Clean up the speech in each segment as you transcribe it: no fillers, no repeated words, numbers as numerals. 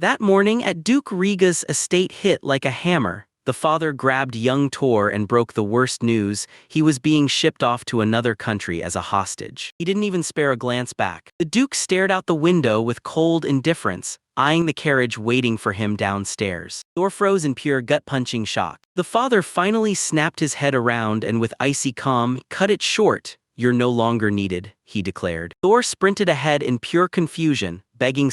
That morning at Duke Riga's estate hit like a hammer. The father grabbed young Tor and broke the worst news: he was being shipped off to another country as a hostage. He didn't even spare a glance back. The Duke stared out the window with cold indifference, eyeing the carriage waiting for him downstairs. Thor froze in pure gut-punching shock. The father finally snapped his head around and with icy calm, "Cut it short. You're no longer needed," he declared. Thor sprinted ahead in pure confusion, begging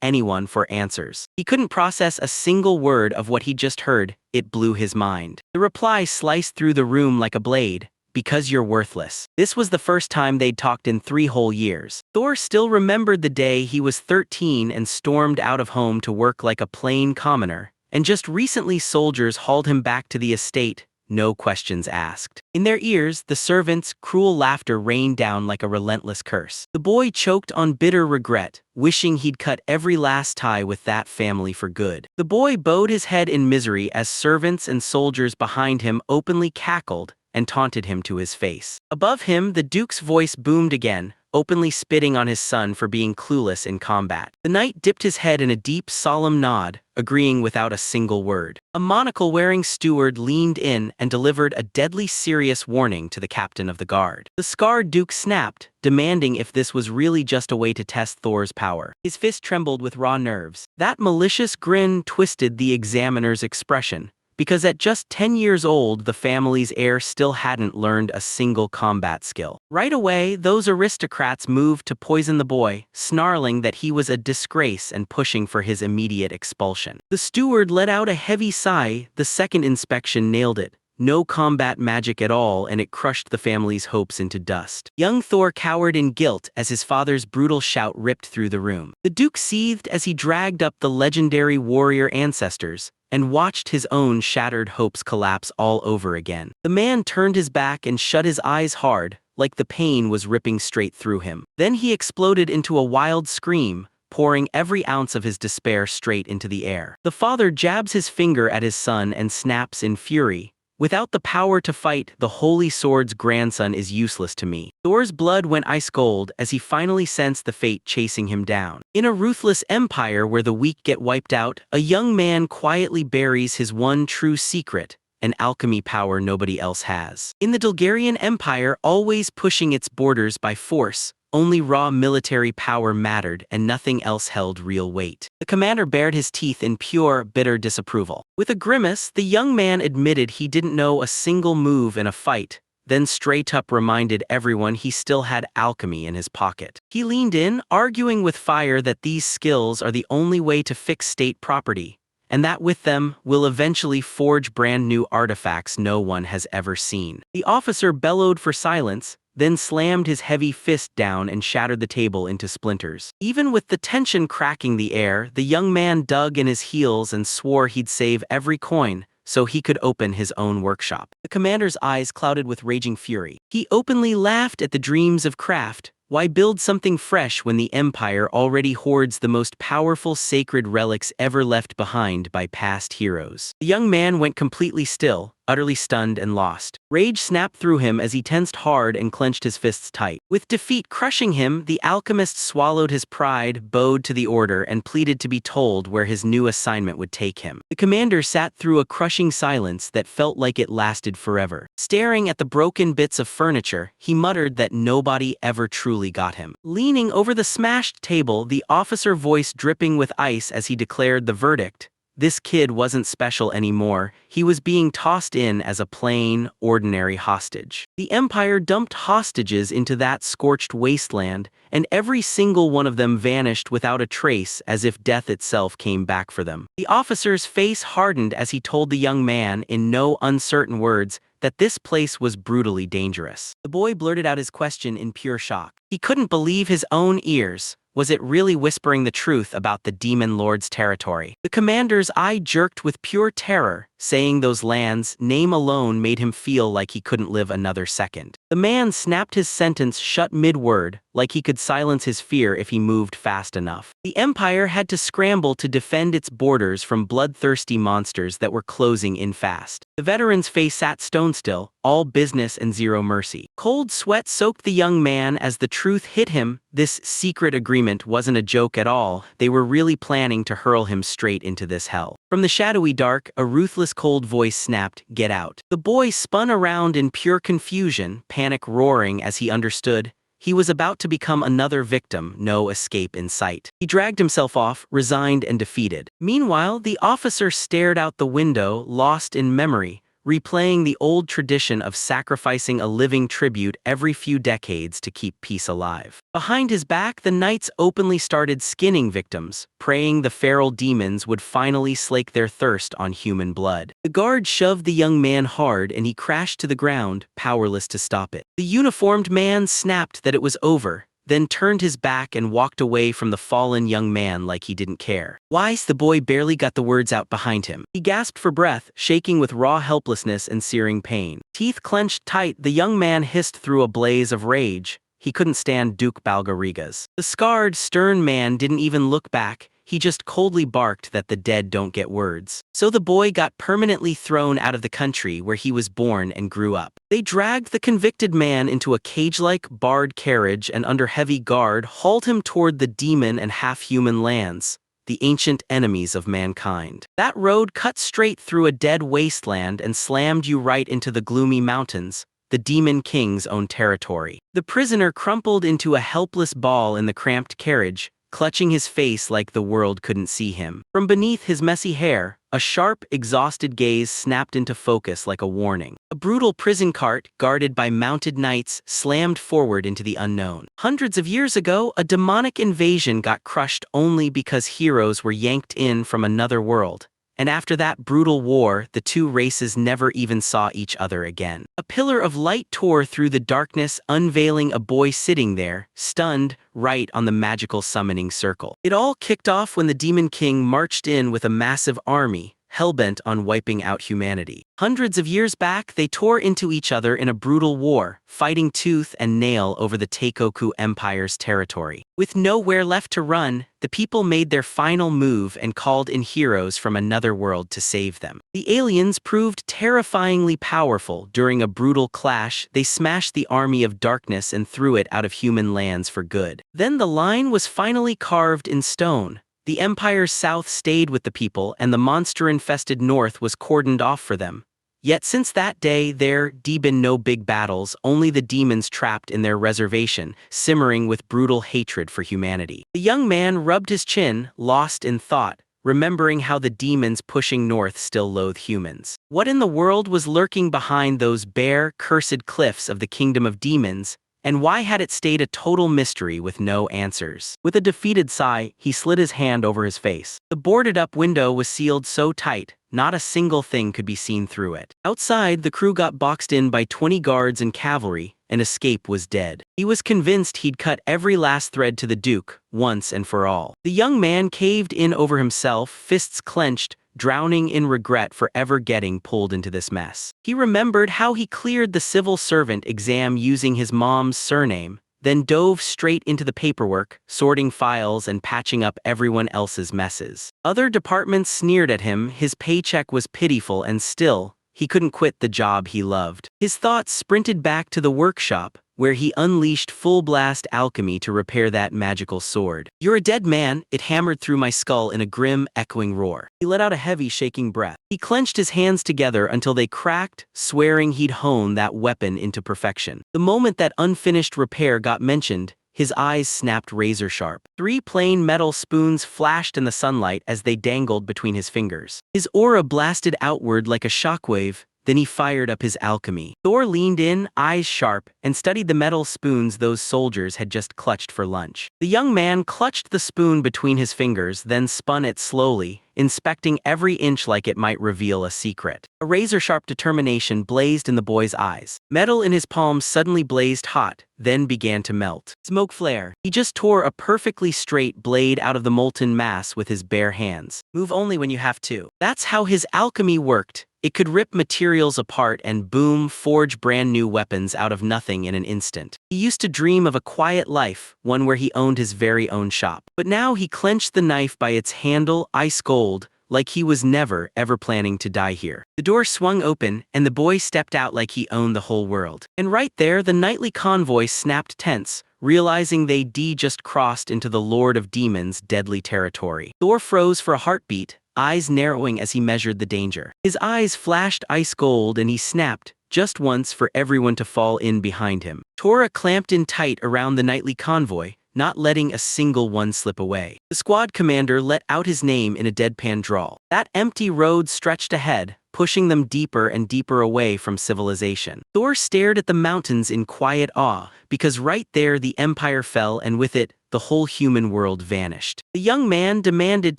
anyone for answers. He couldn't process a single word of what he'd just heard. It blew his mind. The reply sliced through the room like a blade: "Because you're worthless." This was the first time they'd talked in 3 whole years. Thor still remembered the day he was 13 and stormed out of home to work like a plain commoner, and just recently soldiers hauled him back to the estate, no questions asked. In their ears, the servants' cruel laughter rained down like a relentless curse. The boy choked on bitter regret, wishing he'd cut every last tie with that family for good. The boy bowed his head in misery as servants and soldiers behind him openly cackled and taunted him to his face. Above him, the Duke's voice boomed again, openly spitting on his son for being clueless in combat. The knight dipped his head in a deep, solemn nod, agreeing without a single word. A monocle-wearing steward leaned in and delivered a deadly serious warning to the captain of the guard. The scarred Duke snapped, demanding if this was really just a way to test Thor's power. His fist trembled with raw nerves. That malicious grin twisted the examiner's expression, because at just 10 years old, the family's heir still hadn't learned a single combat skill. Right away, those aristocrats moved to poison the boy, snarling that he was a disgrace and pushing for his immediate expulsion. The steward let out a heavy sigh. The second inspection nailed it. No combat magic at all, and it crushed the family's hopes into dust. Young Thor cowered in guilt as his father's brutal shout ripped through the room. The Duke seethed as he dragged up the legendary warrior ancestors and watched his own shattered hopes collapse all over again. The man turned his back and shut his eyes hard, like the pain was ripping straight through him. Then he exploded into a wild scream, pouring every ounce of his despair straight into the air. The father jabs his finger at his son and snaps in fury, "Without the power to fight, the Holy Sword's grandson is useless to me." Thor's blood went ice cold as he finally sensed the fate chasing him down. In a ruthless empire where the weak get wiped out, a young man quietly buries his one true secret: an alchemy power nobody else has. In the Dulgarian Empire, always pushing its borders by force, only raw military power mattered and nothing else held real weight. The commander bared his teeth in pure, bitter disapproval. With a grimace, the young man admitted he didn't know a single move in a fight, then straight up reminded everyone he still had alchemy in his pocket. He leaned in, arguing with fire that these skills are the only way to fix state property, and that with them, will eventually forge brand new artifacts no one has ever seen. The officer bellowed for silence, then slammed his heavy fist down and shattered the table into splinters. Even with the tension cracking the air, the young man dug in his heels and swore he'd save every coin so he could open his own workshop. The commander's eyes clouded with raging fury. He openly laughed at the dreams of craft. Why build something fresh when the Empire already hoards the most powerful sacred relics ever left behind by past heroes? The young man went completely still, utterly stunned and lost. Rage snapped through him as he tensed hard and clenched his fists tight. With defeat crushing him, the alchemist swallowed his pride, bowed to the order, and pleaded to be told where his new assignment would take him. The commander sat through a crushing silence that felt like it lasted forever. Staring at the broken bits of furniture, he muttered that nobody ever truly got him. Leaning over the smashed table, the officer voice dripping with ice as he declared the verdict: this kid wasn't special anymore. He was being tossed in as a plain, ordinary hostage. The Empire dumped hostages into that scorched wasteland, and every single one of them vanished without a trace, as if death itself came back for them. The officer's face hardened as he told the young man, in no uncertain words, that this place was brutally dangerous. The boy blurted out his question in pure shock. He couldn't believe his own ears. Was it really whispering the truth about the Demon Lord's territory? The commander's eye jerked with pure terror, saying those lands' name alone made him feel like he couldn't live another second. The man snapped his sentence shut mid-word, like he could silence his fear if he moved fast enough. The Empire had to scramble to defend its borders from bloodthirsty monsters that were closing in fast. The veteran's face sat stone still, all business and zero mercy. Cold sweat soaked the young man as the truth hit him. This secret agreement wasn't a joke at all. They were really planning to hurl him straight into this hell. From the shadowy dark, a ruthless cold voice snapped, "Get out." The boy spun around in pure confusion, panic roaring as he understood. He was about to become another victim, no escape in sight. He dragged himself off, resigned and defeated. Meanwhile, the officer stared out the window, lost in memory, replaying the old tradition of sacrificing a living tribute every few decades to keep peace alive. Behind his back, the knights openly started skinning victims, praying the feral demons would finally slake their thirst on human blood. The guard shoved the young man hard and he crashed to the ground, powerless to stop it. The uniformed man snapped that it was over, then turned his back and walked away from the fallen young man like he didn't care. Wise, the boy barely got the words out behind him. He gasped for breath, shaking with raw helplessness and searing pain. Teeth clenched tight, the young man hissed through a blaze of rage. He couldn't stand Duke Balgarigas. The scarred, stern man didn't even look back. He just coldly barked that the dead don't get words. So the boy got permanently thrown out of the country where he was born and grew up. They dragged the convicted man into a cage-like barred carriage and under heavy guard hauled him toward the demon and half-human lands, the ancient enemies of mankind. That road cut straight through a dead wasteland and slammed you right into the gloomy mountains, the Demon King's own territory. The prisoner crumpled into a helpless ball in the cramped carriage, clutching his face like the world couldn't see him. From beneath his messy hair, a sharp, exhausted gaze snapped into focus like a warning. A brutal prison cart, guarded by mounted knights, slammed forward into the unknown. Hundreds of years ago, a demonic invasion got crushed only because heroes were yanked in from another world. And after that brutal war, the two races never even saw each other again. A pillar of light tore through the darkness, unveiling a boy sitting there, stunned, right on the magical summoning circle. It all kicked off when the Demon King marched in with a massive army, hellbent on wiping out humanity. Hundreds of years back, they tore into each other in a brutal war, fighting tooth and nail over the Teikoku Empire's territory. With nowhere left to run, the people made their final move and called in heroes from another world to save them. The aliens proved terrifyingly powerful. During a brutal clash, they smashed the army of darkness and threw it out of human lands for good. Then the line was finally carved in stone. The Empire's south stayed with the people and the monster-infested north was cordoned off for them. Yet since that day there'd been no big battles, only the demons trapped in their reservation, simmering with brutal hatred for humanity. The young man rubbed his chin, lost in thought, remembering how the demons pushing north still loathe humans. What in the world was lurking behind those bare, cursed cliffs of the kingdom of demons? And why had it stayed a total mystery with no answers? With a defeated sigh, he slid his hand over his face. The boarded-up window was sealed so tight, not a single thing could be seen through it. Outside, the crew got boxed in by 20 guards and cavalry, and escape was dead. He was convinced he'd cut every last thread to the Duke, once and for all. The young man caved in over himself, fists clenched, drowning in regret for ever getting pulled into this mess. He remembered how he cleared the civil servant exam using his mom's surname, then dove straight into the paperwork, sorting files and patching up everyone else's messes. Other departments sneered at him, his paycheck was pitiful, and still, he couldn't quit the job he loved. His thoughts sprinted back to the workshop, where he unleashed full-blast alchemy to repair that magical sword. "You're a dead man," it hammered through my skull in a grim, echoing roar. He let out a heavy, shaking breath. He clenched his hands together until they cracked, swearing he'd hone that weapon into perfection. The moment that unfinished repair got mentioned, his eyes snapped razor-sharp. 3 plain metal spoons flashed in the sunlight as they dangled between his fingers. His aura blasted outward like a shockwave. Then he fired up his alchemy. Thor leaned in, eyes sharp, and studied the metal spoons those soldiers had just clutched for lunch. The young man clutched the spoon between his fingers, then spun it slowly, inspecting every inch like it might reveal a secret. A razor-sharp determination blazed in the boy's eyes. Metal in his palms suddenly blazed hot, then began to melt. Smoke flare. He just tore a perfectly straight blade out of the molten mass with his bare hands. Move only when you have to. That's how his alchemy worked. It could rip materials apart and boom, forge brand new weapons out of nothing in an instant. He used to dream of a quiet life, one where he owned his very own shop. But now he clenched the knife by its handle, ice cold, like he was never, ever planning to die here. The door swung open, and the boy stepped out like he owned the whole world. And right there, the nightly convoy snapped tense, realizing they'd just crossed into the Lord of Demons' deadly territory. Thor froze for a heartbeat, eyes narrowing as he measured the danger. His eyes flashed ice gold and he snapped, just once for everyone to fall in behind him. Tora clamped in tight around the nightly convoy, not letting a single one slip away. The squad commander let out his name in a deadpan drawl. That empty road stretched ahead, pushing them deeper and deeper away from civilization. Thor stared at the mountains in quiet awe, because right there the empire fell and with it, the whole human world vanished. The young man demanded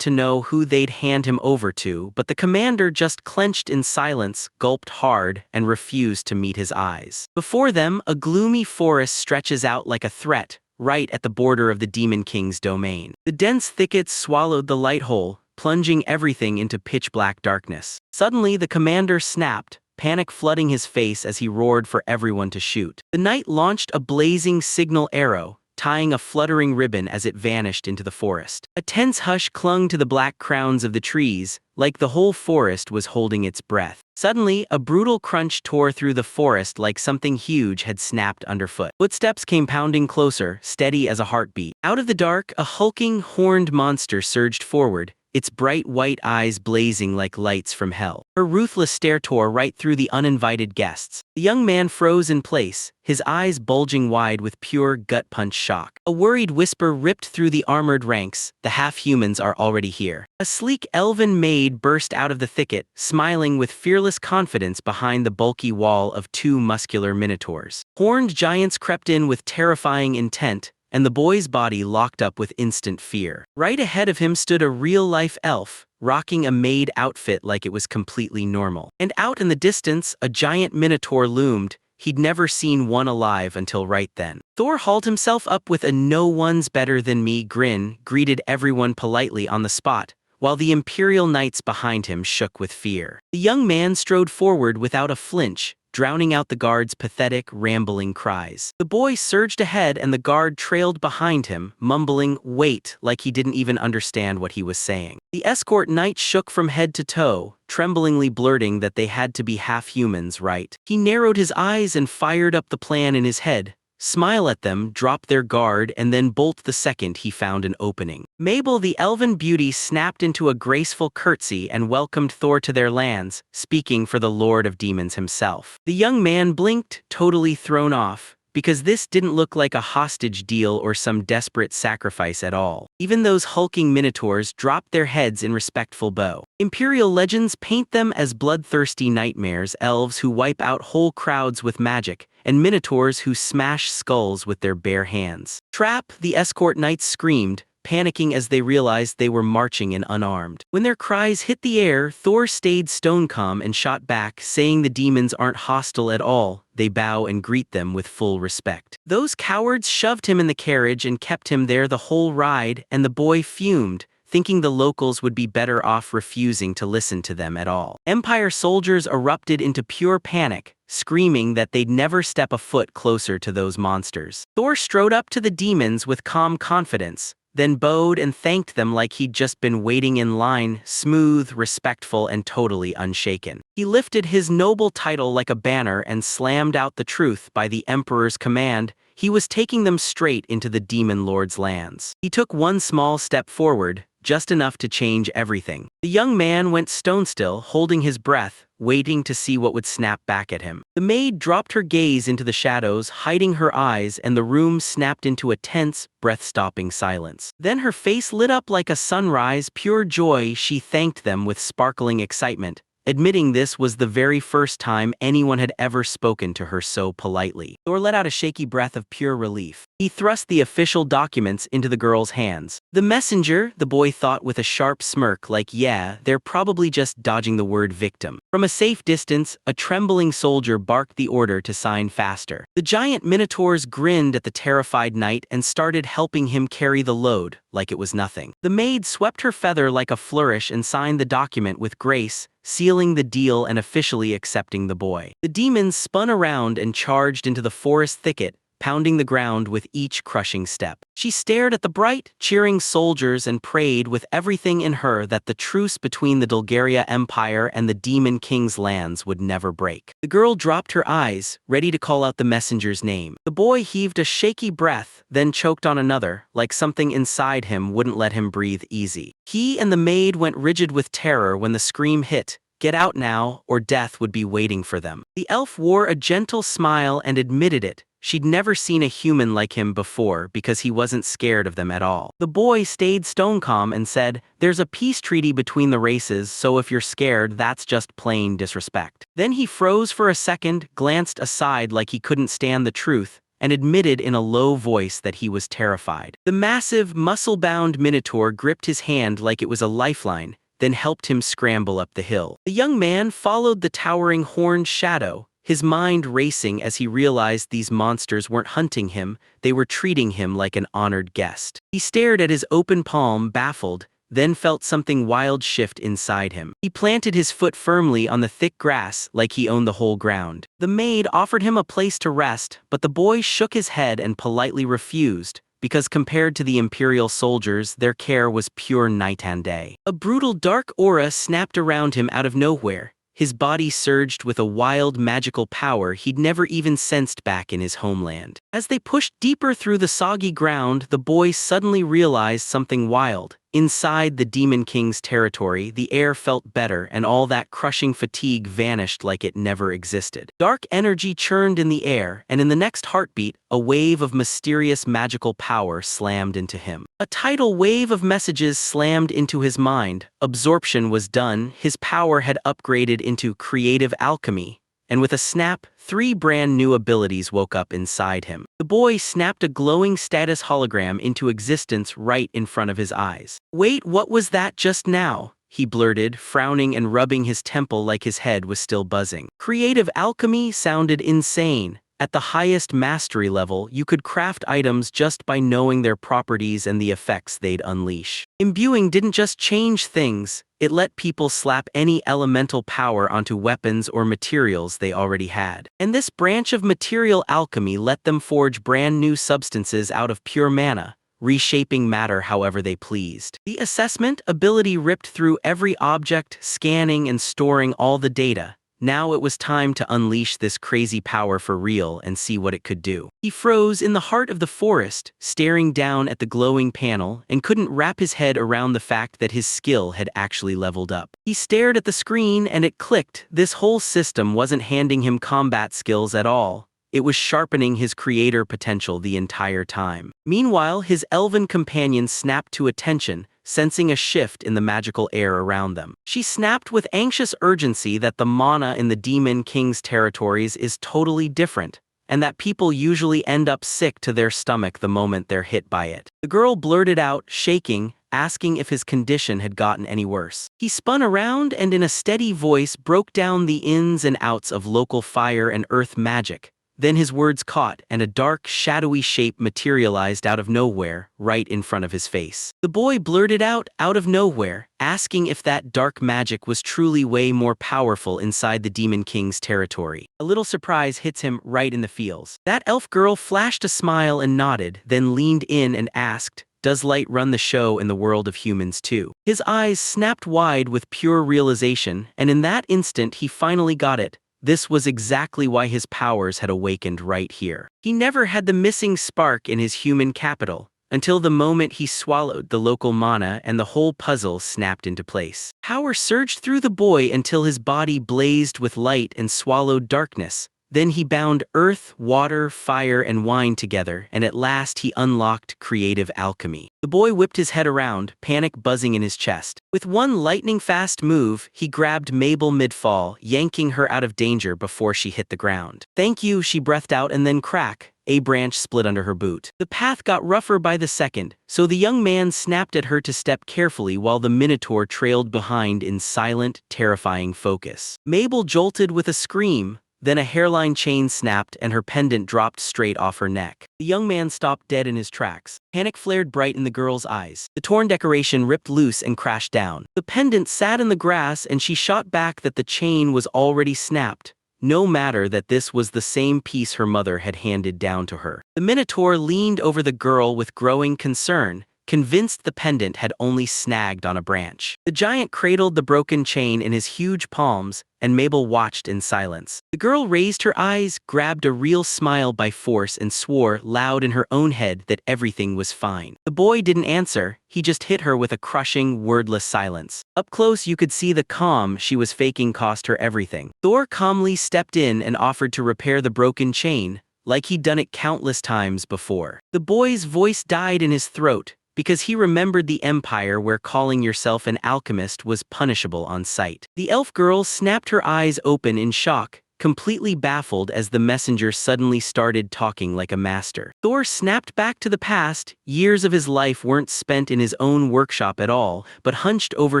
to know who they'd hand him over to, but the commander just clenched in silence, gulped hard, and refused to meet his eyes. Before them, a gloomy forest stretches out like a threat, right at the border of the Demon King's domain. The dense thickets swallowed the light hole, plunging everything into pitch-black darkness. Suddenly, the commander snapped, panic flooding his face as he roared for everyone to shoot. The knight launched a blazing signal arrow, tying a fluttering ribbon as it vanished into the forest. A tense hush clung to the black crowns of the trees, like the whole forest was holding its breath. Suddenly, a brutal crunch tore through the forest like something huge had snapped underfoot. Footsteps came pounding closer, steady as a heartbeat. Out of the dark, a hulking, horned monster surged forward, its bright white eyes blazing like lights from hell. Her ruthless stare tore right through the uninvited guests. The young man froze in place, his eyes bulging wide with pure gut-punch shock. A worried whisper ripped through the armored ranks, "The half-humans are already here." A sleek elven maid burst out of the thicket, smiling with fearless confidence behind the bulky wall of two muscular minotaurs. Horned giants crept in with terrifying intent, and the boy's body locked up with instant fear. Right ahead of him stood a real-life elf, rocking a maid outfit like it was completely normal. And out in the distance, a giant minotaur loomed. He'd never seen one alive until right then. Thor hauled himself up with a "no one's better than me" grin, greeted everyone politely on the spot, while the Imperial Knights behind him shook with fear. The young man strode forward without a flinch, drowning out the guard's pathetic, rambling cries. The boy surged ahead and the guard trailed behind him, mumbling "wait" like he didn't even understand what he was saying. The escort knight shook from head to toe, tremblingly blurting that they had to be half-humans, right? He narrowed his eyes and fired up the plan in his head. Smile at them, drop their guard, and then bolt the second he found an opening. Mabel the elven beauty snapped into a graceful curtsy and welcomed Thor to their lands, speaking for the Lord of Demons himself. The young man blinked, totally thrown off, because this didn't look like a hostage deal or some desperate sacrifice at all. Even those hulking minotaurs dropped their heads in respectful bow. Imperial legends paint them as bloodthirsty nightmares, elves who wipe out whole crowds with magic, and minotaurs who smash skulls with their bare hands. "Trap!" the escort knights screamed, panicking as they realized they were marching in unarmed. When their cries hit the air, Thor stayed stone calm and shot back, saying the demons aren't hostile at all, they bow and greet them with full respect. Those cowards shoved him in the carriage and kept him there the whole ride, and the boy fumed, thinking the locals would be better off refusing to listen to them at all. Empire soldiers erupted into pure panic, screaming that they'd never step a foot closer to those monsters. Thor strode up to the demons with calm confidence, then bowed and thanked them like he'd just been waiting in line, smooth, respectful, and totally unshaken. He lifted his noble title like a banner and slammed out the truth by the Emperor's command. He was taking them straight into the Demon Lord's lands. He took one small step forward, just enough to change everything. The young man went stone still, holding his breath, waiting to see what would snap back at him. The maid dropped her gaze into the shadows, hiding her eyes, and the room snapped into a tense, breath-stopping silence. Then her face lit up like a sunrise, pure joy. She thanked them with sparkling excitement, admitting this was the very first time anyone had ever spoken to her so politely. Thor let out a shaky breath of pure relief. He thrust the official documents into the girl's hands. "The messenger," the boy thought with a sharp smirk, like, yeah, they're probably just dodging the word victim. From a safe distance, a trembling soldier barked the order to sign faster. The giant minotaurs grinned at the terrified knight and started helping him carry the load, like it was nothing. The maid swept her feather like a flourish and signed the document with grace, sealing the deal and officially accepting the boy. The demons spun around and charged into the forest thicket, pounding the ground with each crushing step. She stared at the bright, cheering soldiers and prayed with everything in her that the truce between the Dulgaria Empire and the Demon King's lands would never break. The girl dropped her eyes, ready to call out the messenger's name. The boy heaved a shaky breath, then choked on another, like something inside him wouldn't let him breathe easy. He and the maid went rigid with terror when the scream hit. Get out now, or death would be waiting for them. The elf wore a gentle smile and admitted it. She'd never seen a human like him before because he wasn't scared of them at all. The boy stayed stone calm and said, "There's a peace treaty between the races, so if you're scared, that's just plain disrespect." Then he froze for a second, glanced aside like he couldn't stand the truth, and admitted in a low voice that he was terrified. The massive, muscle-bound Minotaur gripped his hand like it was a lifeline, then helped him scramble up the hill. The young man followed the towering horned shadow, his mind racing as he realized these monsters weren't hunting him, they were treating him like an honored guest. He stared at his open palm, baffled, then felt something wild shift inside him. He planted his foot firmly on the thick grass like he owned the whole ground. The maid offered him a place to rest, but the boy shook his head and politely refused, because compared to the Imperial soldiers, their care was pure night and day. A brutal dark aura snapped around him out of nowhere. His body surged with a wild magical power he'd never even sensed back in his homeland. As they pushed deeper through the soggy ground, the boy suddenly realized something wild. Inside the Demon King's territory, the air felt better and all that crushing fatigue vanished like it never existed. Dark energy churned in the air, and in the next heartbeat, a wave of mysterious magical power slammed into him. A tidal wave of messages slammed into his mind. Absorption was done, his power had upgraded into creative alchemy, and with a snap, 3 brand new abilities woke up inside him. The boy snapped a glowing status hologram into existence right in front of his eyes. "Wait, what was that just now?" he blurted, frowning and rubbing his temple like his head was still buzzing. Creative alchemy sounded insane. At the highest mastery level, you could craft items just by knowing their properties and the effects they'd unleash. Imbuing didn't just change things, it let people slap any elemental power onto weapons or materials they already had. And this branch of material alchemy let them forge brand new substances out of pure mana, reshaping matter however they pleased. The assessment ability ripped through every object, scanning and storing all the data. Now it was time to unleash this crazy power for real and see what it could do. He froze in the heart of the forest, staring down at the glowing panel, and couldn't wrap his head around the fact that his skill had actually leveled up. He stared at the screen and it clicked. This whole system wasn't handing him combat skills at all. It was sharpening his creator potential the entire time. Meanwhile, his elven companion snapped to attention, sensing a shift in the magical air around them. She snapped with anxious urgency that the mana in the Demon King's territories is totally different, and that people usually end up sick to their stomach the moment they're hit by it. The girl blurted out, shaking, asking if his condition had gotten any worse. He spun around and in a steady voice broke down the ins and outs of local fire and earth magic. Then his words caught, and a dark, shadowy shape materialized out of nowhere, right in front of his face. The boy blurted out of nowhere, asking if that dark magic was truly way more powerful inside the Demon King's territory. A little surprise hits him right in the feels. That elf girl flashed a smile and nodded, then leaned in and asked, "Does light run the show in the world of humans too?" His eyes snapped wide with pure realization, and in that instant he finally got it. This was exactly why his powers had awakened right here. He never had the missing spark in his human capital, until the moment he swallowed the local mana and the whole puzzle snapped into place. Power surged through the boy until his body blazed with light and swallowed darkness. Then he bound earth, water, fire, and wine together, and at last he unlocked creative alchemy. The boy whipped his head around, panic buzzing in his chest. With one lightning-fast move, he grabbed Mabel mid-fall, yanking her out of danger before she hit the ground. "Thank you," she breathed out, and then crack, a branch split under her boot. The path got rougher by the second, so the young man snapped at her to step carefully while the Minotaur trailed behind in silent, terrifying focus. Mabel jolted with a scream. Then a hairline chain snapped and her pendant dropped straight off her neck. The young man stopped dead in his tracks. Panic flared bright in the girl's eyes. The torn decoration ripped loose and crashed down. The pendant sat in the grass and she shot back that the chain was already snapped. no matter that this was the same piece her mother had handed down to her. The Minotaur leaned over the girl with growing concern, convinced the pendant had only snagged on a branch. The giant cradled the broken chain in his huge palms, and Mabel watched in silence. The girl raised her eyes, grabbed a real smile by force, and swore loud in her own head that everything was fine. The boy didn't answer, he just hit her with a crushing, wordless silence. Up close you could see the calm she was faking cost her everything. Thor calmly stepped in and offered to repair the broken chain, like he'd done it countless times before. The boy's voice died in his throat, because he remembered the empire where calling yourself an alchemist was punishable on sight. The elf girl snapped her eyes open in shock, completely baffled as the messenger suddenly started talking like a master. Thor snapped back to the past. Years of his life weren't spent in his own workshop at all, but hunched over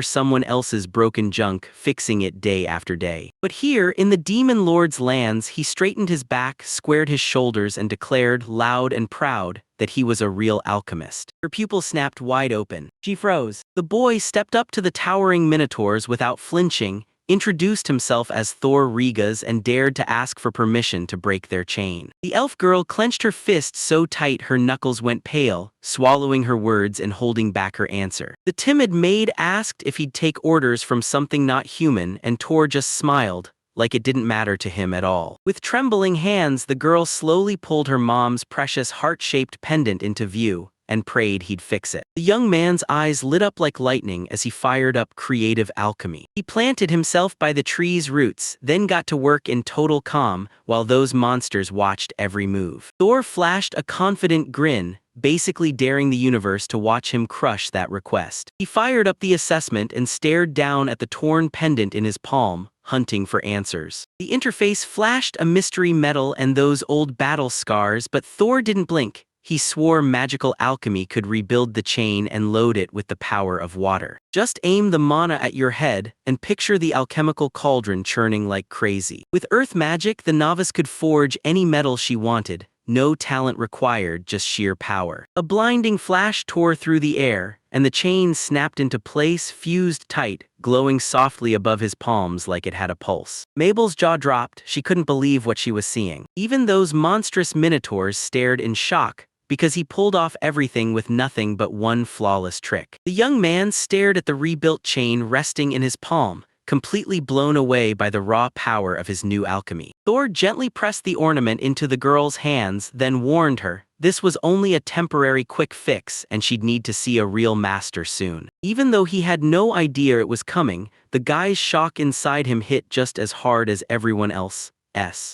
someone else's broken junk, fixing it day after day. But here, in the Demon Lord's lands, he straightened his back, squared his shoulders, and declared, loud and proud, that he was a real alchemist. Her pupils snapped wide open. She froze. The boy stepped up to the towering minotaurs without flinching, introduced himself as Thor Regas, and dared to ask for permission to break their chain. The elf girl clenched her fist so tight her knuckles went pale, swallowing her words and holding back her answer. The timid maid asked if he'd take orders from something not human, and Thor just smiled, like it didn't matter to him at all. With trembling hands, the girl slowly pulled her mom's precious heart-shaped pendant into view, and prayed he'd fix it. The young man's eyes lit up like lightning as he fired up creative alchemy. He planted himself by the tree's roots, then got to work in total calm, while those monsters watched every move. Thor flashed a confident grin, basically daring the universe to watch him crush that request. He fired up the assessment and stared down at the torn pendant in his palm, hunting for answers. The interface flashed a mystery metal and those old battle scars, but Thor didn't blink. He swore magical alchemy could rebuild the chain and load it with the power of water. Just aim the mana at your head, and picture the alchemical cauldron churning like crazy. With earth magic, the novice could forge any metal she wanted. No talent required, just sheer power. A blinding flash tore through the air, and the chain snapped into place, fused tight, glowing softly above his palms like it had a pulse. Mabel's jaw dropped. She couldn't believe what she was seeing. Even those monstrous minotaurs stared in shock, because he pulled off everything with nothing but one flawless trick. The young man stared at the rebuilt chain resting in his palm, completely blown away by the raw power of his new alchemy. Thor gently pressed the ornament into the girl's hands, then warned her this was only a temporary quick fix and she'd need to see a real master soon. Even though he had no idea it was coming, the guy's shock inside him hit just as hard as everyone else's.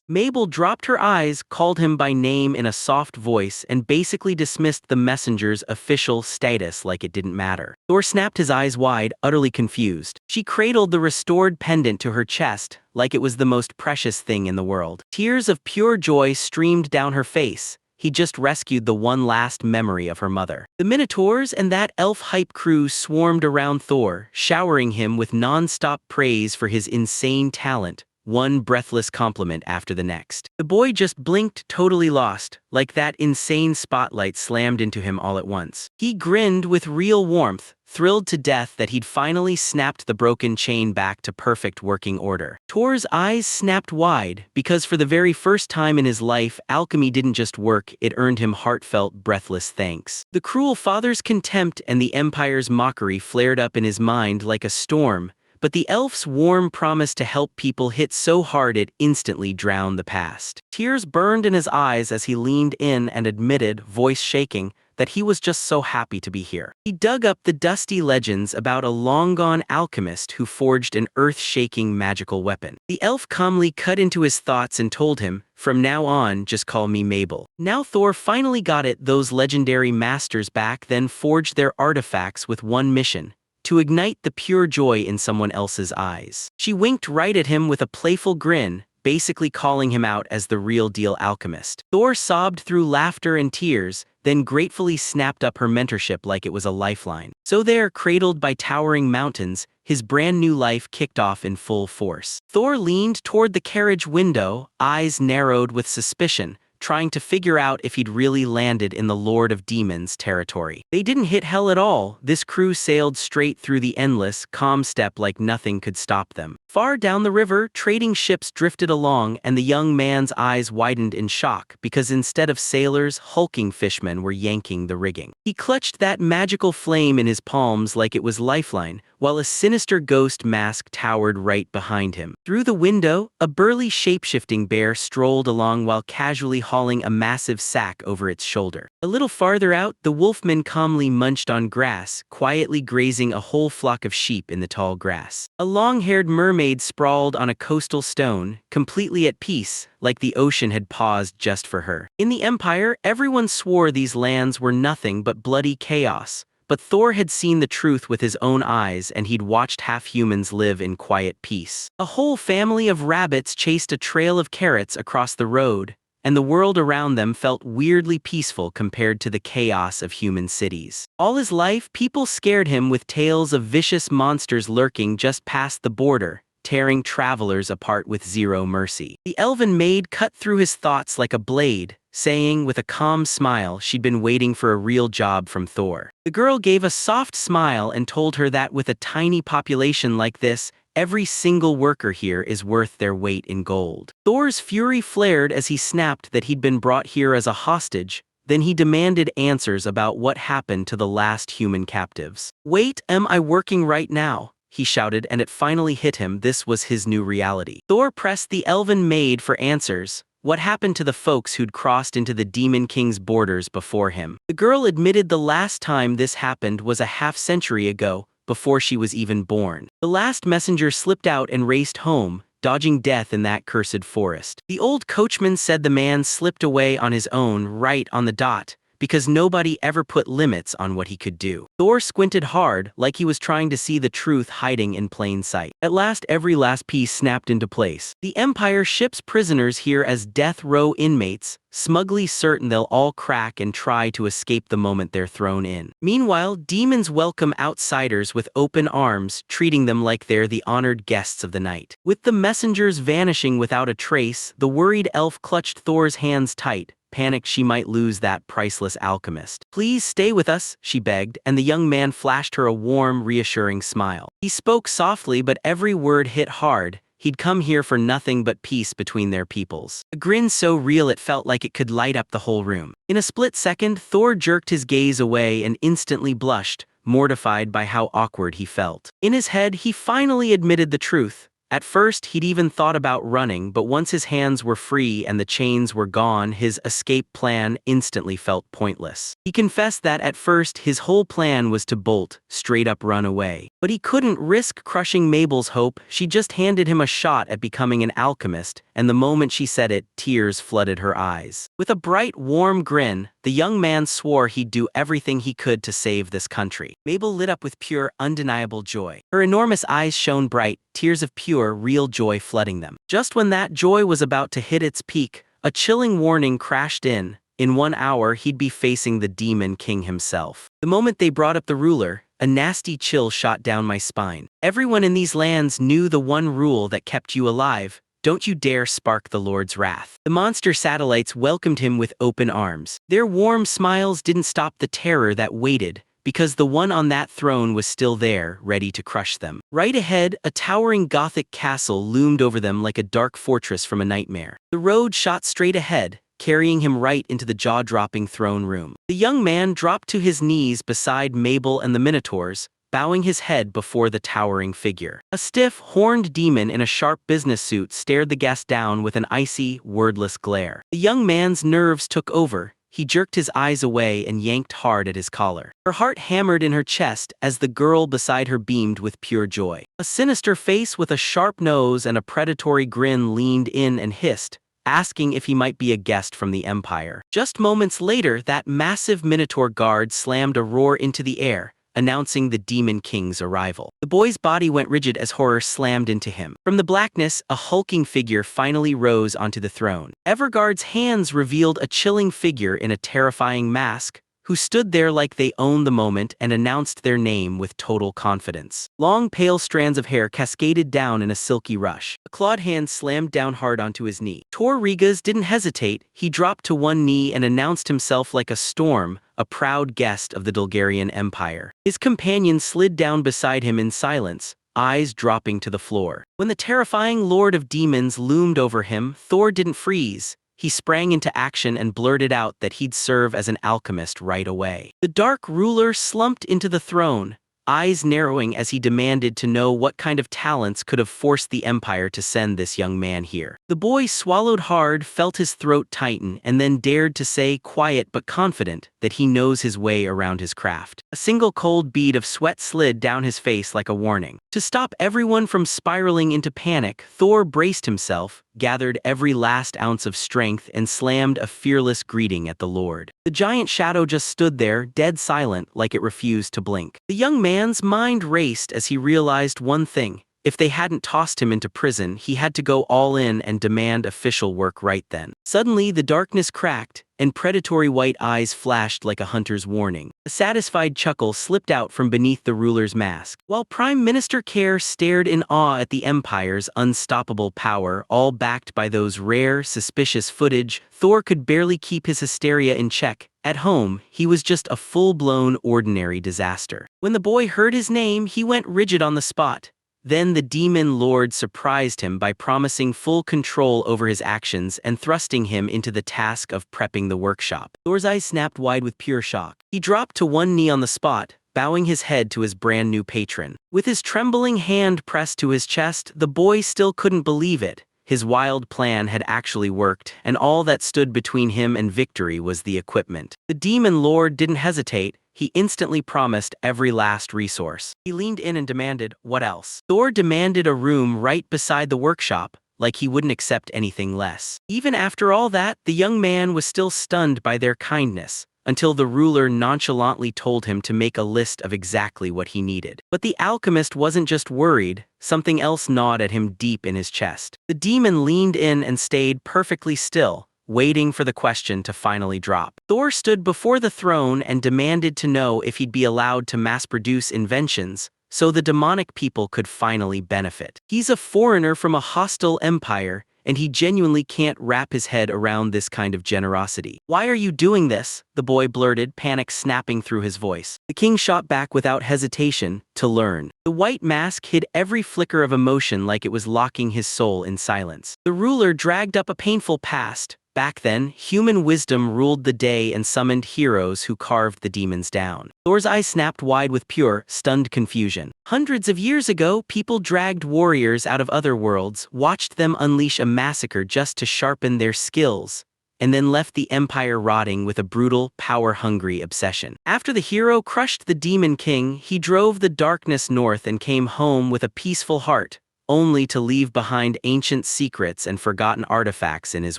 Mabel dropped her eyes, called him by name in a soft voice, and basically dismissed the messenger's official status like it didn't matter. Thor snapped his eyes wide, utterly confused. She cradled the restored pendant to her chest, like it was the most precious thing in the world. Tears of pure joy streamed down her face. He just rescued the one last memory of her mother. The Minotaurs and that elf hype crew swarmed around Thor, showering him with non-stop praise for his insane talent, one breathless compliment after the next. The boy just blinked, totally lost, like that insane spotlight slammed into him all at once. He grinned with real warmth, thrilled to death that he'd finally snapped the broken chain back to perfect working order. Thor's eyes snapped wide, because for the very first time in his life, alchemy didn't just work, it earned him heartfelt, breathless thanks. The cruel father's contempt and the Empire's mockery flared up in his mind like a storm, but the elf's warm promise to help people hit so hard it instantly drowned the past. Tears burned in his eyes as he leaned in and admitted, voice shaking, that he was just so happy to be here. He dug up the dusty legends about a long-gone alchemist who forged an earth-shaking magical weapon. The elf calmly cut into his thoughts and told him, "From now on, just call me Mabel." Now Thor finally got it, those legendary masters back then forged their artifacts with one mission: to ignite the pure joy in someone else's eyes. She winked right at him with a playful grin, basically calling him out as the real-deal alchemist. Thor sobbed through laughter and tears, then gratefully snapped up her mentorship like it was a lifeline. So there, cradled by towering mountains, his brand new life kicked off in full force. Thor leaned toward the carriage window, eyes narrowed with suspicion, trying to figure out if he'd really landed in the Lord of Demons territory. They didn't hit hell at all. This crew sailed straight through the endless, calm steppe like nothing could stop them. Far down the river, trading ships drifted along, and the young man's eyes widened in shock because instead of sailors, hulking fishmen were yanking the rigging. He clutched that magical flame in his palms like it was lifeline, while a sinister ghost mask towered right behind him. Through the window, a burly shape-shifting bear strolled along while casually hauling a massive sack over its shoulder. A little farther out, the wolfman calmly munched on grass, quietly grazing a whole flock of sheep in the tall grass. A long-haired mermaid sprawled on a coastal stone, completely at peace, like the ocean had paused just for her. In the Empire, everyone swore these lands were nothing but bloody chaos. But Thor had seen the truth with his own eyes, and he'd watched half-humans live in quiet peace. A whole family of rabbits chased a trail of carrots across the road, and the world around them felt weirdly peaceful compared to the chaos of human cities. All his life, people scared him with tales of vicious monsters lurking just past the border, tearing travelers apart with zero mercy. The elven maid cut through his thoughts like a blade, saying with a calm smile she'd been waiting for a real job from Thor. The girl gave a soft smile and told her that with a tiny population like this, every single worker here is worth their weight in gold. Thor's fury flared as he snapped that he'd been brought here as a hostage. Then he demanded answers about what happened to the last human captives. "Wait, am I working right now?" he shouted, and it finally hit him. This was his new reality. Thor pressed the elven maid for answers. What happened to the folks who'd crossed into the Demon King's borders before him? The girl admitted the last time this happened was a half-century ago, before she was even born. The last messenger slipped out and raced home, dodging death in that cursed forest. The old coachman said the man slipped away on his own, right on the dot, because nobody ever put limits on what he could do. Thor squinted hard, like he was trying to see the truth hiding in plain sight. At last, every last piece snapped into place. The Empire ships prisoners here as death row inmates, smugly certain they'll all crack and try to escape the moment they're thrown in. Meanwhile, demons welcome outsiders with open arms, treating them like they're the honored guests of the night. With the messengers vanishing without a trace, the worried elf clutched Thor's hands tight, panicked she might lose that priceless alchemist. "Please stay with us," she begged, and the young man flashed her a warm, reassuring smile. He spoke softly, but every word hit hard. He'd come here for nothing but peace between their peoples. A grin so real it felt like it could light up the whole room. In a split second, Thor jerked his gaze away and instantly blushed, mortified by how awkward he felt. In his head, he finally admitted the truth. At first, he'd even thought about running, but once his hands were free and the chains were gone, his escape plan instantly felt pointless. He confessed that at first, his whole plan was to bolt, straight up run away. But he couldn't risk crushing Mabel's hope. She just handed him a shot at becoming an alchemist, and the moment she said it, tears flooded her eyes. With a bright, warm grin, the young man swore he'd do everything he could to save this country. Mabel lit up with pure, undeniable joy. Her enormous eyes shone bright, tears of pure, real joy flooding them. Just when that joy was about to hit its peak, a chilling warning crashed in. In 1 hour, he'd be facing the Demon King himself. The moment they brought up the ruler, a nasty chill shot down my spine. Everyone in these lands knew the one rule that kept you alive: don't you dare spark the Lord's wrath. The monster satellites welcomed him with open arms. Their warm smiles didn't stop the terror that waited, because the one on that throne was still there, ready to crush them. Right ahead, a towering Gothic castle loomed over them like a dark fortress from a nightmare. The road shot straight ahead, carrying him right into the jaw-dropping throne room. The young man dropped to his knees beside Mabel and the Minotaurs, bowing his head before the towering figure. A stiff, horned demon in a sharp business suit stared the guest down with an icy, wordless glare. The young man's nerves took over. He jerked his eyes away and yanked hard at his collar. Her heart hammered in her chest as the girl beside her beamed with pure joy. A sinister face with a sharp nose and a predatory grin leaned in and hissed, asking if he might be a guest from the Empire. Just moments later, that massive Minotaur guard slammed a roar into the air, announcing the Demon King's arrival. The boy's body went rigid as horror slammed into him. From the blackness, a hulking figure finally rose onto the throne. Everguard's hands revealed a chilling figure in a terrifying mask, who stood there like they owned the moment and announced their name with total confidence. Long pale strands of hair cascaded down in a silky rush. A clawed hand slammed down hard onto his knee. Tor Rigas didn't hesitate. He dropped to one knee and announced himself like a storm, a proud guest of the Dulgarian Empire. His companion slid down beside him in silence, eyes dropping to the floor. When the terrifying Lord of Demons loomed over him, Thor didn't freeze. He sprang into action and blurted out that he'd serve as an alchemist right away. The Dark Ruler slumped into the throne, eyes narrowing as he demanded to know what kind of talents could have forced the Empire to send this young man here. The boy swallowed hard, felt his throat tighten, and then dared to say, quiet but confident, that he knows his way around his craft. A single cold bead of sweat slid down his face like a warning. To stop everyone from spiraling into panic, Thor braced himself, gathered every last ounce of strength, and slammed a fearless greeting at the Lord. The giant shadow just stood there, dead silent, like it refused to blink. The young man's mind raced as he realized one thing. If they hadn't tossed him into prison, he had to go all in and demand official work right then. Suddenly, the darkness cracked, and predatory white eyes flashed like a hunter's warning. A satisfied chuckle slipped out from beneath the ruler's mask. While Prime Minister Care stared in awe at the Empire's unstoppable power, all backed by those rare, suspicious footage, Thor could barely keep his hysteria in check. At home, he was just a full-blown ordinary disaster. When the boy heard his name, he went rigid on the spot. Then the Demon Lord surprised him by promising full control over his actions and thrusting him into the task of prepping the workshop. Thor's eyes snapped wide with pure shock. He dropped to one knee on the spot, bowing his head to his brand new patron. With his trembling hand pressed to his chest, the boy still couldn't believe it. His wild plan had actually worked, and all that stood between him and victory was the equipment. The Demon Lord didn't hesitate. He instantly promised every last resource. He leaned in and demanded, what else? Thor demanded a room right beside the workshop, like he wouldn't accept anything less. Even after all that, the young man was still stunned by their kindness, until the ruler nonchalantly told him to make a list of exactly what he needed. But the alchemist wasn't just worried, something else gnawed at him deep in his chest. The demon leaned in and stayed perfectly still, waiting for the question to finally drop. Thor stood before the throne and demanded to know if he'd be allowed to mass-produce inventions, so the demonic people could finally benefit. He's a foreigner from a hostile empire, and he genuinely can't wrap his head around this kind of generosity. Why are you doing this? The boy blurted, panic snapping through his voice. The king shot back without hesitation, to learn. The white mask hid every flicker of emotion like it was locking his soul in silence. The ruler dragged up a painful past. Back then, human wisdom ruled the day and summoned heroes who carved the demons down. Thor's eyes snapped wide with pure, stunned confusion. Hundreds of years ago, people dragged warriors out of other worlds, watched them unleash a massacre just to sharpen their skills, and then left the empire rotting with a brutal, power-hungry obsession. After the hero crushed the demon king, he drove the darkness north and came home with a peaceful heart, only to leave behind ancient secrets and forgotten artifacts in his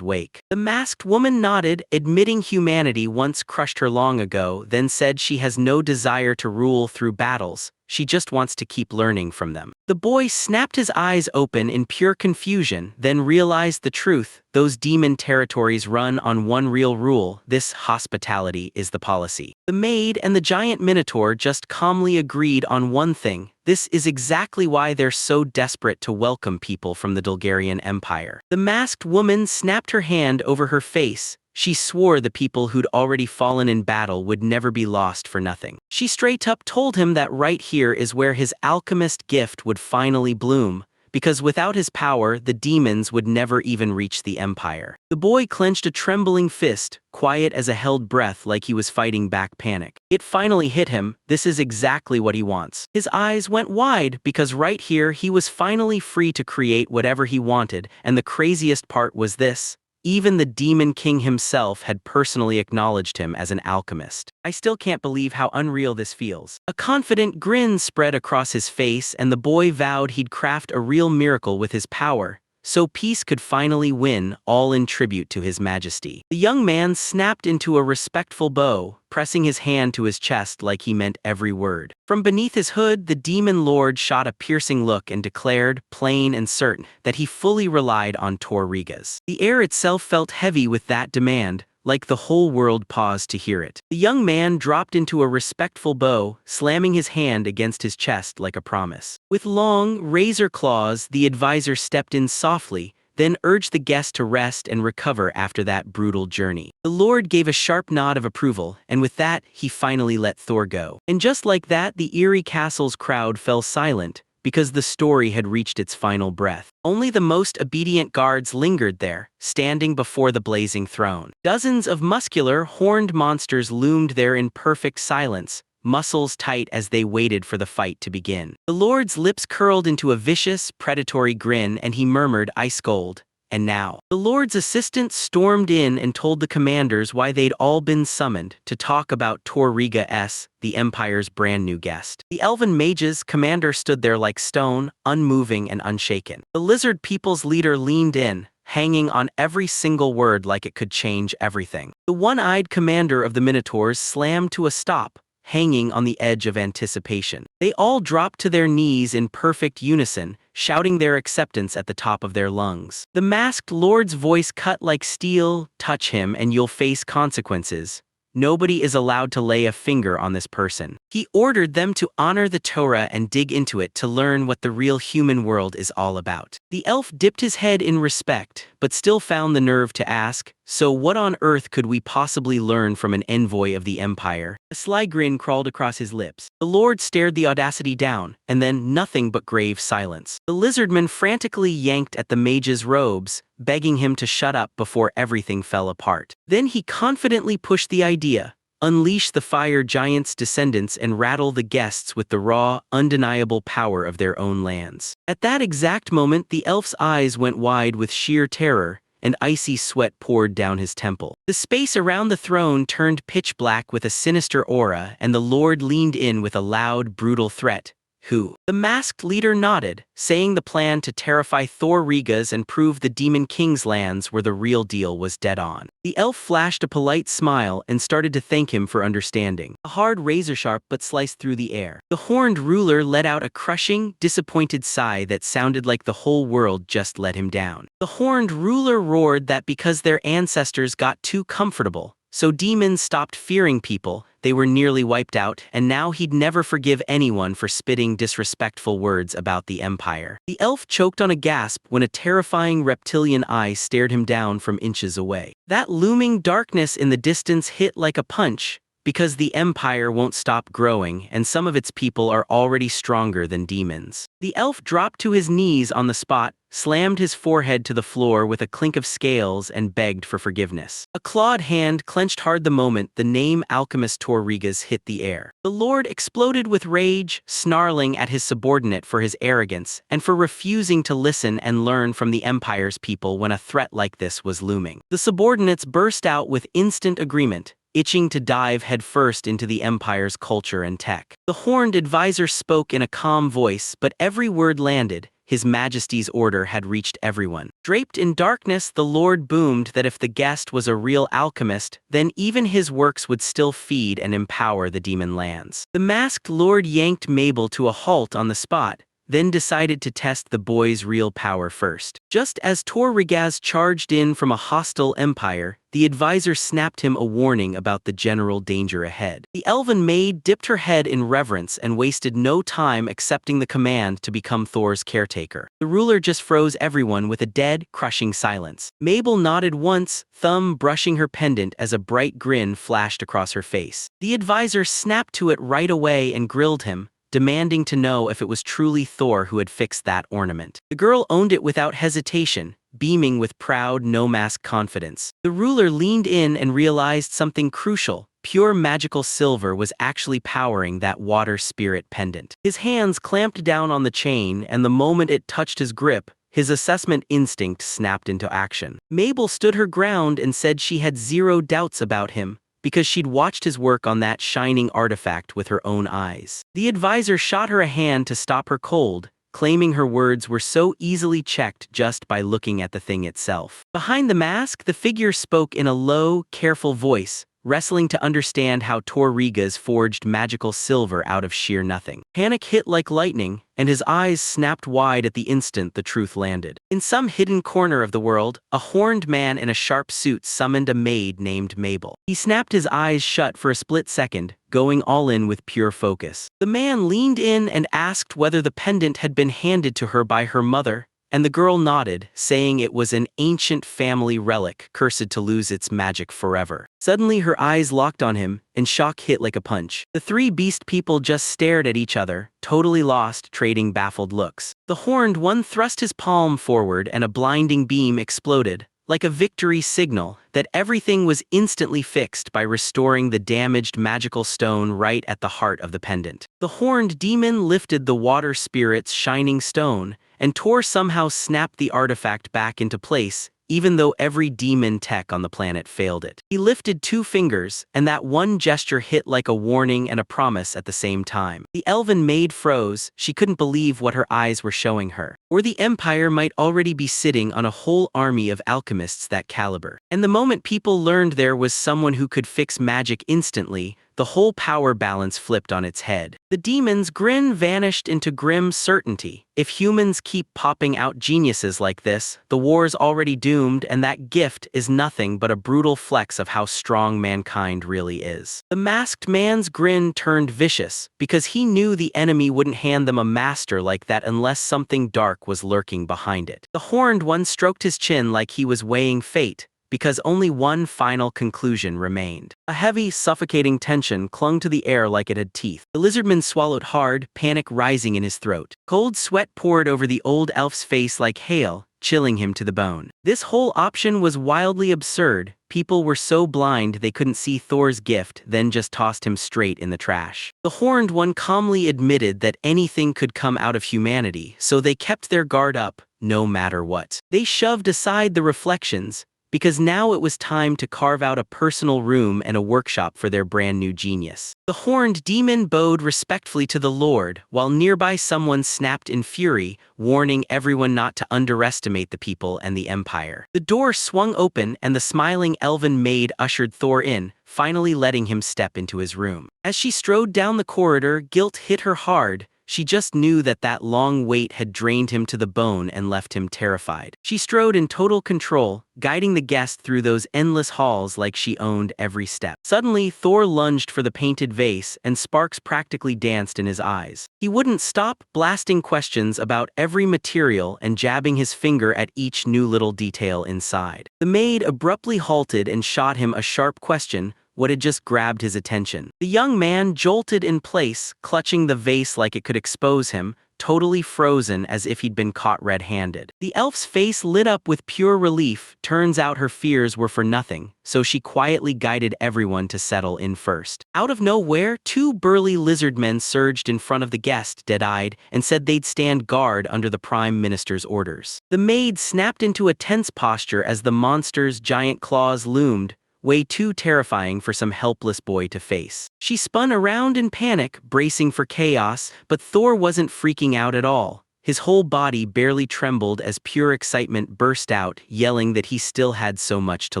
wake. The masked woman nodded, admitting humanity once crushed her long ago, then said she has no desire to rule through battles. She just wants to keep learning from them. The boy snapped his eyes open in pure confusion, then realized the truth. Those demon territories run on one real rule: this hospitality is the policy. The maid and the giant minotaur just calmly agreed on one thing: this is exactly why they're so desperate to welcome people from the Dulgarian Empire. The masked woman snapped her hand over her face. She swore the people who'd already fallen in battle would never be lost for nothing. She straight up told him that right here is where his alchemist gift would finally bloom, because without his power, the demons would never even reach the Empire. The boy clenched a trembling fist, quiet as a held breath like he was fighting back panic. It finally hit him: this is exactly what he wants. His eyes went wide, because right here he was finally free to create whatever he wanted, and the craziest part was this: even the Demon King himself had personally acknowledged him as an alchemist. I still can't believe how unreal this feels. A confident grin spread across his face, and the boy vowed he'd craft a real miracle with his power, so peace could finally win, all in tribute to his majesty. The young man snapped into a respectful bow, pressing his hand to his chest like he meant every word. From beneath his hood, the demon lord shot a piercing look and declared, plain and certain, that he fully relied on Tor Rigas. The air itself felt heavy with that demand, like the whole world paused to hear it. The young man dropped into a respectful bow, slamming his hand against his chest like a promise. With long, razor claws, the advisor stepped in softly, then urged the guest to rest and recover after that brutal journey. The Lord gave a sharp nod of approval, and with that, he finally let Thor go. And just like that, the eerie castle's crowd fell silent, because the story had reached its final breath. Only the most obedient guards lingered there, standing before the blazing throne. Dozens of muscular, horned monsters loomed there in perfect silence, muscles tight as they waited for the fight to begin. The Lord's lips curled into a vicious, predatory grin, and he murmured, "Ice Gold." And now, the Lord's assistant stormed in and told the commanders why they'd all been summoned to talk about Torriga S, the Empire's brand new guest. The elven mages' commander stood there like stone, unmoving and unshaken. The lizard people's leader leaned in, hanging on every single word like it could change everything. The one-eyed commander of the Minotaurs slammed to a stop, hanging on the edge of anticipation. They all dropped to their knees in perfect unison, shouting their acceptance at the top of their lungs. The masked lord's voice cut like steel, "Touch him and you'll face consequences. Nobody is allowed to lay a finger on this person." He ordered them to honor the Torah and dig into it to learn what the real human world is all about. The elf dipped his head in respect, but still found the nerve to ask, "So what on earth could we possibly learn from an envoy of the Empire?" A sly grin crawled across his lips. The Lord stared the audacity down, and then nothing but grave silence. The lizardman frantically yanked at the mage's robes, begging him to shut up before everything fell apart. Then he confidently pushed the idea: unleash the fire giant's descendants and rattle the guests with the raw, undeniable power of their own lands. At that exact moment, the elf's eyes went wide with sheer terror, and icy sweat poured down his temple. The space around the throne turned pitch black with a sinister aura, and the Lord leaned in with a loud, brutal threat. "Who?" The masked leader nodded, saying the plan to terrify Thor Rigas and prove the Demon King's lands were the real deal was dead on. The elf flashed a polite smile and started to thank him for understanding. A hard razor sharp but sliced through the air. The horned ruler let out a crushing, disappointed sigh that sounded like the whole world just let him down. The horned ruler roared that because their ancestors got too comfortable, so demons stopped fearing people, they were nearly wiped out, and now he'd never forgive anyone for spitting disrespectful words about the Empire. The elf choked on a gasp when a terrifying reptilian eye stared him down from inches away. That looming darkness in the distance hit like a punch, because the Empire won't stop growing and some of its people are already stronger than demons. The elf dropped to his knees on the spot, slammed his forehead to the floor with a clink of scales and begged for forgiveness. A clawed hand clenched hard the moment the name Alchemist Torrigas hit the air. The Lord exploded with rage, snarling at his subordinate for his arrogance and for refusing to listen and learn from the Empire's people when a threat like this was looming. The subordinates burst out with instant agreement, itching to dive headfirst into the Empire's culture and tech. The horned advisor spoke in a calm voice, but every word landed. His Majesty's order had reached everyone. Draped in darkness, the Lord boomed that if the guest was a real alchemist, then even his works would still feed and empower the demon lands. The masked Lord yanked Mabel to a halt on the spot, then decided to test the boy's real power first. Just as Torrigas charged in from a hostile empire, the advisor snapped him a warning about the general danger ahead. The elven maid dipped her head in reverence and wasted no time accepting the command to become Thor's caretaker. The ruler just froze everyone with a dead, crushing silence. Mabel nodded once, thumb brushing her pendant as a bright grin flashed across her face. The advisor snapped to it right away and grilled him, demanding to know if it was truly Thor who had fixed that ornament. The girl owned it without hesitation, beaming with proud, no-mask confidence. The ruler leaned in and realized something crucial. Pure magical silver was actually powering that water spirit pendant. His hands clamped down on the chain, and the moment it touched his grip, his assessment instinct snapped into action. Mabel stood her ground and said she had zero doubts about him, because she'd watched his work on that shining artifact with her own eyes. The advisor shot her a hand to stop her cold, claiming her words were so easily checked just by looking at the thing itself. Behind the mask, the figure spoke in a low, careful voice, wrestling to understand how Torrigas forged magical silver out of sheer nothing. Panic hit like lightning, and his eyes snapped wide at the instant the truth landed. In some hidden corner of the world, a horned man in a sharp suit summoned a maid named Mabel. He snapped his eyes shut for a split second, going all in with pure focus. The man leaned in and asked whether the pendant had been handed to her by her mother, and the girl nodded, saying it was an ancient family relic, cursed to lose its magic forever. Suddenly her eyes locked on him, and shock hit like a punch. The three beast people just stared at each other, totally lost, trading baffled looks. The horned one thrust his palm forward and a blinding beam exploded, like a victory signal, that everything was instantly fixed by restoring the damaged magical stone right at the heart of the pendant. The horned demon lifted the water spirit's shining stone, and Tor somehow snapped the artifact back into place, even though every demon tech on the planet failed it. He lifted 2 fingers, and that one gesture hit like a warning and a promise at the same time. The elven maid froze. She couldn't believe what her eyes were showing her. Or the Empire might already be sitting on a whole army of alchemists that caliber. And the moment people learned there was someone who could fix magic instantly, the whole power balance flipped on its head. The demon's grin vanished into grim certainty. If humans keep popping out geniuses like this, the war's already doomed, and that gift is nothing but a brutal flex of how strong mankind really is. The masked man's grin turned vicious, because he knew the enemy wouldn't hand them a master like that unless something dark was lurking behind it. The horned one stroked his chin like he was weighing fate, because only one final conclusion remained. A heavy, suffocating tension clung to the air like it had teeth. The lizardman swallowed hard, panic rising in his throat. Cold sweat poured over the old elf's face like hail, chilling him to the bone. This whole option was wildly absurd. People were so blind they couldn't see Thor's gift, then just tossed him straight in the trash. The horned one calmly admitted that anything could come out of humanity, so they kept their guard up, no matter what. They shoved aside the reflections, because now it was time to carve out a personal room and a workshop for their brand new genius. The horned demon bowed respectfully to the Lord, while nearby someone snapped in fury, warning everyone not to underestimate the people and the Empire. The door swung open and the smiling elven maid ushered Thor in, finally letting him step into his room. As she strode down the corridor, guilt hit her hard. She just knew that long wait had drained him to the bone and left him terrified. She strode in total control, guiding the guest through those endless halls like she owned every step. Suddenly, Thor lunged for the painted vase, and sparks practically danced in his eyes. He wouldn't stop, blasting questions about every material and jabbing his finger at each new little detail inside. The maid abruptly halted and shot him a sharp question, what had just grabbed his attention. The young man jolted in place, clutching the vase like it could expose him, totally frozen as if he'd been caught red-handed. The elf's face lit up with pure relief. Turns out her fears were for nothing, so she quietly guided everyone to settle in first. Out of nowhere, 2 burly lizard men surged in front of the guest, dead-eyed, and said they'd stand guard under the Prime Minister's orders. The maid snapped into a tense posture as the monster's giant claws loomed, way too terrifying for some helpless boy to face. She spun around in panic, bracing for chaos, but Thor wasn't freaking out at all. His whole body barely trembled as pure excitement burst out, yelling that he still had so much to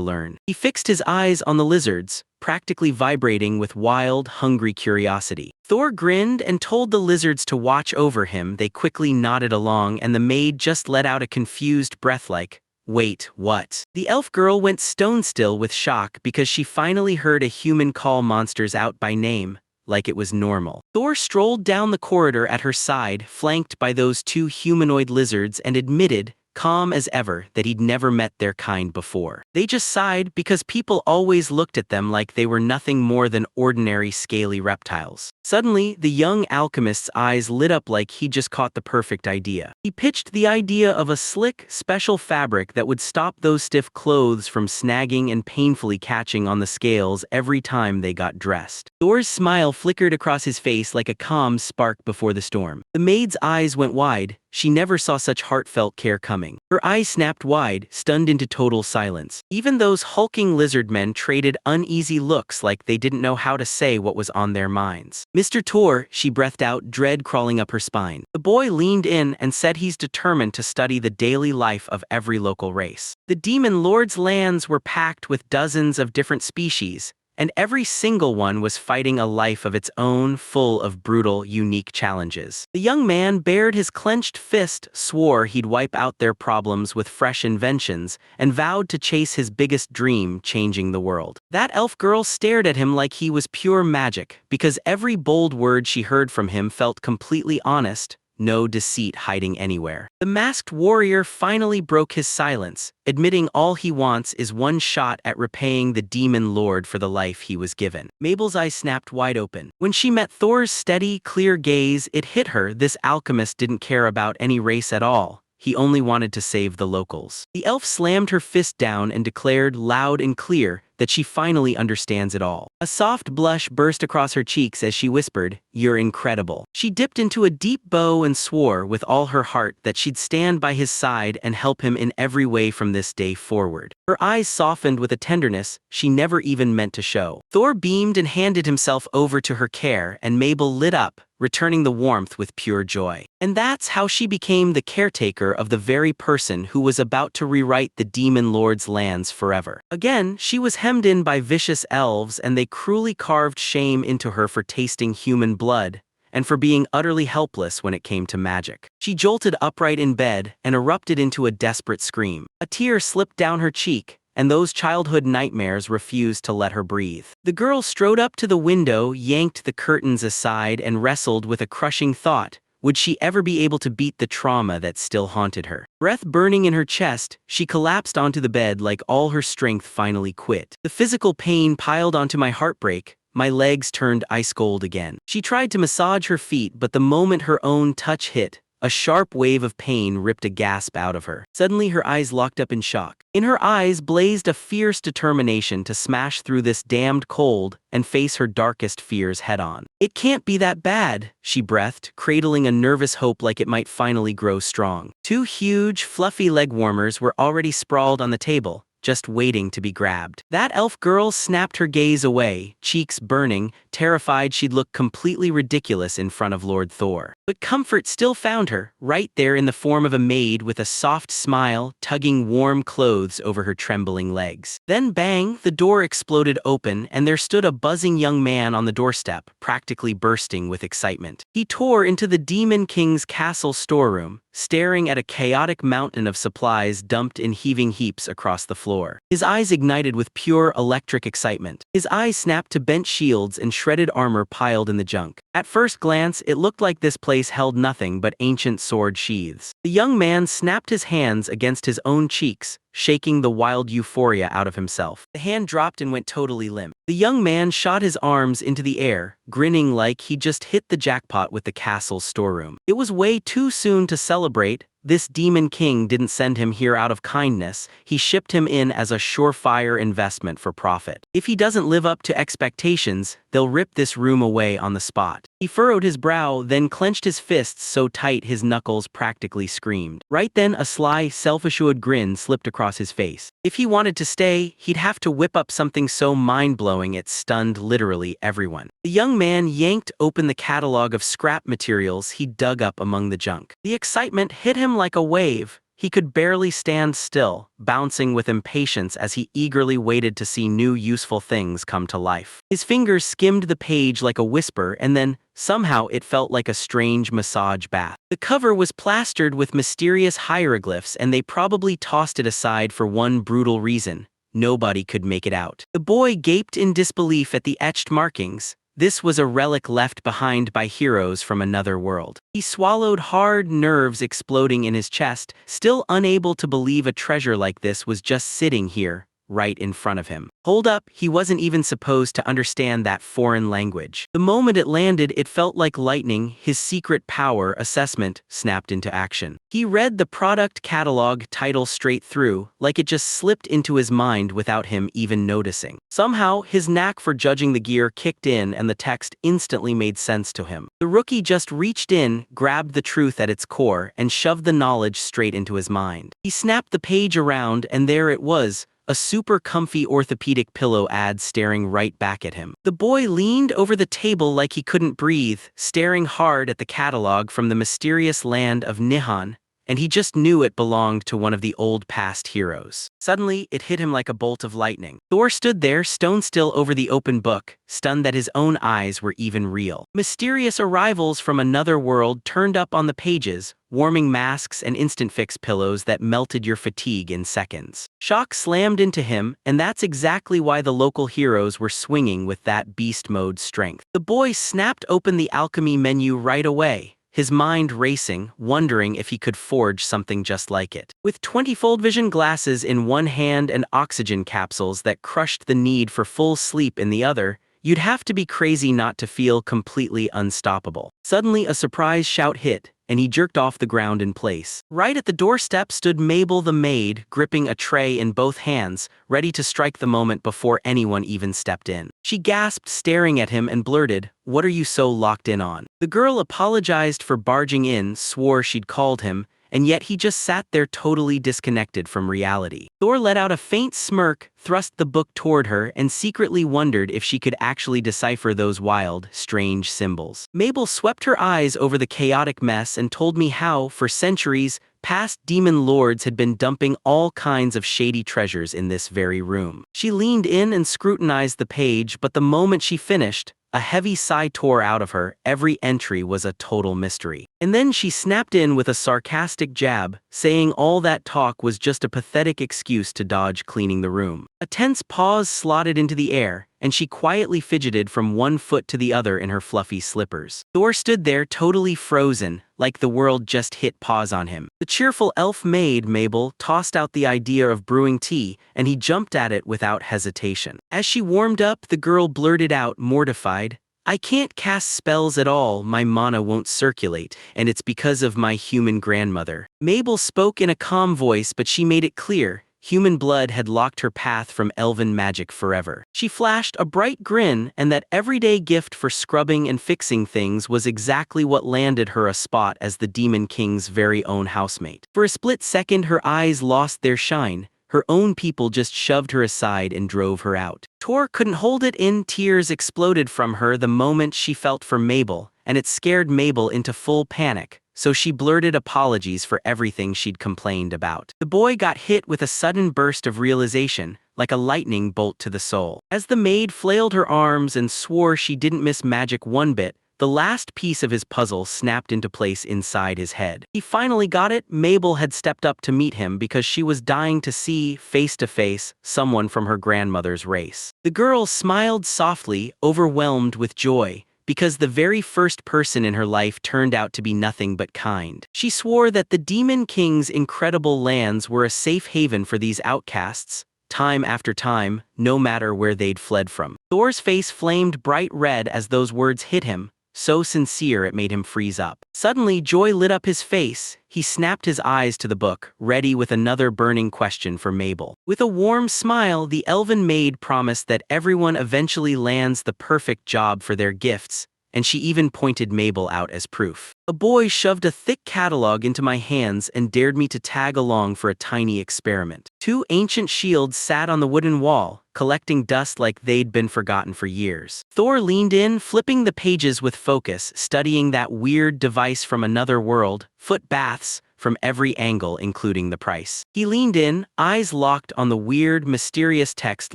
learn. He fixed his eyes on the lizards, practically vibrating with wild, hungry curiosity. Thor grinned and told the lizards to watch over him. They quickly nodded along, and the maid just let out a confused breath like, "Wait, what?" The elf girl went stone still with shock because she finally heard a human call monsters out by name, like it was normal. Thor strolled down the corridor at her side, flanked by those 2 humanoid lizards, and admitted, calm as ever, that he'd never met their kind before. They just sighed because people always looked at them like they were nothing more than ordinary scaly reptiles. Suddenly, the young alchemist's eyes lit up like he just caught the perfect idea. He pitched the idea of a slick, special fabric that would stop those stiff clothes from snagging and painfully catching on the scales every time they got dressed. Thor's smile flickered across his face like a calm spark before the storm. The maid's eyes went wide. She never saw such heartfelt care coming. Her eyes snapped wide, stunned into total silence. Even those hulking lizard men traded uneasy looks like they didn't know how to say what was on their minds. "Mr. Tor," she breathed out, dread crawling up her spine. The boy leaned in and said he's determined to study the daily life of every local race. The demon lord's lands were packed with dozens of different species, and every single one was fighting a life of its own, full of brutal, unique challenges. The young man bared his clenched fist, swore he'd wipe out their problems with fresh inventions, and vowed to chase his biggest dream, changing the world. That elf girl stared at him like he was pure magic, because every bold word she heard from him felt completely honest, no deceit hiding anywhere. The masked warrior finally broke his silence, admitting all he wants is one shot at repaying the demon lord for the life he was given. Mabel's eyes snapped wide open. When she met Thor's steady, clear gaze, it hit her this alchemist didn't care about any race at all. He only wanted to save the locals. The elf slammed her fist down and declared loud and clear that she finally understands it all. A soft blush burst across her cheeks as she whispered, "You're incredible." She dipped into a deep bow and swore with all her heart that she'd stand by his side and help him in every way from this day forward. Her eyes softened with a tenderness she never even meant to show. Thor beamed and handed himself over to her care, and Mabel lit up, returning the warmth with pure joy. And that's how she became the caretaker of the very person who was about to rewrite the demon lord's lands forever. Again, she was hemmed in by vicious elves, and they cruelly carved shame into her for tasting human blood, and for being utterly helpless when it came to magic. She jolted upright in bed and erupted into a desperate scream. A tear slipped down her cheek, and those childhood nightmares refused to let her breathe. The girl strode up to the window, yanked the curtains aside, and wrestled with a crushing thought. Would she ever be able to beat the trauma that still haunted her? Breath burning in her chest, she collapsed onto the bed like all her strength finally quit. The physical pain piled onto my heartbreak. My legs turned ice cold again. She tried to massage her feet, but the moment her own touch hit, a sharp wave of pain ripped a gasp out of her. Suddenly her eyes locked up in shock. In her eyes blazed a fierce determination to smash through this damned cold and face her darkest fears head-on. "It can't be that bad," she breathed, cradling a nervous hope like it might finally grow strong. Two huge, fluffy leg warmers were already sprawled on the table, just waiting to be grabbed. That elf girl snapped her gaze away, cheeks burning, terrified she'd look completely ridiculous in front of Lord Thor. But comfort still found her, right there in the form of a maid with a soft smile, tugging warm clothes over her trembling legs. Then bang, the door exploded open, and there stood a buzzing young man on the doorstep, practically bursting with excitement. He tore into the Demon King's castle storeroom, staring at a chaotic mountain of supplies dumped in heaving heaps across the floor. His eyes ignited with pure electric excitement. His eyes snapped to bent shields and shredded armor piled in the junk. At first glance, it looked like this place held nothing but ancient sword sheaths. The young man snapped his hands against his own cheeks, shaking the wild euphoria out of himself. The hand dropped and went totally limp. The young man shot his arms into the air, grinning like he'd just hit the jackpot with the castle's storeroom. It was way too soon to celebrate. This Demon King didn't send him here out of kindness, he shipped him in as a surefire investment for profit. If he doesn't live up to expectations, they'll rip this room away on the spot. He furrowed his brow, then clenched his fists so tight his knuckles practically screamed. Right then a sly, self-assured grin slipped across his face. If he wanted to stay, he'd have to whip up something so mind-blowing it stunned literally everyone. The young man yanked open the catalog of scrap materials he dug up among the junk. The excitement hit him like a wave. He could barely stand still, bouncing with impatience as he eagerly waited to see new useful things come to life. His fingers skimmed the page like a whisper, and then, somehow it felt like a strange massage bath. The cover was plastered with mysterious hieroglyphs, and they probably tossed it aside for one brutal reason: nobody could make it out. The boy gaped in disbelief at the etched markings. This was a relic left behind by heroes from another world. He swallowed hard, nerves exploding in his chest, still unable to believe a treasure like this was just sitting here, right in front of him. Hold up, he wasn't even supposed to understand that foreign language. The moment it landed, it felt like lightning. His secret power assessment snapped into action. He read the product catalog title straight through, like it just slipped into his mind without him even noticing. Somehow, his knack for judging the gear kicked in, and the text instantly made sense to him. The rookie just reached in, grabbed the truth at its core, and shoved the knowledge straight into his mind. He snapped the page around, and there it was, a super comfy orthopedic pillow ad staring right back at him. The boy leaned over the table like he couldn't breathe, staring hard at the catalog from the mysterious land of Nihon, and he just knew it belonged to one of the old past heroes. Suddenly, it hit him like a bolt of lightning. Thor stood there, stone still over the open book, stunned that his own eyes were even real. Mysterious arrivals from another world turned up on the pages, warming masks and instant fix pillows that melted your fatigue in seconds. Shock slammed into him, and that's exactly why the local heroes were swinging with that beast mode strength. The boy snapped open the alchemy menu right away, his mind racing, wondering if he could forge something just like it. With 20-fold vision glasses in one hand and oxygen capsules that crushed the need for full sleep in the other, you'd have to be crazy not to feel completely unstoppable. Suddenly, a surprise shout hit, and he jerked off the ground in place. Right at the doorstep stood Mabel the maid, gripping a tray in both hands, ready to strike the moment before anyone even stepped in. She gasped, staring at him, and blurted, "What are you so locked in on?" The girl apologized for barging in, swore she'd called him, and yet he just sat there totally disconnected from reality. Thor let out a faint smirk, thrust the book toward her, and secretly wondered if she could actually decipher those wild, strange symbols. Mabel swept her eyes over the chaotic mess and told me how, for centuries, past demon lords had been dumping all kinds of shady treasures in this very room. She leaned in and scrutinized the page, but the moment she finished, a heavy sigh tore out of her. Every entry was a total mystery. And then she snapped in with a sarcastic jab, saying all that talk was just a pathetic excuse to dodge cleaning the room. A tense pause slotted into the air, and she quietly fidgeted from one foot to the other in her fluffy slippers. Thor stood there totally frozen, like the world just hit pause on him. The cheerful elf maid, Mabel, tossed out the idea of brewing tea, and he jumped at it without hesitation. As she warmed up, the girl blurted out, mortified, "I can't cast spells at all, my mana won't circulate, and it's because of my human grandmother." Mabel spoke in a calm voice, but she made it clear, human blood had locked her path from elven magic forever. She flashed a bright grin, and that everyday gift for scrubbing and fixing things was exactly what landed her a spot as the Demon King's very own housemate. For a split second, her eyes lost their shine. Her own people just shoved her aside and drove her out. Thor couldn't hold it in. Tears exploded from her the moment she felt for Mabel, and it scared Mabel into full panic, so she blurted apologies for everything she'd complained about. The boy got hit with a sudden burst of realization, like a lightning bolt to the soul. As the maid flailed her arms and swore she didn't miss magic one bit, the last piece of his puzzle snapped into place inside his head. He finally got it. Mabel had stepped up to meet him because she was dying to see, face to face, someone from her grandmother's race. The girl smiled softly, overwhelmed with joy, because the very first person in her life turned out to be nothing but kind. She swore that the Demon King's incredible lands were a safe haven for these outcasts, time after time, no matter where they'd fled from. Thor's face flamed bright red as those words hit him, so sincere it made him freeze up. Suddenly, joy lit up his face. He snapped his eyes to the book, ready with another burning question for Mabel. With a warm smile, the elven maid promised that everyone eventually lands the perfect job for their gifts, and she even pointed Mabel out as proof. A boy shoved a thick catalog into my hands and dared me to tag along for a tiny experiment. 2 ancient shields sat on the wooden wall, collecting dust like they'd been forgotten for years. Thor leaned in, flipping the pages with focus, studying that weird device from another world, foot baths, from every angle including the price. He leaned in, eyes locked on the weird, mysterious text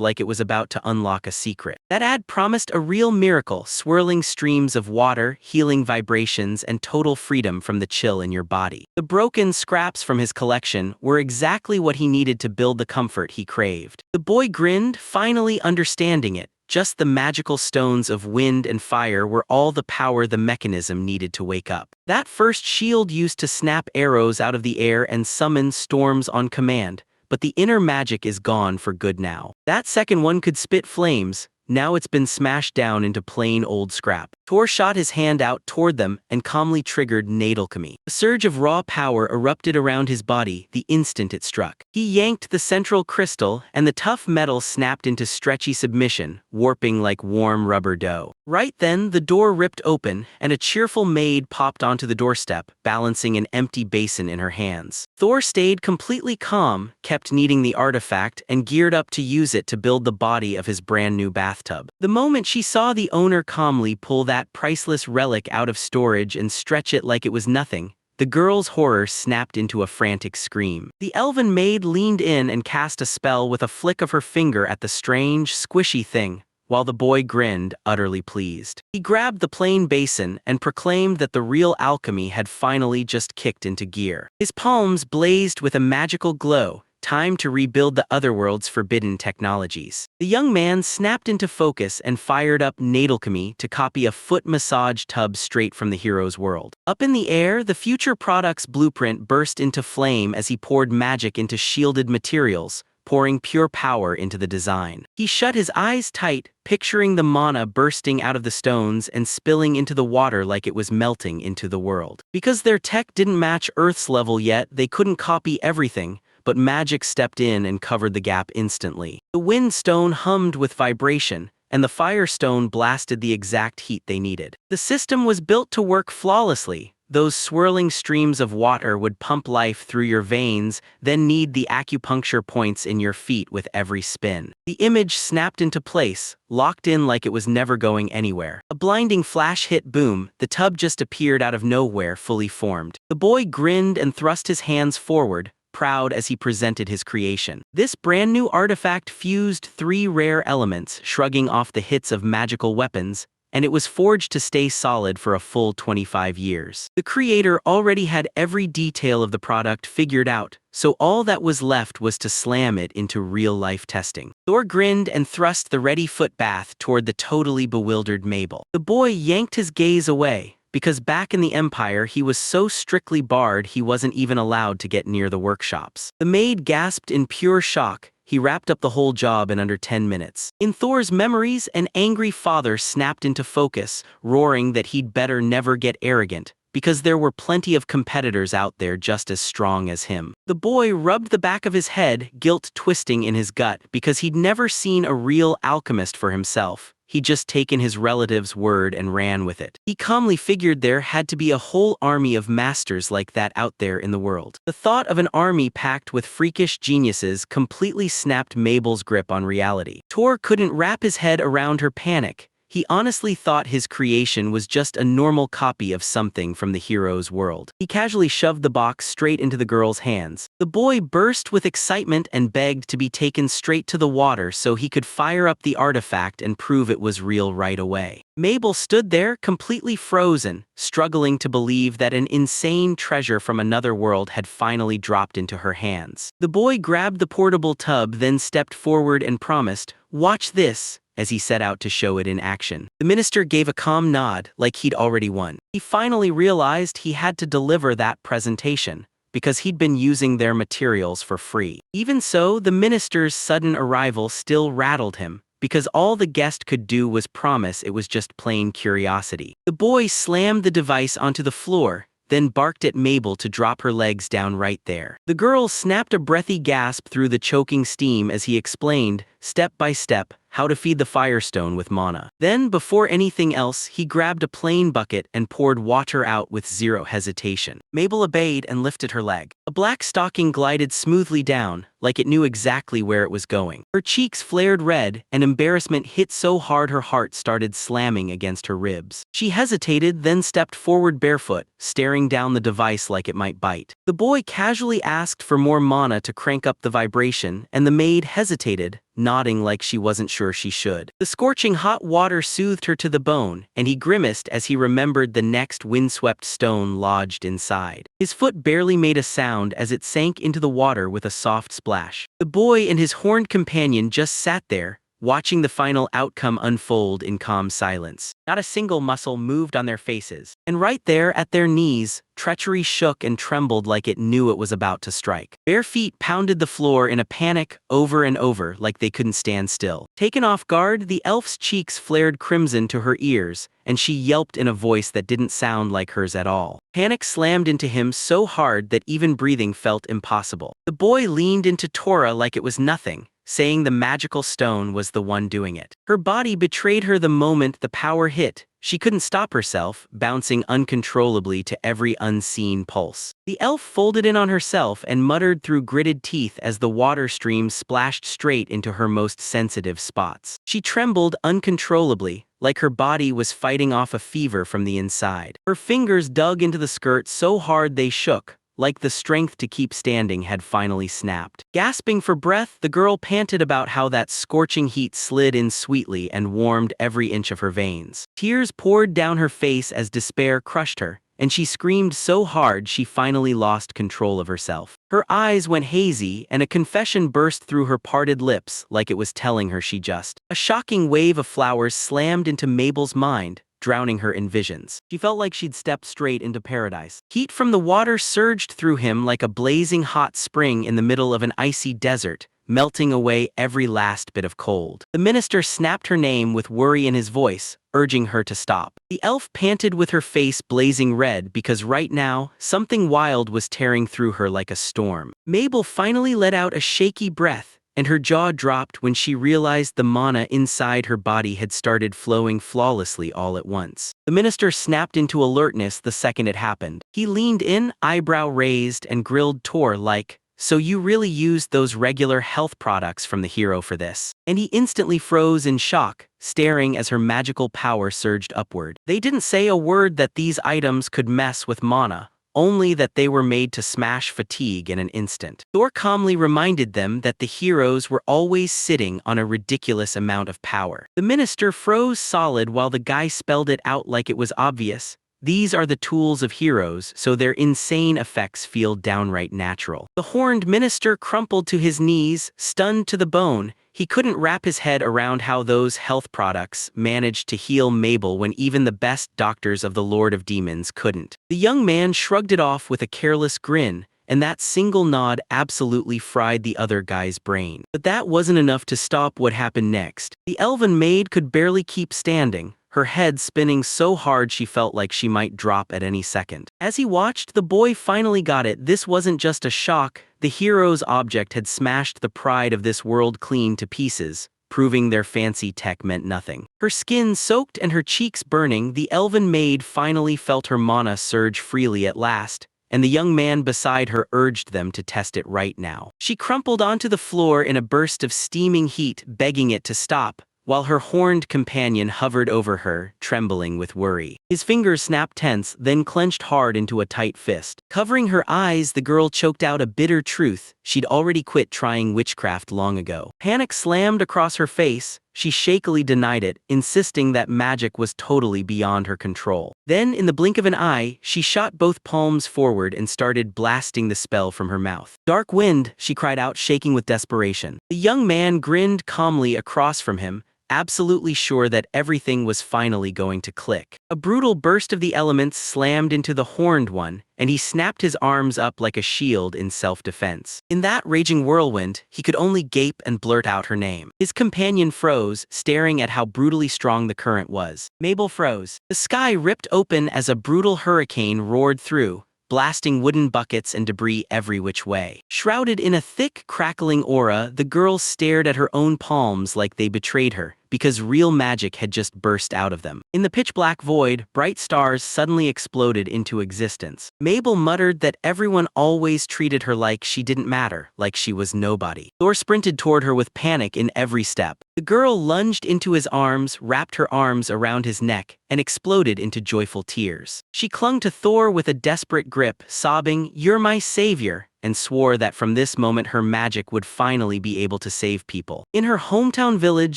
like it was about to unlock a secret. That ad promised a real miracle, swirling streams of water, healing vibrations, and total freedom from the chill in your body. The broken scraps from his collection were exactly what he needed to build the comfort he craved. The boy grinned, finally understanding it. Just the magical stones of wind and fire were all the power the mechanism needed to wake up. That first shield used to snap arrows out of the air and summon storms on command, but the inner magic is gone for good now. That second one could spit flames. Now it's been smashed down into plain old scrap. Thor shot his hand out toward them and calmly triggered Alchemy. A surge of raw power erupted around his body the instant it struck. He yanked the central crystal, and the tough metal snapped into stretchy submission, warping like warm rubber dough. Right then, the door ripped open, and a cheerful maid popped onto the doorstep, balancing an empty basin in her hands. Thor stayed completely calm, kept kneading the artifact, and geared up to use it to build the body of his brand new bathtub. The moment she saw the owner calmly pull that priceless relic out of storage and stretch it like it was nothing, the girl's horror snapped into a frantic scream. The elven maid leaned in and cast a spell with a flick of her finger at the strange, squishy thing, while the boy grinned, utterly pleased. He grabbed the plain basin and proclaimed that the real alchemy had finally just kicked into gear. His palms blazed with a magical glow, time to rebuild the otherworld's forbidden technologies. The young man snapped into focus and fired up Alchemy to copy a foot massage tub straight from the hero's world. Up in the air, the future product's blueprint burst into flame as he poured magic into shielded materials, pouring pure power into the design. He shut his eyes tight, picturing the mana bursting out of the stones and spilling into the water like it was melting into the world. Because their tech didn't match Earth's level yet, they couldn't copy everything, but magic stepped in and covered the gap instantly. The wind stone hummed with vibration, and the fire stone blasted the exact heat they needed. The system was built to work flawlessly. Those swirling streams of water would pump life through your veins, then knead the acupuncture points in your feet with every spin. The image snapped into place, locked in like it was never going anywhere. A blinding flash hit boom, the tub just appeared out of nowhere, fully formed. The boy grinned and thrust his hands forward, proud as he presented his creation. This brand new artifact fused 3 rare elements, shrugging off the hits of magical weapons, and it was forged to stay solid for a full 25 years. The creator already had every detail of the product figured out, so all that was left was to slam it into real-life testing. Thor grinned and thrust the ready foot bath toward the totally bewildered Mabel. The boy yanked his gaze away, because back in the Empire he was so strictly barred he wasn't even allowed to get near the workshops. The maid gasped in pure shock. He wrapped up the whole job in under 10 minutes. In Thor's memories, an angry father snapped into focus, roaring that he'd better never get arrogant, because there were plenty of competitors out there just as strong as him. The boy rubbed the back of his head, guilt twisting in his gut, because he'd never seen a real alchemist for himself. He'd just taken his relative's word and ran with it. He calmly figured there had to be a whole army of masters like that out there in the world. The thought of an army packed with freakish geniuses completely snapped Mabel's grip on reality. Tor couldn't wrap his head around her panic. He honestly thought his creation was just a normal copy of something from the hero's world. He casually shoved the box straight into the girl's hands. The boy burst with excitement and begged to be taken straight to the water so he could fire up the artifact and prove it was real right away. Mabel stood there, completely frozen, struggling to believe that an insane treasure from another world had finally dropped into her hands. The boy grabbed the portable tub, then stepped forward and promised, "Watch this," as he set out to show it in action. The minister gave a calm nod, like he'd already won. He finally realized he had to deliver that presentation, because he'd been using their materials for free. Even so, the minister's sudden arrival still rattled him, because all the guest could do was promise it was just plain curiosity. The boy slammed the device onto the floor, then barked at Mabel to drop her legs down right there. The girl snapped a breathy gasp through the choking steam as he explained, step by step, how to feed the firestone with mana. Then, before anything else, he grabbed a plain bucket and poured water out with zero hesitation. Mabel obeyed and lifted her leg. A black stocking glided smoothly down, like it knew exactly where it was going. Her cheeks flared red, and embarrassment hit so hard her heart started slamming against her ribs. She hesitated, then stepped forward barefoot, staring down the device like it might bite. The boy casually asked for more mana to crank up the vibration, and the maid hesitated, nodding like she wasn't sure she should. The scorching hot water soothed her to the bone, and he grimaced as he remembered the next windswept stone lodged inside. His foot barely made a sound as it sank into the water with a soft splash. The boy and his horned companion just sat there, watching the final outcome unfold in calm silence. Not a single muscle moved on their faces, and right there at their knees, treachery shook and trembled like it knew it was about to strike. Bare feet pounded the floor in a panic, over and over, like they couldn't stand still. Taken off guard, the elf's cheeks flared crimson to her ears, and she yelped in a voice that didn't sound like hers at all. Panic slammed into him so hard that even breathing felt impossible. The boy leaned into Tora like it was nothing, saying the magical stone was the one doing it. Her body betrayed her the moment the power hit. She couldn't stop herself, bouncing uncontrollably to every unseen pulse. The elf folded in on herself and muttered through gritted teeth as the water stream splashed straight into her most sensitive spots. She trembled uncontrollably, like her body was fighting off a fever from the inside. Her fingers dug into the skirt so hard they shook, like the strength to keep standing had finally snapped. Gasping for breath, the girl panted about how that scorching heat slid in sweetly and warmed every inch of her veins. Tears poured down her face as despair crushed her, and she screamed so hard she finally lost control of herself. Her eyes went hazy, and a confession burst through her parted lips like it was telling her she just. A shocking wave of flowers slammed into Mabel's mind, drowning her in visions. She felt like she'd stepped straight into paradise. Heat from the water surged through him like a blazing hot spring in the middle of an icy desert, melting away every last bit of cold. The minister snapped her name with worry in his voice, urging her to stop. The elf panted with her face blazing red because right now, something wild was tearing through her like a storm. Mabel finally let out a shaky breath, and her jaw dropped when she realized the mana inside her body had started flowing flawlessly all at once. The minister snapped into alertness the second it happened. He leaned in, eyebrow raised, and grilled Tor like, "So you really used those regular health products from the hero for this?" And he instantly froze in shock, staring as her magical power surged upward. They didn't say a word that these items could mess with mana, only that they were made to smash fatigue in an instant. Thor calmly reminded them that the heroes were always sitting on a ridiculous amount of power. The minister froze solid while the guy spelled it out like it was obvious. These are the tools of heroes, so their insane effects feel downright natural. The horned minister crumpled to his knees, stunned to the bone. He couldn't wrap his head around how those health products managed to heal Mabel when even the best doctors of the Lord of Demons couldn't. The young man shrugged it off with a careless grin, and that single nod absolutely fried the other guy's brain. But that wasn't enough to stop what happened next. The elven maid could barely keep standing, her head spinning so hard she felt like she might drop at any second. As he watched, the boy finally got it. This wasn't just a shock. The hero's object had smashed the pride of this world clean to pieces, proving their fancy tech meant nothing. Her skin soaked and her cheeks burning, the elven maid finally felt her mana surge freely at last, and the young man beside her urged them to test it right now. She crumpled onto the floor in a burst of steaming heat, begging it to stop, while her horned companion hovered over her, trembling with worry. His fingers snapped tense, then clenched hard into a tight fist. Covering her eyes, the girl choked out a bitter truth. She'd already quit trying witchcraft long ago. Panic slammed across her face. She shakily denied it, insisting that magic was totally beyond her control. Then, in the blink of an eye, she shot both palms forward and started blasting the spell from her mouth. "Dark wind," she cried out, shaking with desperation. The young man grinned calmly across from him, absolutely sure that everything was finally going to click. A brutal burst of the elements slammed into the horned one, and he snapped his arms up like a shield in self-defense. In that raging whirlwind, he could only gape and blurt out her name. His companion froze, staring at how brutally strong the current was. Mabel froze. The sky ripped open as a brutal hurricane roared through, blasting wooden buckets and debris every which way. Shrouded in a thick, crackling aura, the girl stared at her own palms like they betrayed her, because real magic had just burst out of them. In the pitch-black void, bright stars suddenly exploded into existence. Mabel muttered that everyone always treated her like she didn't matter, like she was nobody. Thor sprinted toward her with panic in every step. The girl lunged into his arms, wrapped her arms around his neck, and exploded into joyful tears. She clung to Thor with a desperate grip, sobbing, "You're my savior," and swore that from this moment her magic would finally be able to save people. In her hometown village,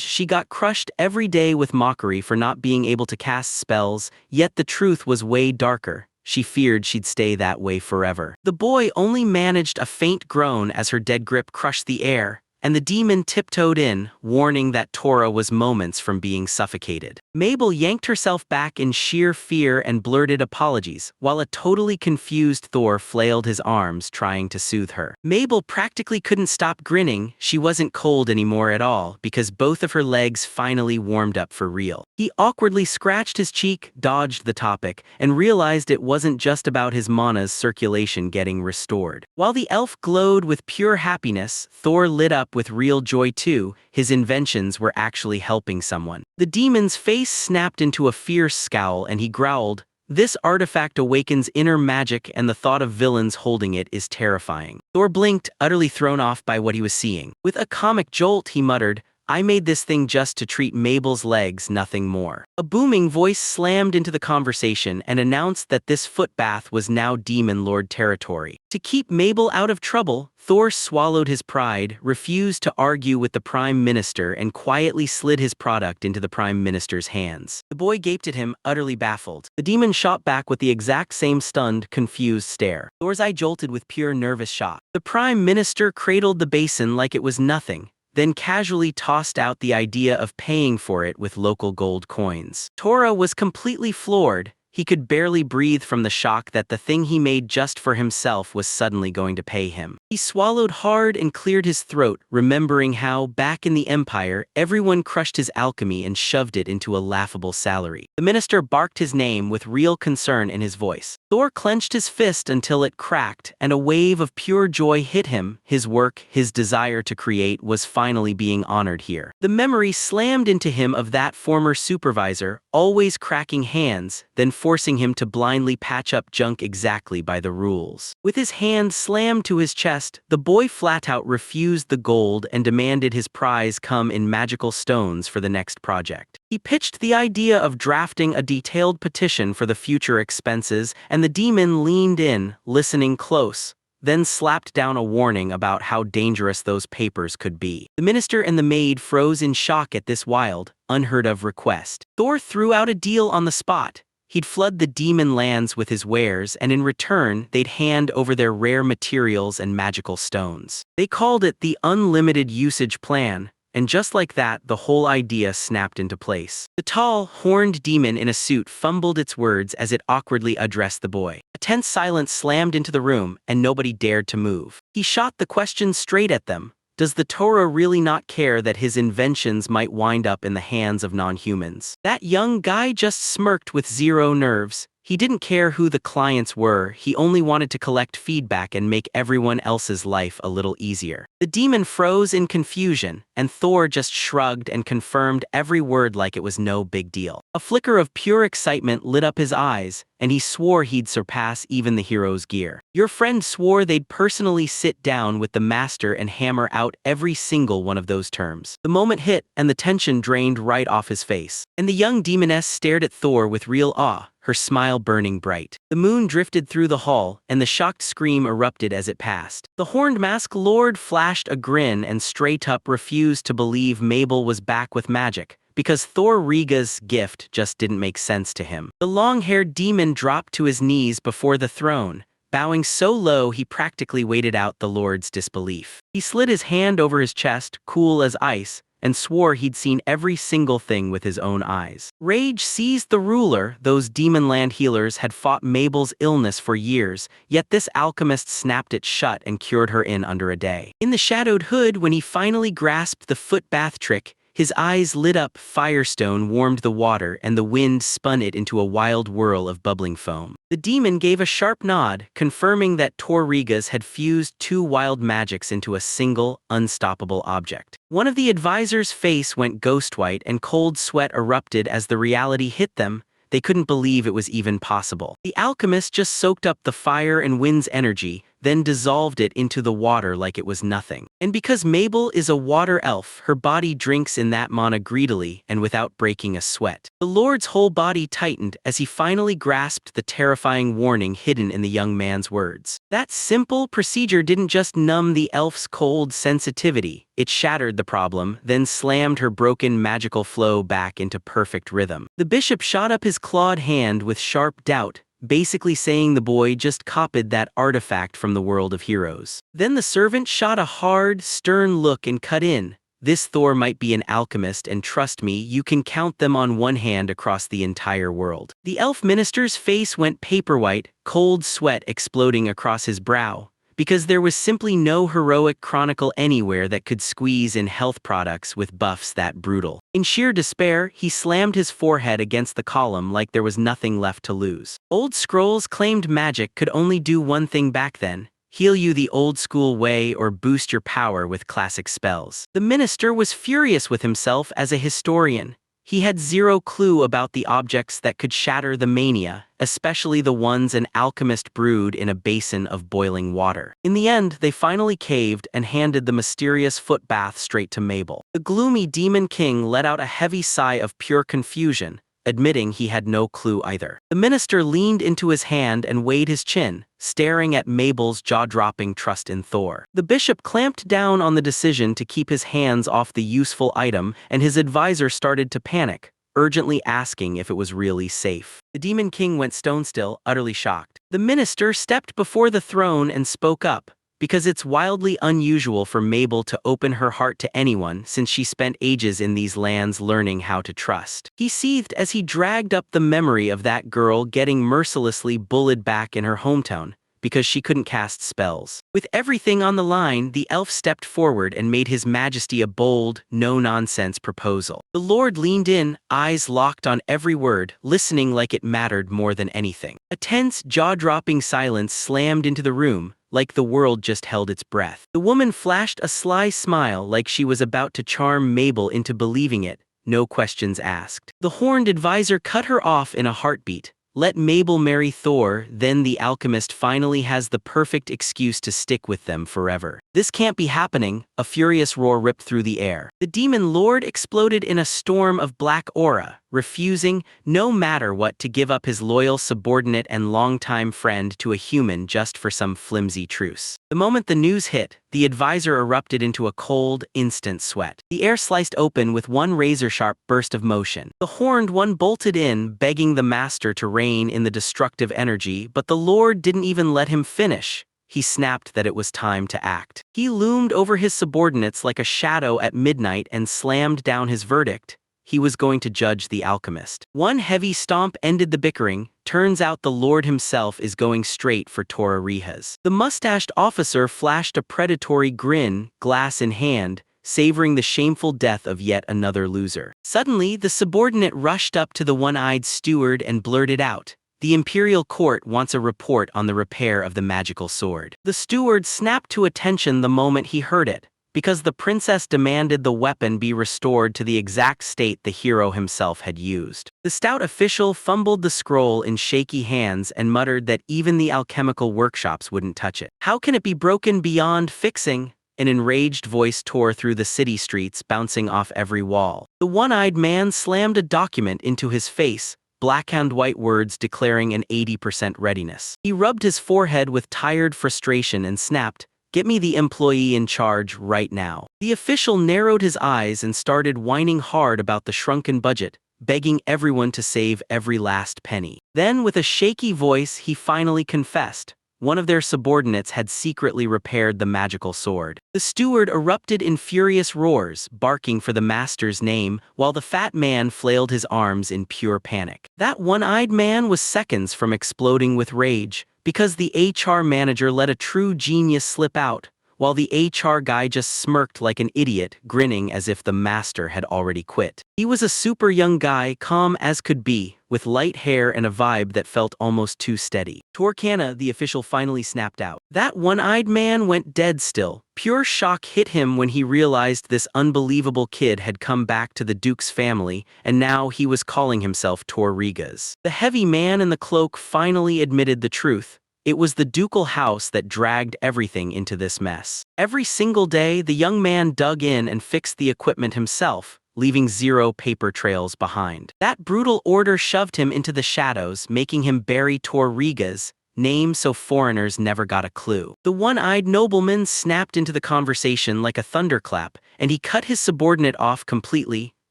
she got crushed every day with mockery for not being able to cast spells, yet the truth was way darker. She feared she'd stay that way forever. The boy only managed a faint groan as her dead grip crushed the air, and the demon tiptoed in, warning that Tora was moments from being suffocated. Mabel yanked herself back in sheer fear and blurted apologies, while a totally confused Thor flailed his arms trying to soothe her. Mabel practically couldn't stop grinning. She wasn't cold anymore at all, because both of her legs finally warmed up for real. He awkwardly scratched his cheek, dodged the topic, and realized it wasn't just about his mana's circulation getting restored. While the elf glowed with pure happiness, Thor lit up up with real joy too. His inventions were actually helping someone. The demon's face snapped into a fierce scowl and he growled, "This artifact awakens inner magic and the thought of villains holding it is terrifying." Thor blinked, utterly thrown off by what he was seeing. With a comic jolt, he muttered, "I made this thing just to treat Mabel's legs, nothing more." A booming voice slammed into the conversation and announced that this footbath was now Demon Lord territory. To keep Mabel out of trouble, Thor swallowed his pride, refused to argue with the Prime Minister, and quietly slid his product into the Prime Minister's hands. The boy gaped at him, utterly baffled. The demon shot back with the exact same stunned, confused stare. Thor's eye jolted with pure nervous shock. The Prime Minister cradled the basin like it was nothing, then casually tossed out the idea of paying for it with local gold coins. Tora was completely floored. He could barely breathe from the shock that the thing he made just for himself was suddenly going to pay him. He swallowed hard and cleared his throat, remembering how, back in the Empire, everyone crushed his alchemy and shoved it into a laughable salary. The minister barked his name with real concern in his voice. Thor clenched his fist until it cracked, and a wave of pure joy hit him. His work, his desire to create, was finally being honored here. The memory slammed into him of that former supervisor, always cracking hands, then forcing him to blindly patch up junk exactly by the rules. With his hand slammed to his chest, the boy flat-out refused the gold and demanded his prize come in magical stones for the next project. He pitched the idea of drafting a detailed petition for the future expenses, and the demon leaned in, listening close, then slapped down a warning about how dangerous those papers could be. The minister and the maid froze in shock at this wild, unheard-of request. Thor threw out a deal on the spot. He'd flood the demon lands with his wares, and in return, they'd hand over their rare materials and magical stones. They called it the Unlimited Usage Plan, and just like that, the whole idea snapped into place. The tall, horned demon in a suit fumbled its words as it awkwardly addressed the boy. A tense silence slammed into the room, and nobody dared to move. He shot the question straight at them. Does the Torah really not care that his inventions might wind up in the hands of non-humans? That young guy just smirked with zero nerves. He didn't care who the clients were, he only wanted to collect feedback and make everyone else's life a little easier. The demon froze in confusion, and Thor just shrugged and confirmed every word like it was no big deal. A flicker of pure excitement lit up his eyes, and he swore he'd surpass even the hero's gear. Your friend swore they'd personally sit down with the master and hammer out every single one of those terms. The moment hit, and the tension drained right off his face. And the young demoness stared at Thor with real awe, her smile burning bright. The moon drifted through the hall, and the shocked scream erupted as it passed. The horned mask lord flashed a grin and straight up refused to believe Mabel was back with magic, because Thor Riga's gift just didn't make sense to him. The long-haired demon dropped to his knees before the throne, bowing so low he practically waited out the Lord's disbelief. He slid his hand over his chest, cool as ice, and swore he'd seen every single thing with his own eyes. Rage seized the ruler. Those demon-land healers had fought Mabel's illness for years, yet this alchemist snapped it shut and cured her in under a day. In the shadowed hood, when he finally grasped the foot bath trick, his eyes lit up. Firestone warmed the water, and the wind spun it into a wild whirl of bubbling foam. The demon gave a sharp nod, confirming that Torrigas had fused two wild magics into a single, unstoppable object. One of the advisors' face went ghost-white and cold sweat erupted as the reality hit them. They couldn't believe it was even possible. The alchemist just soaked up the fire and wind's energy, then dissolved it into the water like it was nothing. And because Mabel is a water elf, her body drinks in that mana greedily and without breaking a sweat. The Lord's whole body tightened as he finally grasped the terrifying warning hidden in the young man's words. That simple procedure didn't just numb the elf's cold sensitivity, it shattered the problem, then slammed her broken magical flow back into perfect rhythm. The bishop shot up his clawed hand with sharp doubt, basically saying the boy just copied that artifact from the world of heroes. Then the servant shot a hard, stern look and cut in. This Thor might be an alchemist, and trust me, you can count them on one hand across the entire world. The elf minister's face went paper-white, cold sweat exploding across his brow, because there was simply no heroic chronicle anywhere that could squeeze in health products with buffs that brutal. In sheer despair, he slammed his forehead against the column like there was nothing left to lose. Old scrolls claimed magic could only do one thing back then. heal you the old-school way or boost your power with classic spells. The minister was furious with himself as a historian. He had zero clue about the objects that could shatter the mania, especially the ones an alchemist brewed in a basin of boiling water. In the end, they finally caved and handed the mysterious foot bath straight to Mabel. The gloomy Demon King let out a heavy sigh of pure confusion, admitting he had no clue either. The minister leaned into his hand and weighed his chin, staring at Mabel's jaw-dropping trust in Thor. The bishop clamped down on the decision to keep his hands off the useful item, and his advisor started to panic, urgently asking if it was really safe. The Demon King went stone still, utterly shocked. The minister stepped before the throne and spoke up, because it's wildly unusual for Mabel to open her heart to anyone since she spent ages in these lands learning how to trust. He seethed as he dragged up the memory of that girl getting mercilessly bullied back in her hometown because she couldn't cast spells. With everything on the line, the elf stepped forward and made His Majesty a bold, no-nonsense proposal. The Lord leaned in, eyes locked on every word, listening like it mattered more than anything. A tense, jaw-dropping silence slammed into the room, like the world just held its breath. The woman flashed a sly smile like she was about to charm Mabel into believing it, no questions asked. The horned advisor cut her off in a heartbeat. Let Mabel marry Thor, then the alchemist finally has the perfect excuse to stick with them forever. This can't be happening, a furious roar ripped through the air. The demon lord exploded in a storm of black aura, refusing, no matter what, to give up his loyal subordinate and longtime friend to a human just for some flimsy truce. The moment the news hit, the advisor erupted into a cold, instant sweat. The air sliced open with one razor-sharp burst of motion. The horned one bolted in, begging the master to rein in the destructive energy, but the lord didn't even let him finish. He snapped that it was time to act. He loomed over his subordinates like a shadow at midnight and slammed down his verdict. He was going to judge the alchemist. One heavy stomp ended the bickering. Turns out the Lord himself is going straight for Torarihas. The mustached officer flashed a predatory grin, glass in hand, savoring the shameful death of yet another loser. Suddenly, the subordinate rushed up to the one-eyed steward and blurted out, "The Imperial Court wants a report on the repair of the magical sword." The steward snapped to attention the moment he heard it, because the princess demanded the weapon be restored to the exact state the hero himself had used. The stout official fumbled the scroll in shaky hands and muttered that even the alchemical workshops wouldn't touch it. "How can it be broken beyond fixing?" An enraged voice tore through the city streets, bouncing off every wall. The one-eyed man slammed a document into his face, black and white words declaring an 80% readiness. He rubbed his forehead with tired frustration and snapped, "Get me the employee in charge right now." The official narrowed his eyes and started whining hard about the shrunken budget, begging everyone to save every last penny. Then, with a shaky voice, he finally confessed. One of their subordinates had secretly repaired the magical sword. The steward erupted in furious roars, barking for the master's name, while the fat man flailed his arms in pure panic. That one-eyed man was seconds from exploding with rage, because the HR manager let a true genius slip out, while the HR guy just smirked like an idiot, grinning as if the master had already quit. He was a super young guy, calm as could be, with light hair and a vibe that felt almost too steady. "Torcana," the official finally snapped out. That one-eyed man went dead still. Pure shock hit him when he realized this unbelievable kid had come back to the Duke's family, and now he was calling himself Torrigas. The heavy man in the cloak finally admitted the truth. It was the ducal house that dragged everything into this mess. Every single day, the young man dug in and fixed the equipment himself, leaving zero paper trails behind. That brutal order shoved him into the shadows, making him bury Torrigas' name so foreigners never got a clue. The one-eyed nobleman snapped into the conversation like a thunderclap, and he cut his subordinate off completely.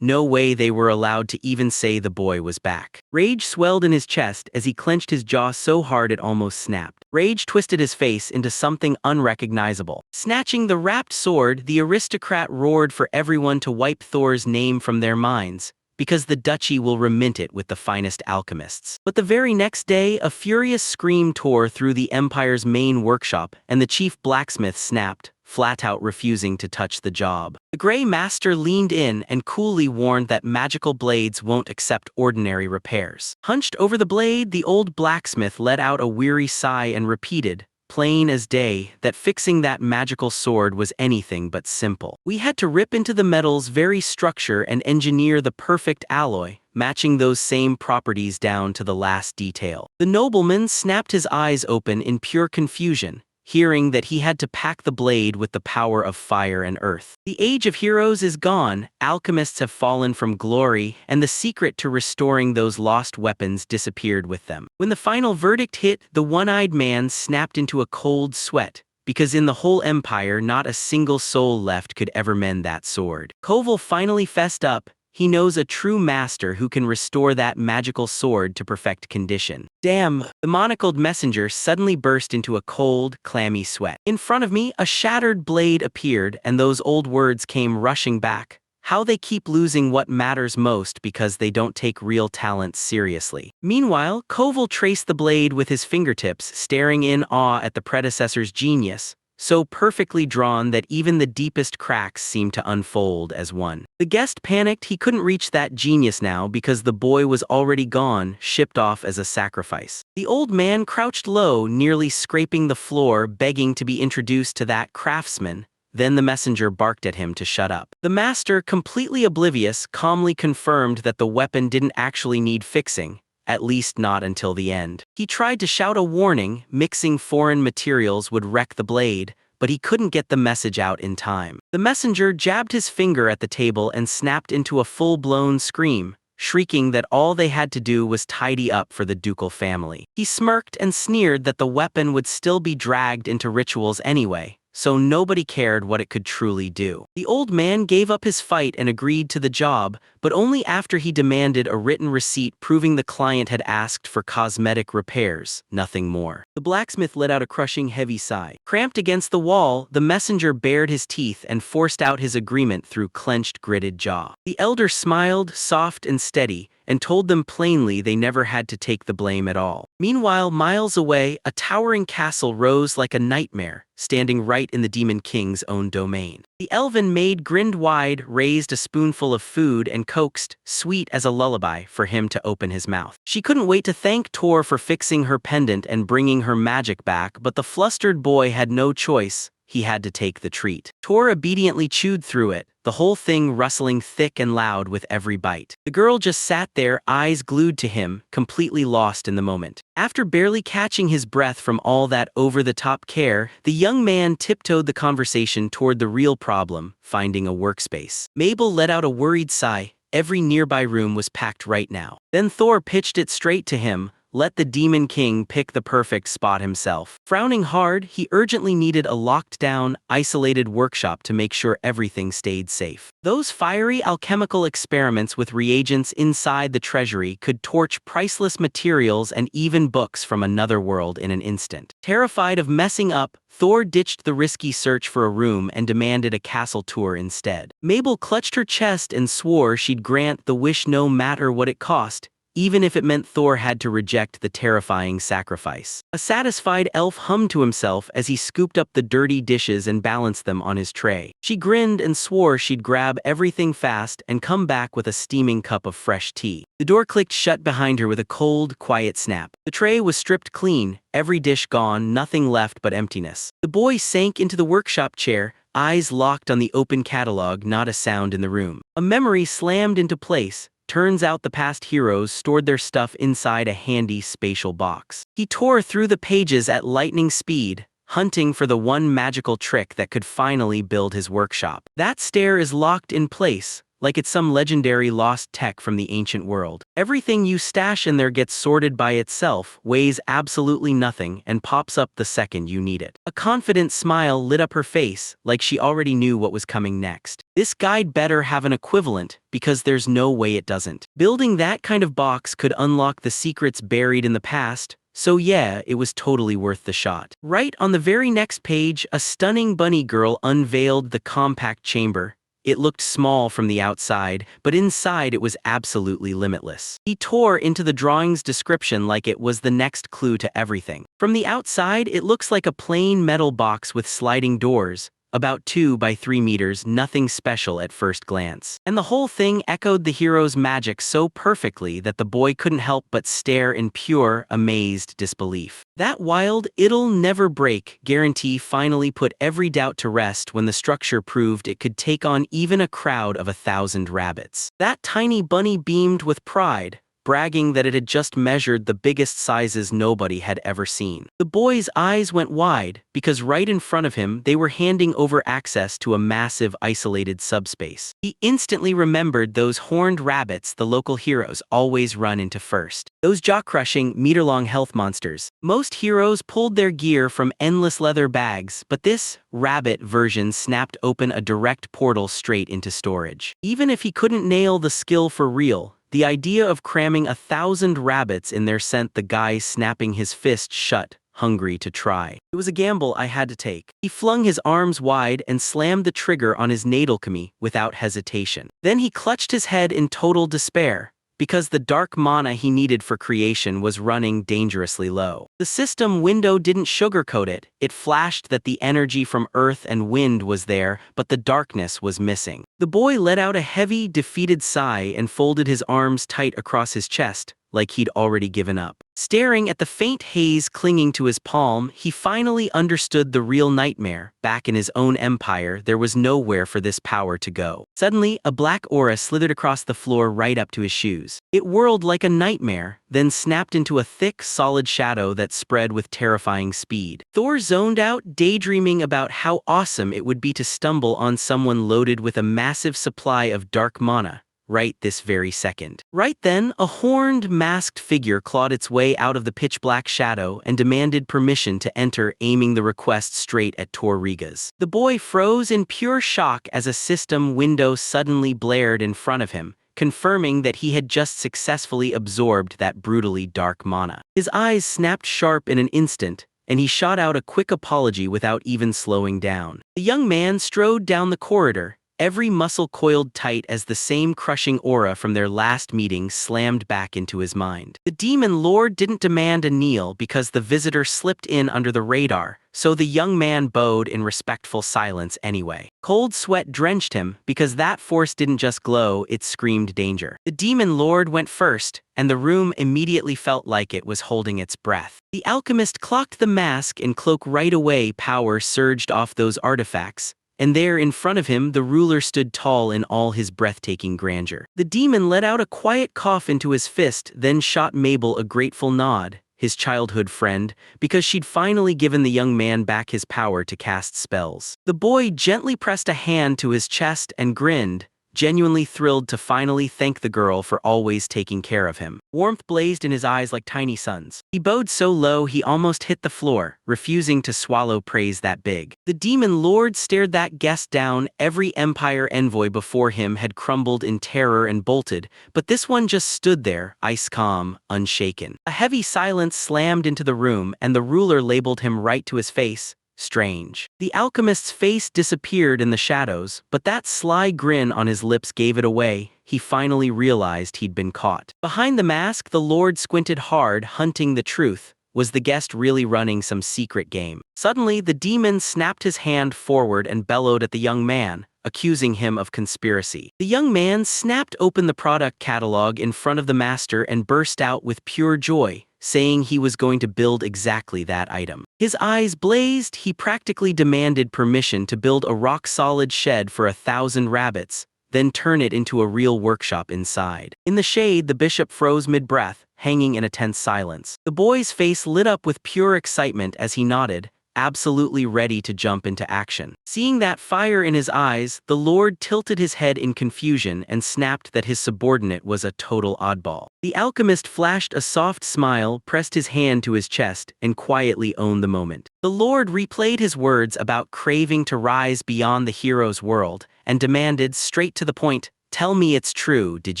No way they were allowed to even say the boy was back. Rage swelled in his chest as he clenched his jaw so hard it almost snapped. Rage twisted his face into something unrecognizable. Snatching the wrapped sword, the aristocrat roared for everyone to wipe Thor's name from their minds, because the duchy will remint it with the finest alchemists. But the very next day, a furious scream tore through the Empire's main workshop, and the chief blacksmith snapped, flat out refusing to touch the job. The Grey Master leaned in and coolly warned that magical blades won't accept ordinary repairs. Hunched over the blade, the old blacksmith let out a weary sigh and repeated, plain as day, that fixing that magical sword was anything but simple. We had to rip into the metal's very structure and engineer the perfect alloy, matching those same properties down to the last detail. The nobleman snapped his eyes open in pure confusion, hearing that he had to pack the blade with the power of fire and earth. The age of heroes is gone, alchemists have fallen from glory, and the secret to restoring those lost weapons disappeared with them. When the final verdict hit, the one-eyed man snapped into a cold sweat, because in the whole empire not a single soul left could ever mend that sword. Koval finally fessed up. He knows a true master who can restore that magical sword to perfect condition. Damn! The monocled messenger suddenly burst into a cold, clammy sweat. In front of me, a shattered blade appeared, and those old words came rushing back. How they keep losing what matters most because they don't take real talent seriously. Meanwhile, Koval traced the blade with his fingertips, staring in awe at the predecessor's genius, so perfectly drawn that even the deepest cracks seemed to unfold as one. The guest panicked. He couldn't reach that genius now because the boy was already gone, shipped off as a sacrifice. The old man crouched low, nearly scraping the floor, begging to be introduced to that craftsman. Then the messenger barked at him to shut up. The master, completely oblivious, calmly confirmed that the weapon didn't actually need fixing, at least not until the end. He tried to shout a warning, mixing foreign materials would wreck the blade, but he couldn't get the message out in time. The messenger jabbed his finger at the table and snapped into a full-blown scream, shrieking that all they had to do was tidy up for the ducal family. He smirked and sneered that the weapon would still be dragged into rituals anyway, so nobody cared what it could truly do. The old man gave up his fight and agreed to the job, but only after he demanded a written receipt proving the client had asked for cosmetic repairs, nothing more. The blacksmith let out a crushing heavy sigh. Cramped against the wall, the messenger bared his teeth and forced out his agreement through clenched, gritted jaw. The elder smiled, soft and steady, and told them plainly they never had to take the blame at all. Meanwhile, miles away, a towering castle rose like a nightmare, standing right in the Demon King's own domain. The elven maid grinned wide, raised a spoonful of food, and coaxed, sweet as a lullaby, for him to open his mouth. She couldn't wait to thank Tor for fixing her pendant and bringing her magic back, but the flustered boy had no choice. He had to take the treat. Tor obediently chewed through it, the whole thing rustling thick and loud with every bite. The girl just sat there, eyes glued to him, completely lost in the moment. After barely catching his breath from all that over-the-top care, the young man tiptoed the conversation toward the real problem, finding a workspace. Mabel let out a worried sigh. Every nearby room was packed right now. Then Thor pitched it straight to him. Let the Demon King pick the perfect spot himself. Frowning hard, he urgently needed a locked-down, isolated workshop to make sure everything stayed safe. Those fiery alchemical experiments with reagents inside the treasury could torch priceless materials and even books from another world in an instant. Terrified of messing up, Thor ditched the risky search for a room and demanded a castle tour instead. Mabel clutched her chest and swore she'd grant the wish no matter what it cost, even if it meant Thor had to reject the terrifying sacrifice. A satisfied elf hummed to himself as he scooped up the dirty dishes and balanced them on his tray. She grinned and swore she'd grab everything fast and come back with a steaming cup of fresh tea. The door clicked shut behind her with a cold, quiet snap. The tray was stripped clean, every dish gone, nothing left but emptiness. The boy sank into the workshop chair, eyes locked on the open catalog, not a sound in the room. A memory slammed into place. Turns out the past heroes stored their stuff inside a handy spatial box. He tore through the pages at lightning speed, hunting for the one magical trick that could finally build his workshop. That stair is locked in place, like it's some legendary lost tech from the ancient world. Everything you stash in there gets sorted by itself, weighs absolutely nothing, and pops up the second you need it. A confident smile lit up her face, like she already knew what was coming next. This guide better have an equivalent, because there's no way it doesn't. Building that kind of box could unlock the secrets buried in the past, so yeah, it was totally worth the shot. Right on the very next page, a stunning bunny girl unveiled the compact chamber. It looked small from the outside, but inside it was absolutely limitless. He tore into the drawing's description like it was the next clue to everything. From the outside, it looks like a plain metal box with sliding doors, about 2 by 3 meters, nothing special at first glance. And the whole thing echoed the hero's magic so perfectly that the boy couldn't help but stare in pure, amazed disbelief. That wild, it'll never break guarantee finally put every doubt to rest when the structure proved it could take on even a crowd of 1,000 rabbits. That tiny bunny beamed with pride, bragging that it had just measured the biggest sizes nobody had ever seen. The boy's eyes went wide, because right in front of him they were handing over access to a massive isolated subspace. He instantly remembered those horned rabbits the local heroes always run into first. Those jaw-crushing, meter-long health monsters. Most heroes pulled their gear from endless leather bags, but this rabbit version snapped open a direct portal straight into storage. Even if he couldn't nail the skill for real, the idea of cramming 1,000 rabbits in there sent the guy snapping his fist shut, hungry to try. It was a gamble I had to take. He flung his arms wide and slammed the trigger on his Alchemy without hesitation. Then he clutched his head in total despair, because the dark mana he needed for creation was running dangerously low. The system window didn't sugarcoat it. It flashed that the energy from earth and wind was there, but the darkness was missing. The boy let out a heavy, defeated sigh and folded his arms tight across his chest, like he'd already given up. Staring at the faint haze clinging to his palm, he finally understood the real nightmare. Back in his own empire, there was nowhere for this power to go. Suddenly, a black aura slithered across the floor right up to his shoes. It whirled like a nightmare, then snapped into a thick, solid shadow that spread with terrifying speed. Thor zoned out, daydreaming about how awesome it would be to stumble on someone loaded with a massive supply of dark mana. Right this very second. Right then, a horned, masked figure clawed its way out of the pitch-black shadow and demanded permission to enter, aiming the request straight at Torrigas. The boy froze in pure shock as a system window suddenly blared in front of him, confirming that he had just successfully absorbed that brutally dark mana. His eyes snapped sharp in an instant, and he shot out a quick apology without even slowing down. The young man strode down the corridor, every muscle coiled tight as the same crushing aura from their last meeting slammed back into his mind. The demon lord didn't demand a kneel because the visitor slipped in under the radar, so the young man bowed in respectful silence anyway. Cold sweat drenched him because that force didn't just glow, it screamed danger. The demon lord went first, and the room immediately felt like it was holding its breath. The alchemist clocked the mask and cloak right away. Power surged off those artifacts, and there in front of him the ruler stood tall in all his breathtaking grandeur. The demon let out a quiet cough into his fist, then shot Mabel a grateful nod, his childhood friend, because she'd finally given the young man back his power to cast spells. The boy gently pressed a hand to his chest and grinned, genuinely thrilled to finally thank the girl for always taking care of him. Warmth blazed in his eyes like tiny suns. He bowed so low he almost hit the floor, refusing to swallow praise that big. The demon lord stared that guest down. Every empire envoy before him had crumbled in terror and bolted, but this one just stood there, ice calm, unshaken. A heavy silence slammed into the room, and the ruler labeled him right to his face. Strange. The alchemist's face disappeared in the shadows, but that sly grin on his lips gave it away. He finally realized he'd been caught. Behind the mask, the lord squinted hard, hunting the truth. Was the guest really running some secret game? Suddenly, the demon snapped his hand forward and bellowed at the young man, accusing him of conspiracy. The young man snapped open the product catalog in front of the master and burst out with pure joy, saying he was going to build exactly that item. His eyes blazed. He practically demanded permission to build a rock-solid shed for 1,000 rabbits, then turn it into a real workshop inside. In the shade, the bishop froze mid-breath, hanging in a tense silence. The boy's face lit up with pure excitement as he nodded, absolutely ready to jump into action. Seeing that fire in his eyes, the lord tilted his head in confusion and snapped that his subordinate was a total oddball. The alchemist flashed a soft smile, pressed his hand to his chest, and quietly owned the moment. The lord replayed his words about craving to rise beyond the hero's world, and demanded, straight to the point, "Tell me it's true, did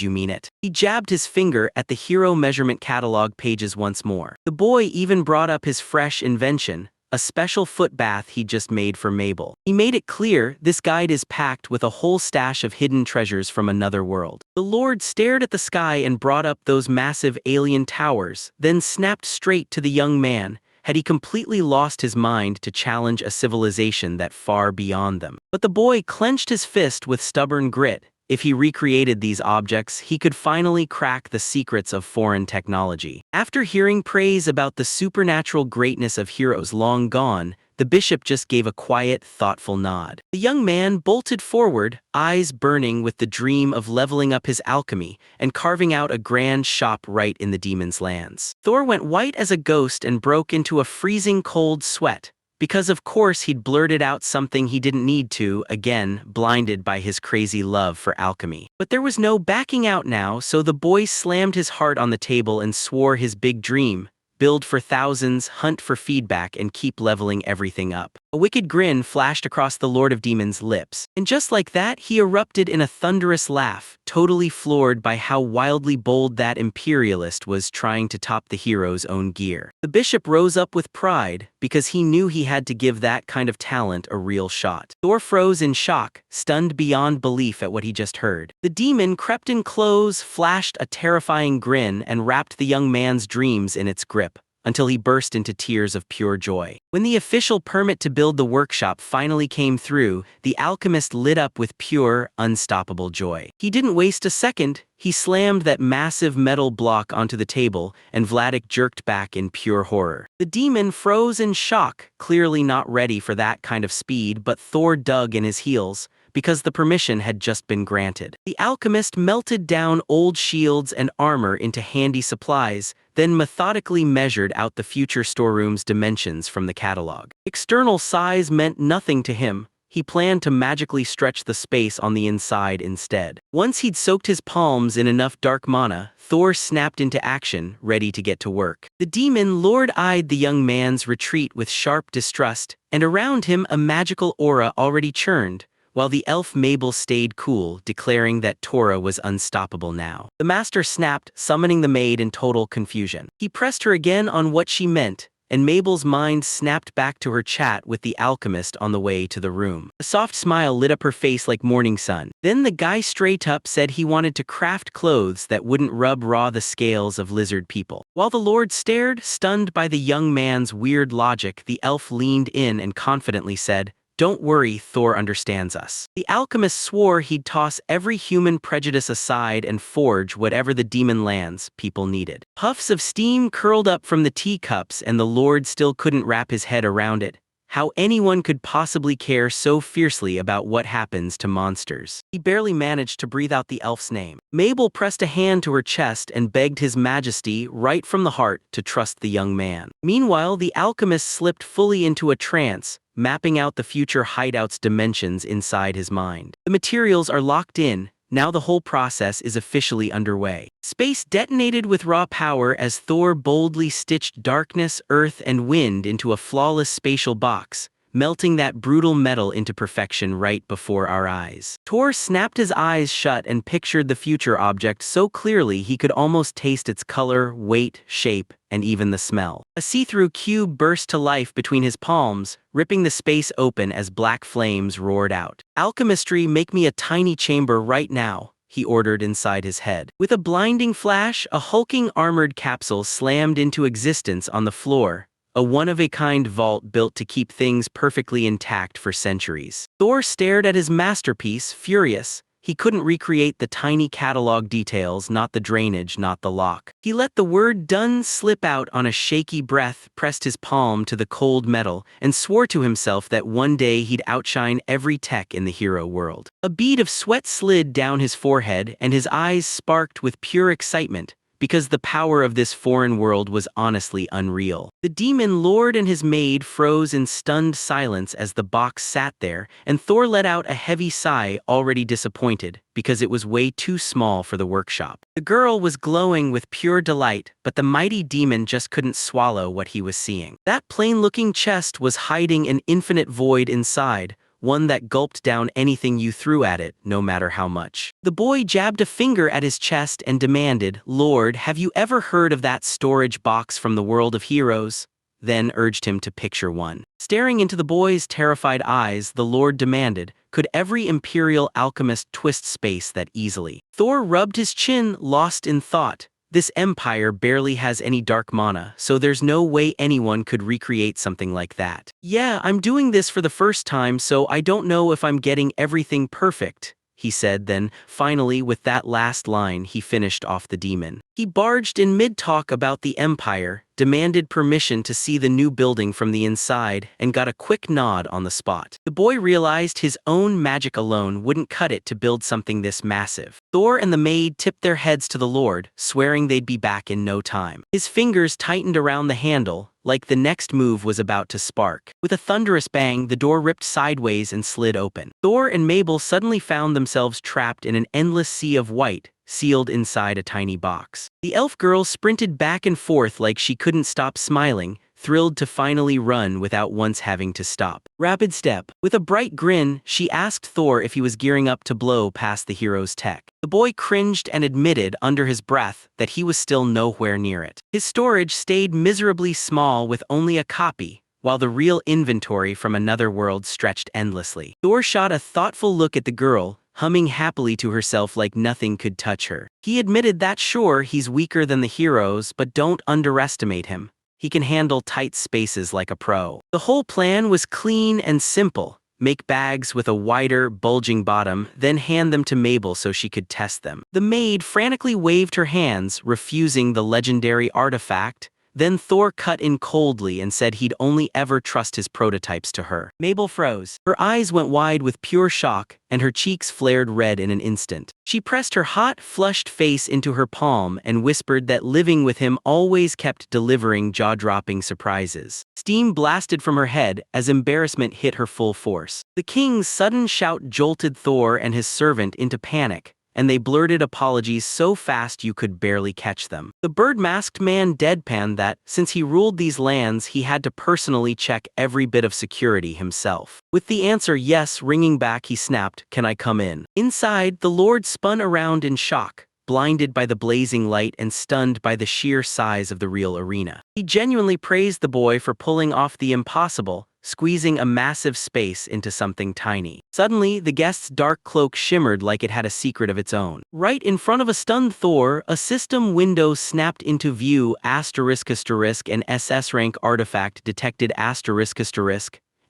you mean it?" He jabbed his finger at the hero measurement catalog pages once more. The boy even brought up his fresh invention, a special foot bath he just made for Mabel. He made it clear this guide is packed with a whole stash of hidden treasures from another world. The lord stared at the sky and brought up those massive alien towers, then snapped straight to the young man, had he completely lost his mind to challenge a civilization that far beyond them. But the boy clenched his fist with stubborn grit. If he recreated these objects, he could finally crack the secrets of foreign technology. After hearing praise about the supernatural greatness of heroes long gone, the bishop just gave a quiet, thoughtful nod. The young man bolted forward, eyes burning with the dream of leveling up his alchemy and carving out a grand shop right in the demon's lands. Thor went white as a ghost and broke into a freezing cold sweat, because of course he'd blurted out something he didn't need to, again, blinded by his crazy love for alchemy. But there was no backing out now, so the boy slammed his heart on the table and swore his big dream: build for thousands, hunt for feedback, and keep leveling everything up. A wicked grin flashed across the Lord of Demons' lips, and just like that, he erupted in a thunderous laugh, totally floored by how wildly bold that imperialist was trying to top the hero's own gear. The bishop rose up with pride, because he knew he had to give that kind of talent a real shot. Thor froze in shock, stunned beyond belief at what he just heard. The demon crept in close, flashed a terrifying grin, and wrapped the young man's dreams in its grip, until he burst into tears of pure joy. When the official permit to build the workshop finally came through, the alchemist lit up with pure, unstoppable joy. He didn't waste a second. He slammed that massive metal block onto the table, and Vladik jerked back in pure horror. The demon froze in shock, clearly not ready for that kind of speed, but Thor dug in his heels, because the permission had just been granted. The alchemist melted down old shields and armor into handy supplies, then methodically measured out the future storeroom's dimensions from the catalog. External size meant nothing to him. He planned to magically stretch the space on the inside instead. Once he'd soaked his palms in enough dark mana, Thor snapped into action, ready to get to work. The demon lord eyed the young man's retreat with sharp distrust, and around him a magical aura already churned, while the elf Mabel stayed cool, declaring that Tora was unstoppable now. The master snapped, summoning the maid in total confusion. He pressed her again on what she meant, and Mabel's mind snapped back to her chat with the alchemist on the way to the room. A soft smile lit up her face like morning sun. Then the guy straight up said he wanted to craft clothes that wouldn't rub raw the scales of lizard people. While the lord stared, stunned by the young man's weird logic, the elf leaned in and confidently said, "Don't worry, Thor understands us." The alchemist swore he'd toss every human prejudice aside and forge whatever the demon lands people needed. Puffs of steam curled up from the teacups, and the lord still couldn't wrap his head around it. How anyone could possibly care so fiercely about what happens to monsters. He barely managed to breathe out the elf's name. Mabel pressed a hand to her chest and begged his majesty, right from the heart, to trust the young man. Meanwhile, the alchemist slipped fully into a trance, mapping out the future hideout's dimensions inside his mind. The materials are locked in. Now the whole process is officially underway. Space detonated with raw power as Thor boldly stitched darkness, earth, and wind into a flawless spatial box, melting that brutal metal into perfection right before our eyes. Thor snapped his eyes shut and pictured the future object so clearly he could almost taste its color, weight, shape, and even the smell. A see-through cube burst to life between his palms, ripping the space open as black flames roared out. "Alchemistry, make me a tiny chamber right now," he ordered inside his head. With a blinding flash, a hulking armored capsule slammed into existence on the floor, a one-of-a-kind vault built to keep things perfectly intact for centuries. Thor stared at his masterpiece, furious. He couldn't recreate the tiny catalog details, not the drainage, not the lock. He let the word "done" slip out on a shaky breath, pressed his palm to the cold metal, and swore to himself that one day he'd outshine every tech in the hero world. A bead of sweat slid down his forehead, and his eyes sparked with pure excitement, because the power of this foreign world was honestly unreal. The demon lord and his maid froze in stunned silence as the box sat there, and Thor let out a heavy sigh, already disappointed, because it was way too small for the workshop. The girl was glowing with pure delight, but the mighty demon just couldn't swallow what he was seeing. That plain-looking chest was hiding an infinite void inside, one that gulped down anything you threw at it, no matter how much. The boy jabbed a finger at his chest and demanded, "Lord, have you ever heard of that storage box from the world of heroes?" Then urged him to picture one. Staring into the boy's terrified eyes, the Lord demanded, "Could every imperial alchemist twist space that easily?" Thor rubbed his chin, lost in thought. This empire barely has any dark mana, so there's no way anyone could recreate something like that. Yeah, I'm doing this for the first time, so I don't know if I'm getting everything perfect, he said. Then, finally, with that last line, he finished off the demon. He barged in mid-talk about the empire, demanded permission to see the new building from the inside, and got a quick nod on the spot. The boy realized his own magic alone wouldn't cut it to build something this massive. Thor and the maid tipped their heads to the Lord, swearing they'd be back in no time. His fingers tightened around the handle, like the next move was about to spark. With a thunderous bang, the door ripped sideways and slid open. Thor and Mabel suddenly found themselves trapped in an endless sea of white, sealed inside a tiny box. The elf girl sprinted back and forth like she couldn't stop smiling, thrilled to finally run without once having to stop. Rapid step. With a bright grin, she asked Thor if he was gearing up to blow past the hero's tech. The boy cringed and admitted under his breath that he was still nowhere near it. His storage stayed miserably small with only a copy, while the real inventory from another world stretched endlessly. Thor shot a thoughtful look at the girl, humming happily to herself like nothing could touch her. He admitted that sure, he's weaker than the heroes, but don't underestimate him. He can handle tight spaces like a pro. The whole plan was clean and simple. Make bags with a wider, bulging bottom, then hand them to Mabel so she could test them. The maid frantically waved her hands, refusing the legendary artifact. Then Thor cut in coldly and said he'd only ever trust his prototypes to her. Mabel froze. Her eyes went wide with pure shock, and her cheeks flared red in an instant. She pressed her hot, flushed face into her palm and whispered that living with him always kept delivering jaw-dropping surprises. Steam blasted from her head as embarrassment hit her full force. The king's sudden shout jolted Thor and his servant into panic, and they blurted apologies so fast you could barely catch them. The bird-masked man deadpanned that, since he ruled these lands, he had to personally check every bit of security himself. With the answer yes ringing back, he snapped, "Can I come in?" Inside, the Lord spun around in shock, blinded by the blazing light and stunned by the sheer size of the real arena. He genuinely praised the boy for pulling off the impossible, squeezing a massive space into something tiny. Suddenly, the guest's dark cloak shimmered like it had a secret of its own. Right in front of a stunned Thor, a system window snapped into view. An SS rank artifact detected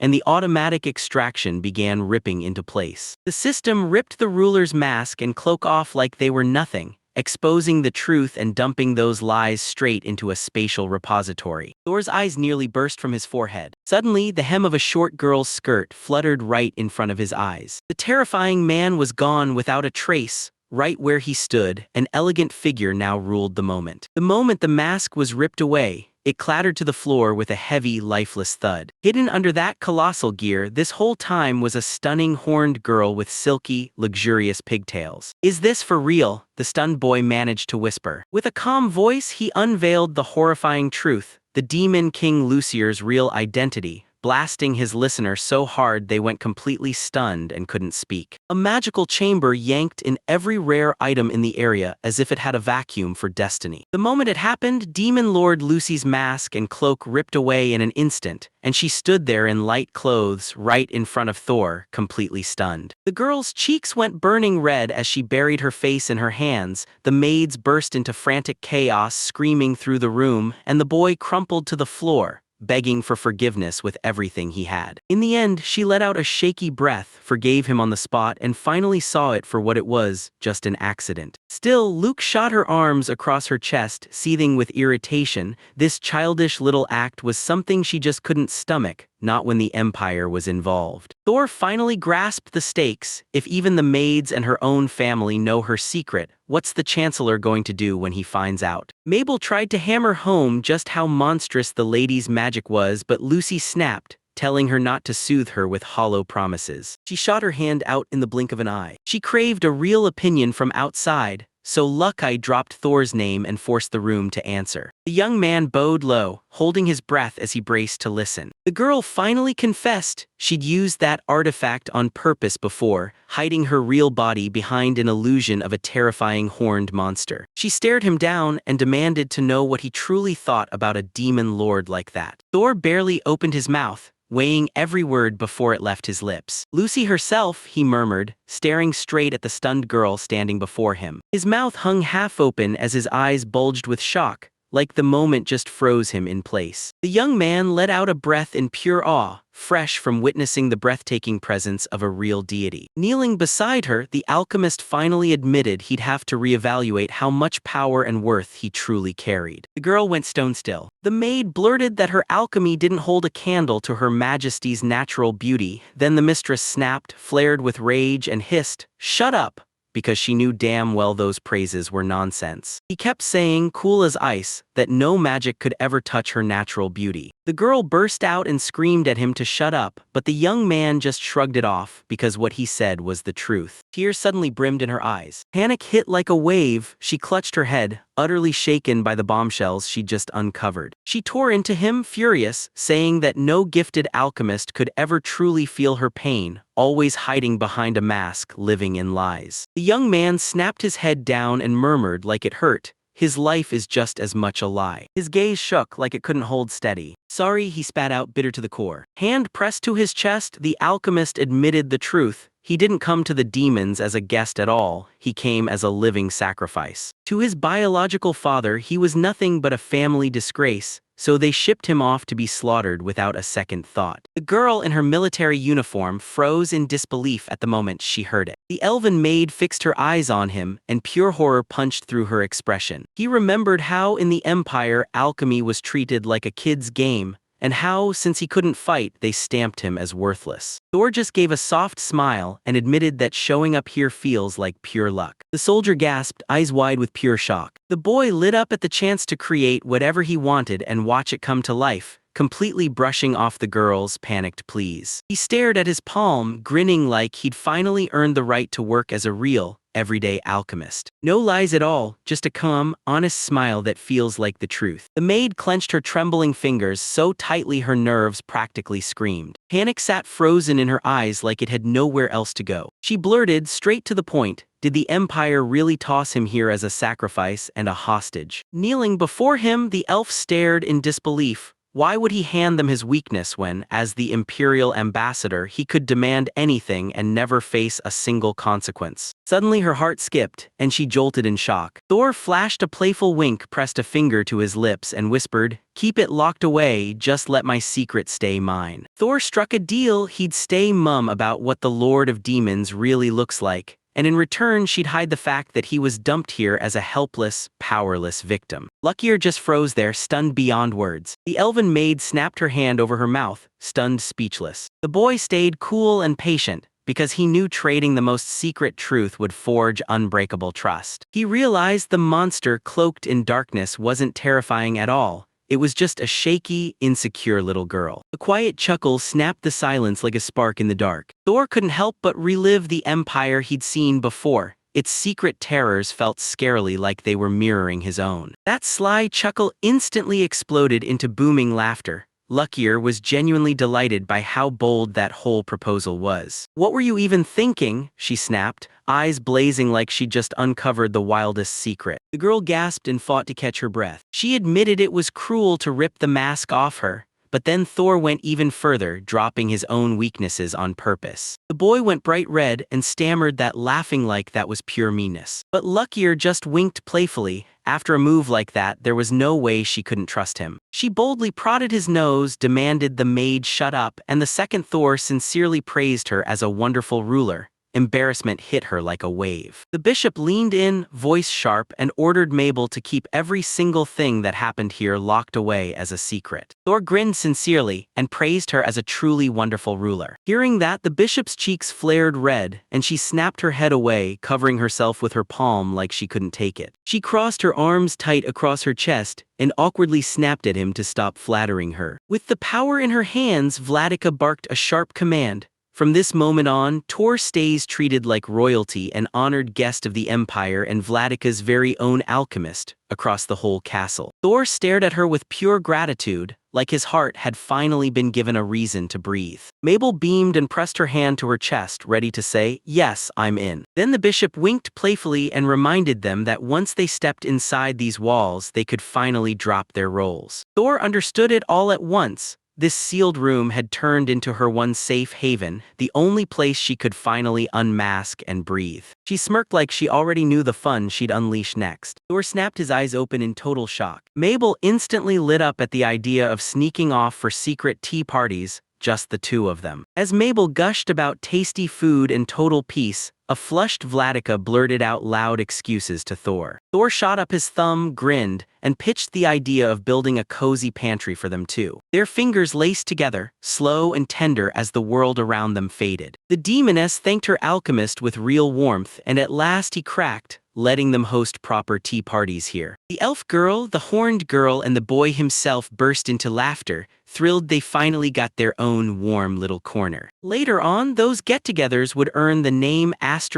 and the automatic extraction began ripping into place. The system ripped the ruler's mask and cloak off like they were nothing, exposing the truth and dumping those lies straight into a spatial repository. Thor's eyes nearly burst from his forehead. Suddenly, the hem of a short girl's skirt fluttered right in front of his eyes. The terrifying man was gone without a trace. Right where he stood, an elegant figure now ruled the moment. The moment the mask was ripped away, it clattered to the floor with a heavy, lifeless thud. Hidden under that colossal gear this whole time was a stunning horned girl with silky, luxurious pigtails. "Is this for real?" the stunned boy managed to whisper. With a calm voice, he unveiled the horrifying truth, the demon King Lucier's real identity, blasting his listener so hard they went completely stunned and couldn't speak. A magical chamber yanked in every rare item in the area as if it had a vacuum for destiny. The moment it happened, Demon Lord Lucy's mask and cloak ripped away in an instant, and she stood there in light clothes right in front of Thor, completely stunned. The girl's cheeks went burning red as she buried her face in her hands. The maids burst into frantic chaos, screaming through the room, and the boy crumpled to the floor, begging for forgiveness with everything he had. In the end, she let out a shaky breath, forgave him on the spot, and finally saw it for what it was, just an accident. Still, Luke shot her arms across her chest, seething with irritation. This childish little act was something she just couldn't stomach, not when the Empire was involved. Thor finally grasped the stakes. If even the maids and her own family know her secret, what's the Chancellor going to do when he finds out? Mabel tried to hammer home just how monstrous the lady's magic was, but Lucy snapped, telling her not to soothe her with hollow promises. She shot her hand out in the blink of an eye. She craved a real opinion from outside, so Lucky dropped Thor's name and forced the room to answer. The young man bowed low, holding his breath as he braced to listen. The girl finally confessed she'd used that artifact on purpose before, hiding her real body behind an illusion of a terrifying horned monster. She stared him down and demanded to know what he truly thought about a demon lord like that. Thor barely opened his mouth, weighing every word before it left his lips. "Lucy herself," he murmured, staring straight at the stunned girl standing before him. His mouth hung half open as his eyes bulged with shock, like the moment just froze him in place. The young man let out a breath in pure awe, fresh from witnessing the breathtaking presence of a real deity. Kneeling beside her, the alchemist finally admitted he'd have to reevaluate how much power and worth he truly carried. The girl went stone still. The maid blurted that her alchemy didn't hold a candle to Her Majesty's natural beauty. Then the mistress snapped, flared with rage, and hissed, "Shut up!" because she knew damn well those praises were nonsense. He kept saying, cool as ice, that no magic could ever touch her natural beauty. The girl burst out and screamed at him to shut up, but the young man just shrugged it off, because what he said was the truth. Tears suddenly brimmed in her eyes. Panic hit like a wave. She clutched her head, utterly shaken by the bombshells she'd just uncovered. She tore into him, furious, saying that no gifted alchemist could ever truly feel her pain, always hiding behind a mask, living in lies. The young man snapped his head down and murmured like it hurt, "His life is just as much a lie." His gaze shook like it couldn't hold steady. "Sorry," he spat out, bitter to the core. Hand pressed to his chest, the alchemist admitted the truth. He didn't come to the demons as a guest at all, he came as a living sacrifice. To his biological father, he was nothing but a family disgrace, so they shipped him off to be slaughtered without a second thought. The girl in her military uniform froze in disbelief at the moment she heard it. The elven maid fixed her eyes on him, and pure horror punched through her expression. He remembered how in the Empire alchemy was treated like a kid's game, and how, since he couldn't fight, they stamped him as worthless. Thor just gave a soft smile and admitted that showing up here feels like pure luck. The soldier gasped, eyes wide with pure shock. The boy lit up at the chance to create whatever he wanted and watch it come to life, completely brushing off the girl's panicked pleas. He stared at his palm, grinning like he'd finally earned the right to work as a real, everyday alchemist. No lies at all, just a calm, honest smile that feels like the truth. The maid clenched her trembling fingers so tightly her nerves practically screamed. Panic sat frozen in her eyes like it had nowhere else to go. She blurted, straight to the point, did the Empire really toss him here as a sacrifice and a hostage? Kneeling before him, the elf stared in disbelief. Why would he hand them his weakness when, as the Imperial ambassador, he could demand anything and never face a single consequence? Suddenly her heart skipped, and she jolted in shock. Thor flashed a playful wink, pressed a finger to his lips, and whispered, "Keep it locked away, just let my secret stay mine." Thor struck a deal. He'd stay mum about what the Lord of Demons really looks like, and in return she'd hide the fact that he was dumped here as a helpless, powerless victim. Luckier just froze there, stunned beyond words. The elven maid snapped her hand over her mouth, stunned, speechless. The boy stayed cool and patient, because he knew trading the most secret truth would forge unbreakable trust. He realized the monster cloaked in darkness wasn't terrifying at all. It was just a shaky, insecure little girl. A quiet chuckle snapped the silence like a spark in the dark. Thor couldn't help but relive the Empire he'd seen before. Its secret terrors felt scarily like they were mirroring his own. That sly chuckle instantly exploded into booming laughter. Luckier was genuinely delighted by how bold that whole proposal was. "What were you even thinking?" she snapped, eyes blazing like she'd just uncovered the wildest secret. The girl gasped and fought to catch her breath. She admitted it was cruel to rip the mask off her, but then Thor went even further, dropping his own weaknesses on purpose. The boy went bright red and stammered that, laughing like that was pure meanness. But Luckier just winked playfully. After a move like that, there was no way she couldn't trust him. She boldly prodded his nose, demanded the maid shut up, and the second Thor sincerely praised her as a wonderful ruler. Embarrassment hit her like a wave. The bishop leaned in, voice sharp, and ordered Mabel to keep every single thing that happened here locked away as a secret. Thor grinned sincerely and praised her as a truly wonderful ruler. Hearing that, the bishop's cheeks flared red, and she snapped her head away, covering herself with her palm like she couldn't take it. She crossed her arms tight across her chest and awkwardly snapped at him to stop flattering her. With the power in her hands, Vladika barked a sharp command. From this moment on, Tor stays treated like royalty, an honored guest of the Empire and Vladika's very own alchemist, across the whole castle. Thor stared at her with pure gratitude, like his heart had finally been given a reason to breathe. Mabel beamed and pressed her hand to her chest, ready to say, "Yes, I'm in." Then the bishop winked playfully and reminded them that once they stepped inside these walls, they could finally drop their roles. Thor understood it all at once. This sealed room had turned into her one safe haven, the only place she could finally unmask and breathe. She smirked like she already knew the fun she'd unleash next. Thor snapped his eyes open in total shock. Mabel instantly lit up at the idea of sneaking off for secret tea parties, just the two of them. As Mabel gushed about tasty food and total peace, a flushed Vladika blurted out loud excuses to Thor. Thor shot up his thumb, grinned, and pitched the idea of building a cozy pantry for them too. Their fingers laced together, slow and tender as the world around them faded. The demoness thanked her alchemist with real warmth, and at last he cracked, letting them host proper tea parties here. The elf girl, the horned girl, and the boy himself burst into laughter, thrilled they finally got their own warm little corner. Later on, those get-togethers would earn the name **KT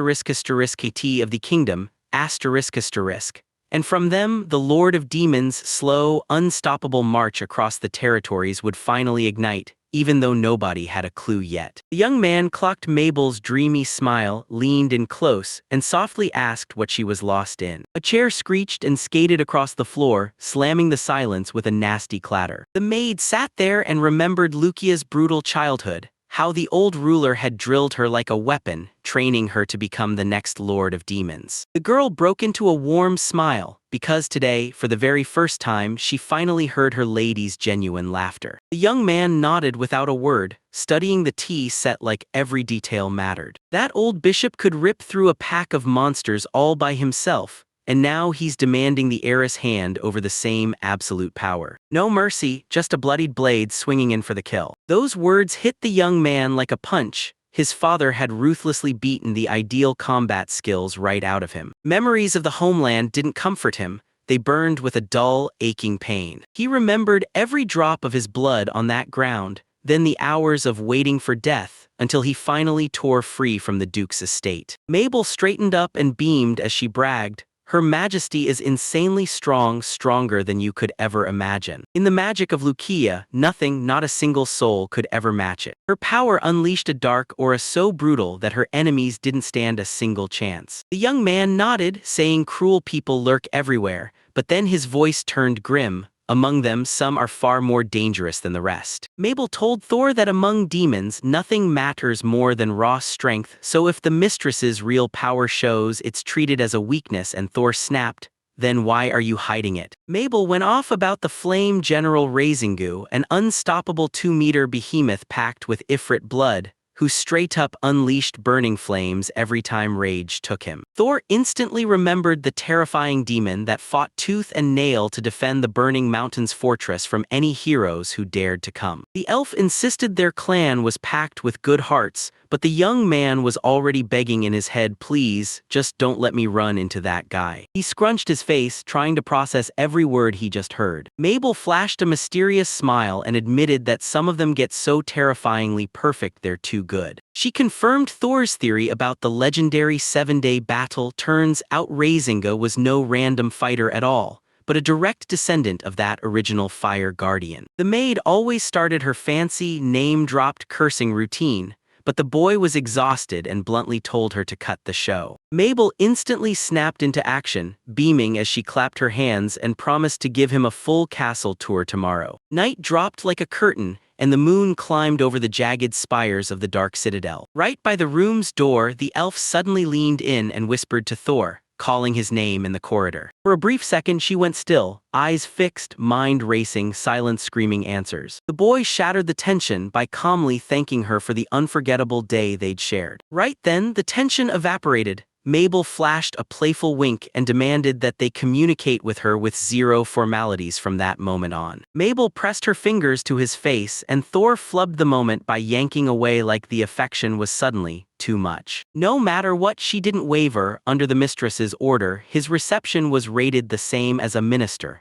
of the kingdom, ***, and from them, the Lord of Demons' slow, unstoppable march across the territories would finally ignite, even though nobody had a clue yet. The young man clocked Mabel's dreamy smile, leaned in close, and softly asked what she was lost in. A chair screeched and skated across the floor, slamming the silence with a nasty clatter. The maid sat there and remembered Lukia's brutal childhood, how the old ruler had drilled her like a weapon, training her to become the next Lord of Demons. The girl broke into a warm smile, because today, for the very first time, she finally heard her lady's genuine laughter. The young man nodded without a word, studying the tea set like every detail mattered. That old bishop could rip through a pack of monsters all by himself, and now he's demanding the heiress hand over the same absolute power. No mercy, just a bloodied blade swinging in for the kill. Those words hit the young man like a punch. His father had ruthlessly beaten the ideal combat skills right out of him. Memories of the homeland didn't comfort him. They burned with a dull, aching pain. He remembered every drop of his blood on that ground, then the hours of waiting for death, until he finally tore free from the Duke's estate. Mabel straightened up and beamed as she bragged, "Her Majesty is insanely strong, stronger than you could ever imagine. In the magic of Lukia, nothing, not a single soul, could ever match it. Her power unleashed a dark aura so brutal that her enemies didn't stand a single chance." The young man nodded, saying cruel people lurk everywhere, but then his voice turned grim. Among them, some are far more dangerous than the rest. Mabel told Thor that among demons, nothing matters more than raw strength, so if the mistress's real power shows, it's treated as a weakness, and Thor snapped, "Then why are you hiding it?" Mabel went off about the Flame General Razingu, an unstoppable 2-meter behemoth packed with Ifrit blood, who straight-up unleashed burning flames every time rage took him. Thor instantly remembered the terrifying demon that fought tooth and nail to defend the Burning Mountains fortress from any heroes who dared to come. The elf insisted their clan was packed with good hearts, but the young man was already begging in his head, "Please, just don't let me run into that guy." He scrunched his face, trying to process every word he just heard. Mabel flashed a mysterious smile and admitted that some of them get so terrifyingly perfect they're too good. She confirmed Thor's theory about the legendary 7-day battle. Turns out Razinga was no random fighter at all, but a direct descendant of that original Fire Guardian. The maid always started her fancy, name-dropped cursing routine, but the boy was exhausted and bluntly told her to cut the show. Mabel instantly snapped into action, beaming as she clapped her hands and promised to give him a full castle tour tomorrow. Night dropped like a curtain, and the moon climbed over the jagged spires of the dark citadel. Right by the room's door, the elf suddenly leaned in and whispered to Thor, calling his name in the corridor. For a brief second she went still, eyes fixed, mind racing, silent screaming answers. The boy shattered the tension by calmly thanking her for the unforgettable day they'd shared. Right then, the tension evaporated. Mabel flashed a playful wink and demanded that they communicate with her with zero formalities from that moment on. Mabel pressed her fingers to his face, and Thor flubbed the moment by yanking away like the affection was suddenly too much. No matter what, she didn't waver. Under the mistress's order, his reception was rated the same as a minister's.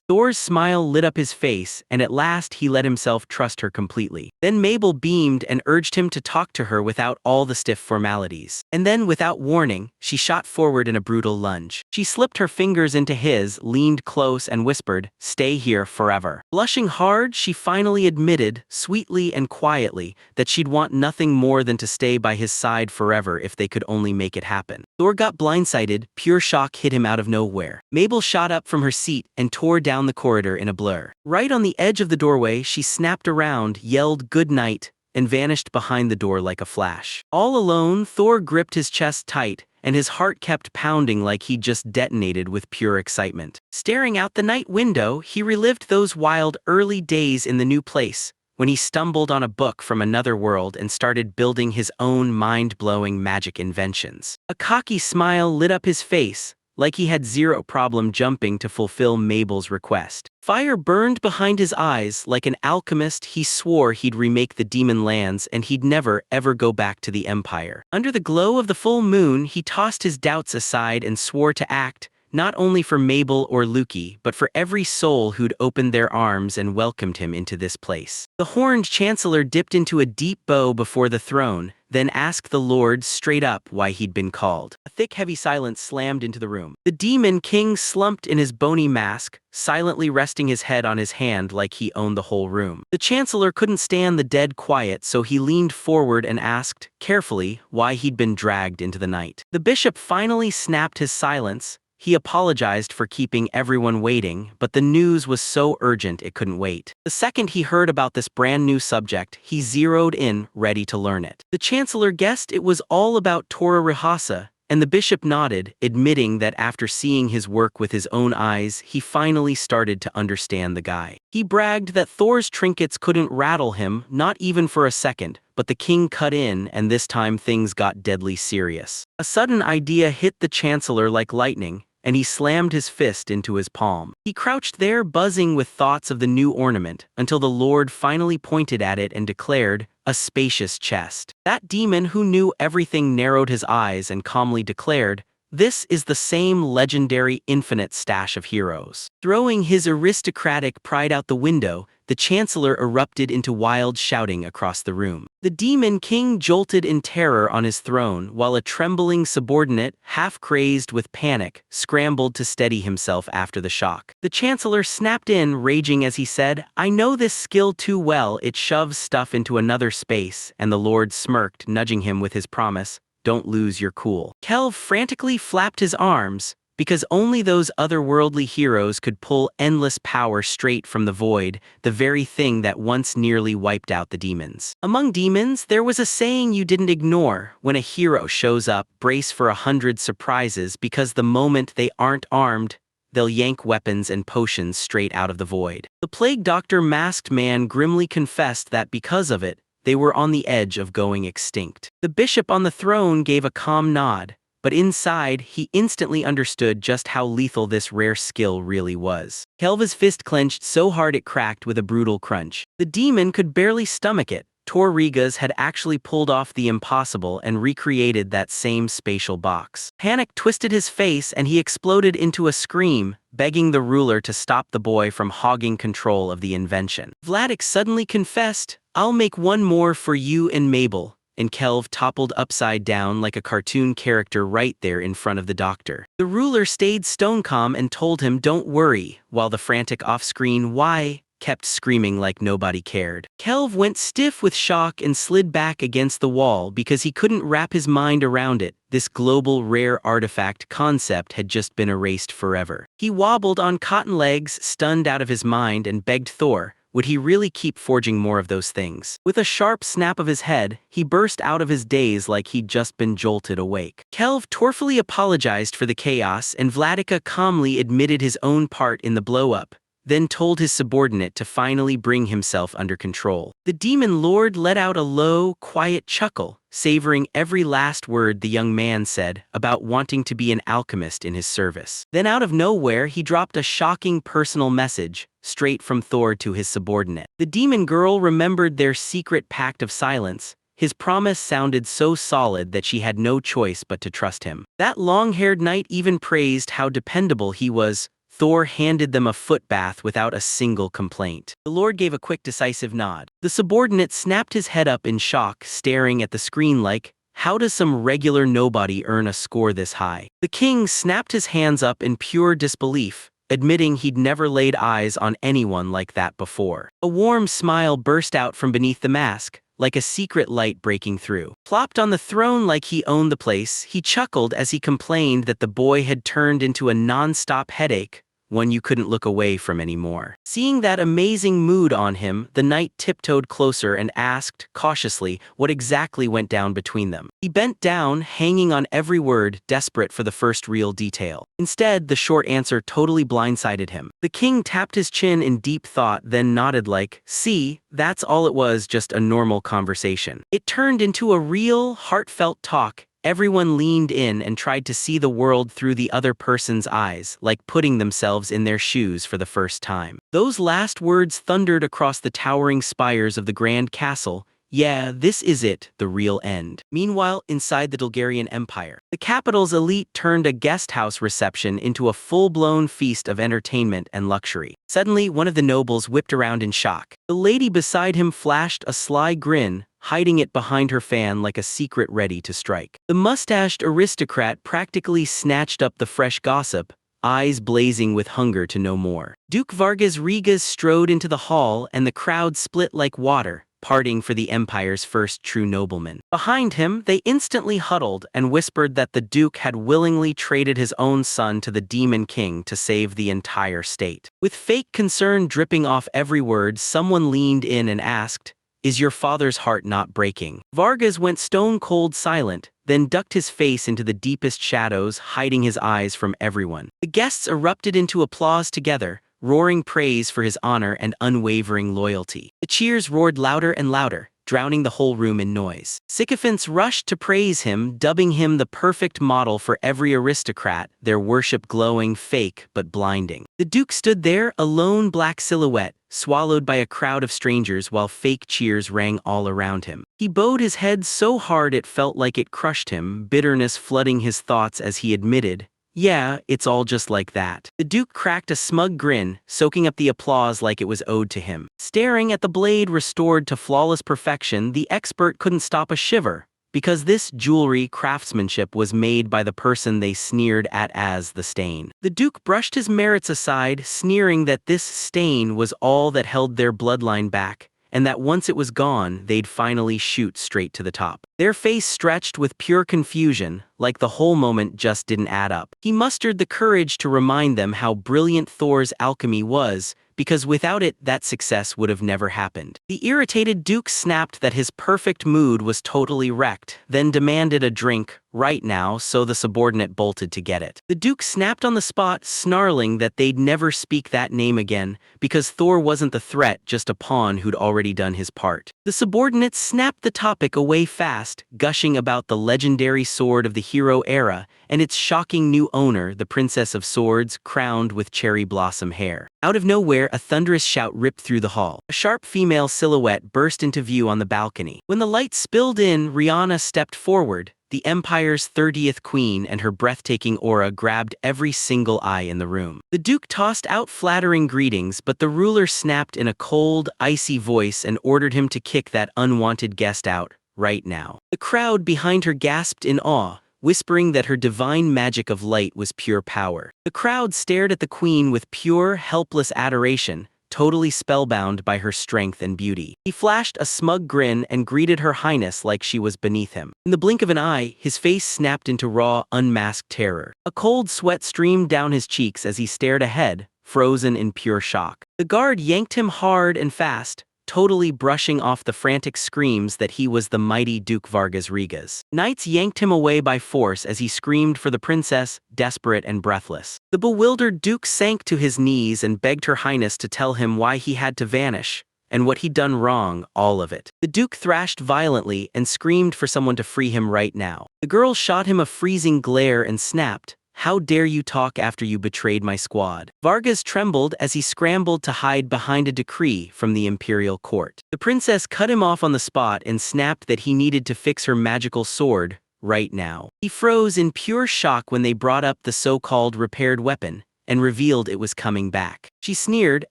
Thor's smile lit up his face, and at last he let himself trust her completely. Then Mabel beamed and urged him to talk to her without all the stiff formalities. And then, without warning, she shot forward in a brutal lunge. She slipped her fingers into his, leaned close, and whispered, "Stay here forever." Blushing hard, she finally admitted, sweetly and quietly, that she'd want nothing more than to stay by his side forever if they could only make it happen. Thor got blindsided. Pure shock hit him out of nowhere. Mabel shot up from her seat and and tore down the corridor in a blur. Right on the edge of the doorway, she snapped around, yelled "Good night," and vanished behind the door like a flash. All alone, Thor gripped his chest tight, and his heart kept pounding like he'd just detonated with pure excitement. Staring out the night window, he relived those wild early days in the new place, when he stumbled on a book from another world and started building his own mind-blowing magic inventions. A cocky smile lit up his face, like he had zero problem jumping to fulfill Mabel's request. Fire burned behind his eyes. Like an alchemist, he swore he'd remake the demon lands and he'd never ever go back to the Empire. Under the glow of the full moon, he tossed his doubts aside and swore to act, not only for Mabel or Luki, but for every soul who'd opened their arms and welcomed him into this place. The horned chancellor dipped into a deep bow before the throne, then asked the Lord straight up why he'd been called. A thick, heavy silence slammed into the room. The demon king slumped in his bony mask, silently resting his head on his hand like he owned the whole room. The chancellor couldn't stand the dead quiet, so he leaned forward and asked, carefully, why he'd been dragged into the night. The bishop finally snapped his silence. He apologized for keeping everyone waiting, but the news was so urgent it couldn't wait. The second he heard about this brand new subject, he zeroed in, ready to learn it. The chancellor guessed it was all about Tora Rihasa, and the bishop nodded, admitting that after seeing his work with his own eyes, he finally started to understand the guy. He bragged that Thor's trinkets couldn't rattle him, not even for a second, but the king cut in, and this time things got deadly serious. A sudden idea hit the chancellor like lightning, and he slammed his fist into his palm. He crouched there, buzzing with thoughts of the new ornament, until the Lord finally pointed at it and declared, "A spacious chest." That demon who knew everything narrowed his eyes and calmly declared, "This is the same legendary infinite stash of heroes." Throwing his aristocratic pride out the window, the chancellor erupted into wild shouting across the room. The demon king jolted in terror on his throne, while a trembling subordinate, half-crazed with panic, scrambled to steady himself after the shock. The chancellor snapped in, raging as he said, "I know this skill too well, it shoves stuff into another space," and the Lord smirked, nudging him with his promise, "Don't lose your cool." Kelv frantically flapped his arms, because only those otherworldly heroes could pull endless power straight from the void, the very thing that once nearly wiped out the demons. Among demons, there was a saying you didn't ignore: when a hero shows up, brace for 100 surprises, because the moment they aren't armed, they'll yank weapons and potions straight out of the void. The plague doctor masked man grimly confessed that because of it, they were on the edge of going extinct. The bishop on the throne gave a calm nod, but inside, he instantly understood just how lethal this rare skill really was. Kelva's fist clenched so hard it cracked with a brutal crunch. The demon could barely stomach it. Tor Rigas had actually pulled off the impossible and recreated that same spatial box. Panic twisted his face and he exploded into a scream, begging the ruler to stop the boy from hogging control of the invention. Vladik suddenly confessed, "I'll make one more for you and Mabel," and Kelv toppled upside down like a cartoon character right there in front of the doctor. The ruler stayed stone calm and told him don't worry, while the frantic off-screen "why" kept screaming like nobody cared. Kelv went stiff with shock and slid back against the wall because he couldn't wrap his mind around it. This global rare artifact concept had just been erased forever. He wobbled on cotton legs, stunned out of his mind, and begged Thor, would he really keep forging more of those things? With a sharp snap of his head, he burst out of his daze like he'd just been jolted awake. Kelv torpidly apologized for the chaos, and Vladika calmly admitted his own part in the blow-up, then told his subordinate to finally bring himself under control. The demon lord let out a low, quiet chuckle, savoring every last word the young man said about wanting to be an alchemist in his service. Then out of nowhere, he dropped a shocking personal message, straight from Thor to his subordinate. The demon girl remembered their secret pact of silence. His promise sounded so solid that she had no choice but to trust him. That long-haired knight even praised how dependable he was. Thor handed them a foot bath without a single complaint. The Lord gave a quick, decisive nod. The subordinate snapped his head up in shock, staring at the screen like, how does some regular nobody earn a score this high? The king snapped his hands up in pure disbelief, admitting he'd never laid eyes on anyone like that before. A warm smile burst out from beneath the mask, like a secret light breaking through. Plopped on the throne like he owned the place, he chuckled as he complained that the boy had turned into a non-stop headache, one you couldn't look away from anymore. Seeing that amazing mood on him, the knight tiptoed closer and asked, cautiously, what exactly went down between them. He bent down, hanging on every word, desperate for the first real detail. Instead, the short answer totally blindsided him. The king tapped his chin in deep thought, then nodded like, see, that's all it was, just a normal conversation. It turned into a real, heartfelt talk. Everyone leaned in and tried to see the world through the other person's eyes, like putting themselves in their shoes for the first time. Those last words thundered across the towering spires of the grand castle. Yeah, this is it, the real end. Meanwhile, inside the Bulgarian Empire, the capital's elite turned a guest house reception into a full-blown feast of entertainment and luxury. Suddenly, one of the nobles whipped around in shock. The lady beside him flashed a sly grin, hiding it behind her fan like a secret ready to strike. The mustached aristocrat practically snatched up the fresh gossip, eyes blazing with hunger to know more. Duke Vargas Rigas strode into the hall, and the crowd split like water, parting for the empire's first true nobleman. Behind him, they instantly huddled and whispered that the duke had willingly traded his own son to the demon king to save the entire state. With fake concern dripping off every word, someone leaned in and asked, "Is your father's heart not breaking?" Vargas went stone-cold silent, then ducked his face into the deepest shadows, hiding his eyes from everyone. The guests erupted into applause together, roaring praise for his honor and unwavering loyalty. The cheers roared louder and louder, drowning the whole room in noise. Sycophants rushed to praise him, dubbing him the perfect model for every aristocrat, their worship glowing, fake but blinding. The duke stood there, a lone black silhouette, swallowed by a crowd of strangers while fake cheers rang all around him. He bowed his head so hard it felt like it crushed him, bitterness flooding his thoughts as he admitted, "Yeah, it's all just like that." The duke cracked a smug grin, soaking up the applause like it was owed to him. Staring at the blade restored to flawless perfection, the expert couldn't stop a shiver, because this jewelry craftsmanship was made by the person they sneered at as the stain. The duke brushed his merits aside, sneering that this stain was all that held their bloodline back, and that once it was gone, they'd finally shoot straight to the top. Their face stretched with pure confusion, like the whole moment just didn't add up. He mustered the courage to remind them how brilliant Thor's alchemy was, because without it, that success would have never happened. The irritated duke snapped that his perfect mood was totally wrecked, then demanded a drink, right now, so the subordinate bolted to get it. The duke snapped on the spot, snarling that they'd never speak that name again, because Thor wasn't the threat, just a pawn who'd already done his part. The subordinate snapped the topic away fast, gushing about the legendary sword of the hero era, and its shocking new owner, the Princess of Swords, crowned with cherry blossom hair. Out of nowhere, a thunderous shout ripped through the hall. A sharp female silhouette burst into view on the balcony. When the light spilled in, Rihanna stepped forward. The Empire's 30th queen and her breathtaking aura grabbed every single eye in the room. The duke tossed out flattering greetings, but the ruler snapped in a cold, icy voice and ordered him to kick that unwanted guest out, right now. The crowd behind her gasped in awe, whispering that her divine magic of light was pure power. The crowd stared at the queen with pure, helpless adoration, totally spellbound by her strength and beauty. He flashed a smug grin and greeted Her Highness like she was beneath him. In the blink of an eye, his face snapped into raw, unmasked terror. A cold sweat streamed down his cheeks as he stared ahead, frozen in pure shock. The guard yanked him hard and fast, totally brushing off the frantic screams that he was the mighty Duke Vargas Rigas. Knights yanked him away by force as he screamed for the princess, desperate and breathless. The bewildered duke sank to his knees and begged Her Highness to tell him why he had to vanish, and what he'd done wrong, all of it. The duke thrashed violently and screamed for someone to free him right now. The girl shot him a freezing glare and snapped, "How dare you talk after you betrayed my squad?" Vargas trembled as he scrambled to hide behind a decree from the imperial court. The princess cut him off on the spot and snapped that he needed to fix her magical sword, right now. He froze in pure shock when they brought up the so-called repaired weapon, and revealed it was coming back. She sneered,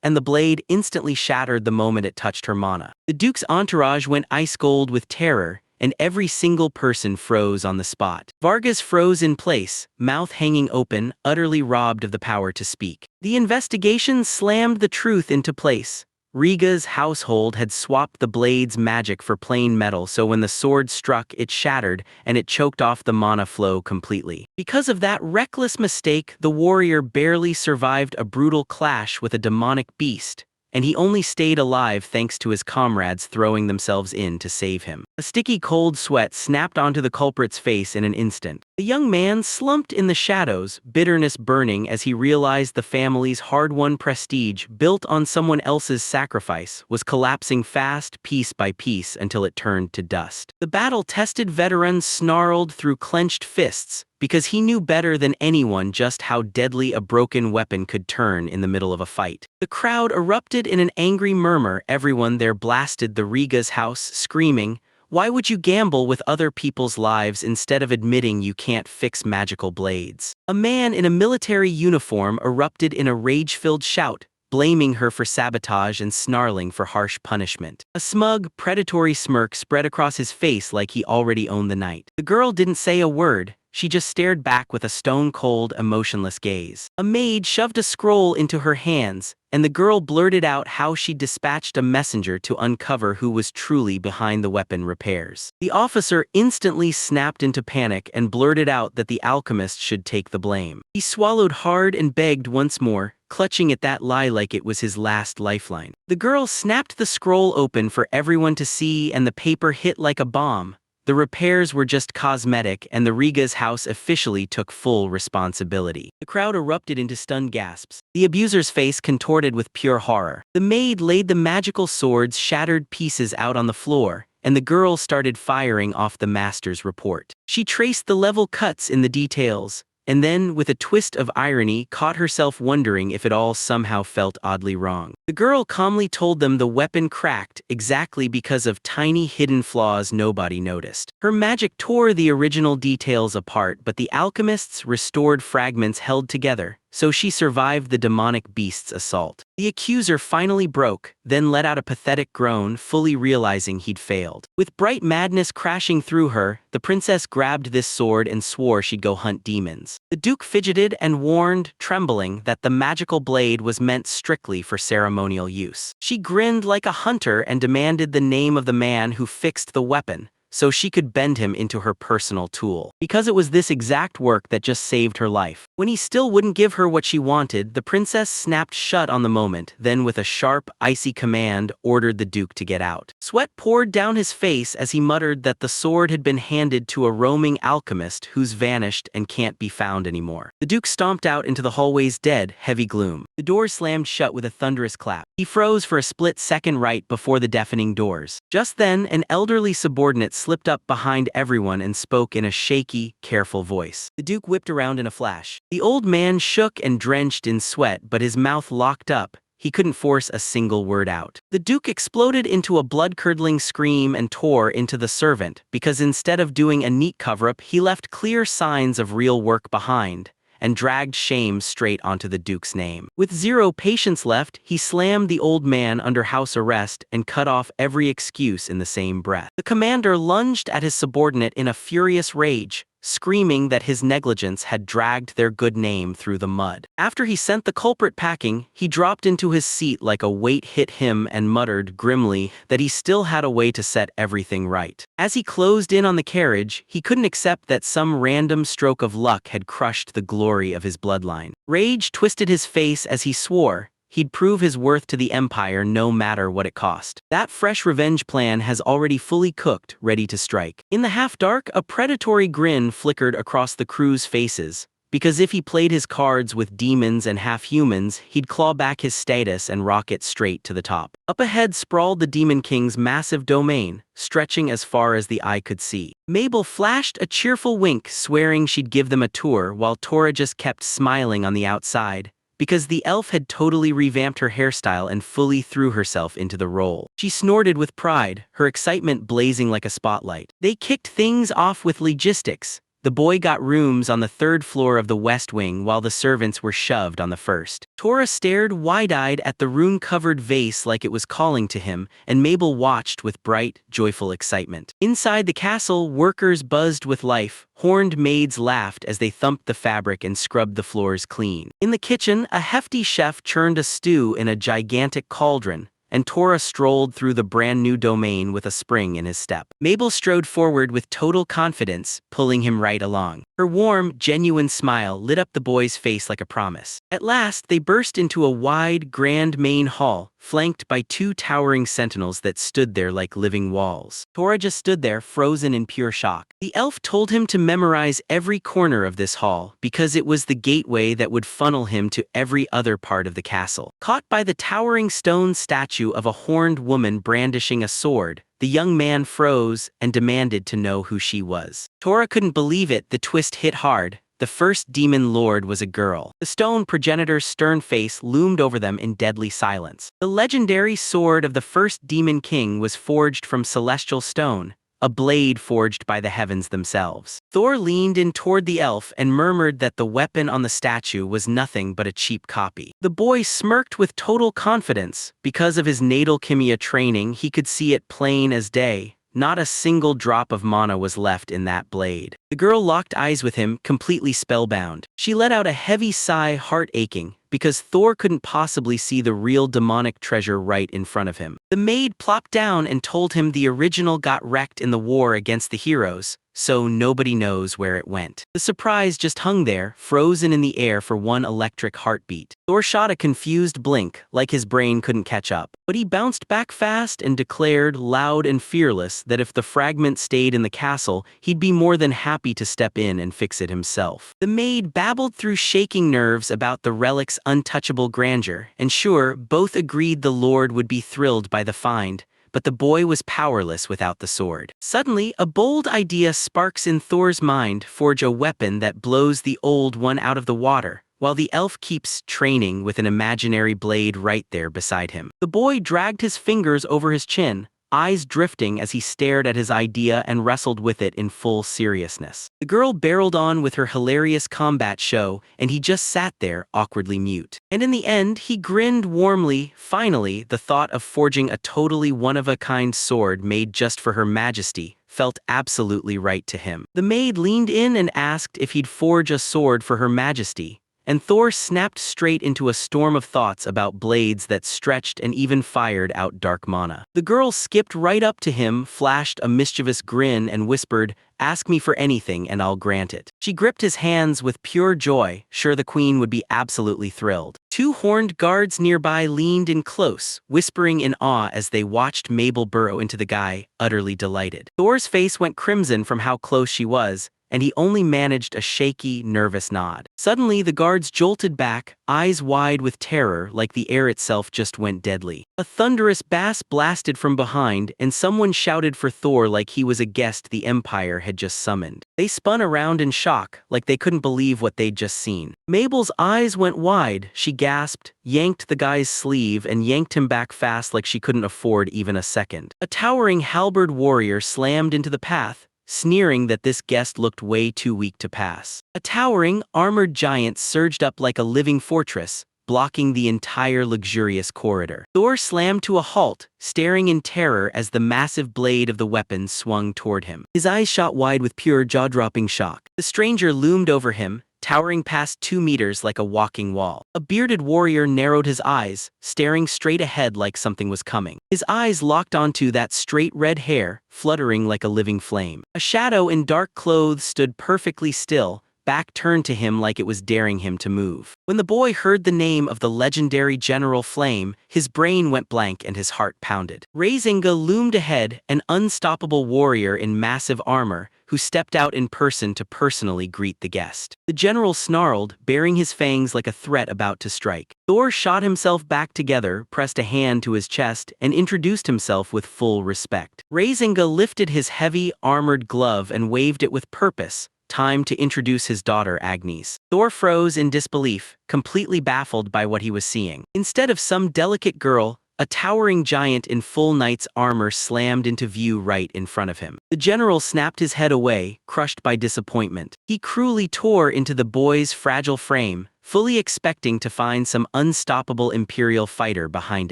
and the blade instantly shattered the moment it touched her mana. The duke's entourage went ice-cold with terror, and every single person froze on the spot. Vargas froze in place, mouth hanging open, utterly robbed of the power to speak. The investigation slammed the truth into place, Riga's household had swapped the blade's magic for plain metal, so when the sword struck, it shattered, and it choked off the mana flow completely. Because of that reckless mistake, the warrior barely survived a brutal clash with a demonic beast, and he only stayed alive thanks to his comrades throwing themselves in to save him. A sticky cold sweat snapped onto the culprit's face in an instant. The young man slumped in the shadows, bitterness burning as he realized the family's hard-won prestige, built on someone else's sacrifice, was collapsing fast, piece by piece, until it turned to dust. The battle-tested veteran snarled through clenched fists, because he knew better than anyone just how deadly a broken weapon could turn in the middle of a fight. The crowd erupted in an angry murmur. Everyone there blasted the Riga's house, screaming, "Why would you gamble with other people's lives instead of admitting you can't fix magical blades?" A man in a military uniform erupted in a rage-filled shout, blaming her for sabotage and snarling for harsh punishment. A smug, predatory smirk spread across his face like he already owned the night. The girl didn't say a word. She just stared back with a stone-cold, emotionless gaze. A maid shoved a scroll into her hands, and the girl blurted out how she dispatched a messenger to uncover who was truly behind the weapon repairs. The officer instantly snapped into panic and blurted out that the alchemist should take the blame. He swallowed hard and begged once more, clutching at that lie like it was his last lifeline. The girl snapped the scroll open for everyone to see, and the paper hit like a bomb. The repairs were just cosmetic, and the Riga's house officially took full responsibility. The crowd erupted into stunned gasps. The abuser's face contorted with pure horror. The maid laid the magical sword's shattered pieces out on the floor, and the girl started firing off the master's report. She traced the level cuts in the details, and then, with a twist of irony, caught herself wondering if it all somehow felt oddly wrong. The girl calmly told them the weapon cracked exactly because of tiny hidden flaws nobody noticed. Her magic tore the original details apart, but the alchemist's restored fragments held together, so she survived the demonic beast's assault. The accuser finally broke, then let out a pathetic groan, fully realizing he'd failed. With bright madness crashing through her, the princess grabbed this sword and swore she'd go hunt demons. The duke fidgeted and warned, trembling, that the magical blade was meant strictly for ceremonial use. She grinned like a hunter and demanded the name of the man who fixed the weapon, so she could bend him into her personal tool. Because it was this exact work that just saved her life. When he still wouldn't give her what she wanted, the princess snapped shut on the moment, then with a sharp, icy command, ordered the duke to get out. Sweat poured down his face as he muttered that the sword had been handed to a roaming alchemist who's vanished and can't be found anymore. The duke stomped out into the hallway's dead, heavy gloom. The door slammed shut with a thunderous clap. He froze for a split second right before the deafening doors. Just then, an elderly subordinate slipped up behind everyone and spoke in a shaky, careful voice. The duke whipped around in a flash. The old man shook and drenched in sweat, but his mouth locked up. He couldn't force a single word out. The duke exploded into a blood-curdling scream and tore into the servant, because instead of doing a neat cover-up, he left clear signs of real work behind, and dragged shame straight onto the duke's name. With zero patience left, he slammed the old man under house arrest and cut off every excuse in the same breath. The commander lunged at his subordinate in a furious rage, screaming that his negligence had dragged their good name through the mud. After he sent the culprit packing, he dropped into his seat like a weight hit him and muttered grimly that he still had a way to set everything right. As he closed in on the carriage, he couldn't accept that some random stroke of luck had crushed the glory of his bloodline. Rage twisted his face as he swore he'd prove his worth to the Empire no matter what it cost. That fresh revenge plan has already fully cooked, ready to strike. In the half-dark, a predatory grin flickered across the crew's faces, because if he played his cards with demons and half-humans, he'd claw back his status and rocket straight to the top. Up ahead sprawled the Demon King's massive domain, stretching as far as the eye could see. Mabel flashed a cheerful wink, swearing she'd give them a tour, while Tora just kept smiling on the outside, because the elf had totally revamped her hairstyle and fully threw herself into the role. She snorted with pride, her excitement blazing like a spotlight. They kicked things off with logistics. The boy got rooms on the third floor of the West Wing while the servants were shoved on the first. Tora stared wide-eyed at the rune-covered vase like it was calling to him, and Mabel watched with bright, joyful excitement. Inside the castle, workers buzzed with life. Horned maids laughed as they thumped the fabric and scrubbed the floors clean. In the kitchen, a hefty chef churned a stew in a gigantic cauldron, and Tora strolled through the brand-new domain with a spring in his step. Mabel strode forward with total confidence, pulling him right along. Her warm, genuine smile lit up the boy's face like a promise. At last, they burst into a wide, grand main hall, flanked by two towering sentinels that stood there like living walls. Tora just stood there, frozen in pure shock. The elf told him to memorize every corner of this hall, because it was the gateway that would funnel him to every other part of the castle. Caught by the towering stone statue of a horned woman brandishing a sword, the young man froze and demanded to know who she was. Tora couldn't believe it. The twist hit hard. The first demon lord was a girl. The stone progenitor's stern face loomed over them in deadly silence. The legendary sword of the first demon king was forged from celestial stone, a blade forged by the heavens themselves. Thor leaned in toward the elf and murmured that the weapon on the statue was nothing but a cheap copy. The boy smirked with total confidence. Because of his natal chemia training, he could see it plain as day. Not a single drop of mana was left in that blade. The girl locked eyes with him, completely spellbound. She let out a heavy sigh, heart aching, because Thor couldn't possibly see the real demonic treasure right in front of him. The maid plopped down and told him the original got wrecked in the war against the heroes, so nobody knows where it went. The surprise just hung there, frozen in the air for one electric heartbeat. Thor shot a confused blink, like his brain couldn't catch up. But he bounced back fast and declared, loud and fearless, that if the fragment stayed in the castle, he'd be more than happy to step in and fix it himself. The maid babbled through shaking nerves about the relic's untouchable grandeur, and sure, both agreed the lord would be thrilled by the find, but the boy was powerless without the sword. Suddenly, a bold idea sparks in Thor's mind: forge a weapon that blows the old one out of the water, while the elf keeps training with an imaginary blade right there beside him. The boy dragged his fingers over his chin, eyes drifting as he stared at his idea and wrestled with it in full seriousness. The girl barreled on with her hilarious combat show, and he just sat there, awkwardly mute. And in the end, he grinned warmly. Finally, the thought of forging a totally one-of-a-kind sword made just for Her Majesty felt absolutely right to him. The maid leaned in and asked if he'd forge a sword for Her Majesty, and Thor snapped straight into a storm of thoughts about blades that stretched and even fired out dark mana. The girl skipped right up to him, flashed a mischievous grin, and whispered, "Ask me for anything and I'll grant it." She gripped his hands with pure joy, sure the queen would be absolutely thrilled. Two horned guards nearby leaned in close, whispering in awe as they watched Mabel burrow into the guy, utterly delighted. Thor's face went crimson from how close she was, and he only managed a shaky, nervous nod. Suddenly, the guards jolted back, eyes wide with terror, like the air itself just went deadly. A thunderous bass blasted from behind, and someone shouted for Thor like he was a guest the Empire had just summoned. They spun around in shock, like they couldn't believe what they'd just seen. Mabel's eyes went wide. She gasped, yanked the guy's sleeve, and yanked him back fast like she couldn't afford even a second. A towering halberd warrior slammed into the path, sneering that this guest looked way too weak to pass. A towering, armored giant surged up like a living fortress, blocking the entire luxurious corridor. Thor slammed to a halt, staring in terror as the massive blade of the weapon swung toward him. His eyes shot wide with pure jaw-dropping shock. The stranger loomed over him, towering past 2 meters like a walking wall. A bearded warrior narrowed his eyes, staring straight ahead like something was coming. His eyes locked onto that straight red hair, fluttering like a living flame. A shadow in dark clothes stood perfectly still, back turned to him like it was daring him to move. When the boy heard the name of the legendary General Flame, his brain went blank and his heart pounded. Razinga loomed ahead, an unstoppable warrior in massive armor, who stepped out in person to personally greet the guest. The general snarled, baring his fangs like a threat about to strike. Thor shot himself back together, pressed a hand to his chest, and introduced himself with full respect. Razinga lifted his heavy, armored glove and waved it with purpose. Time to introduce his daughter Agnes. Thor froze in disbelief, completely baffled by what he was seeing. Instead of some delicate girl, a towering giant in full knight's armor slammed into view right in front of him. The general snapped his head away, crushed by disappointment. He cruelly tore into the boy's fragile frame, fully expecting to find some unstoppable Imperial fighter behind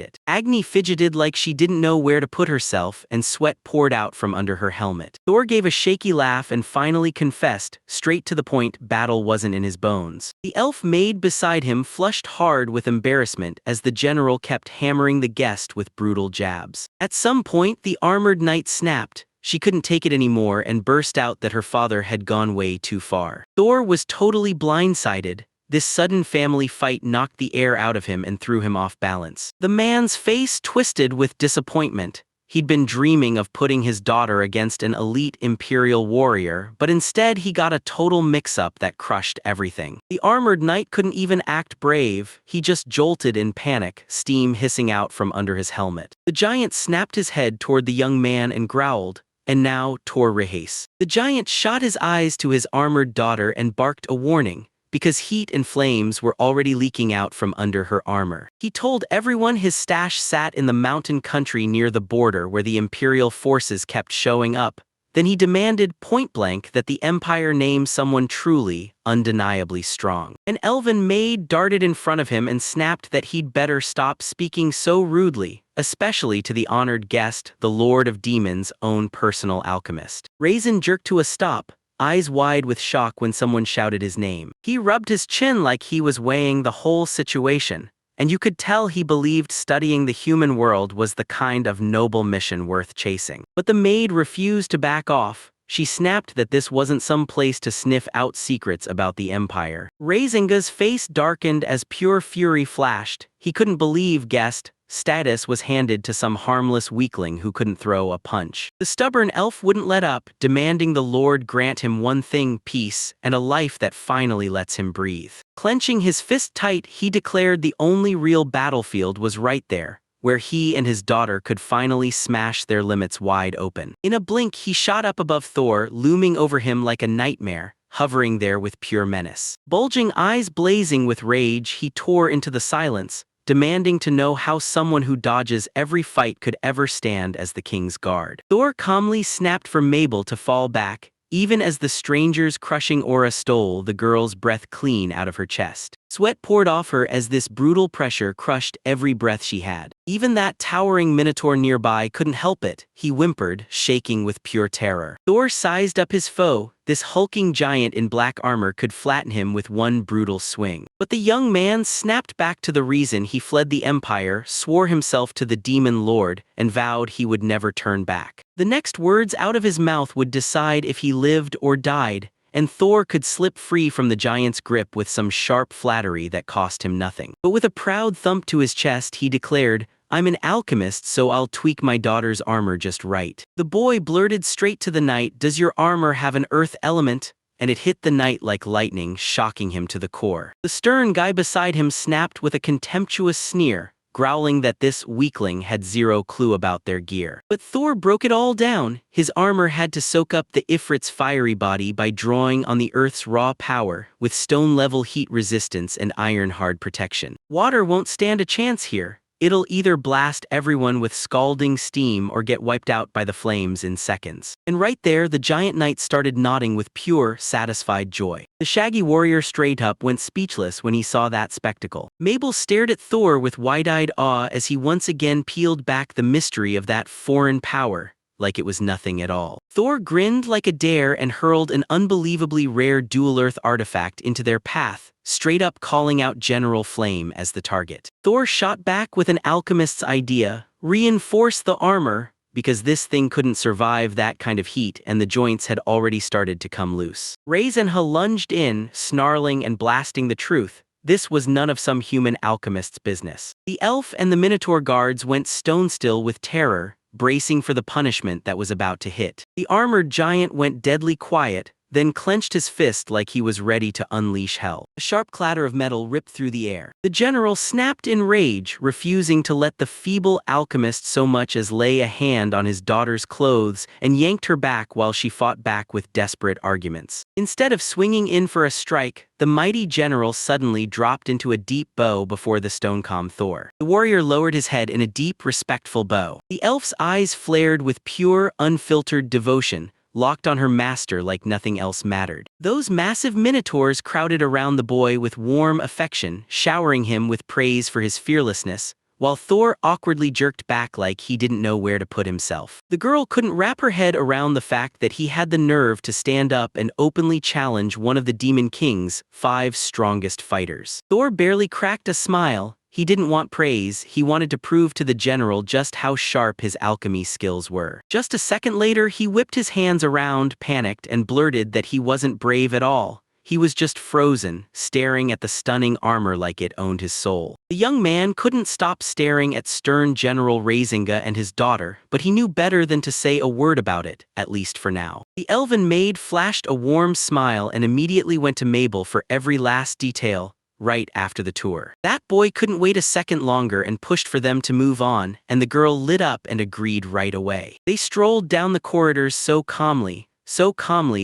it. Agni fidgeted like she didn't know where to put herself, and sweat poured out from under her helmet. Thor gave a shaky laugh and finally confessed, straight to the point, battle wasn't in his bones. The elf maid beside him flushed hard with embarrassment as the general kept hammering the guest with brutal jabs. At some point, the armored knight snapped. She couldn't take it anymore and burst out that her father had gone way too far. Thor was totally blindsided. This sudden family fight knocked the air out of him and threw him off balance. The man's face twisted with disappointment. He'd been dreaming of putting his daughter against an elite Imperial warrior, but instead he got a total mix-up that crushed everything. The armored knight couldn't even act brave. He just jolted in panic, steam hissing out from under his helmet. The giant snapped his head toward the young man and growled, "And now, Tor Rehace." The giant shot his eyes to his armored daughter and barked a warning, because heat and flames were already leaking out from under her armor. He told everyone his stash sat in the mountain country near the border where the Imperial forces kept showing up. Then he demanded point-blank that the Empire name someone truly, undeniably strong. An elven maid darted in front of him and snapped that he'd better stop speaking so rudely, especially to the honored guest, the Lord of Demons' own personal alchemist. Raisin jerked to a stop, eyes wide with shock when someone shouted his name. He rubbed his chin like he was weighing the whole situation, and you could tell he believed studying the human world was the kind of noble mission worth chasing. But the maid refused to back off. She snapped that this wasn't some place to sniff out secrets about the Empire. Raisinga's face darkened as pure fury flashed. He couldn't believe guest status was handed to some harmless weakling who couldn't throw a punch. The stubborn elf wouldn't let up, demanding the Lord grant him one thing: peace, and a life that finally lets him breathe. Clenching his fist tight, he declared the only real battlefield was right there, where he and his daughter could finally smash their limits wide open. In a blink, he shot up above Thor, looming over him like a nightmare, hovering there with pure menace. Bulging eyes blazing with rage, he tore into the silence, demanding to know how someone who dodges every fight could ever stand as the king's guard. Thor calmly snapped for Mabel to fall back, even as the stranger's crushing aura stole the girl's breath clean out of her chest. Sweat poured off her as this brutal pressure crushed every breath she had. Even that towering minotaur nearby couldn't help it. He whimpered, shaking with pure terror. Thor sized up his foe. This hulking giant in black armor could flatten him with one brutal swing. But the young man snapped back to the reason he fled the Empire, swore himself to the Demon Lord, and vowed he would never turn back. The next words out of his mouth would decide if he lived or died, and Thor could slip free from the giant's grip with some sharp flattery that cost him nothing. But with a proud thump to his chest, he declared, "I'm an alchemist, so I'll tweak my daughter's armor just right." The boy blurted straight to the knight, "Does your armor have an earth element?" And it hit the knight like lightning, shocking him to the core. The stern guy beside him snapped with a contemptuous sneer, growling that this weakling had zero clue about their gear. But Thor broke it all down. His armor had to soak up the Ifrit's fiery body by drawing on the Earth's raw power, with stone-level heat resistance and iron-hard protection. Water won't stand a chance here. It'll either blast everyone with scalding steam or get wiped out by the flames in seconds. And right there, the giant knight started nodding with pure, satisfied joy. The shaggy warrior straight up went speechless when he saw that spectacle. Mabel stared at Thor with wide-eyed awe as he once again peeled back the mystery of that foreign power, like it was nothing at all. Thor grinned like a dare and hurled an unbelievably rare dual-earth artifact into their path, straight up calling out General Flame as the target. Thor shot back with an alchemist's idea: reinforce the armor, because this thing couldn't survive that kind of heat and the joints had already started to come loose. Raisinha lunged in, snarling and blasting the truth. This was none of some human alchemist's business. The elf and the minotaur guards went stone still with terror, bracing for the punishment that was about to hit. The armored giant went deadly quiet, then clenched his fist like he was ready to unleash hell. A sharp clatter of metal ripped through the air. The general snapped in rage, refusing to let the feeble alchemist so much as lay a hand on his daughter's clothes, and yanked her back while she fought back with desperate arguments. Instead of swinging in for a strike, the mighty general suddenly dropped into a deep bow before the stone-calm Thor. The warrior lowered his head in a deep, respectful bow. The elf's eyes flared with pure, unfiltered devotion, locked on her master like nothing else mattered. Those massive minotaurs crowded around the boy with warm affection, showering him with praise for his fearlessness, while Thor awkwardly jerked back like he didn't know where to put himself. The girl couldn't wrap her head around the fact that he had the nerve to stand up and openly challenge one of the Demon King's 5 strongest fighters. Thor barely cracked a smile. He didn't want praise, he wanted to prove to the general just how sharp his alchemy skills were. Just a second later, he whipped his hands around, panicked, and blurted that he wasn't brave at all. He was just frozen, staring at the stunning armor like it owned his soul. The young man couldn't stop staring at stern General Razinga and his daughter, but he knew better than to say a word about it, at least for now. The elven maid flashed a warm smile and immediately went to Mabel for every last detail, right after the tour. That boy couldn't wait a second longer and pushed for them to move on, and the girl lit up and agreed right away. They strolled down the corridors so calmly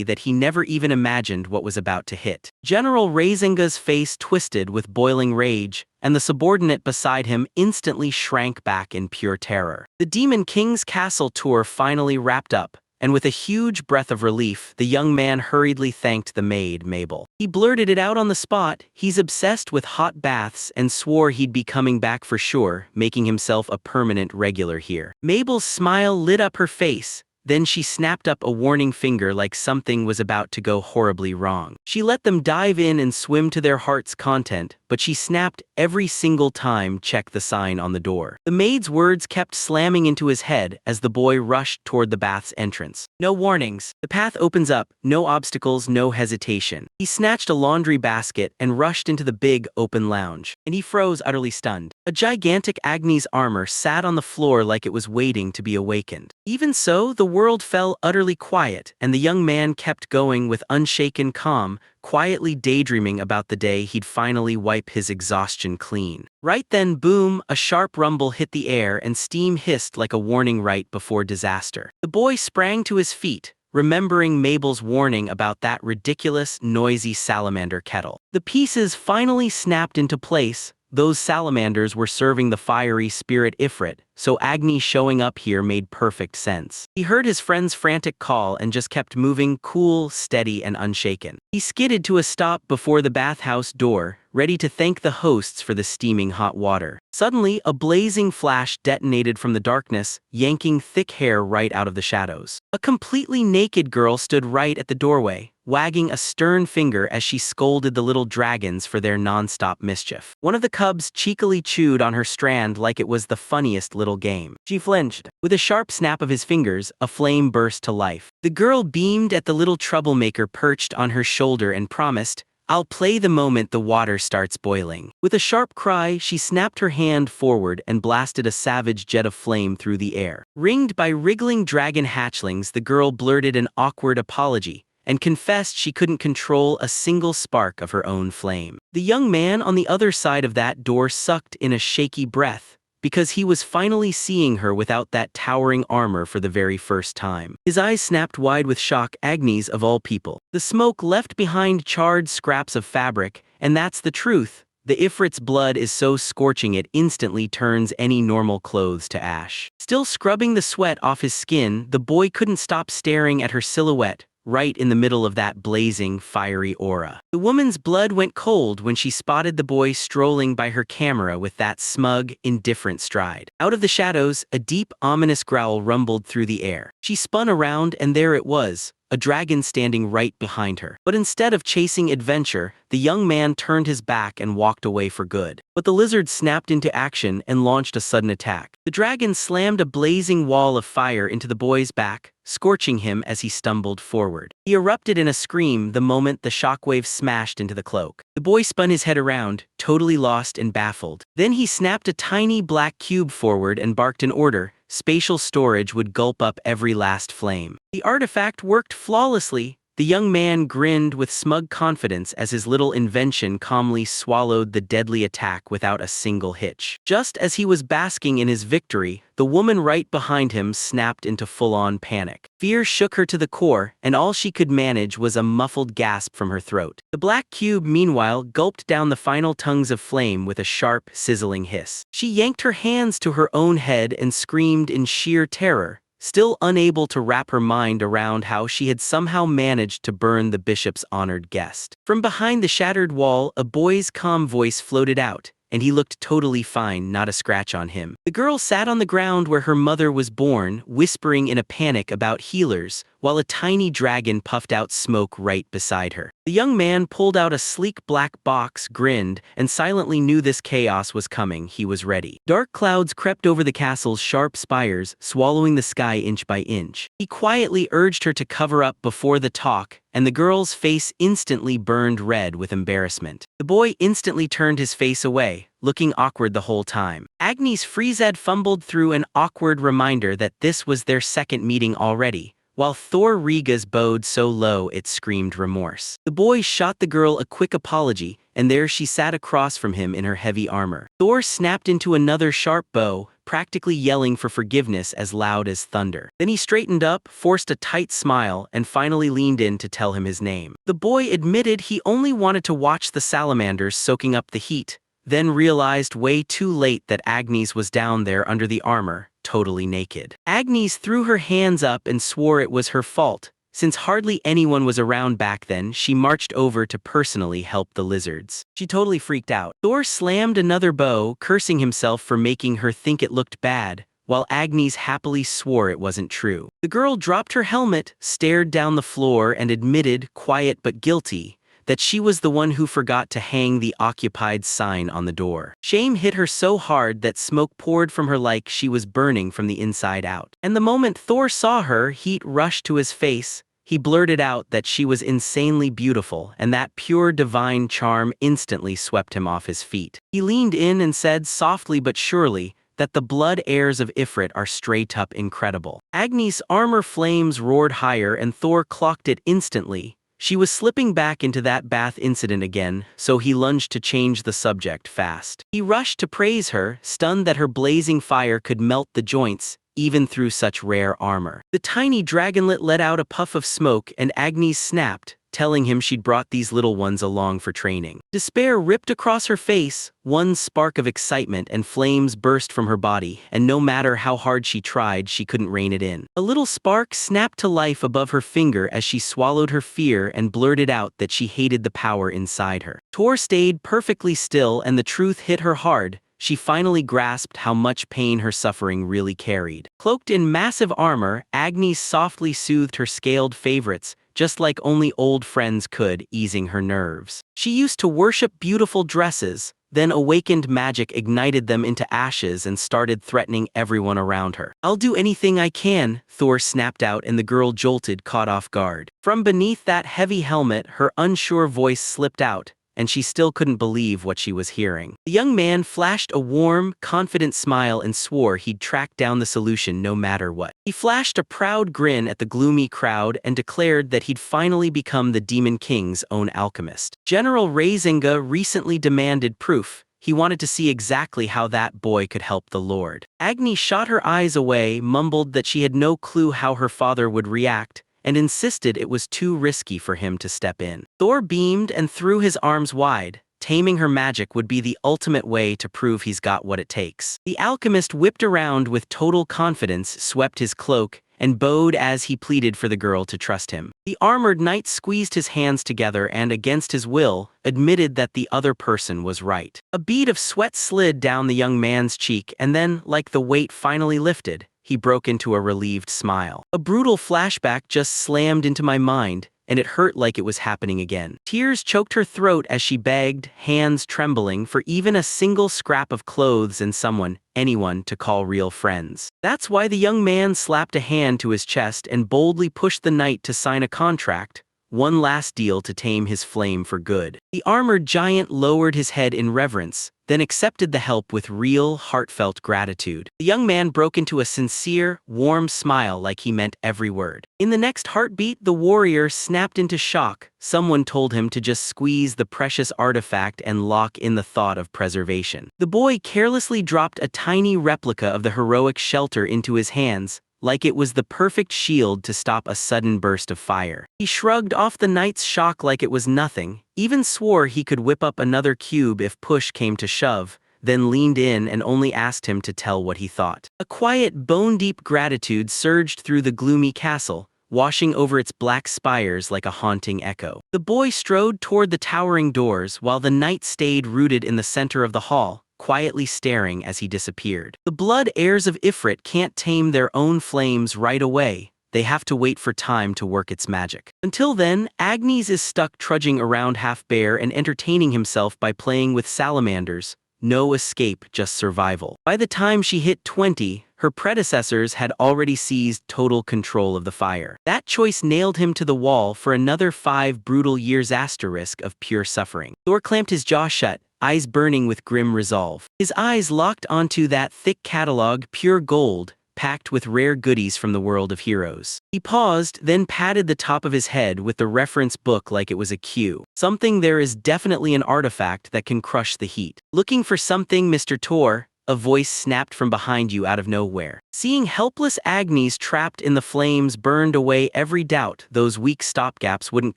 that he never even imagined what was about to hit. General Razinga's face twisted with boiling rage, and the subordinate beside him instantly shrank back in pure terror. The Demon King's castle tour finally wrapped up, and with a huge breath of relief, the young man hurriedly thanked the maid, Mabel. He blurted it out on the spot, he's obsessed with hot baths, and swore he'd be coming back for sure, making himself a permanent regular here. Mabel's smile lit up her face. Then she snapped up a warning finger like something was about to go horribly wrong. She let them dive in and swim to their heart's content, but she snapped every single time check the sign on the door. The maid's words kept slamming into his head as the boy rushed toward the bath's entrance. No warnings. The path opens up, no obstacles, no hesitation. He snatched a laundry basket and rushed into the big, open lounge. And he froze, utterly stunned. A gigantic Agni's armor sat on the floor like it was waiting to be awakened. Even so, the world fell utterly quiet, and the young man kept going with unshaken calm, quietly daydreaming about the day he'd finally wipe his exhaustion clean. Right then, boom, a sharp rumble hit the air and steam hissed like a warning right before disaster. The boy sprang to his feet, remembering Mabel's warning about that ridiculous, noisy salamander kettle. The pieces finally snapped into place. Those salamanders were serving the fiery spirit Ifrit, so Agni showing up here made perfect sense. He heard his friend's frantic call and just kept moving, cool, steady, and unshaken. He skidded to a stop before the bathhouse door, ready to thank the hosts for the steaming hot water. Suddenly, a blazing flash detonated from the darkness, yanking thick hair right out of the shadows. A completely naked girl stood right at the doorway, wagging a stern finger as she scolded the little dragons for their non-stop mischief. One of the cubs cheekily chewed on her strand like it was the funniest little game. She flinched. With a sharp snap of his fingers, a flame burst to life. The girl beamed at the little troublemaker perched on her shoulder and promised, "I'll play the moment the water starts boiling." With a sharp cry, she snapped her hand forward and blasted a savage jet of flame through the air. Ringed by wriggling dragon hatchlings, the girl blurted an awkward apology and confessed she couldn't control a single spark of her own flame. The young man on the other side of that door sucked in a shaky breath, because he was finally seeing her without that towering armor for the very first time. His eyes snapped wide with shock, Agni's of all people. The smoke left behind charred scraps of fabric, and that's the truth. The Ifrit's blood is so scorching it instantly turns any normal clothes to ash. Still scrubbing the sweat off his skin, the boy couldn't stop staring at her silhouette, right in the middle of that blazing, fiery aura. The woman's blood went cold when she spotted the boy strolling by her camera with that smug, indifferent stride. Out of the shadows, a deep, ominous growl rumbled through the air. She spun around and there it was, a dragon standing right behind her. But instead of chasing adventure, the young man turned his back and walked away for good. But the lizard snapped into action and launched a sudden attack. The dragon slammed a blazing wall of fire into the boy's back, scorching him as he stumbled forward. He erupted in a scream the moment the shockwave smashed into the cloak. The boy spun his head around, totally lost and baffled. Then he snapped a tiny black cube forward and barked an order. Spatial storage would gulp up every last flame. The artifact worked flawlessly. The young man grinned with smug confidence as his little invention calmly swallowed the deadly attack without a single hitch. Just as he was basking in his victory, the woman right behind him snapped into full-on panic. Fear shook her to the core, and all she could manage was a muffled gasp from her throat. The black cube, meanwhile, gulped down the final tongues of flame with a sharp, sizzling hiss. She yanked her hands to her own head and screamed in sheer terror, still unable to wrap her mind around how she had somehow managed to burn the bishop's honored guest. From behind the shattered wall, a boy's calm voice floated out, and he looked totally fine, not a scratch on him. The girl sat on the ground where her mother was born, whispering in a panic about healers, while a tiny dragon puffed out smoke right beside her. The young man pulled out a sleek black box, grinned, and silently knew this chaos was coming. He was ready. Dark clouds crept over the castle's sharp spires, swallowing the sky inch by inch. He quietly urged her to cover up before the talk, and the girl's face instantly burned red with embarrassment. The boy instantly turned his face away, looking awkward the whole time. Agnes Friesed fumbled through an awkward reminder that this was their second meeting already, while Thor Riga's bowed so low it screamed remorse. The boy shot the girl a quick apology, and there she sat across from him in her heavy armor. Thor snapped into another sharp bow, practically yelling for forgiveness as loud as thunder. Then he straightened up, forced a tight smile, and finally leaned in to tell him his name. The boy admitted he only wanted to watch the salamanders soaking up the heat, then realized way too late that Agnes was down there under the armor, totally naked. Agnes threw her hands up and swore it was her fault. Since hardly anyone was around back then, she marched over to personally help the lizards. She totally freaked out. Thor slammed another bow, cursing himself for making her think it looked bad, while Agnes happily swore it wasn't true. The girl dropped her helmet, stared down the floor, and admitted, quiet but guilty, that she was the one who forgot to hang the occupied sign on the door. Shame hit her so hard that smoke poured from her like she was burning from the inside out. And the moment Thor saw her, heat rushed to his face. He blurted out that she was insanely beautiful, and that pure divine charm instantly swept him off his feet. He leaned in and said softly but surely that the blood heirs of Ifrit are straight up incredible. Agnes' armor flames roared higher and Thor clocked it instantly. She was slipping back into that bath incident again, so he lunged to change the subject fast. He rushed to praise her, stunned that her blazing fire could melt the joints, even through such rare armor. The tiny dragonlet let out a puff of smoke and Agnes snapped, telling him she'd brought these little ones along for training. Despair ripped across her face, one spark of excitement and flames burst from her body, and no matter how hard she tried, she couldn't rein it in. A little spark snapped to life above her finger as she swallowed her fear and blurted out that she hated the power inside her. Tor stayed perfectly still and the truth hit her hard. She finally grasped how much pain her suffering really carried. Cloaked in massive armor, Agnes softly soothed her scaled favorites, just like only old friends could, easing her nerves. She used to worship beautiful dresses, then awakened magic ignited them into ashes and started threatening everyone around her. "I'll do anything I can," Thor snapped out, and the girl jolted, caught off guard. From beneath that heavy helmet, her unsure voice slipped out, and she still couldn't believe what she was hearing. The young man flashed a warm, confident smile and swore he'd track down the solution no matter what. He flashed a proud grin at the gloomy crowd and declared that he'd finally become the Demon King's own alchemist. General Reizinga recently demanded proof. He wanted to see exactly how that boy could help the Lord. Agnes shot her eyes away, mumbled that she had no clue how her father would react, and insisted it was too risky for him to step in. Thor beamed and threw his arms wide. Taming her magic would be the ultimate way to prove he's got what it takes. The alchemist whipped around with total confidence, swept his cloak, and bowed as he pleaded for the girl to trust him. The armored knight squeezed his hands together and, against his will, admitted that the other person was right. A bead of sweat slid down the young man's cheek, and then, like the weight finally lifted, he broke into a relieved smile. "A brutal flashback just slammed into my mind, and it hurt like it was happening again." Tears choked her throat as she begged, hands trembling, for even a single scrap of clothes and someone, anyone, to call real friends. That's why the young man slapped a hand to his chest and boldly pushed the knight to sign a contract, one last deal to tame his flame for good. The armored giant lowered his head in reverence, then accepted the help with real, heartfelt gratitude. The young man broke into a sincere, warm smile like he meant every word. In the next heartbeat, the warrior snapped into shock. Someone told him to just squeeze the precious artifact and lock in the thought of preservation. The boy carelessly dropped a tiny replica of the heroic shelter into his hands, like it was the perfect shield to stop a sudden burst of fire. He shrugged off the knight's shock like it was nothing, even swore he could whip up another cube if push came to shove, then leaned in and only asked him to tell what he thought. A quiet, bone-deep gratitude surged through the gloomy castle, washing over its black spires like a haunting echo. The boy strode toward the towering doors while the knight stayed rooted in the center of the hall, quietly staring as he disappeared. The blood heirs of Ifrit can't tame their own flames right away. They have to wait for time to work its magic. Until then, Agnes is stuck trudging around half-bare and entertaining himself by playing with salamanders. No escape, just survival. By the time she hit 20, her predecessors had already seized total control of the fire. That choice nailed him to the wall for another 5 brutal years asterisk of pure suffering. Thor clamped his jaw shut, eyes burning with grim resolve. His eyes locked onto that thick catalog, pure gold, packed with rare goodies from the world of heroes. He paused, then patted the top of his head with the reference book like it was a cue. Something there is definitely an artifact that can crush the heat. Looking for something, Mr. Tor? A voice snapped from behind you out of nowhere. Seeing helpless Agnes trapped in the flames burned away every doubt those weak stopgaps wouldn't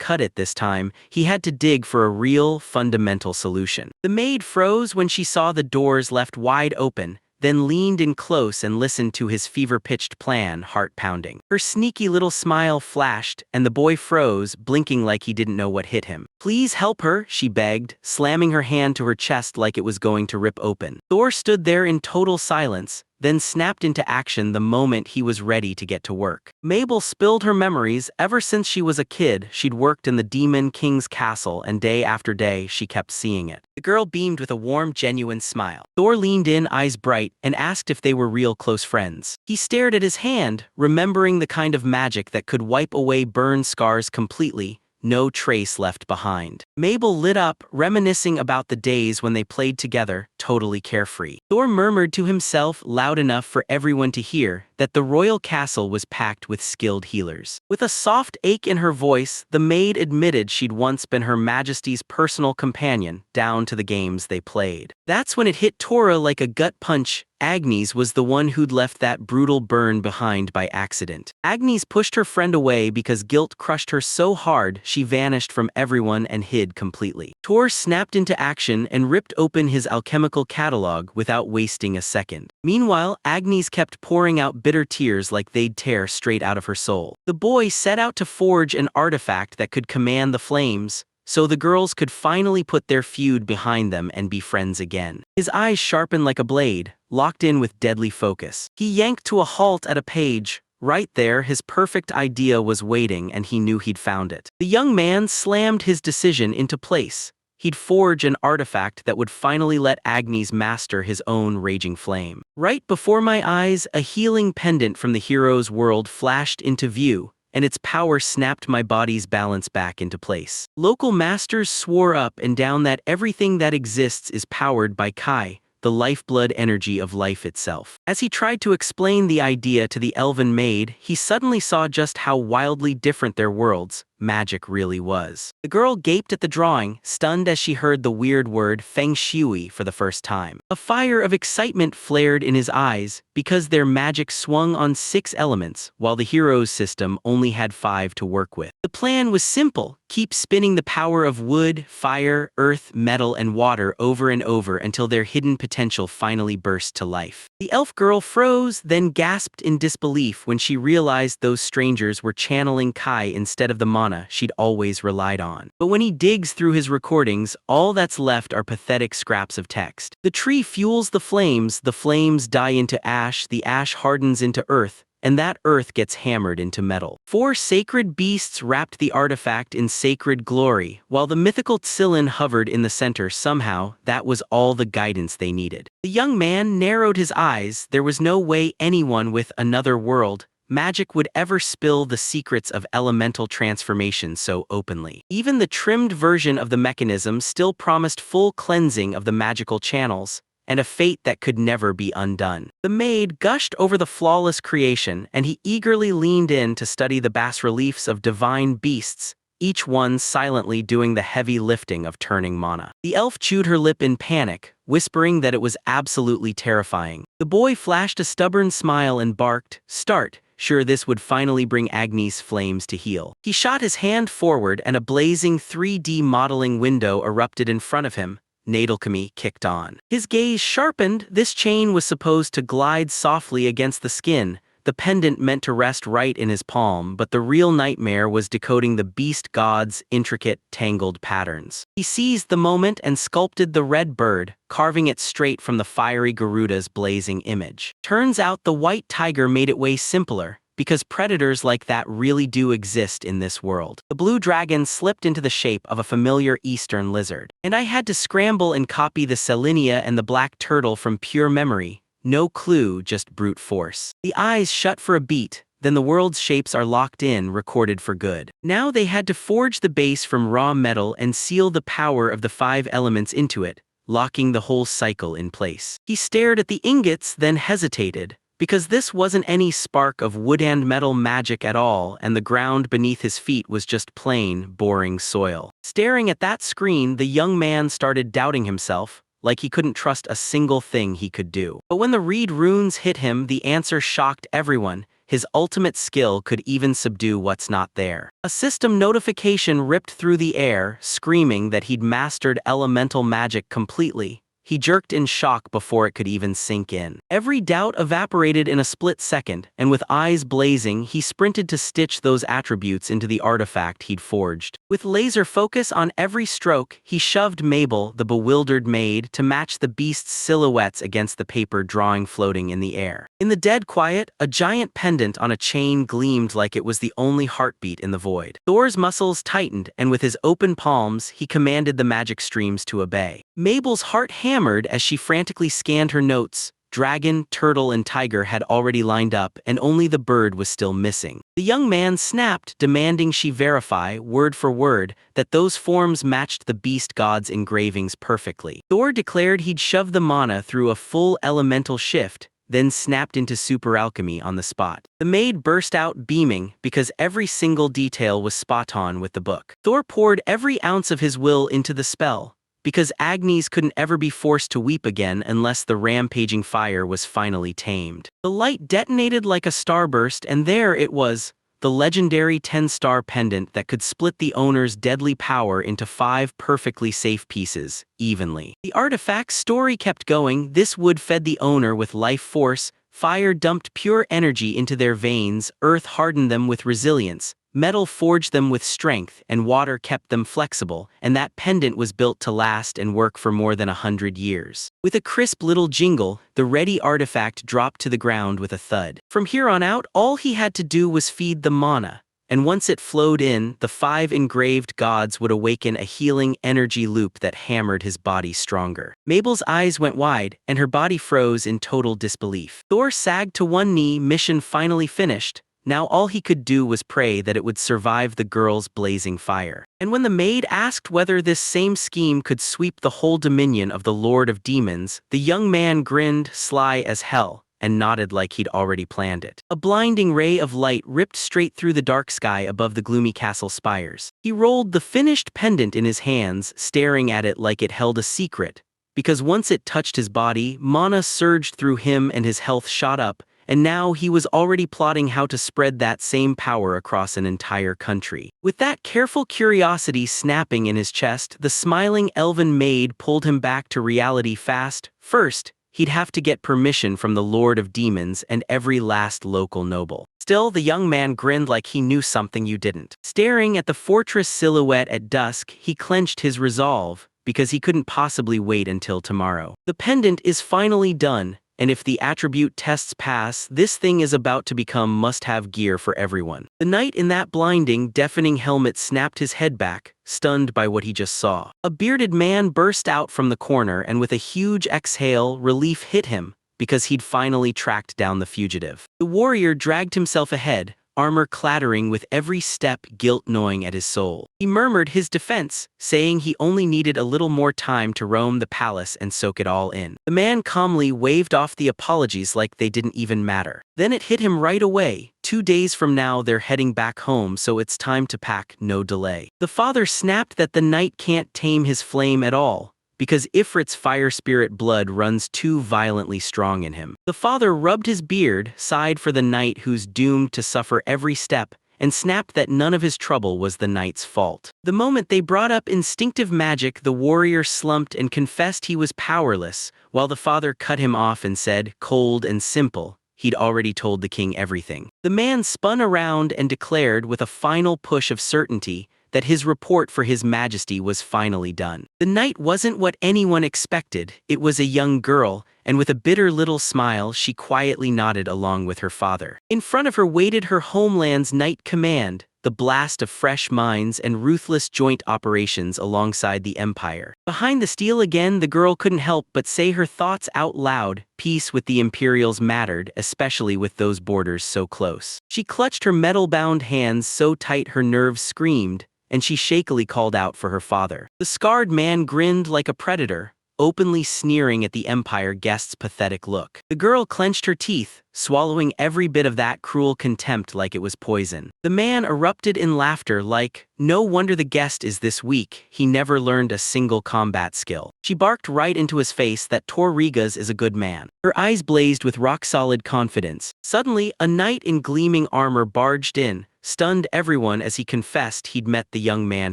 cut it this time. He had to dig for a real, fundamental solution. The maid froze when she saw the doors left wide open, then leaned in close and listened to his fever-pitched plan, heart pounding. Her sneaky little smile flashed, and the boy froze, blinking like he didn't know what hit him. "Please help her," she begged, slamming her hand to her chest like it was going to rip open. Thor stood there in total silence, then snapped into action the moment he was ready to get to work. Mabel spilled her memories. Ever since she was a kid, she'd worked in the Demon King's castle, and day after day, she kept seeing it. The girl beamed with a warm, genuine smile. Thor leaned in, eyes bright, and asked if they were real close friends. He stared at his hand, remembering the kind of magic that could wipe away burn scars completely, no trace left behind. Mabel lit up, reminiscing about the days when they played together, totally carefree. Thor murmured to himself loud enough for everyone to hear that the royal castle was packed with skilled healers. With a soft ache in her voice, the maid admitted she'd once been Her Majesty's personal companion, down to the games they played. That's when it hit Tora like a gut punch. Agnes was the one who'd left that brutal burn behind by accident. Agnes pushed her friend away because guilt crushed her so hard she vanished from everyone and hid completely. Tor snapped into action and ripped open his alchemical catalog without wasting a second. Meanwhile, Agnes kept pouring out bitter tears like they'd tear straight out of her soul. The boy set out to forge an artifact that could command the flames, so the girls could finally put their feud behind them and be friends again. His eyes sharpened like a blade, locked in with deadly focus. He yanked to a halt at a page. Right there, his perfect idea was waiting, and he knew he'd found it. The young man slammed his decision into place. He'd forge an artifact that would finally let Agnes master his own raging flame. Right before my eyes, a healing pendant from the hero's world flashed into view, and its power snapped my body's balance back into place. Local masters swore up and down that everything that exists is powered by Kai, the lifeblood energy of life itself. As he tried to explain the idea to the elven maid, he suddenly saw just how wildly different their worlds, magic really was. The girl gaped at the drawing, stunned as she heard the weird word feng shui for the first time. A fire of excitement flared in his eyes, because their magic swung on 6 elements, while the hero's system only had 5 to work with. The plan was simple: keep spinning the power of wood, fire, earth, metal, and water over and over until their hidden potential finally burst to life. The elf girl froze, then gasped in disbelief when she realized those strangers were channeling Kai instead of the mana she'd always relied on. But when he digs through his recordings, all that's left are pathetic scraps of text. The tree fuels the flames die into ash, the ash hardens into earth, and that earth gets hammered into metal. 4 sacred beasts wrapped the artifact in sacred glory, while the mythical Tsilin hovered in the center. Somehow, that was all the guidance they needed. The young man narrowed his eyes. There was no way anyone with another world magic would ever spill the secrets of elemental transformation so openly. Even the trimmed version of the mechanism still promised full cleansing of the magical channels, and a fate that could never be undone. The maid gushed over the flawless creation, and he eagerly leaned in to study the bas-reliefs of divine beasts, each one silently doing the heavy lifting of turning mana. The elf chewed her lip in panic, whispering that it was absolutely terrifying. The boy flashed a stubborn smile and barked, "Start," sure this would finally bring Agnes' flames to heal. He shot his hand forward and a blazing 3D modeling window erupted in front of him, Alchemy kicked on. His gaze sharpened. This chain was supposed to glide softly against the skin, the pendant meant to rest right in his palm, but the real nightmare was decoding the beast god's intricate, tangled patterns. He seized the moment and sculpted the red bird, carving it straight from the fiery Garuda's blazing image. Turns out the white tiger made it way simpler, because predators like that really do exist in this world. The blue dragon slipped into the shape of a familiar eastern lizard, and I had to scramble and copy the Selinia and the black turtle from pure memory. No clue, just brute force. The eyes shut for a beat, then the world's shapes are locked in, recorded for good. Now they had to forge the base from raw metal and seal the power of the 5 elements into it, locking the whole cycle in place. He stared at the ingots, then hesitated, because this wasn't any spark of wood and metal magic at all, and the ground beneath his feet was just plain, boring soil. Staring at that screen, the young man started doubting himself, like he couldn't trust a single thing he could do. But when the read runes hit him, the answer shocked everyone. His ultimate skill could even subdue what's not there. A system notification ripped through the air, screaming that he'd mastered elemental magic completely. He jerked in shock before it could even sink in. Every doubt evaporated in a split second, and with eyes blazing, he sprinted to stitch those attributes into the artifact he'd forged. With laser focus on every stroke, he shoved Mabel, the bewildered maid, to match the beast's silhouettes against the paper drawing floating in the air. In the dead quiet, a giant pendant on a chain gleamed like it was the only heartbeat in the void. Thor's muscles tightened, and with his open palms, he commanded the magic streams to obey. Mabel's heart hammered as she frantically scanned her notes. Dragon, turtle, and tiger had already lined up, and only the bird was still missing. The young man snapped, demanding she verify, word for word, that those forms matched the beast god's engravings perfectly. Thor declared he'd shove the mana through a full elemental shift, then snapped into super alchemy on the spot. The maid burst out beaming, because every single detail was spot on with the book. Thor poured every ounce of his will into the spell, because Agnes couldn't ever be forced to weep again unless the rampaging fire was finally tamed. The light detonated like a starburst, and there it was, the legendary 10-star pendant that could split the owner's deadly power into 5 perfectly safe pieces, evenly. The artifact's story kept going. This wood fed the owner with life force, fire dumped pure energy into their veins, earth hardened them with resilience, metal forged them with strength, and water kept them flexible, and that pendant was built to last and work for more than 100 years. With a crisp little jingle, the ready artifact dropped to the ground with a thud. From here on out, all he had to do was feed the mana, and once it flowed in, the 5 engraved gods would awaken a healing energy loop that hammered his body stronger. Mabel's eyes went wide, and her body froze in total disbelief. Thor sagged to one knee, mission finally finished. Now all he could do was pray that it would survive the girl's blazing fire. And when the maid asked whether this same scheme could sweep the whole dominion of the Lord of Demons, the young man grinned, sly as hell, and nodded like he'd already planned it. A blinding ray of light ripped straight through the dark sky above the gloomy castle spires. He rolled the finished pendant in his hands, staring at it like it held a secret, because once it touched his body, mana surged through him and his health shot up, and now he was already plotting how to spread that same power across an entire country. With that careful curiosity snapping in his chest, the smiling elven maid pulled him back to reality fast. First, he'd have to get permission from the Lord of Demons and every last local noble. Still, the young man grinned like he knew something you didn't. Staring at the fortress silhouette at dusk, he clenched his resolve, because he couldn't possibly wait until tomorrow. The pendant is finally done, and if the attribute tests pass, this thing is about to become must-have gear for everyone. The knight in that blinding, deafening helmet snapped his head back, stunned by what he just saw. A bearded man burst out from the corner, and with a huge exhale, relief hit him, because he'd finally tracked down the fugitive. The warrior dragged himself ahead, armor clattering with every step, guilt gnawing at his soul. He murmured his defense, saying he only needed a little more time to roam the palace and soak it all in. The man calmly waved off the apologies like they didn't even matter. Then it hit him right away. 2 days from now they're heading back home, so it's time to pack, no delay. The father snapped that the knight can't tame his flame at all, because Ifrit's fire spirit blood runs too violently strong in him. The father rubbed his beard, sighed for the knight who's doomed to suffer every step, and snapped that none of his trouble was the knight's fault. The moment they brought up instinctive magic, the warrior slumped and confessed he was powerless, while the father cut him off and said, cold and simple, he'd already told the king everything. The man spun around and declared with a final push of certainty that his report for his majesty was finally done. The knight wasn't what anyone expected. It was a young girl, and with a bitter little smile she quietly nodded along with her father. In front of her waited her homeland's knight command, the blast of fresh minds and ruthless joint operations alongside the empire. Behind the steel again, the girl couldn't help but say her thoughts out loud. Peace with the Imperials mattered, especially with those borders so close. She clutched her metal-bound hands so tight her nerves screamed, and she shakily called out for her father. The scarred man grinned like a predator, openly sneering at the Empire guest's pathetic look. The girl clenched her teeth, swallowing every bit of that cruel contempt like it was poison. The man erupted in laughter like, no wonder the guest is this weak, he never learned a single combat skill. She barked right into his face that Torrigas is a good man. Her eyes blazed with rock-solid confidence. Suddenly, a knight in gleaming armor barged in, stunned everyone as he confessed he'd met the young man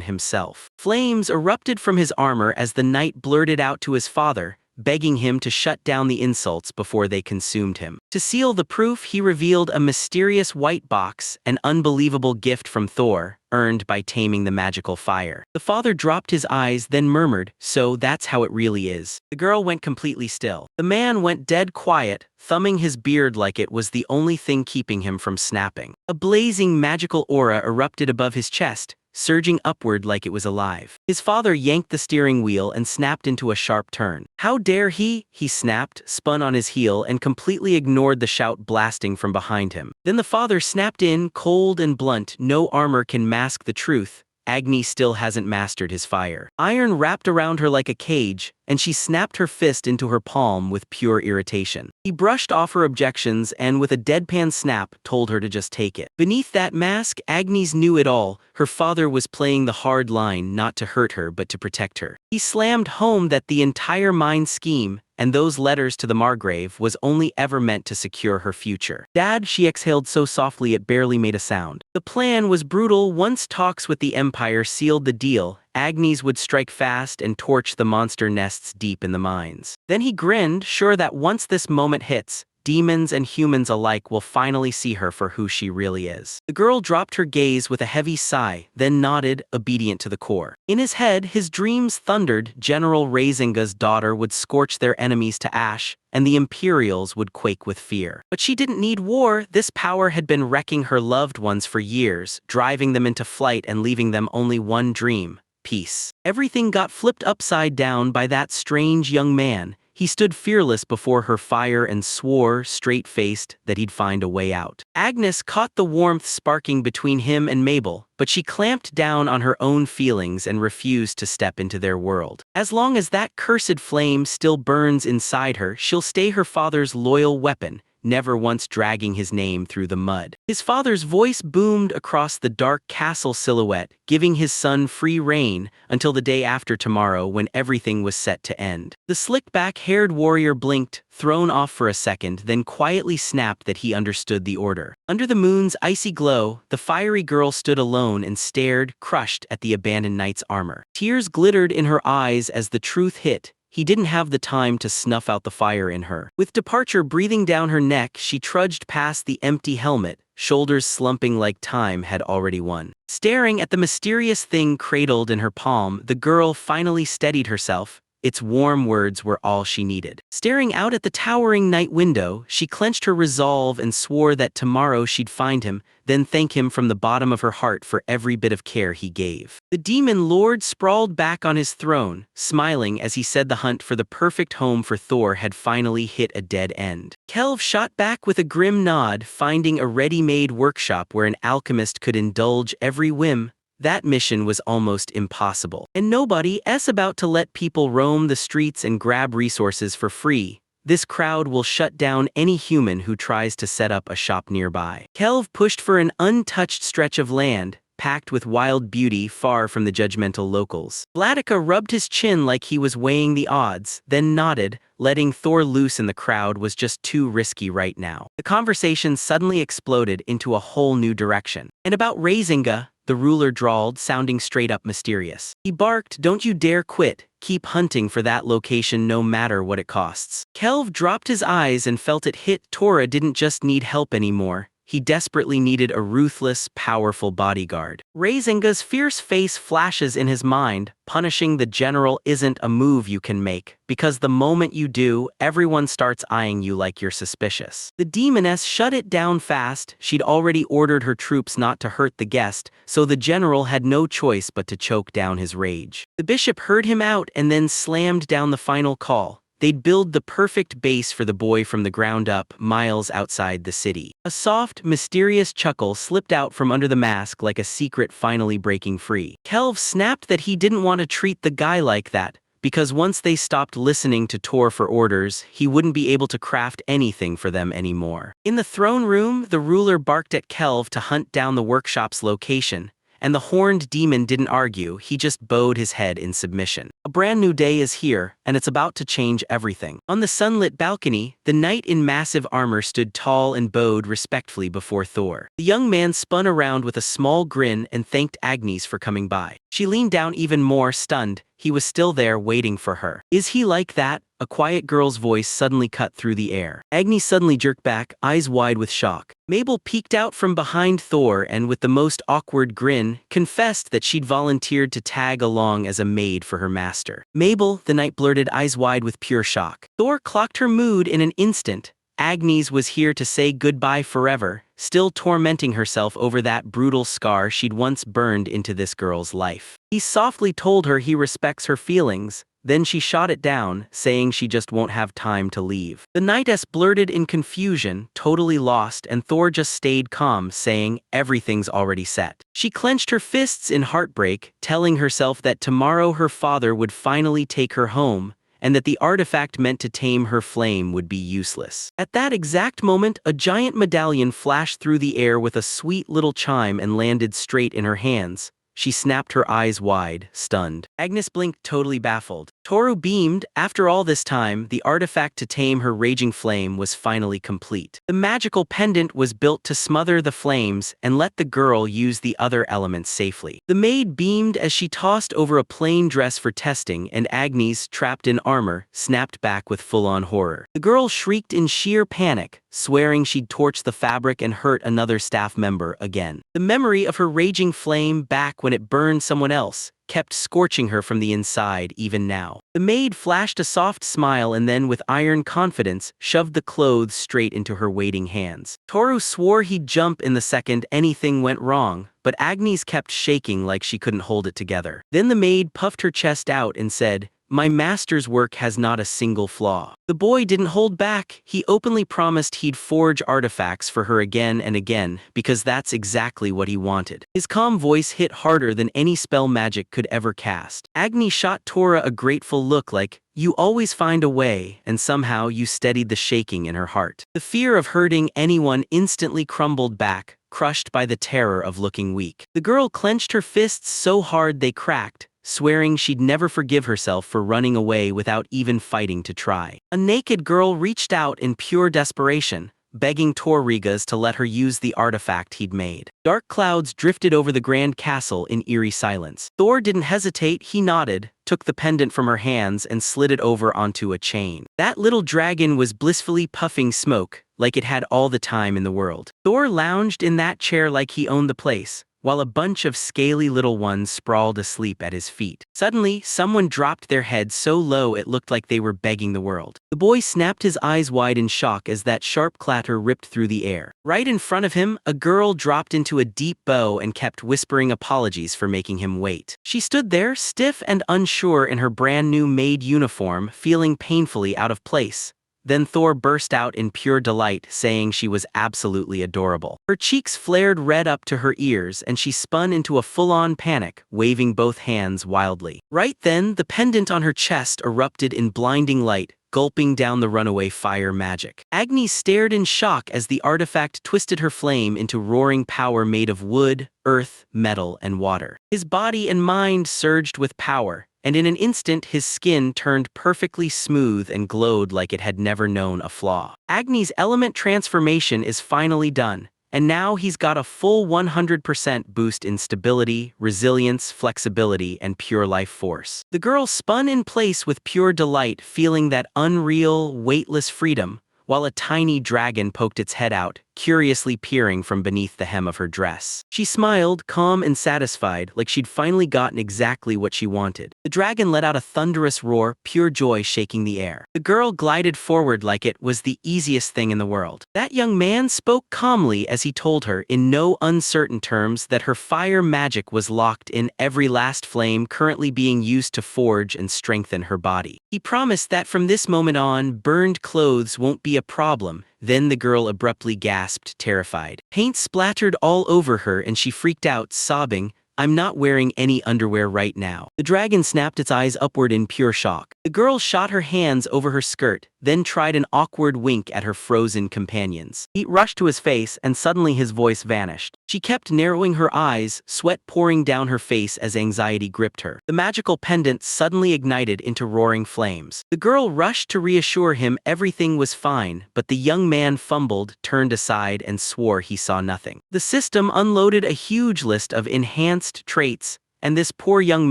himself. Flames erupted from his armor as the knight blurted out to his father, begging him to shut down the insults before they consumed him. To seal the proof, he revealed a mysterious white box, an unbelievable gift from Thor, earned by taming the magical fire. The father dropped his eyes, then murmured, so that's how it really is. The girl went completely still. The man went dead quiet, thumbing his beard like it was the only thing keeping him from snapping. A blazing magical aura erupted above his chest, surging upward like it was alive. His father yanked the steering wheel and snapped into a sharp turn. How dare he? He snapped, spun on his heel, and completely ignored the shout blasting from behind him. Then the father snapped in, cold and blunt, no armor can mask the truth. Agni still hasn't mastered his fire. Iron wrapped around her like a cage, and she snapped her fist into her palm with pure irritation. He brushed off her objections and with a deadpan snap told her to just take it. Beneath that mask, Agnes knew it all. Her father was playing the hard line, not to hurt her but to protect her. He slammed home that the entire mind scheme, and those letters to the Margrave, was only ever meant to secure her future. Dad, she exhaled so softly it barely made a sound. The plan was brutal. Once talks with the Empire sealed the deal, Agnes would strike fast and torch the monster nests deep in the mines. Then he grinned, sure that once this moment hits, demons and humans alike will finally see her for who she really is. The girl dropped her gaze with a heavy sigh, then nodded, obedient to the core. In his head, his dreams thundered. General Razinga's daughter would scorch their enemies to ash, and the Imperials would quake with fear. But she didn't need war. This power had been wrecking her loved ones for years, driving them into flight and leaving them only one dream: peace. Everything got flipped upside down by that strange young man. He stood fearless before her fire and swore, straight-faced, that he'd find a way out. Agnes caught the warmth sparking between him and Mabel, but she clamped down on her own feelings and refused to step into their world. As long as that cursed flame still burns inside her, she'll stay her father's loyal weapon, never once dragging his name through the mud. His father's voice boomed across the dark castle silhouette, giving his son free rein until the day after tomorrow when everything was set to end. The slick-back-haired warrior blinked, thrown off for a second, then quietly snapped that he understood the order. Under the moon's icy glow, the fiery girl stood alone and stared, crushed, at the abandoned knight's armor. Tears glittered in her eyes as the truth hit. He didn't have the time to snuff out the fire in her. With departure breathing down her neck, she trudged past the empty helmet, shoulders slumping like time had already won. Staring at the mysterious thing cradled in her palm, the girl finally steadied herself. Its warm words were all she needed. Staring out at the towering night window, she clenched her resolve and swore that tomorrow she'd find him, then thank him from the bottom of her heart for every bit of care he gave. The demon lord sprawled back on his throne, smiling as he said the hunt for the perfect home for Thor had finally hit a dead end. Kelv shot back with a grim nod, finding a ready-made workshop where an alchemist could indulge every whim. That mission was almost impossible. And nobody's about to let people roam the streets and grab resources for free. This crowd will shut down any human who tries to set up a shop nearby. Kelv pushed for an untouched stretch of land, packed with wild beauty far from the judgmental locals. Vladika rubbed his chin like he was weighing the odds, then nodded. Letting Thor loose in the crowd was just too risky right now. The conversation suddenly exploded into a whole new direction. And about Razinga, the ruler drawled, sounding straight up mysterious. He barked, "Don't you dare quit. Keep hunting for that location no matter what it costs." Kelv dropped his eyes and felt it hit. Tora didn't just need help anymore. He desperately needed a ruthless, powerful bodyguard. Razinga's fierce face flashes in his mind. Punishing the general isn't a move you can make, because the moment you do, everyone starts eyeing you like you're suspicious. The demoness shut it down fast. She'd already ordered her troops not to hurt the guest, so the general had no choice but to choke down his rage. The bishop heard him out and then slammed down the final call. They'd build the perfect base for the boy from the ground up, miles outside the city. A soft, mysterious chuckle slipped out from under the mask like a secret finally breaking free. Kelv snapped that he didn't want to treat the guy like that, because once they stopped listening to Tor for orders, he wouldn't be able to craft anything for them anymore. In the throne room, the ruler barked at Kelv to hunt down the workshop's location. And the horned demon didn't argue, he just bowed his head in submission. A brand new day is here, and it's about to change everything. On the sunlit balcony, the knight in massive armor stood tall and bowed respectfully before Thor. The young man spun around with a small grin and thanked Agnes for coming by. She leaned down even more, stunned. He was still there waiting for her. "Is he like that?" A quiet girl's voice suddenly cut through the air. Agnes suddenly jerked back, eyes wide with shock. Mabel peeked out from behind Thor and, with the most awkward grin, confessed that she'd volunteered to tag along as a maid for her master. "Mabel," the knight blurted, eyes wide with pure shock. Thor clocked her mood in an instant. Agnes was here to say goodbye forever, still tormenting herself over that brutal scar she'd once burned into this girl's life. He softly told her he respects her feelings. Then she shot it down, saying she just won't have time to leave. The knightess blurted in confusion, totally lost, and Thor just stayed calm, saying, "Everything's already set." She clenched her fists in heartbreak, telling herself that tomorrow her father would finally take her home, and that the artifact meant to tame her flame would be useless. At that exact moment, a giant medallion flashed through the air with a sweet little chime and landed straight in her hands. She snapped her eyes wide, stunned. Agnes blinked, totally baffled. Toru beamed. After all this time, the artifact to tame her raging flame was finally complete. The magical pendant was built to smother the flames and let the girl use the other elements safely. The maid beamed as she tossed over a plain dress for testing, and Agnes, trapped in armor, snapped back with full-on horror. The girl shrieked in sheer panic, swearing she'd torch the fabric and hurt another staff member again. The memory of her raging flame back when it burned someone else kept scorching her from the inside even now. The maid flashed a soft smile and then, with iron confidence, shoved the clothes straight into her waiting hands. Toru swore he'd jump in the second anything went wrong, but Agnes kept shaking like she couldn't hold it together. Then the maid puffed her chest out and said, "My master's work has not a single flaw." The boy didn't hold back. He openly promised he'd forge artifacts for her again and again, because that's exactly what he wanted. His calm voice hit harder than any spell magic could ever cast. Agni shot Tora a grateful look like, "You always find a way," and somehow you steadied the shaking in her heart. The fear of hurting anyone instantly crumbled back, crushed by the terror of looking weak. The girl clenched her fists so hard they cracked, swearing she'd never forgive herself for running away without even fighting to try. A naked girl reached out in pure desperation, begging Torrigas to let her use the artifact he'd made. Dark clouds drifted over the grand castle in eerie silence. Thor didn't hesitate. He nodded, took the pendant from her hands and slid it over onto a chain. That little dragon was blissfully puffing smoke, like it had all the time in the world. Thor lounged in that chair like he owned the place, while a bunch of scaly little ones sprawled asleep at his feet. Suddenly, someone dropped their head so low it looked like they were begging the world. The boy snapped his eyes wide in shock as that sharp clatter ripped through the air. Right in front of him, a girl dropped into a deep bow and kept whispering apologies for making him wait. She stood there, stiff and unsure in her brand new maid uniform, feeling painfully out of place. Then Thor burst out in pure delight, saying she was absolutely adorable. Her cheeks flared red up to her ears and she spun into a full-on panic, waving both hands wildly. Right then, the pendant on her chest erupted in blinding light, gulping down the runaway fire magic. Agni stared in shock as the artifact twisted her flame into roaring power made of wood, earth, metal, and water. His body and mind surged with power, and in an instant his skin turned perfectly smooth and glowed like it had never known a flaw. Agni's element transformation is finally done, and now he's got a full 100% boost in stability, resilience, flexibility, and pure life force. The girl spun in place with pure delight, feeling that unreal, weightless freedom, while a tiny dragon poked its head out, curiously peering from beneath the hem of her dress. She smiled, calm and satisfied, like she'd finally gotten exactly what she wanted. The dragon let out a thunderous roar, pure joy shaking the air. The girl glided forward like it was the easiest thing in the world. That young man spoke calmly as he told her, in no uncertain terms, that her fire magic was locked in every last flame currently being used to forge and strengthen her body. He promised that from this moment on, burned clothes won't be a problem. Then the girl abruptly gasped, terrified. Paint splattered all over her and she freaked out, sobbing, "I'm not wearing any underwear right now." The dragon snapped its eyes upward in pure shock. The girl shot her hands over her skirt, then tried an awkward wink at her frozen companions. Heat rushed to his face and suddenly his voice vanished. She kept narrowing her eyes, sweat pouring down her face as anxiety gripped her. The magical pendant suddenly ignited into roaring flames. The girl rushed to reassure him everything was fine, but the young man fumbled, turned aside, and swore he saw nothing. The system unloaded a huge list of enhanced traits, and this poor young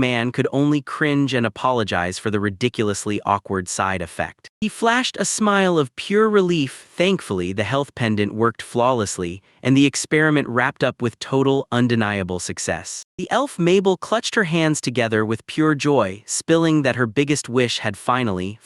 man could only cringe and apologize for the ridiculously awkward side effect. He flashed a smile of pure relief. Thankfully, the health pendant worked flawlessly, and the experiment wrapped up with total, undeniable success. The elf Mabel clutched her hands together with pure joy, spilling that her biggest wish had finally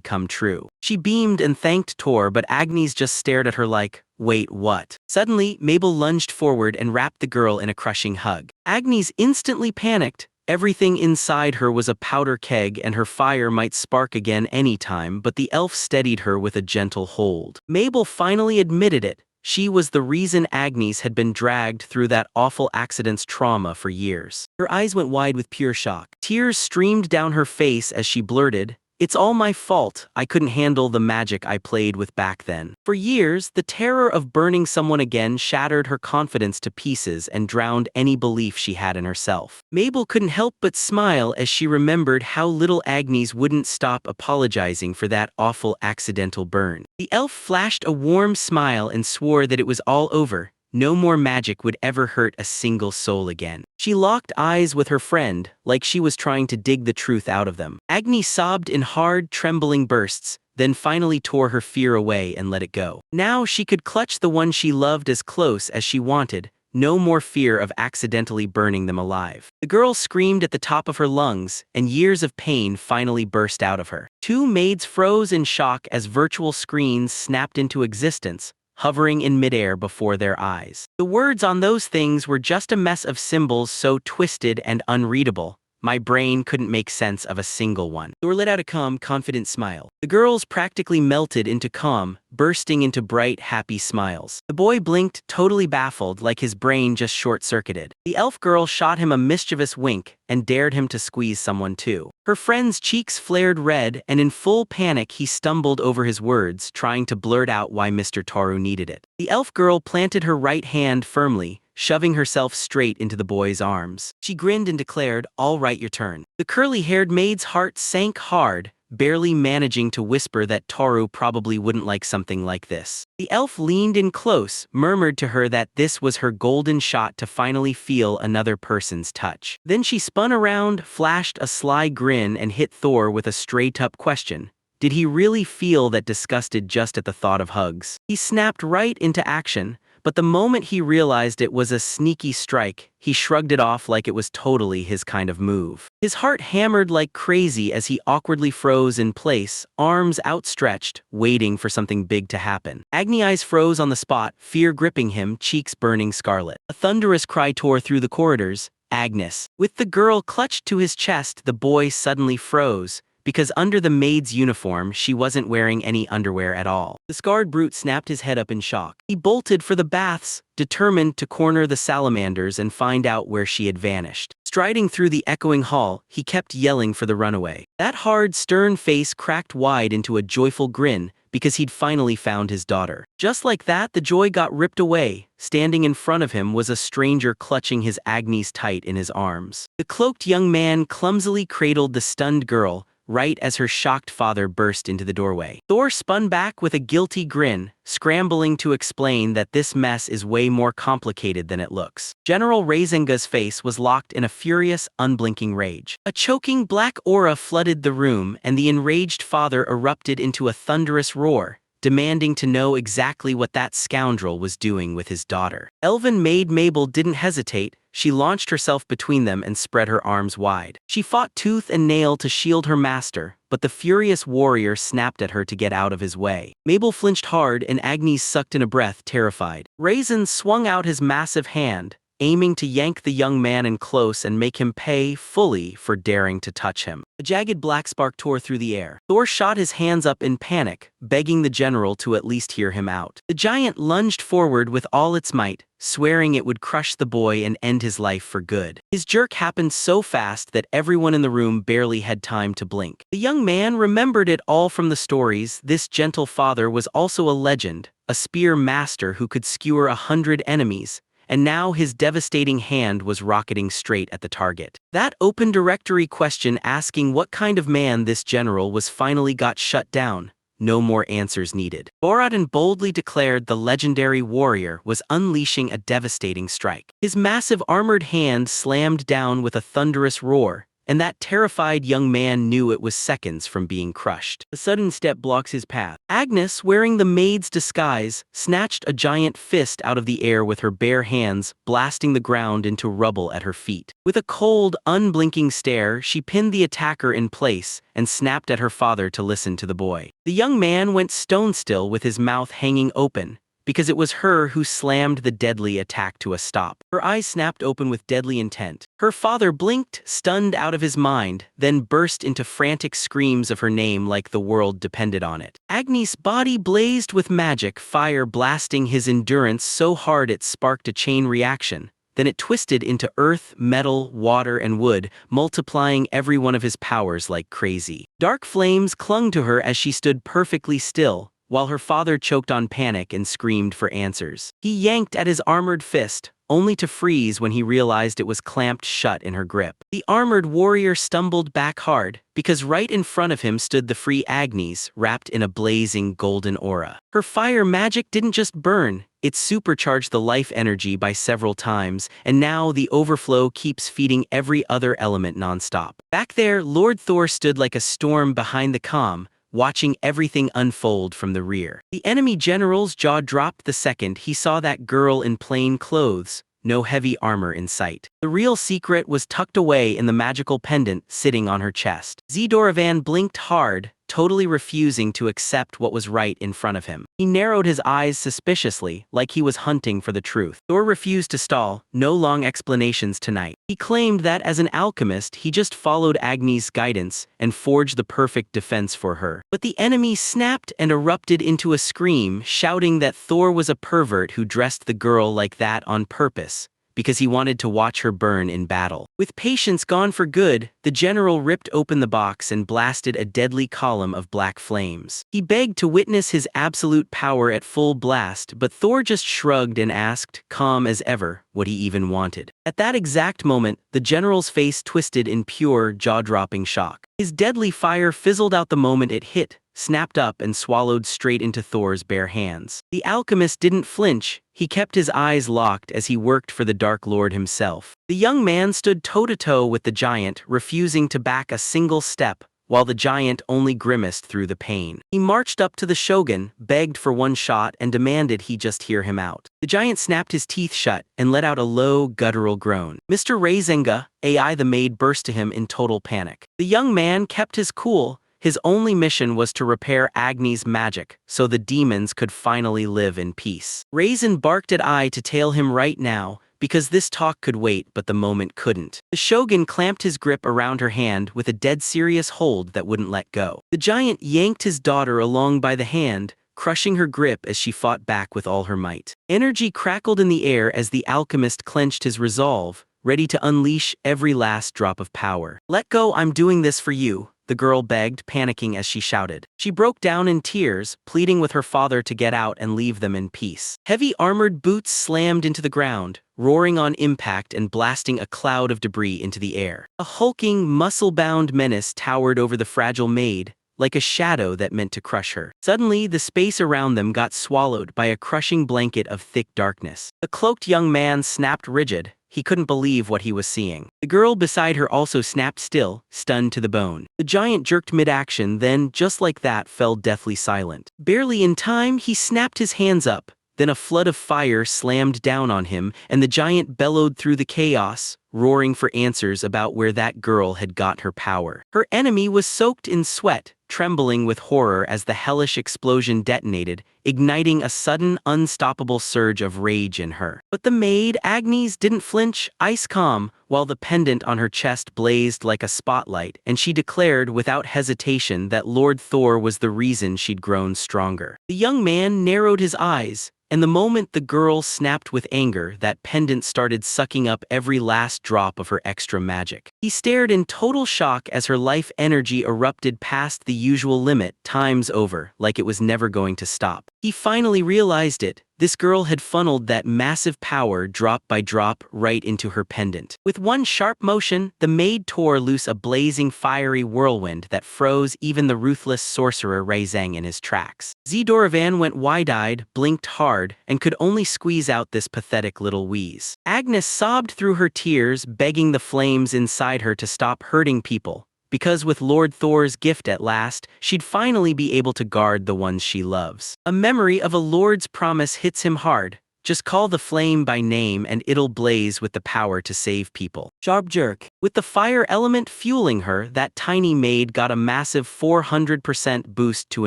come true. She beamed and thanked Tor, but Agnes just stared at her like, "Wait, what?" Suddenly, Mabel lunged forward and wrapped the girl in a crushing hug. Agnes instantly panicked. Everything inside her was a powder keg and her fire might spark again anytime, but the elf steadied her with a gentle hold. Mabel finally admitted it. She was the reason Agnes had been dragged through that awful accident's trauma for years. Her eyes went wide with pure shock. Tears streamed down her face as she blurted, "It's all my fault. I couldn't handle the magic I played with back then." For years, the terror of burning someone again shattered her confidence to pieces and drowned any belief she had in herself. Mabel couldn't help but smile as she remembered how little Agnes wouldn't stop apologizing for that awful accidental burn. The elf flashed a warm smile and swore that it was all over. No more magic would ever hurt a single soul again. She locked eyes with her friend, like she was trying to dig the truth out of them. Agnes sobbed in hard, trembling bursts, then finally tore her fear away and let it go. Now she could clutch the one she loved as close as she wanted. No more fear of accidentally burning them alive. The girl screamed at the top of her lungs, and years of pain finally burst out of her. Two maids froze in shock as virtual screens snapped into existence, hovering in midair before their eyes. The words on those things were just a mess of symbols so twisted and unreadable, my brain couldn't make sense of a single one. Thor let out a calm, confident smile. The girls practically melted into calm, bursting into bright, happy smiles. The boy blinked, totally baffled, like his brain just short-circuited. The elf girl shot him a mischievous wink and dared him to squeeze someone too. Her friend's cheeks flared red, and in full panic he stumbled over his words, trying to blurt out why Mr. Toru needed it. The elf girl planted her right hand firmly, shoving herself straight into the boy's arms. She grinned and declared, "All right, your turn." The curly-haired maid's heart sank hard, barely managing to whisper that Toru probably wouldn't like something like this. The elf leaned in close, murmured to her that this was her golden shot to finally feel another person's touch. Then she spun around, flashed a sly grin, and hit Thor with a straight-up question. Did he really feel that disgusted just at the thought of hugs? He snapped right into action, but the moment he realized it was a sneaky strike, he shrugged it off like it was totally his kind of move. His heart hammered like crazy as he awkwardly froze in place, arms outstretched, waiting for something big to happen. Agni's eyes froze on the spot, fear gripping him, cheeks burning scarlet. A thunderous cry tore through the corridors, "Agnes!" With the girl clutched to his chest, the boy suddenly froze, because under the maid's uniform she wasn't wearing any underwear at all. The scarred brute snapped his head up in shock. He bolted for the baths, determined to corner the salamanders and find out where she had vanished. Striding through the echoing hall, he kept yelling for the runaway. That hard, stern face cracked wide into a joyful grin, because he'd finally found his daughter. Just like that, the joy got ripped away. Standing in front of him was a stranger clutching his Agnes tight in his arms. The cloaked young man clumsily cradled the stunned girl, right as her shocked father burst into the doorway. Thor spun back with a guilty grin, scrambling to explain that this mess is way more complicated than it looks. General Razenga's face was locked in a furious, unblinking rage. A choking black aura flooded the room, and the enraged father erupted into a thunderous roar, demanding to know exactly what that scoundrel was doing with his daughter. Elven maid Mabel didn't hesitate. She launched herself between them and spread her arms wide. She fought tooth and nail to shield her master, but the furious warrior snapped at her to get out of his way. Mabel flinched hard and Agnes sucked in a breath, terrified. Raisin swung out his massive hand, aiming to yank the young man in close and make him pay fully for daring to touch him. A jagged black spark tore through the air. Thor shot his hands up in panic, begging the general to at least hear him out. The giant lunged forward with all its might, swearing it would crush the boy and end his life for good. His jerk happened so fast that everyone in the room barely had time to blink. The young man remembered it all from the stories. This gentle father was also a legend, a spear master who could skewer 100 enemies, and now his devastating hand was rocketing straight at the target. That open directory question asking what kind of man this general was finally got shut down. No more answers needed. Borodin boldly declared the legendary warrior was unleashing a devastating strike. His massive armored hand slammed down with a thunderous roar, and that terrified young man knew it was seconds from being crushed. A sudden step blocks his path. Agnes, wearing the maid's disguise, snatched a giant fist out of the air with her bare hands, blasting the ground into rubble at her feet. With a cold, unblinking stare, she pinned the attacker in place and snapped at her father to listen to the boy. The young man went stone still with his mouth hanging open, because it was her who slammed the deadly attack to a stop. Her eyes snapped open with deadly intent. Her father blinked, stunned out of his mind, then burst into frantic screams of her name like the world depended on it. Agnes' body blazed with magic, fire blasting his endurance so hard it sparked a chain reaction. Then it twisted into earth, metal, water, and wood, multiplying every one of his powers like crazy. Dark flames clung to her as she stood perfectly still, while her father choked on panic and screamed for answers. He yanked at his armored fist, only to freeze when he realized it was clamped shut in her grip. The armored warrior stumbled back hard, because right in front of him stood the free Agnes, wrapped in a blazing golden aura. Her fire magic didn't just burn, it supercharged the life energy by several times, and now the overflow keeps feeding every other element nonstop. Back there, Lord Thor stood like a storm behind the calm, watching everything unfold from the rear. The enemy general's jaw dropped the second he saw that girl in plain clothes, no heavy armor in sight. The real secret was tucked away in the magical pendant sitting on her chest. Zdoravan blinked hard, totally refusing to accept what was right in front of him. He narrowed his eyes suspiciously, like he was hunting for the truth. Thor refused to stall, no long explanations tonight. He claimed that as an alchemist he just followed Agnes' guidance and forged the perfect defense for her. But the enemy snapped and erupted into a scream, shouting that Thor was a pervert who dressed the girl like that on purpose, because he wanted to watch her burn in battle. With patience gone for good, the general ripped open the box and blasted a deadly column of black flames. He begged to witness his absolute power at full blast, but Thor just shrugged and asked, calm as ever, what he even wanted. At that exact moment, the general's face twisted in pure, jaw-dropping shock. His deadly fire fizzled out the moment it hit, snapped up and swallowed straight into Thor's bare hands. The alchemist didn't flinch. He kept his eyes locked as he worked for the Dark Lord himself. The young man stood toe-to-toe with the giant, refusing to back a single step, while the giant only grimaced through the pain. He marched up to the shogun, begged for one shot, and demanded he just hear him out. The giant snapped his teeth shut and let out a low, guttural groan. Mr. Razenga, AI the maid, burst to him in total panic. The young man kept his cool. His only mission was to repair Agnes' magic, so the demons could finally live in peace. Raisin barked at I to tail him right now, because this talk could wait but the moment couldn't. The shogun clamped his grip around her hand with a dead serious hold that wouldn't let go. The giant yanked his daughter along by the hand, crushing her grip as she fought back with all her might. Energy crackled in the air as the alchemist clenched his resolve, ready to unleash every last drop of power. "Let go, I'm doing this for you," the girl begged, panicking as she shouted. She broke down in tears, pleading with her father to get out and leave them in peace. Heavy armored boots slammed into the ground, roaring on impact and blasting a cloud of debris into the air. A hulking, muscle-bound menace towered over the fragile maid, like a shadow that meant to crush her. Suddenly, the space around them got swallowed by a crushing blanket of thick darkness. The cloaked young man snapped rigid. He couldn't believe what he was seeing. The girl beside her also snapped still, stunned to the bone. The giant jerked mid-action, then, just like that, fell deathly silent. Barely in time, he snapped his hands up. Then a flood of fire slammed down on him, and the giant bellowed through the chaos, roaring for answers about where that girl had got her power. Her enemy was soaked in sweat, trembling with horror as the hellish explosion detonated, igniting a sudden, unstoppable surge of rage in her. But the maid, Agnes, didn't flinch, ice calm, while the pendant on her chest blazed like a spotlight, and she declared without hesitation that Lord Thor was the reason she'd grown stronger. The young man narrowed his eyes, and the moment the girl snapped with anger, that pendant started sucking up every last drop of her extra magic. He stared in total shock as her life energy erupted past the usual limit, times over, like it was never going to stop. He finally realized it. This girl had funneled that massive power drop by drop right into her pendant. With one sharp motion, the maid tore loose a blazing fiery whirlwind that froze even the ruthless sorcerer Raizang in his tracks. Zdoravan went wide-eyed, blinked hard, and could only squeeze out this pathetic little wheeze. Agnes sobbed through her tears, begging the flames inside her to stop hurting people, because with Lord Thor's gift at last, she'd finally be able to guard the ones she loves. A memory of a lord's promise hits him hard. Just call the flame by name and it'll blaze with the power to save people. Sharp jerk. With the fire element fueling her, that tiny maid got a massive 400% boost to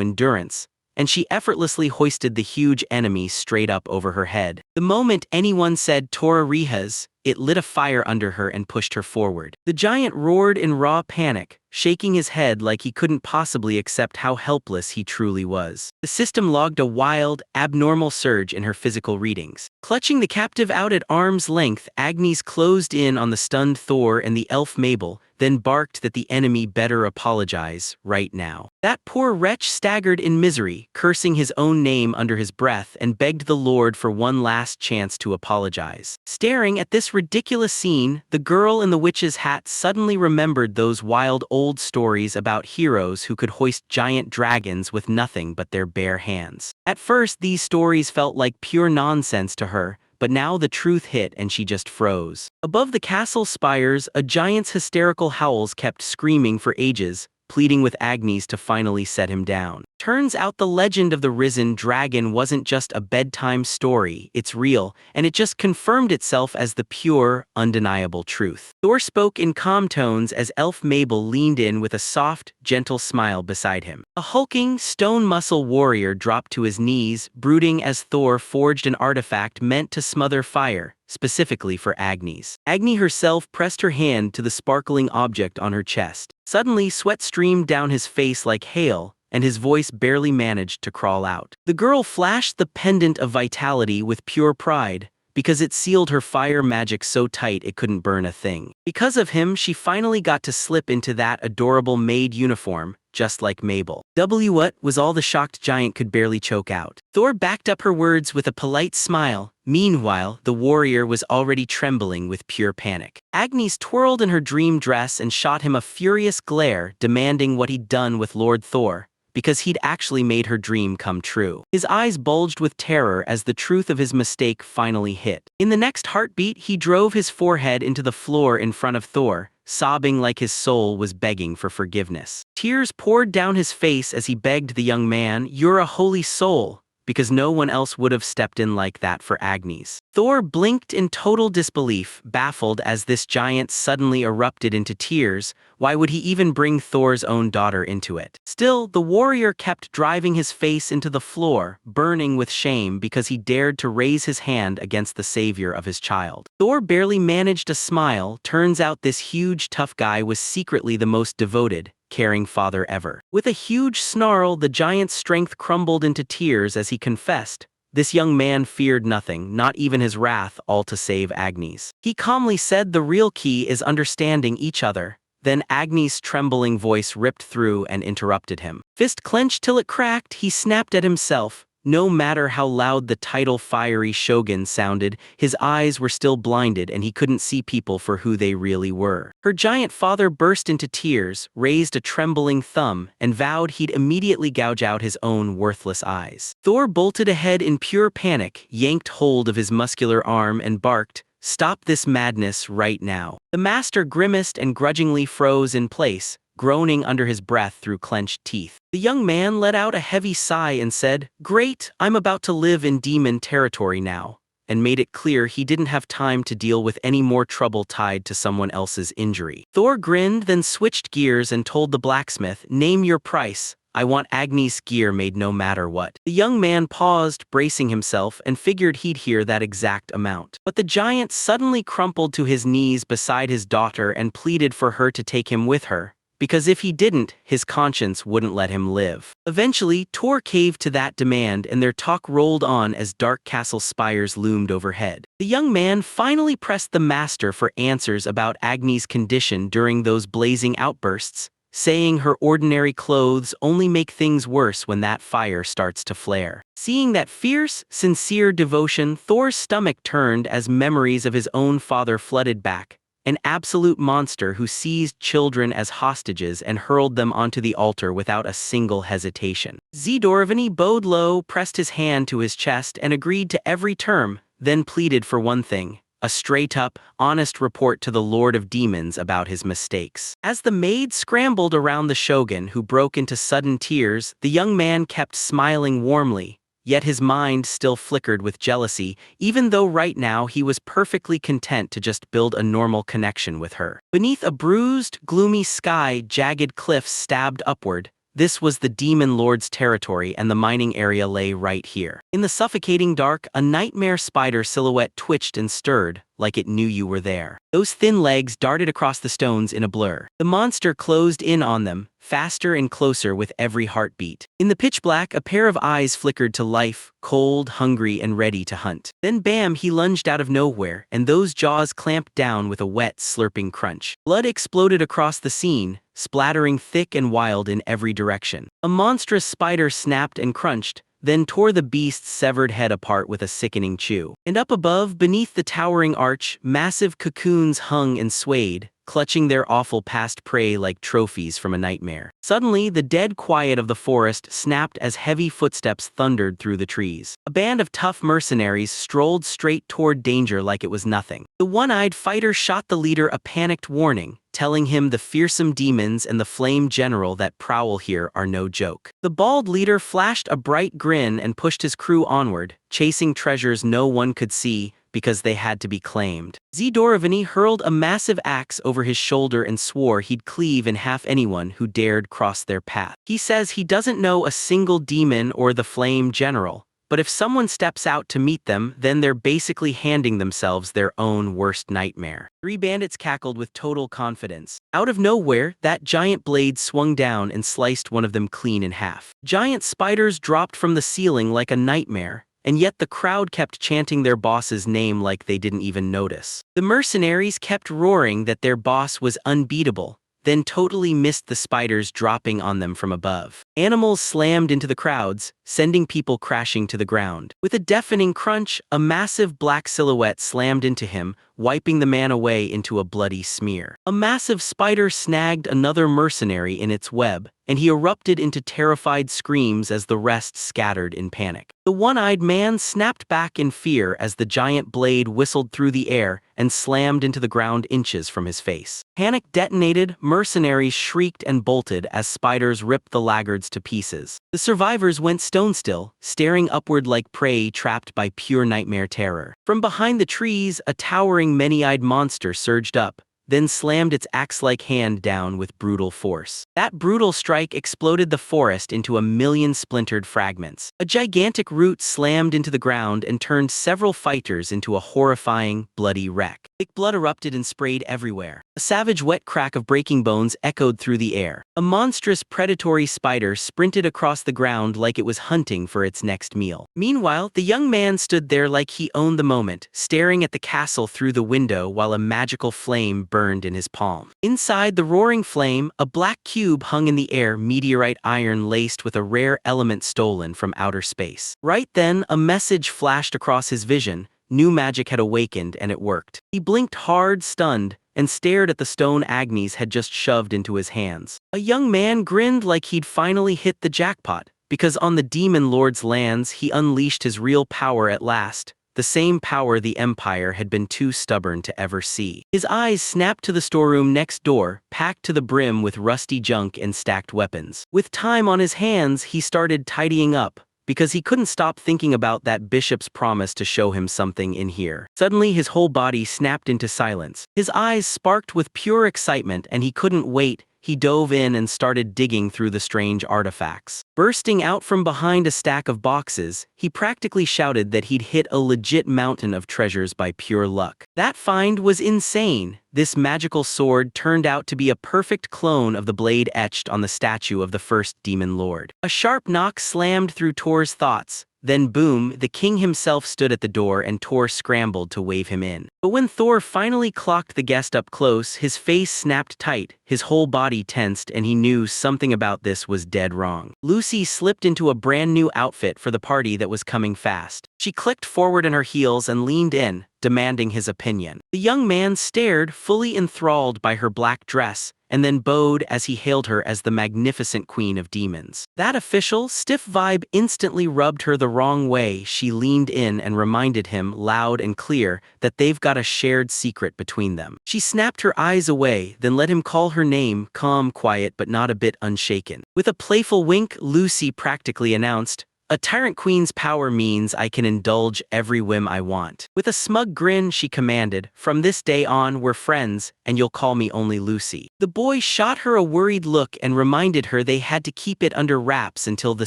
endurance, and she effortlessly hoisted the huge enemy straight up over her head. The moment anyone said Tora Rihas, it lit a fire under her and pushed her forward. The giant roared in raw panic, shaking his head like he couldn't possibly accept how helpless he truly was. The system logged a wild, abnormal surge in her physical readings. Clutching the captive out at arm's length, Agnes closed in on the stunned Thor and the elf Mabel, then barked that the enemy better apologize right now. That poor wretch staggered in misery, cursing his own name under his breath, and begged the Lord for one last chance to apologize. Staring at this ridiculous scene, the girl in the witch's hat suddenly remembered those wild old stories about heroes who could hoist giant dragons with nothing but their bare hands. At first, these stories felt like pure nonsense to her, but now the truth hit and she just froze. Above the castle spires, a giant's hysterical howls kept screaming for ages, pleading with Agnes to finally set him down. Turns out the legend of the risen dragon wasn't just a bedtime story, it's real, and it just confirmed itself as the pure, undeniable truth. Thor spoke in calm tones as Elf Mabel leaned in with a soft, gentle smile beside him. A hulking, stone muscle warrior dropped to his knees, brooding as Thor forged an artifact meant to smother fire, specifically for Agnes. Agni herself pressed her hand to the sparkling object on her chest. Suddenly, sweat streamed down his face like hail, and his voice barely managed to crawl out. The girl flashed the pendant of vitality with pure pride, because it sealed her fire magic so tight it couldn't burn a thing. Because of him, she finally got to slip into that adorable maid uniform, just like Mabel. What was all the shocked giant could barely choke out. Thor backed up her words with a polite smile. Meanwhile, the warrior was already trembling with pure panic. Agnes twirled in her dream dress and shot him a furious glare, demanding what he'd done with Lord Thor, because he'd actually made her dream come true. His eyes bulged with terror as the truth of his mistake finally hit. In the next heartbeat, he drove his forehead into the floor in front of Thor, sobbing like his soul was begging for forgiveness. Tears poured down his face as he begged the young man, "You're a holy soul," because no one else would have stepped in like that for Agnes. Thor blinked in total disbelief, baffled as this giant suddenly erupted into tears. Why would he even bring Thor's own daughter into it? Still, the warrior kept driving his face into the floor, burning with shame because he dared to raise his hand against the savior of his child. Thor barely managed a smile. Turns out this huge tough guy was secretly the most devoted, caring father ever. With a huge snarl, the giant's strength crumbled into tears as he confessed, this young man feared nothing, not even his wrath, all to save Agnes. He calmly said the real key is understanding each other. Then Agnes' trembling voice ripped through and interrupted him. Fist clenched till it cracked, he snapped at himself. No matter how loud the title fiery shogun sounded, his eyes were still blinded and he couldn't see people for who they really were. Her giant father burst into tears, raised a trembling thumb, and vowed he'd immediately gouge out his own worthless eyes. Thor bolted ahead in pure panic, yanked hold of his muscular arm and barked, "Stop this madness right now." The master grimaced and grudgingly froze in place, groaning under his breath through clenched teeth. The young man let out a heavy sigh and said, "Great, I'm about to live in demon territory now," and made it clear he didn't have time to deal with any more trouble tied to someone else's injury. Thor grinned, then switched gears and told the blacksmith, "Name your price. I want Agnes' gear made no matter what." The young man paused, bracing himself, and figured he'd hear that exact amount. But the giant suddenly crumpled to his knees beside his daughter and pleaded for her to take him with her, because if he didn't, his conscience wouldn't let him live. Eventually, Thor caved to that demand and their talk rolled on as dark castle spires loomed overhead. The young man finally pressed the master for answers about Agnes' condition during those blazing outbursts, saying her ordinary clothes only make things worse when that fire starts to flare. Seeing that fierce, sincere devotion, Thor's stomach turned as memories of his own father flooded back. An absolute monster who seized children as hostages and hurled them onto the altar without a single hesitation. Zdorvany bowed low, pressed his hand to his chest, and agreed to every term, then pleaded for one thing: a straight-up, honest report to the Lord of Demons about his mistakes. As the maid scrambled around the shogun, who broke into sudden tears, the young man kept smiling warmly. Yet his mind still flickered with jealousy, even though right now he was perfectly content to just build a normal connection with her. Beneath a bruised, gloomy sky, jagged cliffs stabbed upward. This was the Demon Lord's territory, and the mining area lay right here. In the suffocating dark, a nightmare spider silhouette twitched and stirred, like it knew you were there. Those thin legs darted across the stones in a blur. The monster closed in on them, faster and closer with every heartbeat. In the pitch black, a pair of eyes flickered to life, cold, hungry, and ready to hunt. Then bam, he lunged out of nowhere, and those jaws clamped down with a wet, slurping crunch. Blood exploded across the scene, splattering thick and wild in every direction. A monstrous spider snapped and crunched, then tore the beast's severed head apart with a sickening chew. And up above, beneath the towering arch, massive cocoons hung and swayed, clutching their awful past prey like trophies from a nightmare. Suddenly, the dead quiet of the forest snapped as heavy footsteps thundered through the trees. A band of tough mercenaries strolled straight toward danger like it was nothing. The one-eyed fighter shot the leader a panicked warning, telling him the fearsome demons and the flame general that prowl here are no joke. The bald leader flashed a bright grin and pushed his crew onward, chasing treasures no one could see, because they had to be claimed. Zdorvany hurled a massive axe over his shoulder and swore he'd cleave in half anyone who dared cross their path. He says he doesn't know a single demon or the flame general, but if someone steps out to meet them, then they're basically handing themselves their own worst nightmare. Three bandits cackled with total confidence. Out of nowhere, that giant blade swung down and sliced one of them clean in half. Giant spiders dropped from the ceiling like a nightmare, and yet the crowd kept chanting their boss's name like they didn't even notice. The mercenaries kept roaring that their boss was unbeatable, then totally missed the spiders dropping on them from above. Animals slammed into the crowds, sending people crashing to the ground. With a deafening crunch, a massive black silhouette slammed into him, wiping the man away into a bloody smear. A massive spider snagged another mercenary in its web, and he erupted into terrified screams as the rest scattered in panic. The one-eyed man snapped back in fear as the giant blade whistled through the air and slammed into the ground inches from his face. Panic detonated, mercenaries shrieked and bolted as spiders ripped the laggards to pieces. The survivors went stone stone still, staring upward like prey trapped by pure nightmare terror. From behind the trees, a towering many-eyed monster surged up, then slammed its axe-like hand down with brutal force. That brutal strike exploded the forest into a million splintered fragments. A gigantic root slammed into the ground and turned several fighters into a horrifying, bloody wreck. Thick blood erupted and sprayed everywhere. A savage wet crack of breaking bones echoed through the air. A monstrous predatory spider sprinted across the ground like it was hunting for its next meal. Meanwhile, the young man stood there like he owned the moment, staring at the castle through the window while a magical flame burned in his palm. Inside the roaring flame, a black cube hung in the air, meteorite iron laced with a rare element stolen from outer space. Right then, a message flashed across his vision. New magic had awakened, and it worked. He blinked hard, stunned, and stared at the stone Agnes had just shoved into his hands. A young man grinned like he'd finally hit the jackpot, because on the Demon Lord's lands he unleashed his real power at last, the same power the Empire had been too stubborn to ever see. His eyes snapped to the storeroom next door, packed to the brim with rusty junk and stacked weapons. With time on his hands, he started tidying up, because he couldn't stop thinking about that bishop's promise to show him something in here. Suddenly, his whole body snapped into silence. His eyes sparked with pure excitement, and he couldn't wait. He dove in and started digging through the strange artifacts. Bursting out from behind a stack of boxes, he practically shouted that he'd hit a legit mountain of treasures by pure luck. That find was insane. This magical sword turned out to be a perfect clone of the blade etched on the statue of the first Demon Lord. A sharp knock slammed through Tor's thoughts. Then boom, the king himself stood at the door and Tor scrambled to wave him in. But when Thor finally clocked the guest up close, his face snapped tight, his whole body tensed, and he knew something about this was dead wrong. Lucy slipped into a brand new outfit for the party that was coming fast. She clicked forward in her heels and leaned in, demanding his opinion. The young man stared, fully enthralled by her black dress, and then bowed as he hailed her as the magnificent queen of demons. That official, stiff vibe instantly rubbed her the wrong way. She leaned in and reminded him, loud and clear, that they've got a shared secret between them. She snapped her eyes away, then let him call her name, calm, quiet, but not a bit unshaken. With a playful wink, Lucy practically announced, "A tyrant queen's power means I can indulge every whim I want." With a smug grin, she commanded, "From this day on, we're friends, and you'll call me only Lucy." The boy shot her a worried look and reminded her they had to keep it under wraps until the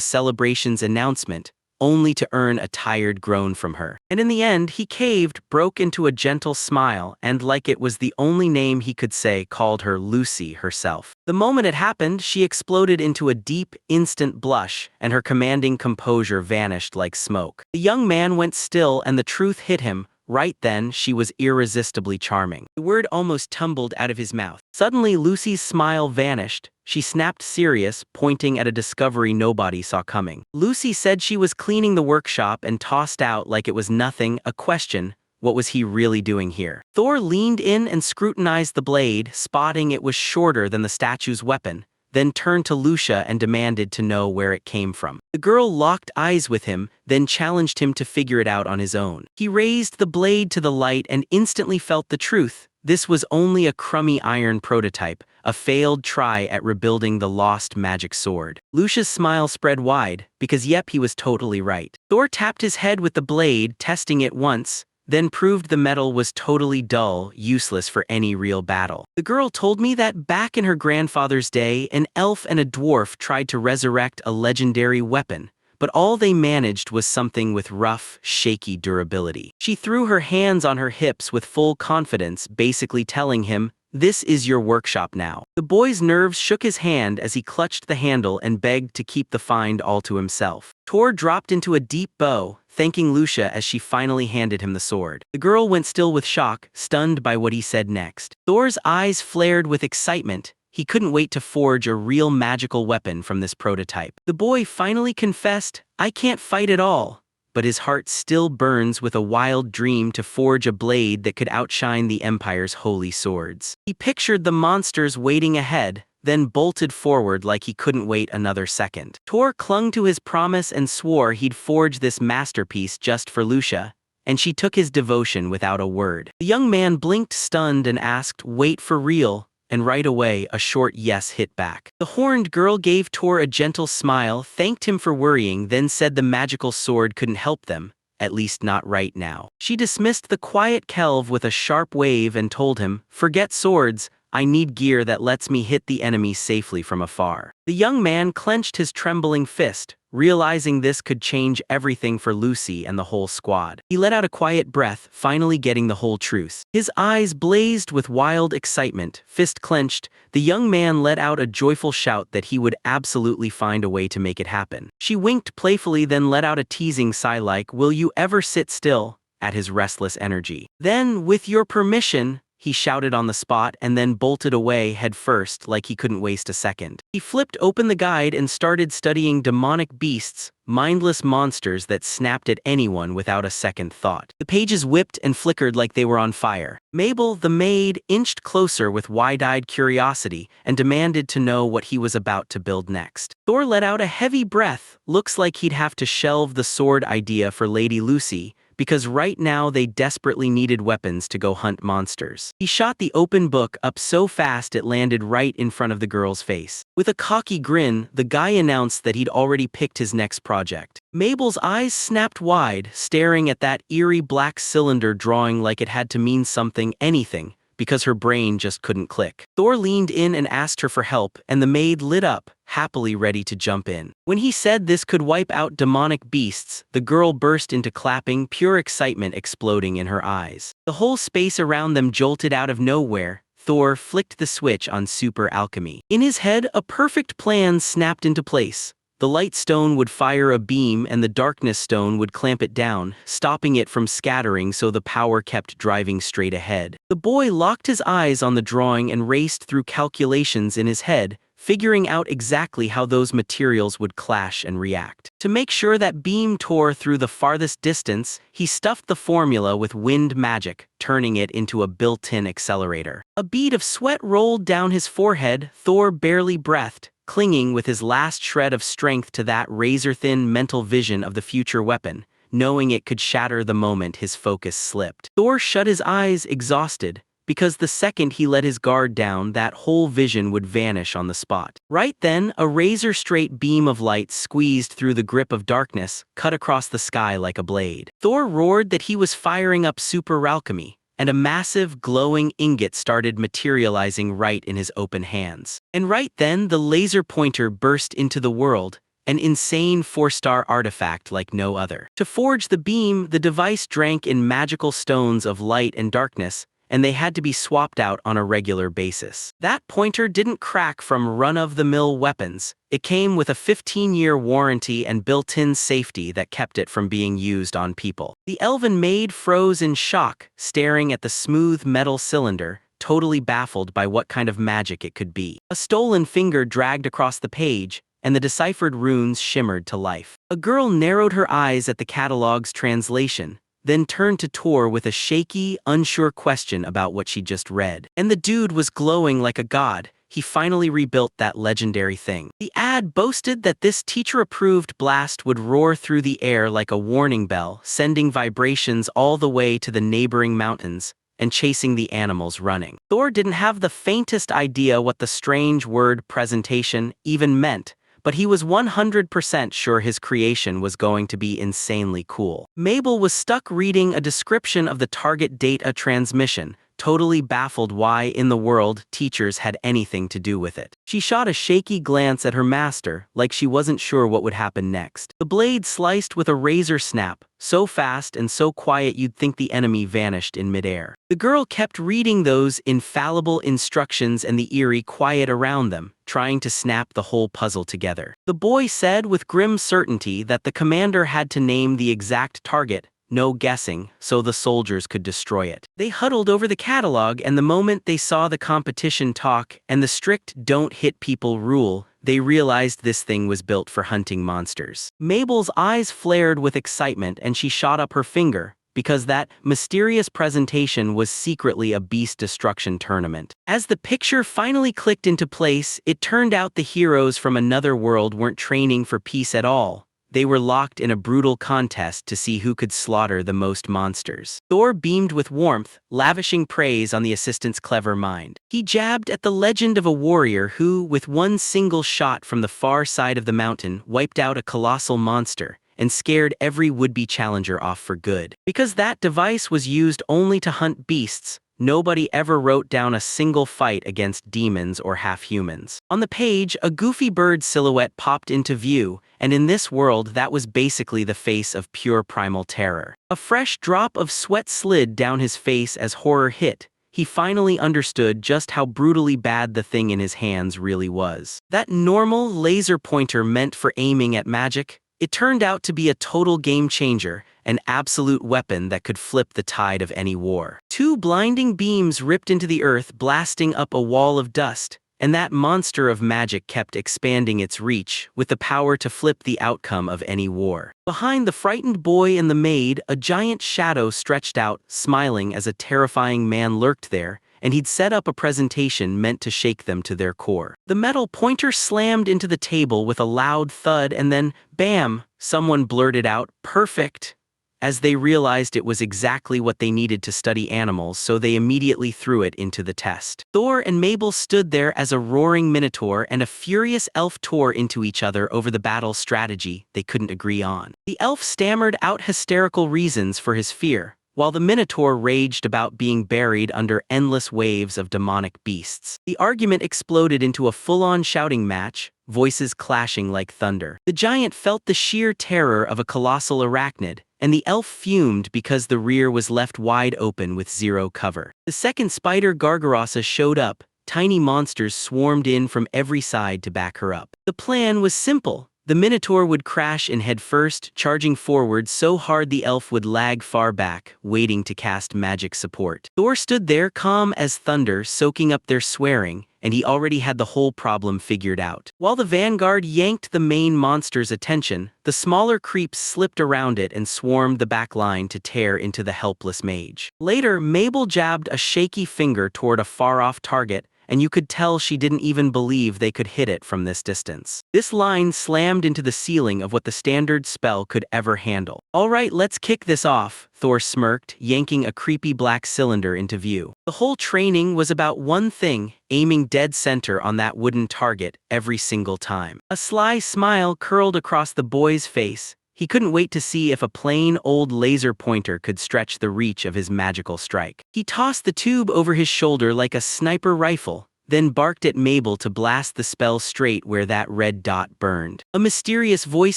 celebration's announcement, only to earn a tired groan from her. And in the end, he caved, broke into a gentle smile, and like it was the only name he could say, called her Lucy herself. The moment it happened, she exploded into a deep, instant blush, and her commanding composure vanished like smoke. The young man went still, and the truth hit him. Right then, she was irresistibly charming. The word almost tumbled out of his mouth. Suddenly, Lucy's smile vanished. She snapped serious, pointing at a discovery nobody saw coming. Lucy said she was cleaning the workshop and tossed out like it was nothing, a question: what was he really doing here? Thor leaned in and scrutinized the blade, spotting it was shorter than the statue's weapon, then turned to Lucia and demanded to know where it came from. The girl locked eyes with him, then challenged him to figure it out on his own. He raised the blade to the light and instantly felt the truth. This was only a crummy iron prototype, a failed try at rebuilding the lost magic sword. Lucia's smile spread wide, because yep, he was totally right. Thor tapped his head with the blade, testing it once, then proved the metal was totally dull, useless for any real battle. The girl told me that back in her grandfather's day, an elf and a dwarf tried to resurrect a legendary weapon, but all they managed was something with rough, shaky durability. She threw her hands on her hips with full confidence, basically telling him, "This is your workshop now." The boy's nerves shook his hand as he clutched the handle and begged to keep the find all to himself. Tor dropped into a deep bow, thanking Lucia as she finally handed him the sword. The girl went still with shock, stunned by what he said next. Thor's eyes flared with excitement. He couldn't wait to forge a real magical weapon from this prototype. The boy finally confessed, "I can't fight at all," but his heart still burns with a wild dream to forge a blade that could outshine the Empire's holy swords. He pictured the monsters waiting ahead, then bolted forward like he couldn't wait another second. Tor clung to his promise and swore he'd forge this masterpiece just for Lucia, and she took his devotion without a word. The young man blinked stunned and asked, "Wait, for real?" and right away a short yes hit back. The horned girl gave Tor a gentle smile, thanked him for worrying, then said the magical sword couldn't help them, at least not right now. She dismissed the quiet Kelv with a sharp wave and told him, "Forget swords, I need gear that lets me hit the enemy safely from afar." The young man clenched his trembling fist, realizing this could change everything for Lucy and the whole squad. He let out a quiet breath, finally getting the whole truth. His eyes blazed with wild excitement, fist clenched. The young man let out a joyful shout that he would absolutely find a way to make it happen. She winked playfully, then let out a teasing sigh like, "Will you ever sit still?" at his restless energy. Then, with your permission, he shouted on the spot and then bolted away head first like he couldn't waste a second. He flipped open the guide and started studying demonic beasts, mindless monsters that snapped at anyone without a second thought. The pages whipped and flickered like they were on fire. Mabel, the maid, inched closer with wide-eyed curiosity and demanded to know what he was about to build next. Thor let out a heavy breath. Looks like he'd have to shelve the sword idea for Lady Lucy, because right now they desperately needed weapons to go hunt monsters. He shot the open book up so fast it landed right in front of the girl's face. With a cocky grin, the guy announced that he'd already picked his next project. Mabel's eyes snapped wide, staring at that eerie black cylinder drawing like it had to mean something, anything, because her brain just couldn't click. Thor leaned in and asked her for help, and the maid lit up, happily ready to jump in. When he said this could wipe out demonic beasts, the girl burst into clapping, pure excitement exploding in her eyes. The whole space around them jolted out of nowhere. Thor flicked the switch on super alchemy. In his head, a perfect plan snapped into place. The light stone would fire a beam and the darkness stone would clamp it down, stopping it from scattering so the power kept driving straight ahead. The boy locked his eyes on the drawing and raced through calculations in his head, figuring out exactly how those materials would clash and react. To make sure that beam tore through the farthest distance, he stuffed the formula with wind magic, turning it into a built-in accelerator. A bead of sweat rolled down his forehead. Thor barely breathed, clinging with his last shred of strength to that razor-thin mental vision of the future weapon, knowing it could shatter the moment his focus slipped. Thor shut his eyes, exhausted, because the second he let his guard down, that whole vision would vanish on the spot. Right then, a razor-straight beam of light squeezed through the grip of darkness, cut across the sky like a blade. Thor roared that he was firing up super alchemy, and a massive, glowing ingot started materializing right in his open hands. And right then, the laser pointer burst into the world, an insane 4-star artifact like no other. To forge the beam, the device drank in magical stones of light and darkness, and they had to be swapped out on a regular basis. That pointer didn't crack from run-of-the-mill weapons. It came with a 15-year warranty and built-in safety that kept it from being used on people. The elven maid froze in shock, staring at the smooth metal cylinder, totally baffled by what kind of magic it could be. A stolen finger dragged across the page, and the deciphered runes shimmered to life. A girl narrowed her eyes at the catalog's translation, then turned to Tor with a shaky, unsure question about what she just read. And the dude was glowing like a god. He finally rebuilt that legendary thing. The ad boasted that this teacher-approved blast would roar through the air like a warning bell, sending vibrations all the way to the neighboring mountains and chasing the animals running. Thor didn't have the faintest idea what the strange word presentation even meant, but he was 100% sure his creation was going to be insanely cool. Mabel was stuck reading a description of the target data transmission, totally baffled why in the world teachers had anything to do with it. She shot a shaky glance at her master, like she wasn't sure what would happen next. The blade sliced with a razor snap, so fast and so quiet you'd think the enemy vanished in midair. The girl kept reading those infallible instructions and the eerie quiet around them, trying to snap the whole puzzle together. The boy said with grim certainty that the commander had to name the exact target, no guessing, so the soldiers could destroy it. They huddled over the catalog, and the moment they saw the competition talk and the strict don't hit people rule, they realized this thing was built for hunting monsters. Mabel's eyes flared with excitement and she shot up her finger, because that mysterious presentation was secretly a beast destruction tournament. As the picture finally clicked into place, it turned out the heroes from another world weren't training for peace at all. they were locked in a brutal contest to see who could slaughter the most monsters. Thor beamed with warmth, lavishing praise on the assistant's clever mind. He jabbed at the legend of a warrior who, with one single shot from the far side of the mountain, wiped out a colossal monster and scared every would-be challenger off for good. Because that device was used only to hunt beasts, nobody ever wrote down a single fight against demons or half-humans. On the page, a goofy bird silhouette popped into view, and in this world that was basically the face of pure primal terror. A fresh drop of sweat slid down his face as horror hit. He finally understood just how brutally bad the thing in his hands really was. That normal laser pointer meant for aiming at magic, it turned out to be a total game changer, an absolute weapon that could flip the tide of any war. Two blinding beams ripped into the earth, blasting up a wall of dust, and that monster of magic kept expanding its reach, with the power to flip the outcome of any war. Behind the frightened boy and the maid, a giant shadow stretched out, smiling as a terrifying man lurked there, and he'd set up a presentation meant to shake them to their core. The metal pointer slammed into the table with a loud thud, and then, bam, someone blurted out, "Perfect!" As they realized it was exactly what they needed to study animals, so they immediately threw it into the test. Thor and Mabel stood there as a roaring minotaur and a furious elf tore into each other over the battle strategy they couldn't agree on. The elf stammered out hysterical reasons for his fear, while the minotaur raged about being buried under endless waves of demonic beasts. The argument exploded into a full-on shouting match, voices clashing like thunder. The giant felt the sheer terror of a colossal arachnid, and the elf fumed because the rear was left wide open with zero cover. The second spider Gargarossa showed up. Tiny monsters swarmed in from every side to back her up. The plan was simple. The minotaur would crash in head first, charging forward so hard the elf would lag far back, waiting to cast magic support. Thor stood there calm as thunder, soaking up their swearing, and he already had the whole problem figured out. While the vanguard yanked the main monster's attention, the smaller creeps slipped around it and swarmed the back line to tear into the helpless mage. Later, Mabel jabbed a shaky finger toward a far-off target, and you could tell she didn't even believe they could hit it from this distance. This line slammed into the ceiling of what the standard spell could ever handle. "All right, let's kick this off," Thor smirked, yanking a creepy black cylinder into view. The whole training was about one thing, aiming dead center on that wooden target every single time. A sly smile curled across the boy's face. He couldn't wait to see if a plain old laser pointer could stretch the reach of his magical strike. He tossed the tube over his shoulder like a sniper rifle, then barked at Mabel to blast the spell straight where that red dot burned. A mysterious voice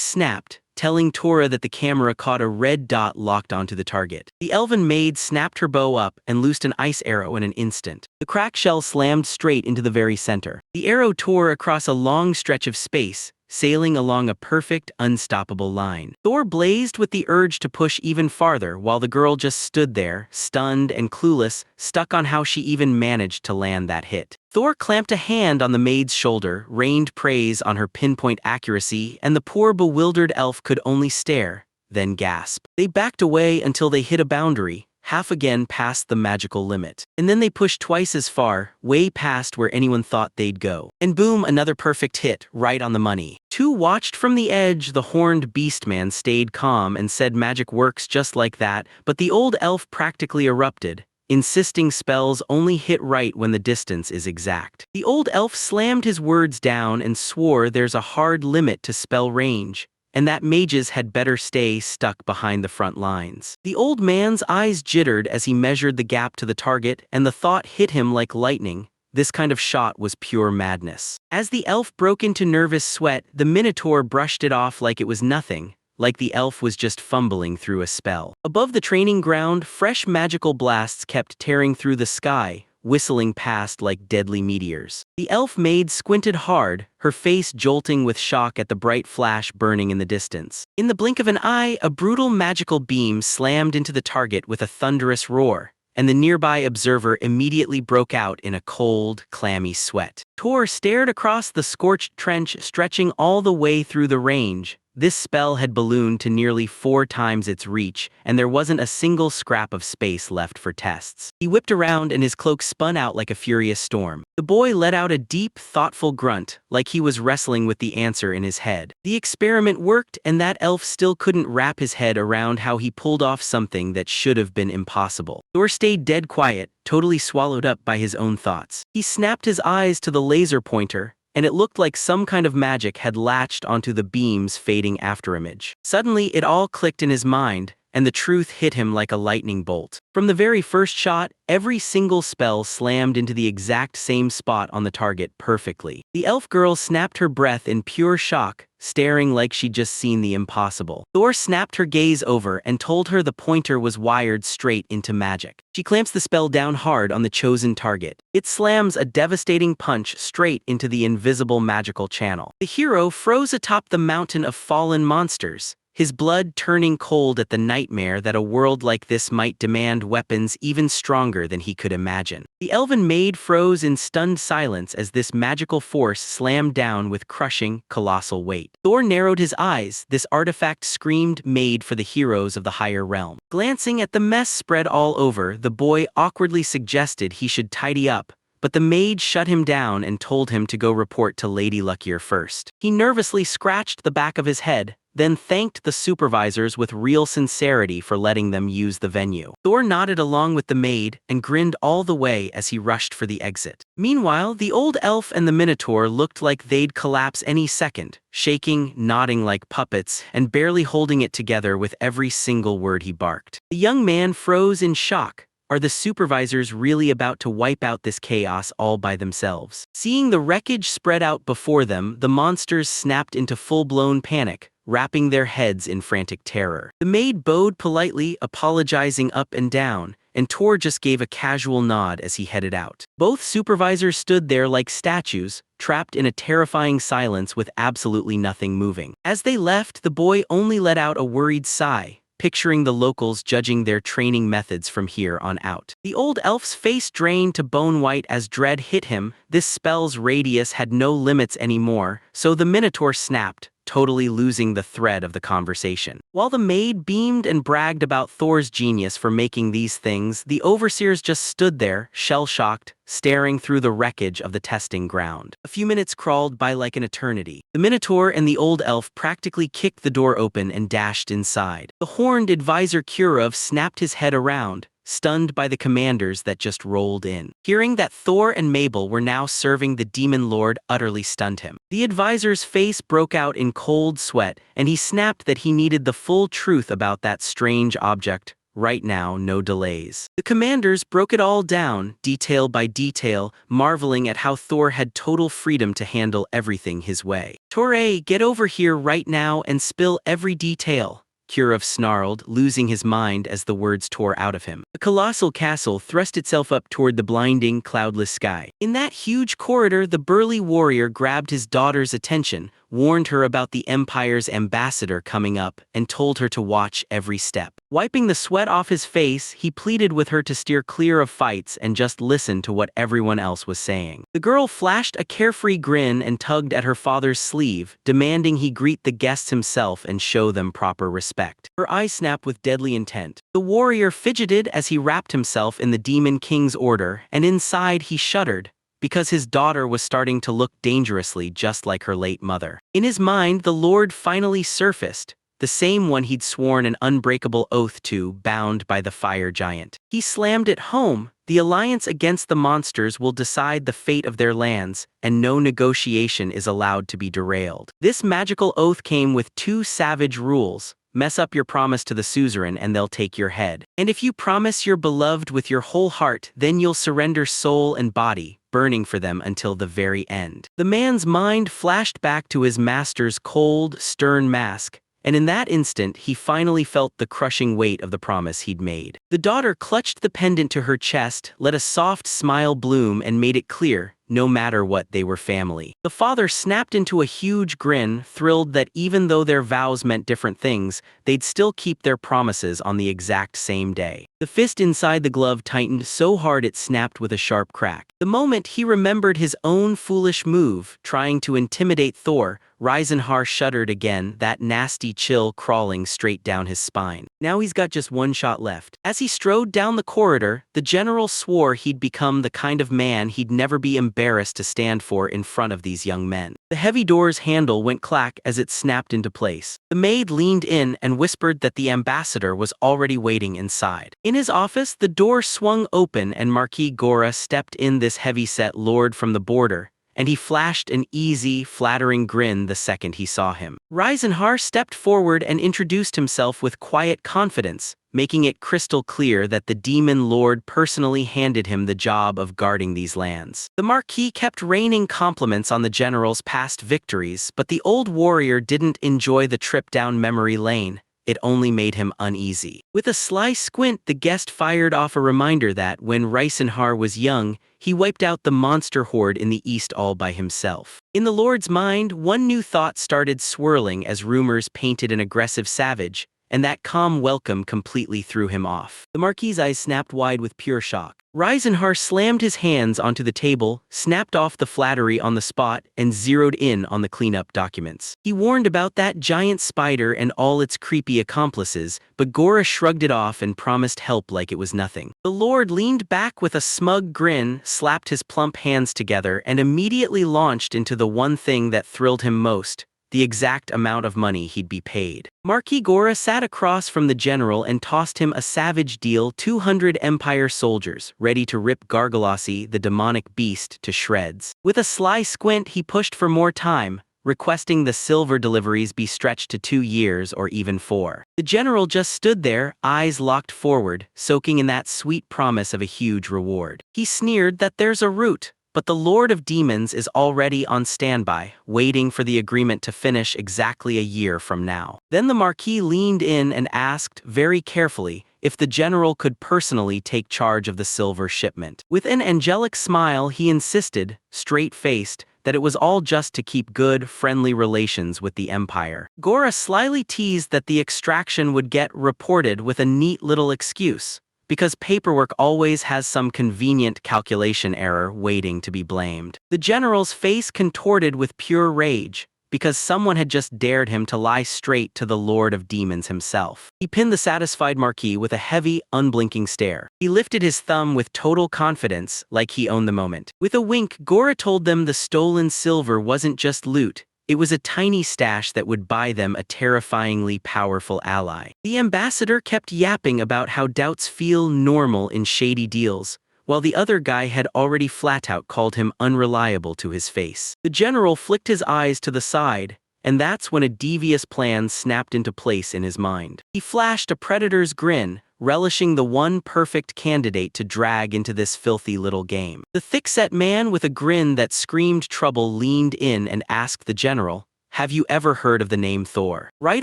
snapped, telling Tora that the camera caught a red dot locked onto the target. The elven maid snapped her bow up and loosed an ice arrow in an instant. The crack shell slammed straight into the very center. The arrow tore across a long stretch of space, sailing along a perfect, unstoppable line. Thor blazed with the urge to push even farther while the girl just stood there, stunned and clueless, stuck on how she even managed to land that hit. Thor clamped a hand on the maid's shoulder, rained praise on her pinpoint accuracy, and the poor bewildered elf could only stare, then gasp. They backed away until they hit a boundary, half again past the magical limit. And then they pushed twice as far, way past where anyone thought they'd go. And boom, another perfect hit, right on the money. Two watched from the edge. The horned beastman stayed calm and said magic works just like that, but the old elf practically erupted, insisting spells only hit right when the distance is exact. The old elf slammed his words down and swore there's a hard limit to spell range, and that mages had better stay stuck behind the front lines. The old man's eyes jittered as he measured the gap to the target, and the thought hit him like lightning. This kind of shot was pure madness. As the elf broke into nervous sweat, the minotaur brushed it off like it was nothing, like the elf was just fumbling through a spell. Above the training ground, fresh magical blasts kept tearing through the sky, whistling past like deadly meteors. The elf maid squinted hard, her face jolting with shock at the bright flash burning in the distance. In the blink of an eye, a brutal magical beam slammed into the target with a thunderous roar, and the nearby observer immediately broke out in a cold, clammy sweat. Tor stared across the scorched trench stretching all the way through the range, This spell had ballooned to nearly 4 times its reach, and there wasn't a single scrap of space left for tests. He whipped around and his cloak spun out like a furious storm. The boy let out a deep, thoughtful grunt, like he was wrestling with the answer in his head. The experiment worked, and that elf still couldn't wrap his head around how he pulled off something that should have been impossible. Thor stayed dead quiet, totally swallowed up by his own thoughts. He snapped his eyes to the laser pointer, and it looked like some kind of magic had latched onto the beam's fading afterimage. Suddenly, it all clicked in his mind, and the truth hit him like a lightning bolt. From the very first shot, every single spell slammed into the exact same spot on the target perfectly. The elf girl snapped her breath in pure shock, staring like she'd just seen the impossible. Thor snapped her gaze over and told her the pointer was wired straight into magic. She clamps the spell down hard on the chosen target. It slams a devastating punch straight into the invisible magical channel. The hero froze atop the mountain of fallen monsters, his blood turning cold at the nightmare that a world like this might demand weapons even stronger than he could imagine. The elven maid froze in stunned silence as this magical force slammed down with crushing, colossal weight. Thor narrowed his eyes. This artifact screamed made for the heroes of the higher realm. Glancing at the mess spread all over, the boy awkwardly suggested he should tidy up, but the maid shut him down and told him to go report to Lady Luckier first. He nervously scratched the back of his head, then thanked the supervisors with real sincerity for letting them use the venue. Thor nodded along with the maid and grinned all the way as he rushed for the exit. Meanwhile, the old elf and the Minotaur looked like they'd collapse any second, shaking, nodding like puppets, and barely holding it together with every single word he barked. The young man froze in shock. Are the supervisors really about to wipe out this chaos all by themselves? Seeing the wreckage spread out before them, the monsters snapped into full-blown panic, wrapping their heads in frantic terror. The maid bowed politely, apologizing up and down, and Tor just gave a casual nod as he headed out. Both supervisors stood there like statues, trapped in a terrifying silence with absolutely nothing moving. As they left, the boy only let out a worried sigh, picturing the locals judging their training methods from here on out. The old elf's face drained to bone white as dread hit him. This spell's radius had no limits anymore, so the Minotaur snapped, totally losing the thread of the conversation. While the maid beamed and bragged about Thor's genius for making these things, the overseers just stood there, shell-shocked, staring through the wreckage of the testing ground. A few minutes crawled by like an eternity. The Minotaur and the old elf practically kicked the door open and dashed inside. The horned advisor Kurov snapped his head around, stunned by the commanders that just rolled in. Hearing that Thor and Mabel were now serving the demon lord utterly stunned him. The advisor's face broke out in cold sweat, and he snapped that he needed the full truth about that strange object. Right now, no delays. The commanders broke it all down, detail by detail, marveling at how Thor had total freedom to handle everything his way. "Torre, get over here right now and spill every detail," Kurov snarled, losing his mind as the words tore out of him. A colossal castle thrust itself up toward the blinding, cloudless sky. In that huge corridor, the burly warrior grabbed his daughter's attention, warned her about the Empire's ambassador coming up, and told her to watch every step. Wiping the sweat off his face, he pleaded with her to steer clear of fights and just listen to what everyone else was saying. The girl flashed a carefree grin and tugged at her father's sleeve, demanding he greet the guests himself and show them proper respect. Her eyes snapped with deadly intent. The warrior fidgeted as he wrapped himself in the Demon King's order, and inside he shuddered, because his daughter was starting to look dangerously just like her late mother. In his mind, the Lord finally surfaced, the same one he'd sworn an unbreakable oath to, bound by the fire giant. He slammed it home. The alliance against the monsters will decide the fate of their lands, and no negotiation is allowed to be derailed. This magical oath came with 2 savage rules. Mess up your promise to the suzerain and they'll take your head. And if you promise your beloved with your whole heart, then you'll surrender soul and body, burning for them until the very end. The man's mind flashed back to his master's cold, stern mask, and in that instant he finally felt the crushing weight of the promise he'd made. The daughter clutched the pendant to her chest, let a soft smile bloom, and made it clear, no matter what, they were family. The father snapped into a huge grin, thrilled that even though their vows meant different things, they'd still keep their promises on the exact same day. The fist inside the glove tightened so hard it snapped with a sharp crack. The moment he remembered his own foolish move, trying to intimidate Thor, Reisenhar shuddered again, that nasty chill crawling straight down his spine. Now he's got just one shot left. As he strode down the corridor, the general swore he'd become the kind of man he'd never be embarrassed to stand for in front of these young men. The heavy door's handle went clack as it snapped into place. The maid leaned in and whispered that the ambassador was already waiting inside. In his office, the door swung open and Marquis Gora stepped in, this heavy-set lord from the border, and he flashed an easy, flattering grin the second he saw him. Reisenhar stepped forward and introduced himself with quiet confidence, making it crystal clear that the demon lord personally handed him the job of guarding these lands. The Marquis kept raining compliments on the general's past victories, but the old warrior didn't enjoy the trip down memory lane. It only made him uneasy. With a sly squint, the guest fired off a reminder that, when Reisenhar was young, he wiped out the monster horde in the east all by himself. In the lord's mind, one new thought started swirling as rumors painted an aggressive savage, and that calm welcome completely threw him off. The Marquis's eyes snapped wide with pure shock. Reisenhar slammed his hands onto the table, snapped off the flattery on the spot, and zeroed in on the cleanup documents. He warned about that giant spider and all its creepy accomplices, but Gora shrugged it off and promised help like it was nothing. The lord leaned back with a smug grin, slapped his plump hands together, and immediately launched into the one thing that thrilled him most: the exact amount of money he'd be paid. Marquis Gora sat across from the general and tossed him a savage deal: 200 Empire soldiers, ready to rip Gargalassi, the demonic beast, to shreds. With a sly squint, he pushed for more time, requesting the silver deliveries be stretched to 2 years or even 4. The general just stood there, eyes locked forward, soaking in that sweet promise of a huge reward. He sneered that there's a route, but the Lord of Demons is already on standby, waiting for the agreement to finish exactly a year from now. Then the Marquis leaned in and asked, very carefully, if the general could personally take charge of the silver shipment. With an angelic smile, he insisted, straight-faced, that it was all just to keep good, friendly relations with the Empire. Gora slyly teased that the extraction would get reported with a neat little excuse, because paperwork always has some convenient calculation error waiting to be blamed. The general's face contorted with pure rage, because someone had just dared him to lie straight to the Lord of Demons himself. He pinned the satisfied Marquis with a heavy, unblinking stare. He lifted his thumb with total confidence, like he owned the moment. With a wink, Gora told them the stolen silver wasn't just loot. It was a tiny stash that would buy them a terrifyingly powerful ally. The ambassador kept yapping about how doubts feel normal in shady deals, while the other guy had already flat-out called him unreliable to his face. The general flicked his eyes to the side, and that's when a devious plan snapped into place in his mind. He flashed a predator's grin, relishing the one perfect candidate to drag into this filthy little game. The thick-set man with a grin that screamed trouble leaned in and asked the general, "Have you ever heard of the name Thor?" Right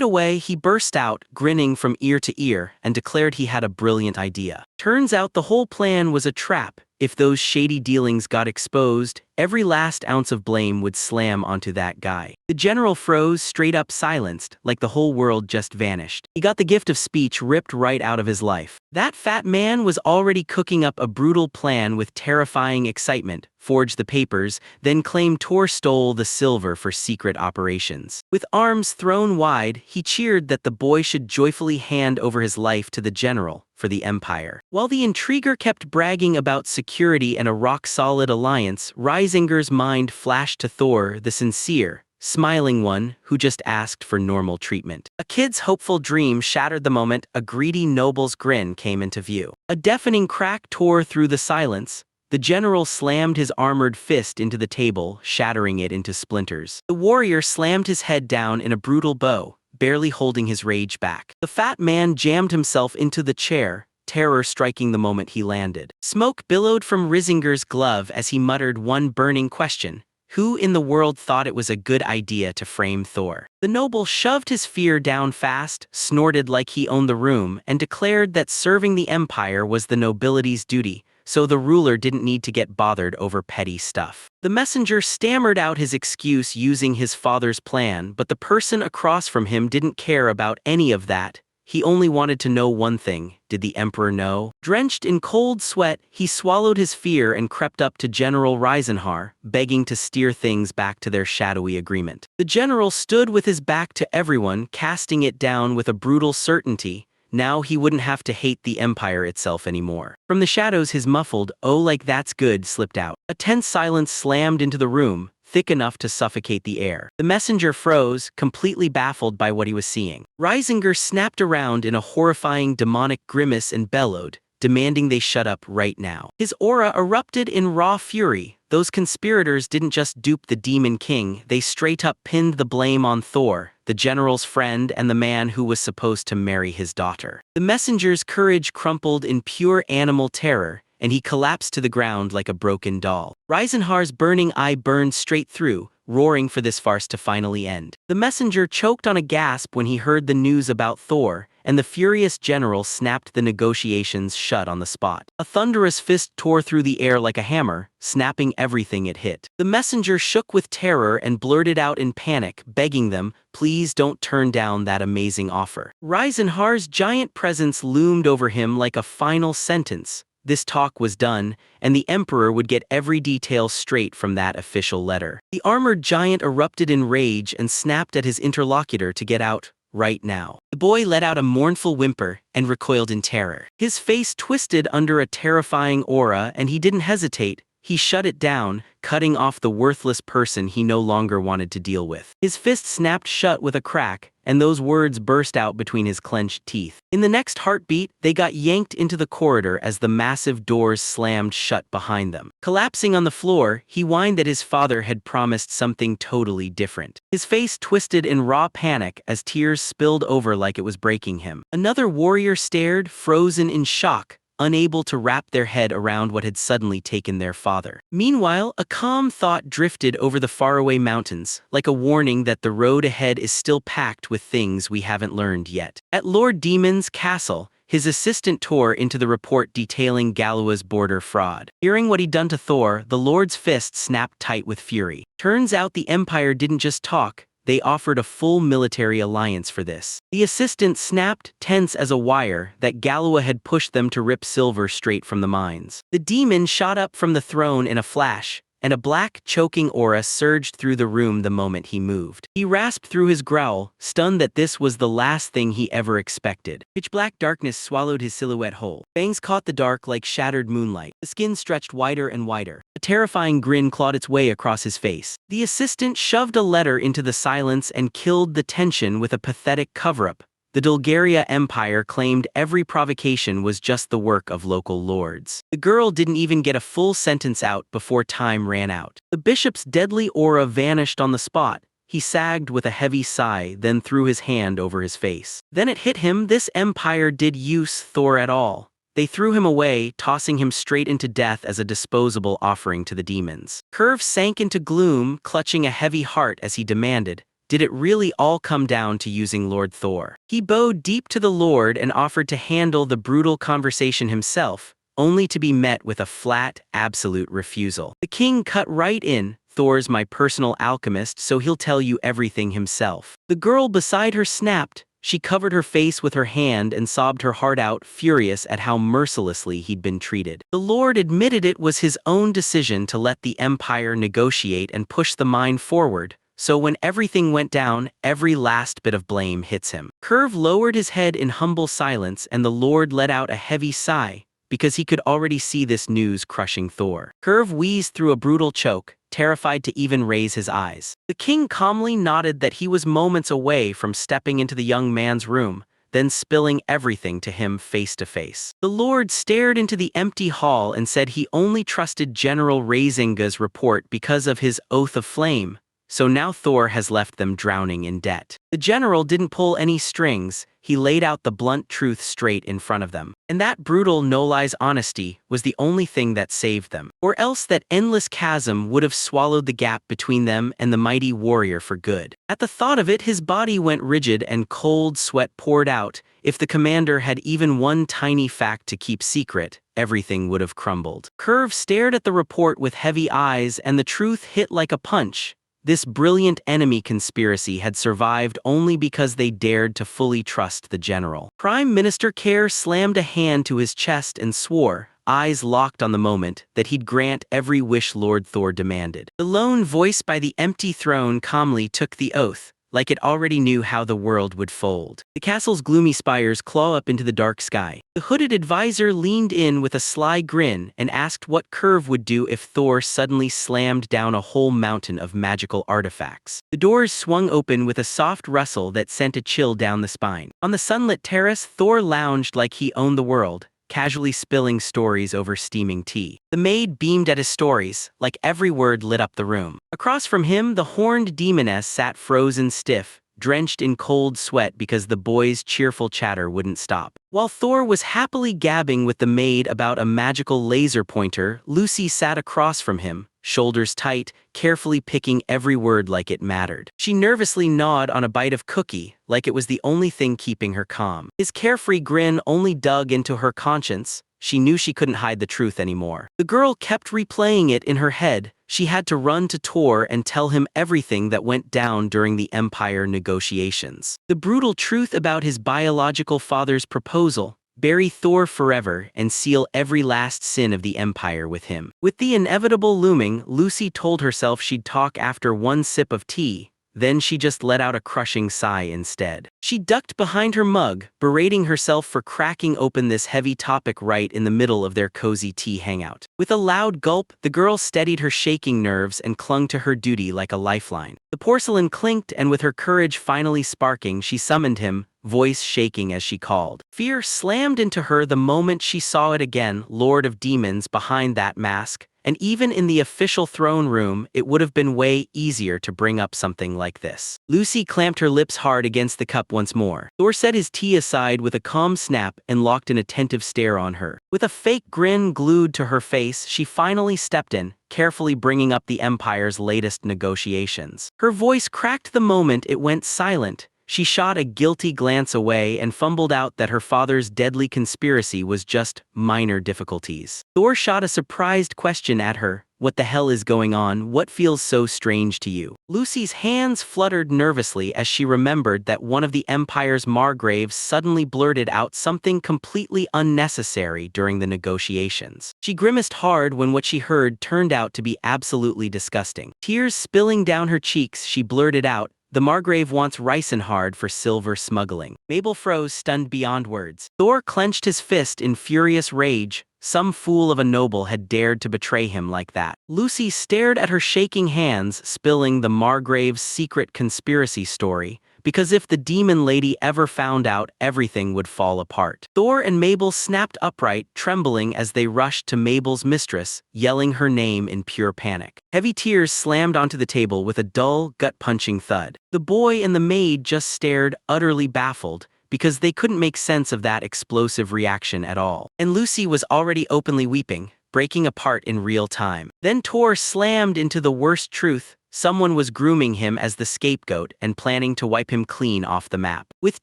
away, he burst out, grinning from ear to ear, and declared he had a brilliant idea. Turns out the whole plan was a trap. If those shady dealings got exposed, every last ounce of blame would slam onto that guy. The general froze, straight up silenced, like the whole world just vanished. He got the gift of speech ripped right out of his life. That fat man was already cooking up a brutal plan with terrifying excitement: forge the papers, then claim Tor stole the silver for secret operations. With arms thrown wide, he cheered that the boy should joyfully hand over his life to the general for the Empire. While the intriguer kept bragging about security and a rock-solid alliance, Reisinger's mind flashed to Thor, the sincere, smiling one who just asked for normal treatment. A kid's hopeful dream shattered the moment a greedy noble's grin came into view. A deafening crack tore through the silence. The general slammed his armored fist into the table, shattering it into splinters. The warrior slammed his head down in a brutal bow, barely holding his rage back. The fat man jammed himself into the chair, terror striking the moment he landed. Smoke billowed from Risinger's glove as he muttered one burning question: who in the world thought it was a good idea to frame Thor? The noble shoved his fear down fast, snorted like he owned the room, and declared that serving the Empire was the nobility's duty, so the ruler didn't need to get bothered over petty stuff. The messenger stammered out his excuse using his father's plan, but the person across from him didn't care about any of that. he only wanted to know one thing: did the Emperor know? Drenched in cold sweat, he swallowed his fear and crept up to General Reisenhar, begging to steer things back to their shadowy agreement. The general stood with his back to everyone, casting it down with a brutal certainty. Now he wouldn't have to hate the Empire itself anymore. From the shadows, his muffled, "Oh, like that's good," slipped out. A tense silence slammed into the room, thick enough to suffocate the air. The messenger froze, completely baffled by what he was seeing. Reisinger snapped around in a horrifying demonic grimace and bellowed, demanding they shut up right now. His aura erupted in raw fury. Those conspirators didn't just dupe the Demon King, they straight up pinned the blame on Thor, the general's friend and the man who was supposed to marry his daughter. The messenger's courage crumpled in pure animal terror, and he collapsed to the ground like a broken doll. Reisenhar's burning eye burned straight through, roaring for this farce to finally end. The messenger choked on a gasp when he heard the news about Thor, and the furious general snapped the negotiations shut on the spot. A thunderous fist tore through the air like a hammer, snapping everything it hit. The messenger shook with terror and blurted out in panic, begging them, "Please don't turn down that amazing offer." Reisenhar's giant presence loomed over him like a final sentence. This talk was done, and the Emperor would get every detail straight from that official letter. The armored giant erupted in rage and snapped at his interlocutor to get out, right now. The boy let out a mournful whimper and recoiled in terror. His face twisted under a terrifying aura, and he didn't hesitate. He shut it down, cutting off the worthless person he no longer wanted to deal with. His fist snapped shut with a crack, and those words burst out between his clenched teeth. In the next heartbeat, they got yanked into the corridor as the massive doors slammed shut behind them. Collapsing on the floor, he whined that his father had promised something totally different. His face twisted in raw panic as tears spilled over like it was breaking him. Another warrior stared, frozen in shock, unable to wrap their head around what had suddenly taken their father. Meanwhile, a calm thought drifted over the faraway mountains, like a warning that the road ahead is still packed with things we haven't learned yet. At Lord Demon's castle, his assistant tore into the report detailing Galua's border fraud. Hearing what he'd done to Thor, the Lord's fist snapped tight with fury. Turns out the Empire didn't just talk, they offered a full military alliance for this. The assistant snapped, tense as a wire, that Galua had pushed them to rip silver straight from the mines. The demon shot up from the throne in a flash, and a black, choking aura surged through the room the moment he moved. He rasped through his growl, stunned that this was the last thing he ever expected. Pitch-black darkness swallowed his silhouette whole. Fangs caught the dark like shattered moonlight. The skin stretched wider and wider. A terrifying grin clawed its way across his face. The assistant shoved a letter into the silence and killed the tension with a pathetic cover-up. The Dulgaria Empire claimed every provocation was just the work of local lords. The girl didn't even get a full sentence out before time ran out. The bishop's deadly aura vanished on the spot. He sagged with a heavy sigh, then threw his hand over his face. Then it hit him: this empire did use Thor at all. They threw him away, tossing him straight into death as a disposable offering to the demons. Curve sank into gloom, clutching a heavy heart as he demanded, did it really all come down to using Lord Thor? He bowed deep to the Lord and offered to handle the brutal conversation himself, only to be met with a flat, absolute refusal. The king cut right in, Thor's my personal alchemist, so he'll tell you everything himself. The girl beside her snapped. She covered her face with her hand and sobbed her heart out, furious at how mercilessly he'd been treated. The Lord admitted it was his own decision to let the Empire negotiate and push the mine forward. So when everything went down, every last bit of blame hits him. Curve lowered his head in humble silence, and the Lord let out a heavy sigh, because he could already see this news crushing Thor. Curve wheezed through a brutal choke, terrified to even raise his eyes. The king calmly nodded that he was moments away from stepping into the young man's room, then spilling everything to him face to face. The Lord stared into the empty hall and said he only trusted General Reisinga's report because of his oath of flame. So now Thor has left them drowning in debt. The general didn't pull any strings, he laid out the blunt truth straight in front of them. And that brutal no-lies honesty was the only thing that saved them. Or else that endless chasm would have swallowed the gap between them and the mighty warrior for good. At the thought of it, his body went rigid and cold sweat poured out. If the commander had even one tiny fact to keep secret, everything would have crumbled. Curve stared at the report with heavy eyes, and the truth hit like a punch. This brilliant enemy conspiracy had survived only because they dared to fully trust the general. Prime Minister Care slammed a hand to his chest and swore, eyes locked on the moment, that he'd grant every wish Lord Thor demanded. The lone voice by the empty throne calmly took the oath, like it already knew how the world would fold. The castle's gloomy spires claw up into the dark sky. The hooded advisor leaned in with a sly grin and asked what Curve would do if Thor suddenly slammed down a whole mountain of magical artifacts. The doors swung open with a soft rustle that sent a chill down the spine. On the sunlit terrace, Thor lounged like he owned the world, casually spilling stories over steaming tea. The maid beamed at his stories, like every word lit up the room. Across from him, the horned demoness sat frozen stiff, drenched in cold sweat because the boy's cheerful chatter wouldn't stop. While Thor was happily gabbing with the maid about a magical laser pointer, Lucy sat across from him, shoulders tight, carefully picking every word like it mattered. She nervously gnawed on a bite of cookie, like it was the only thing keeping her calm. His carefree grin only dug into her conscience. She knew she couldn't hide the truth anymore. The girl kept replaying it in her head. She had to run to Tor and tell him everything that went down during the Empire negotiations. The brutal truth about his biological father's proposal, bury Thor forever and seal every last sin of the Empire with him. With the inevitable looming, Lucy told herself she'd talk after one sip of tea. Then she just let out a crushing sigh instead. She ducked behind her mug, berating herself for cracking open this heavy topic right in the middle of their cozy tea hangout. With a loud gulp, the girl steadied her shaking nerves and clung to her duty like a lifeline. The porcelain clinked, and with her courage finally sparking, she summoned him, voice shaking as she called. Fear slammed into her the moment she saw it again, Lord of Demons behind that mask. And even in the official throne room, it would have been way easier to bring up something like this. Lucy clamped her lips hard against the cup once more. Thor set his tea aside with a calm snap and locked an attentive stare on her. With a fake grin glued to her face, she finally stepped in, carefully bringing up the Empire's latest negotiations. Her voice cracked the moment it went silent. She shot a guilty glance away and fumbled out that her father's deadly conspiracy was just minor difficulties. Thor shot a surprised question at her. What the hell is going on? What feels so strange to you? Lucy's hands fluttered nervously as she remembered that one of the Empire's Margraves suddenly blurted out something completely unnecessary during the negotiations. She grimaced hard when what she heard turned out to be absolutely disgusting. Tears spilling down her cheeks, she blurted out, "The Margrave wants Risenhard for silver smuggling." Mabel froze, stunned beyond words. Thor clenched his fist in furious rage. Some fool of a noble had dared to betray him like that. Lucy stared at her shaking hands, spilling the Margrave's secret conspiracy story, because if the demon lady ever found out, everything would fall apart. Thor and Mabel snapped upright, trembling as they rushed to Mabel's mistress, yelling her name in pure panic. Heavy tears slammed onto the table with a dull, gut-punching thud. The boy and the maid just stared, utterly baffled, because they couldn't make sense of that explosive reaction at all. And Lucy was already openly weeping, breaking apart in real time. Then Tor slammed into the worst truth. Someone was grooming him as the scapegoat and planning to wipe him clean off the map. With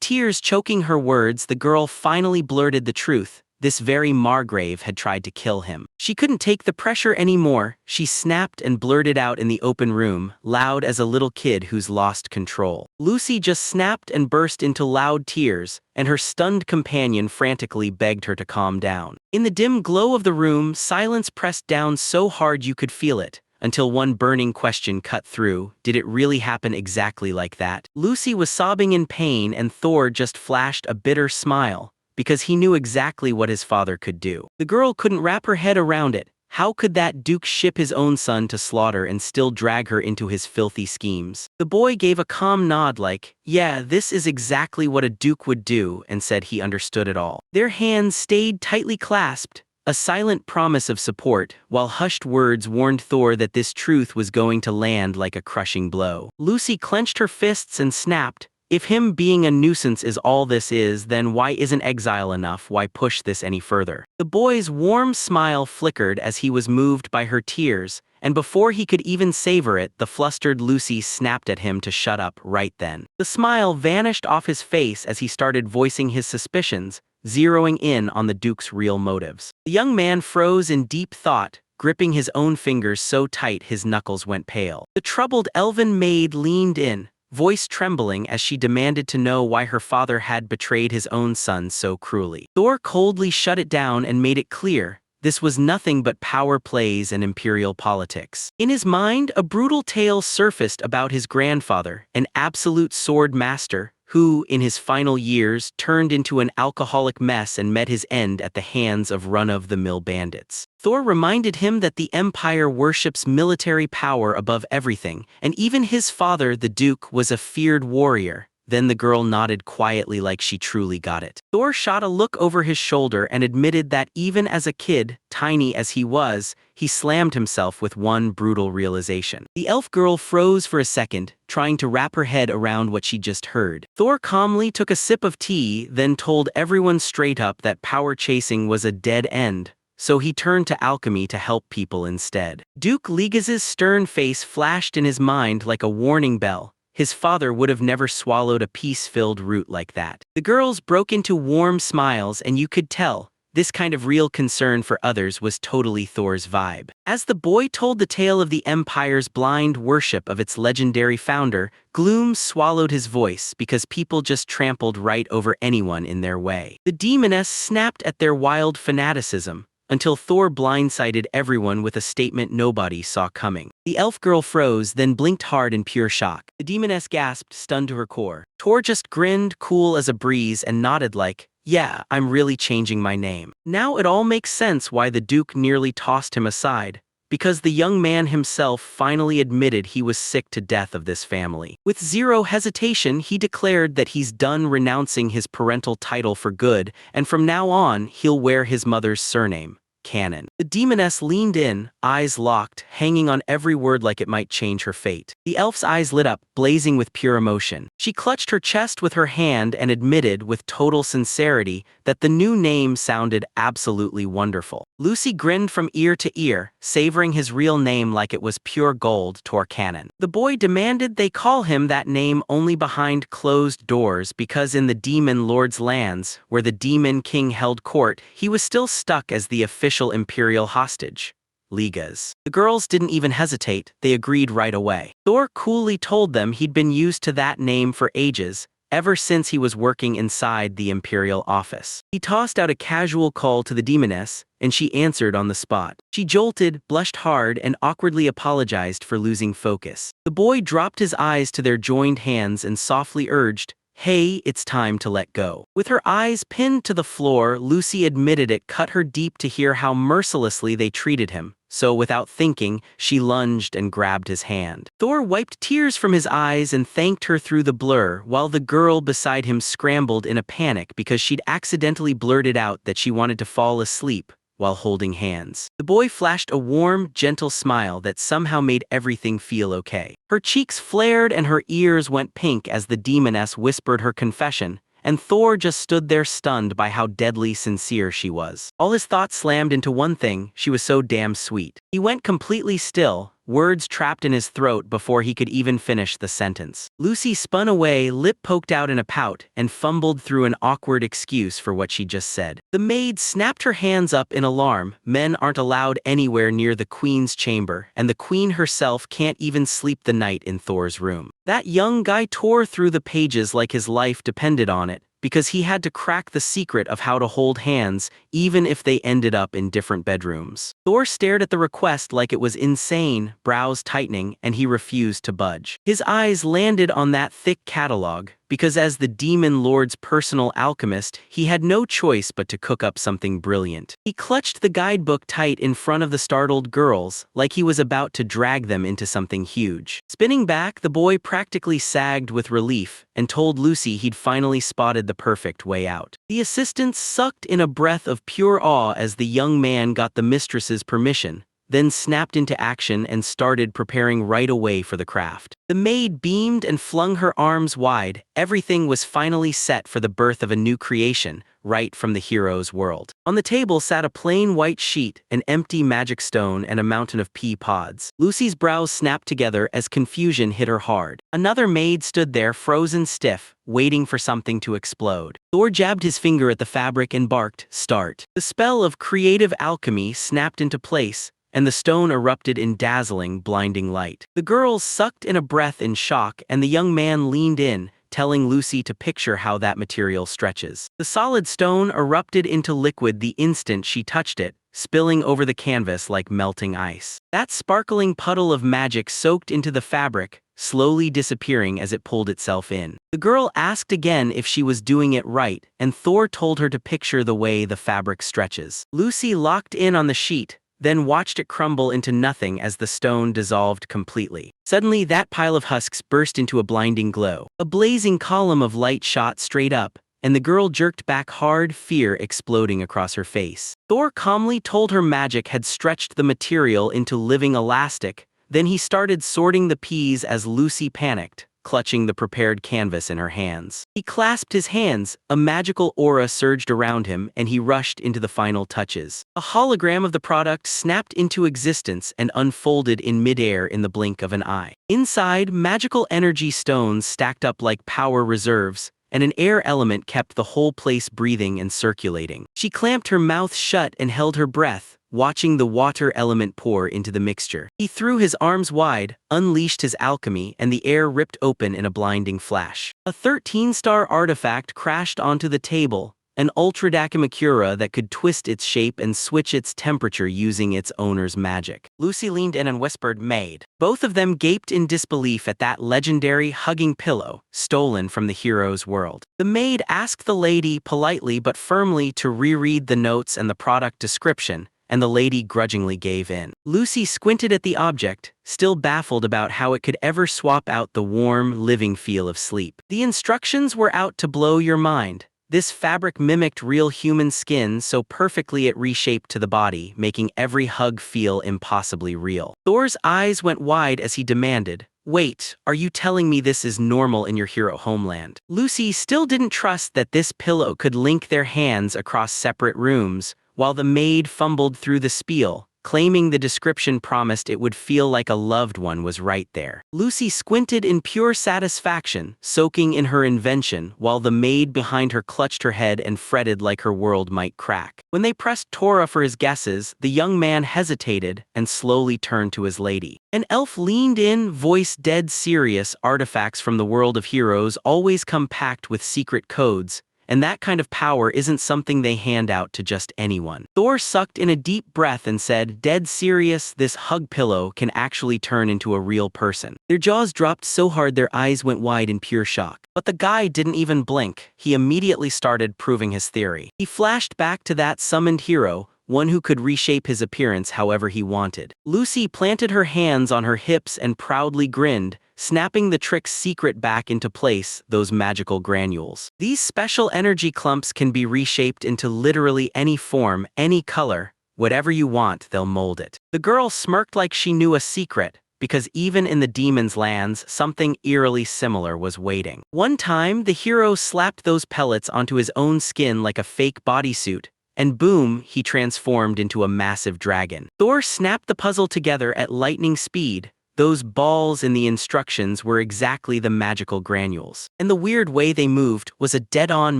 tears choking her words, the girl finally blurted the truth. This very Margrave had tried to kill him. She couldn't take the pressure anymore. She snapped and blurted out in the open room, loud as a little kid who's lost control. Lucy just snapped and burst into loud tears, and her stunned companion frantically begged her to calm down. In the dim glow of the room, silence pressed down so hard you could feel it, until one burning question cut through. Did it really happen exactly like that? Lucy was sobbing in pain, and Thor just flashed a bitter smile, because he knew exactly what his father could do. The girl couldn't wrap her head around it. How could that duke ship his own son to slaughter and still drag her into his filthy schemes? The boy gave a calm nod like, "Yeah, this is exactly what a duke would do," and said he understood it all. Their hands stayed tightly clasped, a silent promise of support, while hushed words warned Thor that this truth was going to land like a crushing blow. Lucy clenched her fists and snapped, "If him being a nuisance is all this is, then why isn't exile enough? Why push this any further?" The boy's warm smile flickered as he was moved by her tears, and before he could even savor it, the flustered Lucy snapped at him to shut up right then. The smile vanished off his face as he started voicing his suspicions, zeroing in on the Duke's real motives. The young man froze in deep thought, gripping his own fingers so tight his knuckles went pale. The troubled elven maid leaned in, voice trembling as she demanded to know why her father had betrayed his own son so cruelly. Thor coldly shut it down and made it clear this was nothing but power plays and imperial politics. In his mind, a brutal tale surfaced about his grandfather, an absolute sword master, who, in his final years, turned into an alcoholic mess and met his end at the hands of run-of-the-mill bandits. Thor reminded him that the Empire worships military power above everything, and even his father, the Duke, was a feared warrior. Then the girl nodded quietly like she truly got it. Thor shot a look over his shoulder and admitted that even as a kid, tiny as he was, he slammed himself with one brutal realization. The elf girl froze for a second, trying to wrap her head around what she just heard. Thor calmly took a sip of tea, then told everyone straight up that power chasing was a dead end. So he turned to alchemy to help people instead. Duke Legaz's stern face flashed in his mind like a warning bell. His father would have never swallowed a peace-filled root like that. The girls broke into warm smiles, and you could tell this kind of real concern for others was totally Thor's vibe. As the boy told the tale of the Empire's blind worship of its legendary founder, gloom swallowed his voice because people just trampled right over anyone in their way. The demoness snapped at their wild fanaticism, until Thor blindsided everyone with a statement nobody saw coming. The elf girl froze, then blinked hard in pure shock. The demoness gasped, stunned to her core. Thor just grinned, cool as a breeze, and nodded like, "Yeah, I'm really changing my name." Now it all makes sense why the Duke nearly tossed him aside, because the young man himself finally admitted he was sick to death of this family. With zero hesitation, he declared that he's done renouncing his parental title for good, and from now on, he'll wear his mother's surname. Canon. The demoness leaned in, eyes locked, hanging on every word like it might change her fate. The elf's eyes lit up, blazing with pure emotion. She clutched her chest with her hand and admitted with total sincerity that the new name sounded absolutely wonderful. Lucy grinned from ear to ear, savoring his real name like it was pure gold, Torcanon. The boy demanded they call him that name only behind closed doors because in the Demon Lord's lands, where the Demon King held court, he was still stuck as the official imperial hostage. Ligas. The girls didn't even hesitate, they agreed right away. Thor coolly told them he'd been used to that name for ages, ever since he was working inside the imperial office. He tossed out a casual call to the demoness, and she answered on the spot. She jolted, blushed hard, and awkwardly apologized for losing focus. The boy dropped his eyes to their joined hands and softly urged, "Hey, it's time to let go." With her eyes pinned to the floor, Lucy admitted it cut her deep to hear how mercilessly they treated him. So without thinking, she lunged and grabbed his hand. Thor wiped tears from his eyes and thanked her through the blur, while the girl beside him scrambled in a panic because she'd accidentally blurted out that she wanted to fall asleep while holding hands. The boy flashed a warm, gentle smile that somehow made everything feel okay. Her cheeks flared and her ears went pink as the demoness whispered her confession, and Thor just stood there stunned by how deadly sincere she was. All his thoughts slammed into one thing: she was so damn sweet. He went completely still, words trapped in his throat before he could even finish the sentence. Lucy spun away, lip poked out in a pout, and fumbled through an awkward excuse for what she just said. The maid snapped her hands up in alarm. Men aren't allowed anywhere near the queen's chamber, and the queen herself can't even sleep the night in Thor's room. That young guy tore through the pages like his life depended on it, because he had to crack the secret of how to hold hands, even if they ended up in different bedrooms. Thor stared at the request like it was insane, brows tightening, and he refused to budge. His eyes landed on that thick catalog, because as the Demon Lord's personal alchemist, he had no choice but to cook up something brilliant. He clutched the guidebook tight in front of the startled girls, like he was about to drag them into something huge. Spinning back, the boy practically sagged with relief, and told Lucy he'd finally spotted the perfect way out. The assistants sucked in a breath of pure awe as the young man got the mistress's permission, then snapped into action and started preparing right away for the craft. The maid beamed and flung her arms wide. Everything was finally set for the birth of a new creation, right from the hero's world. On the table sat a plain white sheet, an empty magic stone, and a mountain of pea pods. Lucy's brows snapped together as confusion hit her hard. Another maid stood there frozen stiff, waiting for something to explode. Thor jabbed his finger at the fabric and barked, "Start." The spell of creative alchemy snapped into place, and the stone erupted in dazzling, blinding light. The girls sucked in a breath in shock, and the young man leaned in, telling Lucy to picture how that material stretches. The solid stone erupted into liquid the instant she touched it, spilling over the canvas like melting ice. That sparkling puddle of magic soaked into the fabric, slowly disappearing as it pulled itself in. The girl asked again if she was doing it right, and Thor told her to picture the way the fabric stretches. Lucy locked in on the sheet, then watched it crumble into nothing as the stone dissolved completely. Suddenly, that pile of husks burst into a blinding glow. A blazing column of light shot straight up, and the girl jerked back hard, fear exploding across her face. Thor calmly told her magic had stretched the material into living elastic, then he started sorting the peas as Lucy panicked, clutching the prepared canvas in her hands. He clasped his hands, a magical aura surged around him, and he rushed into the final touches. A hologram of the product snapped into existence and unfolded in midair in the blink of an eye. Inside, magical energy stones stacked up like power reserves, and an air element kept the whole place breathing and circulating. She clamped her mouth shut and held her breath, watching the water element pour into the mixture. He threw his arms wide, unleashed his alchemy, and the air ripped open in a blinding flash. A 13-star artifact crashed onto the table, an ultra-dakimakura that could twist its shape and switch its temperature using its owner's magic. Lucy leaned in and whispered, "Maid." Both of them gaped in disbelief at that legendary hugging pillow, stolen from the hero's world. The maid asked the lady politely but firmly to reread the notes and the product description, and the lady grudgingly gave in. Lucy squinted at the object, still baffled about how it could ever swap out the warm, living feel of sleep. The instructions were out to blow your mind. This fabric mimicked real human skin so perfectly it reshaped to the body, making every hug feel impossibly real. Thor's eyes went wide as he demanded, "Wait, are you telling me this is normal in your hero homeland?" Lucy still didn't trust that this pillow could link their hands across separate rooms, while the maid fumbled through the spiel, claiming the description promised it would feel like a loved one was right there. Lucy squinted in pure satisfaction, soaking in her invention, while the maid behind her clutched her head and fretted like her world might crack. When they pressed Tora for his guesses, the young man hesitated and slowly turned to his lady. An elf leaned in, voice dead serious. "Artifacts from the world of heroes always come packed with secret codes, and that kind of power isn't something they hand out to just anyone." Thor sucked in a deep breath and said, "Dead serious, this hug pillow can actually turn into a real person." Their jaws dropped so hard their eyes went wide in pure shock. But the guy didn't even blink. He immediately started proving his theory. He flashed back to that summoned hero, one who could reshape his appearance however he wanted. Lucy planted her hands on her hips and proudly grinned, snapping the trick's secret back into place, those magical granules. These special energy clumps can be reshaped into literally any form, any color. Whatever you want, they'll mold it. The girl smirked like she knew a secret, because even in the demon's lands, something eerily similar was waiting. One time, the hero slapped those pellets onto his own skin like a fake bodysuit, and boom, he transformed into a massive dragon. Thor snapped the puzzle together at lightning speed. Those balls in the instructions were exactly the magical granules, and the weird way they moved was a dead-on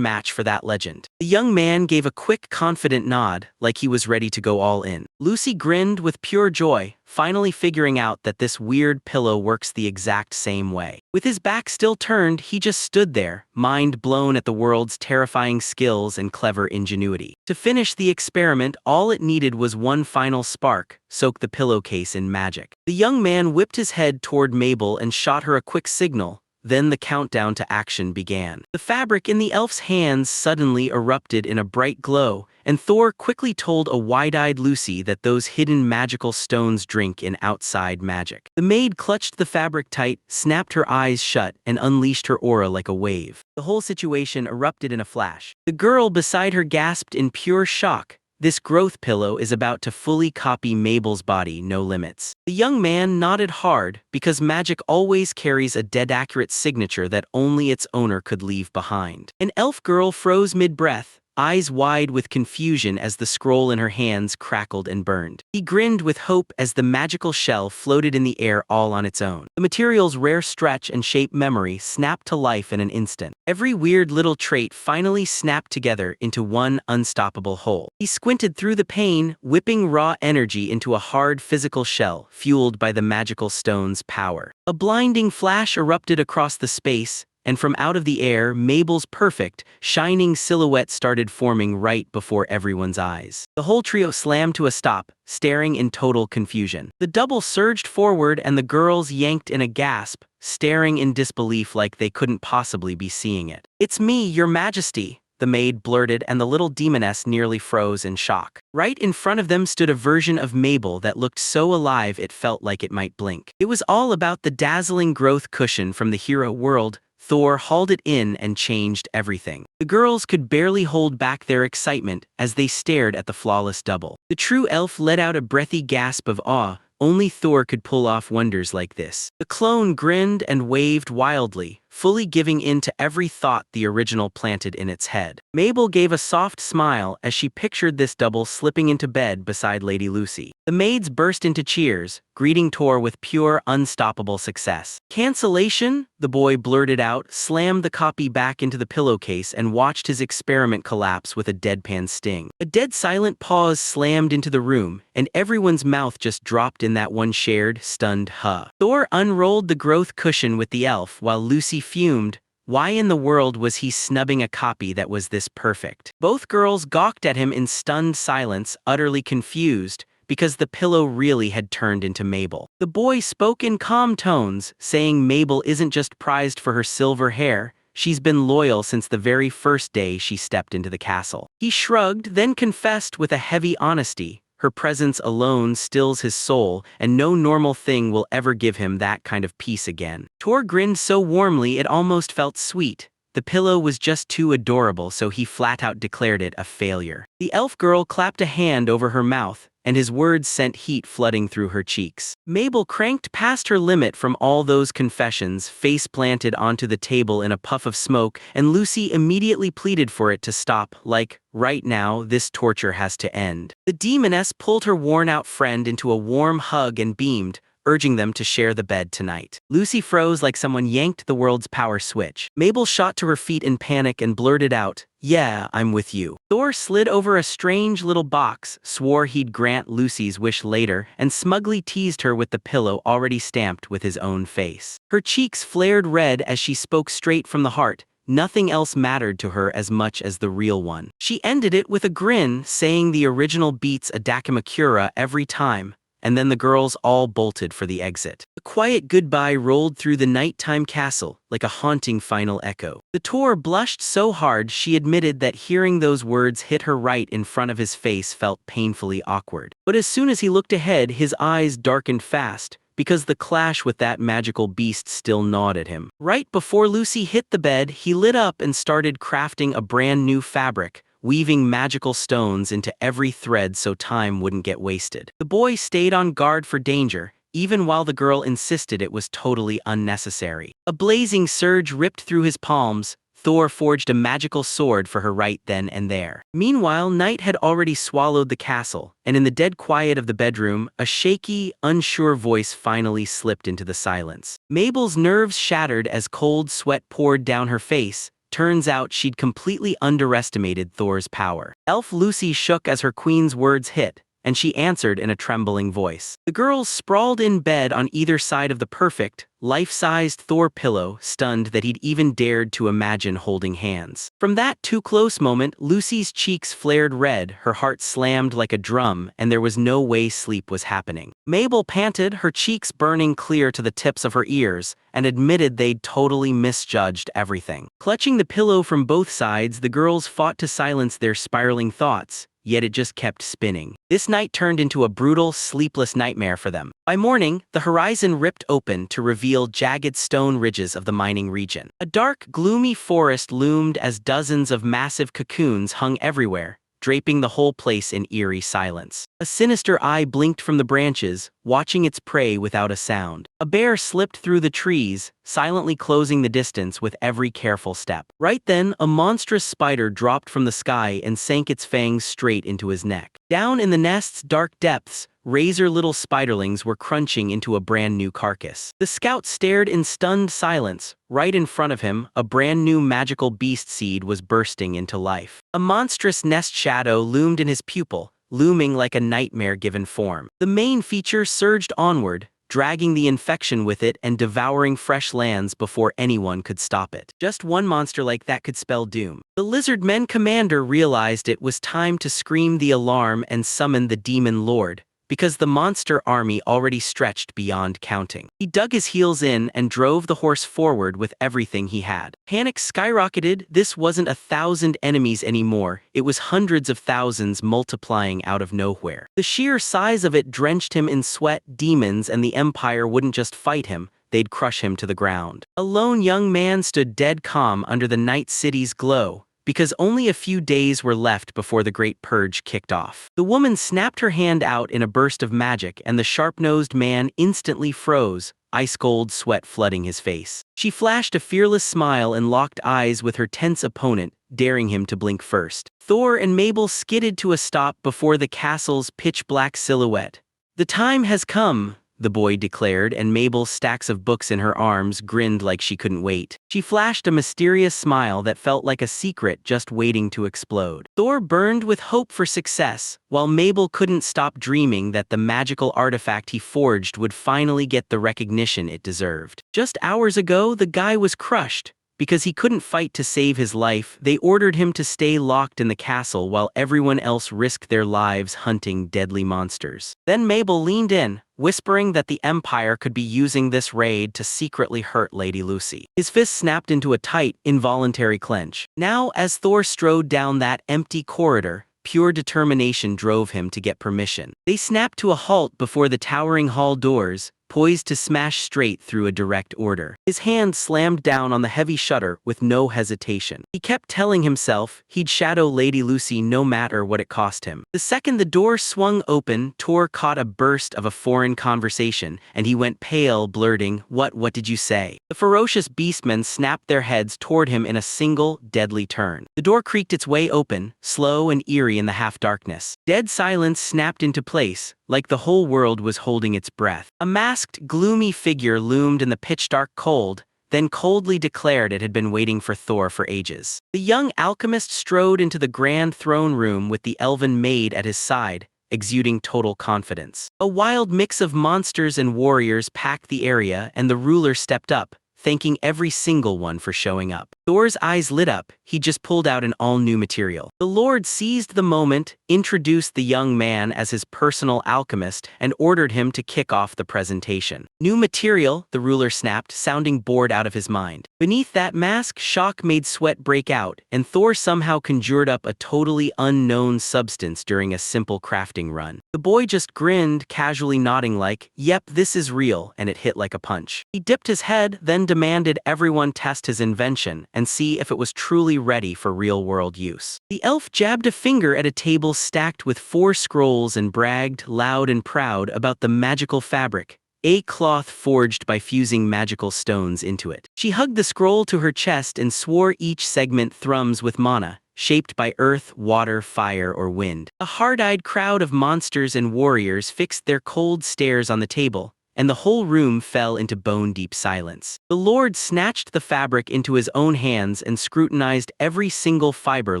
match for that legend. The young man gave a quick, confident nod, like he was ready to go all in. Lucy grinned with pure joy, finally figuring out that this weird pillow works the exact same way. With his back still turned, he just stood there, mind blown at the world's terrifying skills and clever ingenuity. To finish the experiment, all it needed was one final spark: soak the pillowcase in magic. The young man whipped his head toward Mabel and shot her a quick signal. Then the countdown to action began. The fabric in the elf's hands suddenly erupted in a bright glow, and Thor quickly told a wide-eyed Lucy that those hidden magical stones drink in outside magic. The maid clutched the fabric tight, snapped her eyes shut, and unleashed her aura like a wave. The whole situation erupted in a flash. The girl beside her gasped in pure shock. This growth pillow is about to fully copy Mabel's body, no limits. The young man nodded hard, because magic always carries a dead-accurate signature that only its owner could leave behind. An elf girl froze mid-breath, eyes wide with confusion as the scroll in her hands crackled and burned. He grinned with hope as the magical shell floated in the air all on its own. The material's rare stretch and shape memory snapped to life in an instant. Every weird little trait finally snapped together into one unstoppable whole. He squinted through the pain, whipping raw energy into a hard physical shell, fueled by the magical stone's power. A blinding flash erupted across the space, and from out of the air, Mabel's perfect, shining silhouette started forming right before everyone's eyes. The whole trio slammed to a stop, staring in total confusion. The double surged forward and the girls yanked in a gasp, staring in disbelief like they couldn't possibly be seeing it. "It's me, your majesty," the maid blurted, and the little demoness nearly froze in shock. Right in front of them stood a version of Mabel that looked so alive it felt like it might blink. It was all about the dazzling growth cushion from the hero world. Thor hauled it in and changed everything. The girls could barely hold back their excitement as they stared at the flawless double. The true elf let out a breathy gasp of awe. Only Thor could pull off wonders like this. The clone grinned and waved wildly, fully giving in to every thought the original planted in its head. Mabel gave a soft smile as she pictured this double slipping into bed beside Lady Lucy. The maids burst into cheers, greeting Thor with pure, unstoppable success. "Cancellation?" the boy blurted out, slammed the copy back into the pillowcase and watched his experiment collapse with a deadpan sting. A dead silent pause slammed into the room, and everyone's mouth just dropped in that one shared, stunned huh. Thor unrolled the growth cushion with the elf while Lucy fumed. Why in the world was he snubbing a copy that was this perfect? Both girls gawked at him in stunned silence, utterly confused, because the pillow really had turned into Mabel. The boy spoke in calm tones, saying Mabel isn't just prized for her silver hair, she's been loyal since the very first day she stepped into the castle. He shrugged, then confessed with a heavy honesty, her presence alone stills his soul, and no normal thing will ever give him that kind of peace again. Thor grinned so warmly it almost felt sweet. The pillow was just too adorable, so he flat out declared it a failure. The elf girl clapped a hand over her mouth, and his words sent heat flooding through her cheeks. Mabel cranked past her limit from all those confessions, face planted onto the table in a puff of smoke, and Lucy immediately pleaded for it to stop, like, "Right now, this torture has to end." The demoness pulled her worn-out friend into a warm hug and beamed, urging them to share the bed tonight. Lucy froze like someone yanked the world's power switch. Mabel shot to her feet in panic and blurted out, "Yeah, I'm with you." Thor slid over a strange little box, swore he'd grant Lucy's wish later, and smugly teased her with the pillow already stamped with his own face. Her cheeks flared red as she spoke straight from the heart. Nothing else mattered to her as much as the real one. She ended it with a grin, saying the original beats a Dakimakura every time. And then the girls all bolted for the exit. A quiet goodbye rolled through the nighttime castle, like a haunting final echo. The Tor blushed so hard she admitted that hearing those words hit her right in front of his face felt painfully awkward. But as soon as he looked ahead, his eyes darkened fast, because the clash with that magical beast still gnawed at him. Right before Lucy hit the bed, he lit up and started crafting a brand new fabric, weaving magical stones into every thread so time wouldn't get wasted. The boy stayed on guard for danger, even while the girl insisted it was totally unnecessary. A blazing surge ripped through his palms. Thor forged a magical sword for her right then and there. Meanwhile, night had already swallowed the castle, and in the dead quiet of the bedroom, a shaky, unsure voice finally slipped into the silence. Mabel's nerves shattered as cold sweat poured down her face. Turns out she'd completely underestimated Thor's power. Elf Lucy shook as her queen's words hit, and she answered in a trembling voice. The girls sprawled in bed on either side of the perfect, life-sized Thor pillow, stunned that he'd even dared to imagine holding hands. From that too-close moment, Lucy's cheeks flared red, her heart slammed like a drum, and there was no way sleep was happening. Mabel panted, her cheeks burning clear to the tips of her ears, and admitted they'd totally misjudged everything. Clutching the pillow from both sides, the girls fought to silence their spiraling thoughts, yet it just kept spinning. This night turned into a brutal, sleepless nightmare for them. By morning, the horizon ripped open to reveal jagged stone ridges of the mining region. A dark, gloomy forest loomed as dozens of massive cocoons hung everywhere, draping the whole place in eerie silence. A sinister eye blinked from the branches, watching its prey without a sound. A bear slipped through the trees, silently closing the distance with every careful step. Right then, a monstrous spider dropped from the sky and sank its fangs straight into his neck. Down in the nest's dark depths, razor-little spiderlings were crunching into a brand-new carcass. The scout stared in stunned silence. Right in front of him, a brand-new magical beast seed was bursting into life. A monstrous nest shadow loomed in his pupil, looming like a nightmare-given form. The main feature surged onward, dragging the infection with it and devouring fresh lands before anyone could stop it. Just one monster like that could spell doom. The lizardmen commander realized it was time to scream the alarm and summon the demon lord, because the monster army already stretched beyond counting. He dug his heels in and drove the horse forward with everything he had. Panic skyrocketed. This wasn't 1,000 enemies anymore, it was hundreds of thousands multiplying out of nowhere. The sheer size of it drenched him in sweat. Demons and the Empire wouldn't just fight him, they'd crush him to the ground. A lone young man stood dead calm under the night city's glow, because only a few days were left before the Great Purge kicked off. The woman snapped her hand out in a burst of magic, and the sharp-nosed man instantly froze, ice-cold sweat flooding his face. She flashed a fearless smile and locked eyes with her tense opponent, daring him to blink first. Thor and Mabel skidded to a stop before the castle's pitch-black silhouette. "The time has come," the boy declared, and Mabel's stacks of books in her arms grinned like she couldn't wait. She flashed a mysterious smile that felt like a secret just waiting to explode. Thor burned with hope for success, while Mabel couldn't stop dreaming that the magical artifact he forged would finally get the recognition it deserved. Just hours ago, the guy was crushed. Because he couldn't fight to save his life, they ordered him to stay locked in the castle while everyone else risked their lives hunting deadly monsters. Then Mabel leaned in, whispering that the Empire could be using this raid to secretly hurt Lady Lucy. His fist snapped into a tight, involuntary clench. Now, as Thor strode down that empty corridor, pure determination drove him to get permission. They snapped to a halt before the towering hall doors, poised to smash straight through a direct order. His hand slammed down on the heavy shutter with no hesitation. He kept telling himself he'd shadow Lady Lucy no matter what it cost him. The second the door swung open, Thor caught a burst of a foreign conversation, and he went pale, blurting, What did you say?" The ferocious beastmen snapped their heads toward him in a single, deadly turn. The door creaked its way open, slow and eerie in the half-darkness. Dead silence snapped into place, like the whole world was holding its breath. A masked, gloomy figure loomed in the pitch-dark cold, then coldly declared it had been waiting for Thor for ages. The young alchemist strode into the grand throne room with the elven maid at his side, exuding total confidence. A wild mix of monsters and warriors packed the area, and the ruler stepped up, thanking every single one for showing up. Thor's eyes lit up. He just pulled out an all-new material. The Lord seized the moment, introduced the young man as his personal alchemist, and ordered him to kick off the presentation. "New material," the ruler snapped, sounding bored out of his mind. Beneath that mask, shock made sweat break out, and Thor somehow conjured up a totally unknown substance during a simple crafting run. The boy just grinned, casually nodding like, "Yep, this is real," and it hit like a punch. He dipped his head, then demanded everyone test his invention and see if it was truly ready for real-world use. The elf jabbed a finger at a table stacked with 4 scrolls and bragged, loud and proud, about the magical fabric, a cloth forged by fusing magical stones into it. She hugged the scroll to her chest and swore each segment thrums with mana, shaped by earth, water, fire, or wind. A hard-eyed crowd of monsters and warriors fixed their cold stares on the table, and the whole room fell into bone-deep silence. The Lord snatched the fabric into his own hands and scrutinized every single fiber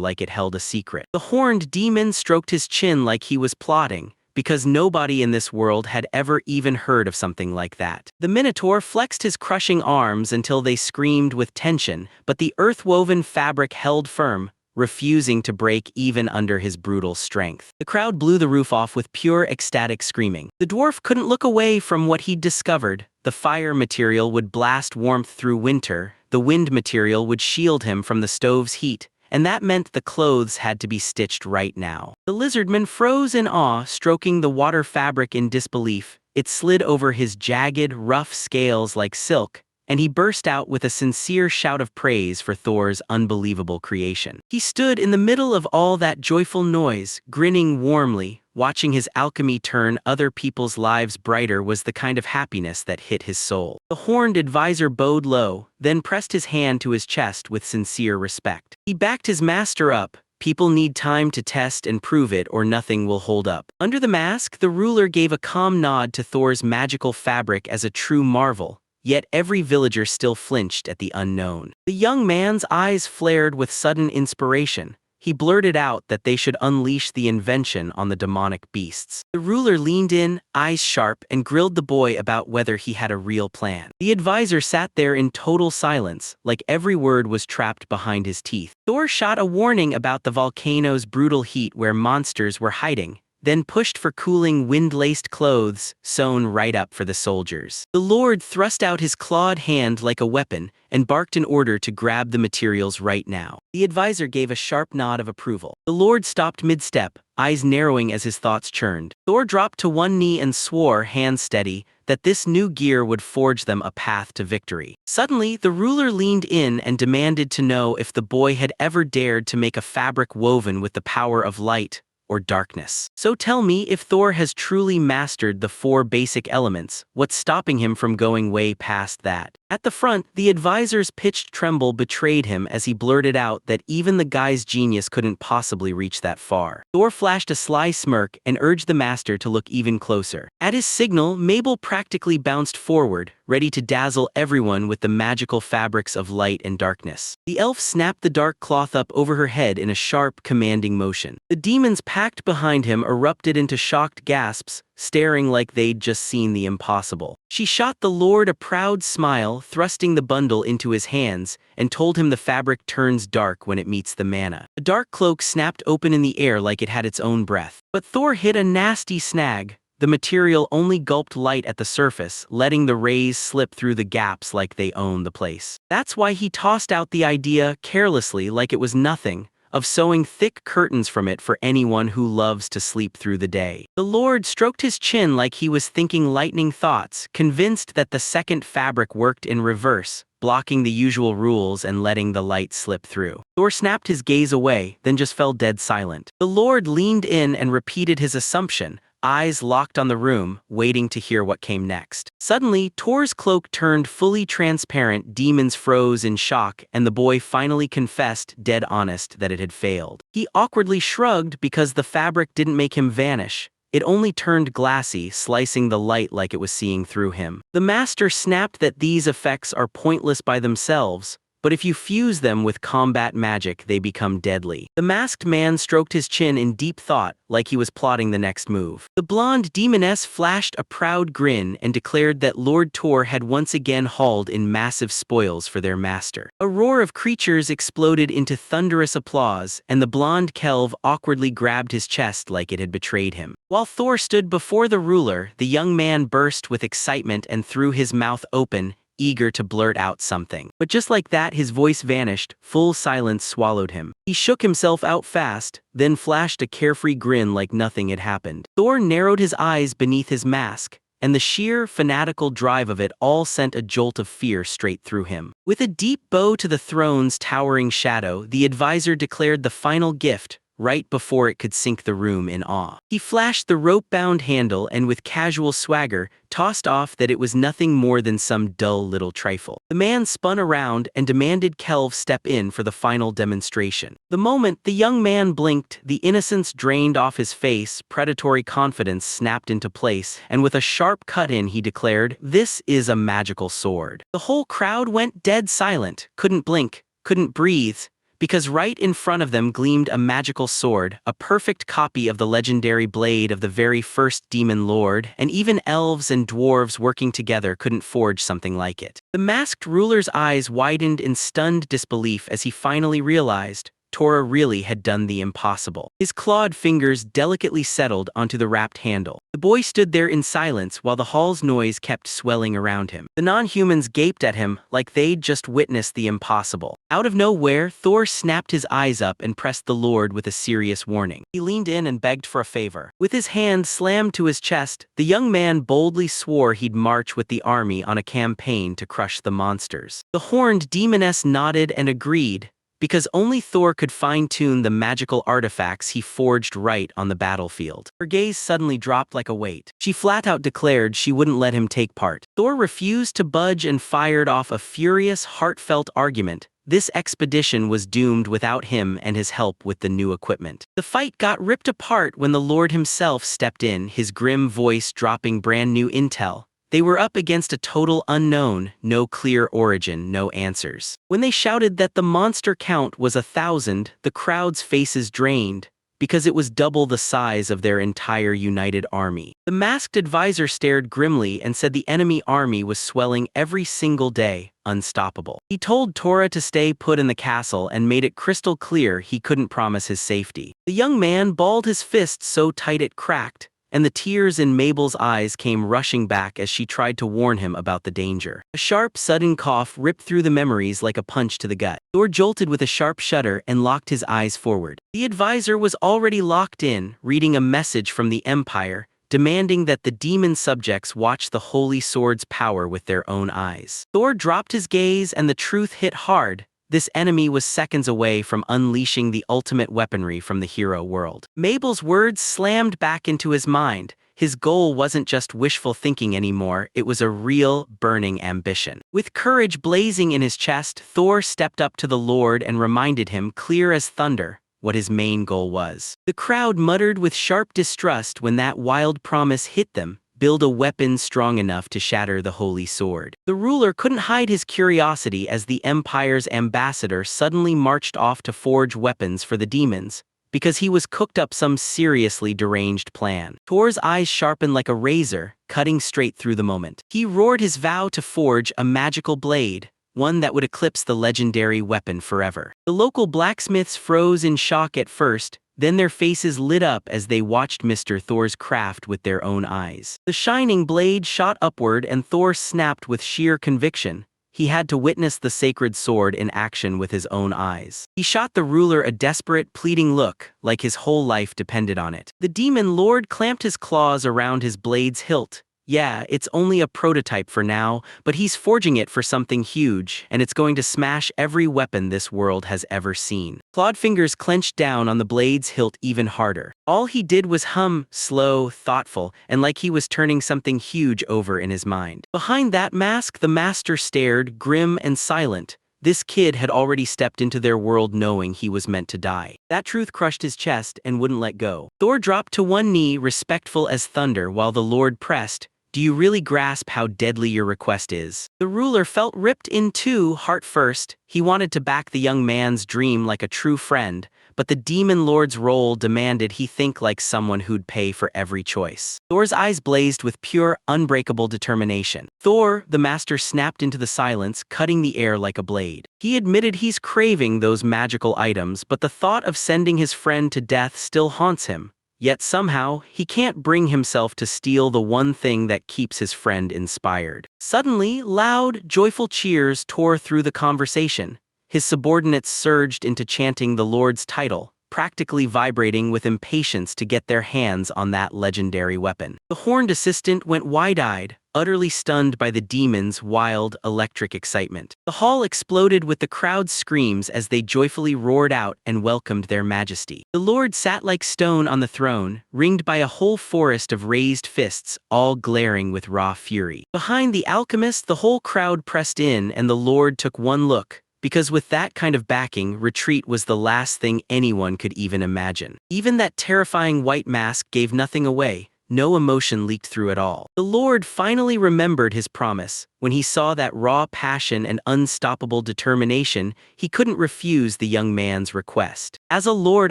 like it held a secret. The horned demon stroked his chin like he was plotting, because nobody in this world had ever even heard of something like that. The Minotaur flexed his crushing arms until they screamed with tension, but the earth-woven fabric held firm, refusing to break even under his brutal strength. The crowd blew the roof off with pure ecstatic screaming. The dwarf couldn't look away from what he'd discovered. The fire material would blast warmth through winter, the wind material would shield him from the stove's heat, and that meant the clothes had to be stitched right now. The lizardman froze in awe, stroking the water fabric in disbelief. It slid over his jagged, rough scales like silk, and he burst out with a sincere shout of praise for Thor's unbelievable creation. He stood in the middle of all that joyful noise, grinning warmly, watching his alchemy turn other people's lives brighter was the kind of happiness that hit his soul. The horned advisor bowed low, then pressed his hand to his chest with sincere respect. He backed his master up. People need time to test and prove it or nothing will hold up. Under the mask, the ruler gave a calm nod to Thor's magical fabric as a true marvel, yet every villager still flinched at the unknown. The young man's eyes flared with sudden inspiration. He blurted out that they should unleash the invention on the demonic beasts. The ruler leaned in, eyes sharp, and grilled the boy about whether he had a real plan. The advisor sat there in total silence, like every word was trapped behind his teeth. Thor shot a warning about the volcano's brutal heat where monsters were hiding, then pushed for cooling wind-laced clothes sewn right up for the soldiers. The Lord thrust out his clawed hand like a weapon and barked an order to grab the materials right now. The advisor gave a sharp nod of approval. The Lord stopped mid-step, eyes narrowing as his thoughts churned. Thor dropped to one knee and swore, hands steady, that this new gear would forge them a path to victory. Suddenly, the ruler leaned in and demanded to know if the boy had ever dared to make a fabric woven with the power of light or darkness. So tell me, if Thor has truly mastered the 4 basic elements, what's stopping him from going way past that? At the front, the advisor's pitched tremble betrayed him as he blurted out that even the guy's genius couldn't possibly reach that far. Thor flashed a sly smirk and urged the master to look even closer. At his signal, Mabel practically bounced forward, ready to dazzle everyone with the magical fabrics of light and darkness. The elf snapped the dark cloth up over her head in a sharp, commanding motion. The demons packed behind him erupted into shocked gasps, staring like they'd just seen the impossible. She shot the Lord a proud smile, thrusting the bundle into his hands, and told him the fabric turns dark when it meets the mana. The dark cloak snapped open in the air like it had its own breath. But Thor hit a nasty snag. The material only gulped light at the surface, letting the rays slip through the gaps like they owned the place. That's why he tossed out the idea carelessly, like it was nothing, of sewing thick curtains from it for anyone who loves to sleep through the day. The Lord stroked his chin like he was thinking lightning thoughts, convinced that the second fabric worked in reverse, blocking the usual rules and letting the light slip through. Thor snapped his gaze away, then just fell dead silent. The Lord leaned in and repeated his assumption, eyes locked on the room, waiting to hear what came next. Suddenly, Thor's cloak turned fully transparent, demons froze in shock, and the boy finally confessed, dead honest, that it had failed. He awkwardly shrugged because the fabric didn't make him vanish. It only turned glassy, slicing the light like it was seeing through him. The master snapped that these effects are pointless by themselves, but if you fuse them with combat magic, they become deadly. The masked man stroked his chin in deep thought, like he was plotting the next move. The blonde demoness flashed a proud grin and declared that Lord Thor had once again hauled in massive spoils for their master. A roar of creatures exploded into thunderous applause, and the blonde Kelv awkwardly grabbed his chest like it had betrayed him. While Thor stood before the ruler, the young man burst with excitement and threw his mouth open, eager to blurt out something. But just like that, his voice vanished, full silence swallowed him. He shook himself out fast, then flashed a carefree grin like nothing had happened. Thor narrowed his eyes beneath his mask, and the sheer, fanatical drive of it all sent a jolt of fear straight through him. With a deep bow to the throne's towering shadow, the advisor declared the final gift, right before it could sink the room in awe. He flashed the rope-bound handle and with casual swagger, tossed off that it was nothing more than some dull little trifle. The man spun around and demanded Kelv step in for the final demonstration. The moment the young man blinked, the innocence drained off his face, predatory confidence snapped into place, and with a sharp cut-in he declared, "This is a magical sword." The whole crowd went dead silent, couldn't blink, couldn't breathe, because right in front of them gleamed a magical sword, a perfect copy of the legendary blade of the very first demon lord, and even elves and dwarves working together couldn't forge something like it. The masked ruler's eyes widened in stunned disbelief as he finally realized Tora really had done the impossible. His clawed fingers delicately settled onto the wrapped handle. The boy stood there in silence while the hall's noise kept swelling around him. The non-humans gaped at him like they'd just witnessed the impossible. Out of nowhere, Thor snapped his eyes up and pressed the Lord with a serious warning. He leaned in and begged for a favor. With his hand slammed to his chest, the young man boldly swore he'd march with the army on a campaign to crush the monsters. The horned demoness nodded and agreed, because only Thor could fine-tune the magical artifacts he forged right on the battlefield. Her gaze suddenly dropped like a weight. She flat-out declared she wouldn't let him take part. Thor refused to budge and fired off a furious, heartfelt argument. This expedition was doomed without him and his help with the new equipment. The fight got ripped apart when the Lord himself stepped in, his grim voice dropping brand new intel. They were up against a total unknown, no clear origin, no answers. When they shouted that the monster count was 1,000, the crowd's faces drained, because it was double the size of their entire united army. The masked advisor stared grimly and said the enemy army was swelling every single day, unstoppable. He told Tora to stay put in the castle and made it crystal clear he couldn't promise his safety. The young man balled his fist so tight it cracked, and the tears in Mabel's eyes came rushing back as she tried to warn him about the danger. A sharp, sudden cough ripped through the memories like a punch to the gut. Thor jolted with a sharp shudder and locked his eyes forward. The advisor was already locked in, reading a message from the Empire, demanding that the demon subjects watch the Holy Sword's power with their own eyes. Thor dropped his gaze and the truth hit hard. This enemy was seconds away from unleashing the ultimate weaponry from the hero world. Mabel's words slammed back into his mind. His goal wasn't just wishful thinking anymore, it was a real, burning ambition. With courage blazing in his chest, Thor stepped up to the Lord and reminded him, clear as thunder, what his main goal was. The crowd muttered with sharp distrust when that wild promise hit them. Build a weapon strong enough to shatter the Holy Sword. The ruler couldn't hide his curiosity as the Empire's ambassador suddenly marched off to forge weapons for the demons, because he was cooked up some seriously deranged plan. Thor's eyes sharpened like a razor, cutting straight through the moment. He roared his vow to forge a magical blade, one that would eclipse the legendary weapon forever. The local blacksmiths froze in shock at first, then their faces lit up as they watched Mr. Thor's craft with their own eyes. The shining blade shot upward and Thor snapped with sheer conviction. He had to witness the sacred sword in action with his own eyes. He shot the ruler a desperate, pleading look, like his whole life depended on it. The demon lord clamped his claws around his blade's hilt. Yeah, it's only a prototype for now, but he's forging it for something huge, and it's going to smash every weapon this world has ever seen. Clawed fingers clenched down on the blade's hilt even harder. All he did was hum, slow, thoughtful, and like he was turning something huge over in his mind. Behind that mask, the master stared, grim and silent. This kid had already stepped into their world knowing he was meant to die. That truth crushed his chest and wouldn't let go. Thor dropped to one knee, respectful as thunder, while the Lord pressed, do you really grasp how deadly your request is? The ruler felt ripped in two, heart first. He wanted to back the young man's dream like a true friend, but the demon lord's role demanded he think like someone who'd pay for every choice. Thor's eyes blazed with pure, unbreakable determination. Thor, the master, snapped into the silence, cutting the air like a blade. He admitted he's craving those magical items, but the thought of sending his friend to death still haunts him. Yet somehow, he can't bring himself to steal the one thing that keeps his friend inspired. Suddenly, loud, joyful cheers tore through the conversation. His subordinates surged into chanting the Lord's title, practically vibrating with impatience to get their hands on that legendary weapon. The horned assistant went wide-eyed, utterly stunned by the demon's wild, electric excitement. The hall exploded with the crowd's screams as they joyfully roared out and welcomed their majesty. The Lord sat like stone on the throne, ringed by a whole forest of raised fists, all glaring with raw fury. Behind the alchemist, the whole crowd pressed in and the Lord took one look, because with that kind of backing, retreat was the last thing anyone could even imagine. Even that terrifying white mask gave nothing away. No emotion leaked through at all. The Lord finally remembered his promise. When he saw that raw passion and unstoppable determination, he couldn't refuse the young man's request. As a lord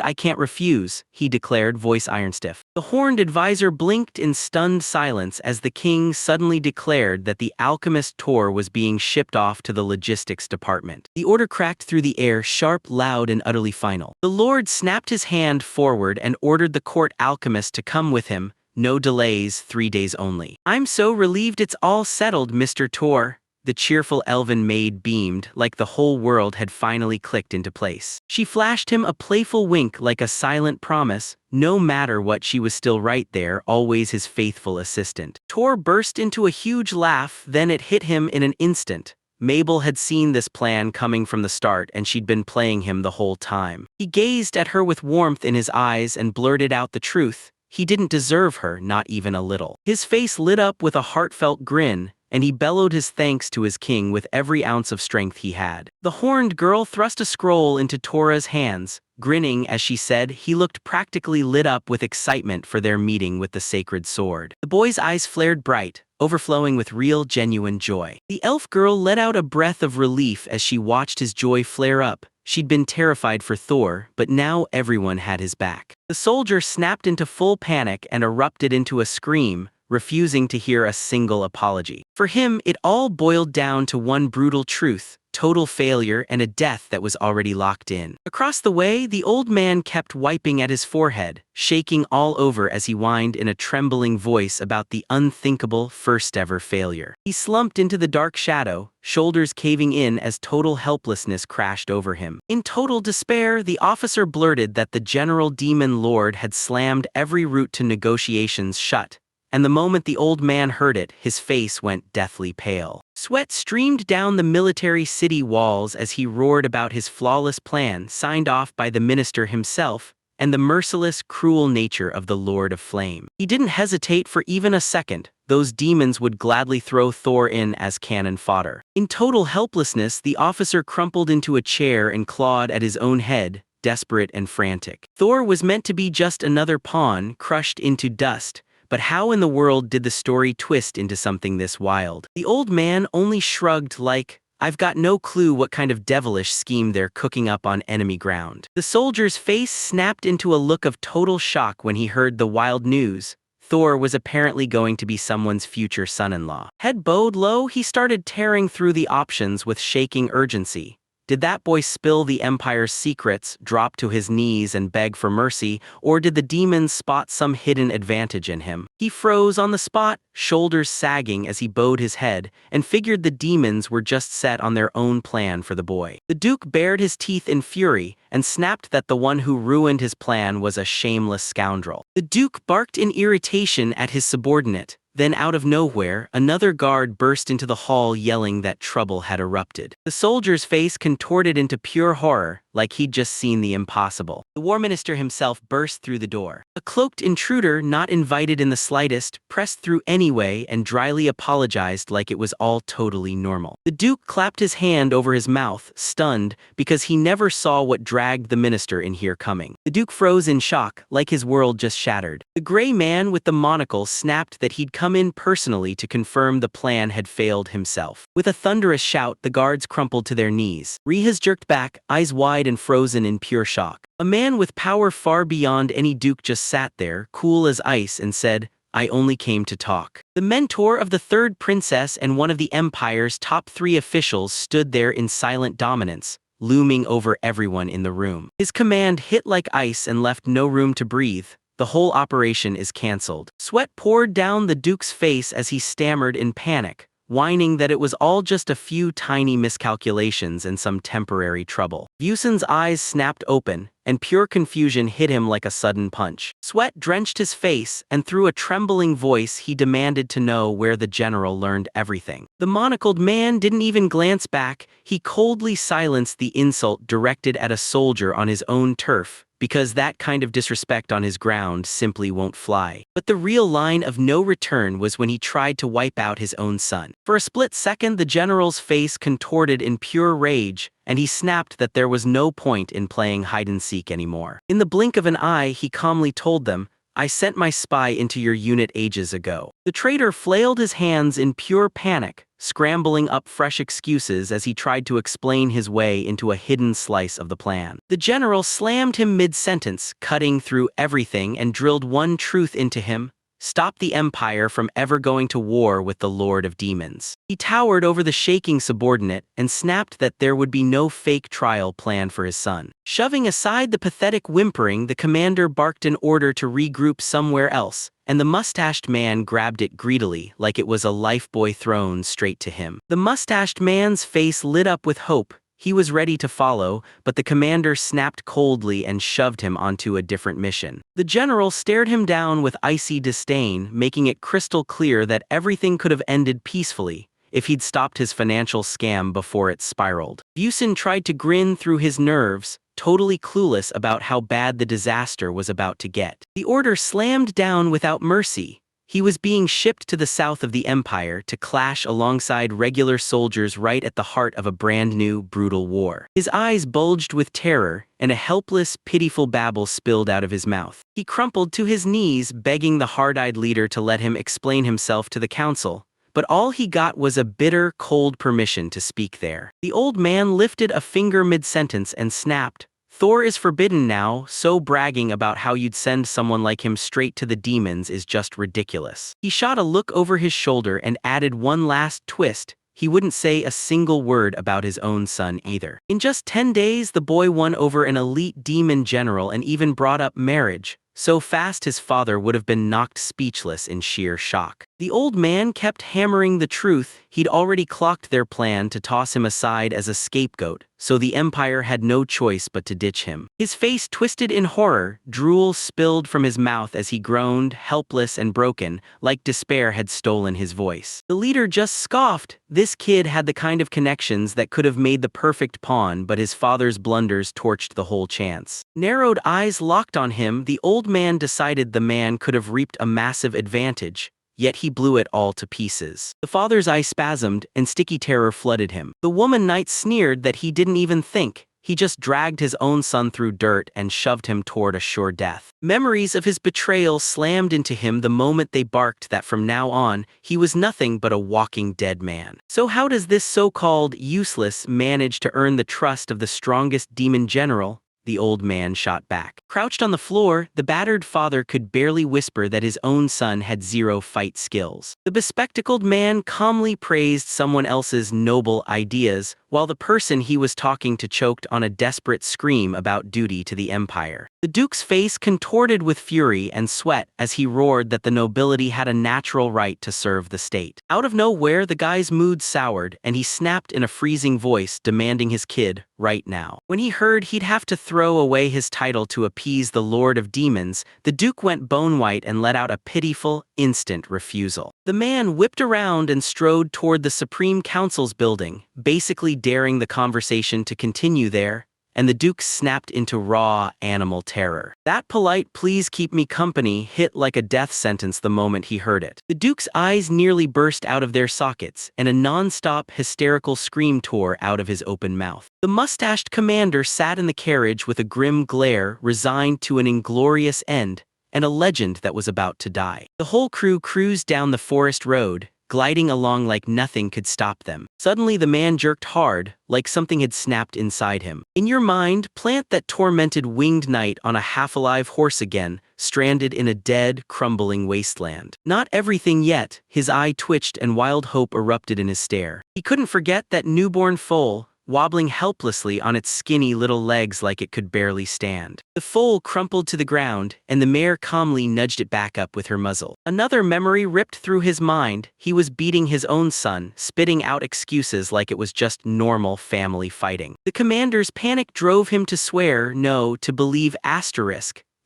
I can't refuse, he declared, voice iron-stiff. The horned advisor blinked in stunned silence as the king suddenly declared that the alchemist Tor was being shipped off to the logistics department. The order cracked through the air, sharp, loud, and utterly final. The Lord snapped his hand forward and ordered the court alchemist to come with him. No delays, 3 days only. I'm so relieved it's all settled, Mr. Tor. The cheerful elven maid beamed, like the whole world had finally clicked into place. She flashed him a playful wink like a silent promise. No matter what, she was still right there, always his faithful assistant. Tor burst into a huge laugh, then it hit him in an instant. Mabel had seen this plan coming from the start and she'd been playing him the whole time. He gazed at her with warmth in his eyes and blurted out the truth. He didn't deserve her, not even a little. His face lit up with a heartfelt grin, and he bellowed his thanks to his king with every ounce of strength he had. The horned girl thrust a scroll into Tora's hands, grinning as she said he looked practically lit up with excitement for their meeting with the sacred sword. The boy's eyes flared bright, overflowing with real, genuine joy. The elf girl let out a breath of relief as she watched his joy flare up. She'd been terrified for Thor, but now everyone had his back. The soldier snapped into full panic and erupted into a scream, refusing to hear a single apology. For him, it all boiled down to one brutal truth: total failure and a death that was already locked in. Across the way, the old man kept wiping at his forehead, shaking all over as he whined in a trembling voice about the unthinkable first-ever failure. He slumped into the dark shadow, shoulders caving in as total helplessness crashed over him. In total despair, the officer blurted that the General Demon Lord had slammed every route to negotiations shut, and the moment the old man heard it, his face went deathly pale. Sweat streamed down the military city walls as he roared about his flawless plan, signed off by the minister himself, and the merciless, cruel nature of the Lord of Flame. He didn't hesitate for even a second. Those demons would gladly throw Thor in as cannon fodder. In total helplessness, the officer crumpled into a chair and clawed at his own head, desperate and frantic. Thor was meant to be just another pawn, crushed into dust. But how in the world did the story twist into something this wild? The old man only shrugged like, "I've got no clue what kind of devilish scheme they're cooking up on enemy ground." The soldier's face snapped into a look of total shock when he heard the wild news. Thor was apparently going to be someone's future son-in-law. Head bowed low, he started tearing through the options with shaking urgency. Did that boy spill the Empire's secrets, drop to his knees and beg for mercy, or did the demons spot some hidden advantage in him? He froze on the spot, shoulders sagging as he bowed his head, and figured the demons were just set on their own plan for the boy. The Duke bared his teeth in fury and snapped that the one who ruined his plan was a shameless scoundrel. The Duke barked in irritation at his subordinate. Then out of nowhere, another guard burst into the hall yelling that trouble had erupted. The soldier's face contorted into pure horror, like he'd just seen the impossible. The war minister himself burst through the door. A cloaked intruder, not invited in the slightest, pressed through anyway and dryly apologized like it was all totally normal. The Duke clapped his hand over his mouth, stunned, because he never saw what dragged the minister in here coming. The Duke froze in shock, like his world just shattered. The gray man with the monocle snapped that he'd come in personally to confirm the plan had failed himself. With a thunderous shout, the guards crumpled to their knees. Rihas jerked back, eyes wide and frozen in pure shock. A man with power far beyond any duke just sat there, cool as ice, and said, "I only came to talk." The mentor of the third princess and one of the Empire's top 3 officials stood there in silent dominance, looming over everyone in the room. His command hit like ice and left no room to breathe. The whole operation is cancelled. Sweat poured down the Duke's face as he stammered in panic, whining that it was all just a few tiny miscalculations and some temporary trouble. Vucen's eyes snapped open, and pure confusion hit him like a sudden punch. Sweat drenched his face, and through a trembling voice he demanded to know where the general learned everything. The monocled man didn't even glance back. He coldly silenced the insult directed at a soldier on his own turf, because that kind of disrespect on his ground simply won't fly. But the real line of no return was when he tried to wipe out his own son. For a split second, the general's face contorted in pure rage, and he snapped that there was no point in playing hide-and-seek anymore. In the blink of an eye, he calmly told them, "I sent my spy into your unit ages ago." The traitor flailed his hands in pure panic, scrambling up fresh excuses as he tried to explain his way into a hidden slice of the plan. The general slammed him mid-sentence, cutting through everything, and drilled one truth into him: stop the Empire from ever going to war with the Lord of Demons. He towered over the shaking subordinate and snapped that there would be no fake trial planned for his son. Shoving aside the pathetic whimpering, the commander barked an order to regroup somewhere else, and the mustached man grabbed it greedily like it was a lifebuoy thrown straight to him. The mustached man's face lit up with hope. He was ready to follow, but the commander snapped coldly and shoved him onto a different mission. The general stared him down with icy disdain, making it crystal clear that everything could have ended peacefully, if he'd stopped his financial scam before it spiraled. Busen tried to grin through his nerves, totally clueless about how bad the disaster was about to get. The order slammed down without mercy. He was being shipped to the south of the empire to clash alongside regular soldiers right at the heart of a brand-new, brutal war. His eyes bulged with terror, and a helpless, pitiful babble spilled out of his mouth. He crumpled to his knees, begging the hard-eyed leader to let him explain himself to the council, but all he got was a bitter, cold permission to speak there. The old man lifted a finger mid-sentence and snapped, "Thor is forbidden now, so bragging about how you'd send someone like him straight to the demons is just ridiculous." He shot a look over his shoulder and added one last twist. He wouldn't say a single word about his own son either. In just 10 days, the boy won over an elite demon general and even brought up marriage, so fast his father would have been knocked speechless in sheer shock. The old man kept hammering the truth. He'd already clocked their plan to toss him aside as a scapegoat, so the Empire had no choice but to ditch him. His face twisted in horror, drool spilled from his mouth as he groaned, helpless and broken, like despair had stolen his voice. The leader just scoffed. This kid had the kind of connections that could have made the perfect pawn, but his father's blunders torched the whole chance. Narrowed eyes locked on him, the old man decided the man could have reaped a massive advantage. Yet he blew it all to pieces. The father's eyes spasmed, and sticky terror flooded him. The woman knight sneered that he didn't even think. He just dragged his own son through dirt and shoved him toward a sure death. Memories of his betrayal slammed into him the moment they barked that from now on, he was nothing but a walking dead man. So how does this so-called useless manage to earn the trust of the strongest demon general? The old man shot back. Crouched on the floor, the battered father could barely whisper that his own son had zero fight skills. The bespectacled man calmly praised someone else's noble ideas, while the person he was talking to choked on a desperate scream about duty to the Empire. The Duke's face contorted with fury and sweat as he roared that the nobility had a natural right to serve the state. Out of nowhere, the guy's mood soured, and he snapped in a freezing voice, demanding his kid, right now. When he heard he'd have to throw away his title to appease the Lord of Demons, the Duke went bone-white and let out a pitiful, instant refusal. The man whipped around and strode toward the Supreme Council's building, basically daring the conversation to continue there, and the Duke snapped into raw, animal terror. That polite "please keep me company" hit like a death sentence the moment he heard it. The Duke's eyes nearly burst out of their sockets, and a non-stop, hysterical scream tore out of his open mouth. The mustached commander sat in the carriage with a grim glare, resigned to an inglorious end, and a legend that was about to die. The whole crew cruised down the forest road, gliding along like nothing could stop them. Suddenly the man jerked hard, like something had snapped inside him. In your mind, plant that tormented winged knight on a half-alive horse again, stranded in a dead, crumbling wasteland. Not everything yet. His eye twitched and wild hope erupted in his stare. He couldn't forget that newborn foal, wobbling helplessly on its skinny little legs like it could barely stand. The foal crumpled to the ground, and the mare calmly nudged it back up with her muzzle. Another memory ripped through his mind. He was beating his own son, spitting out excuses like it was just normal family fighting. The commander's panic drove him to swear no, to believe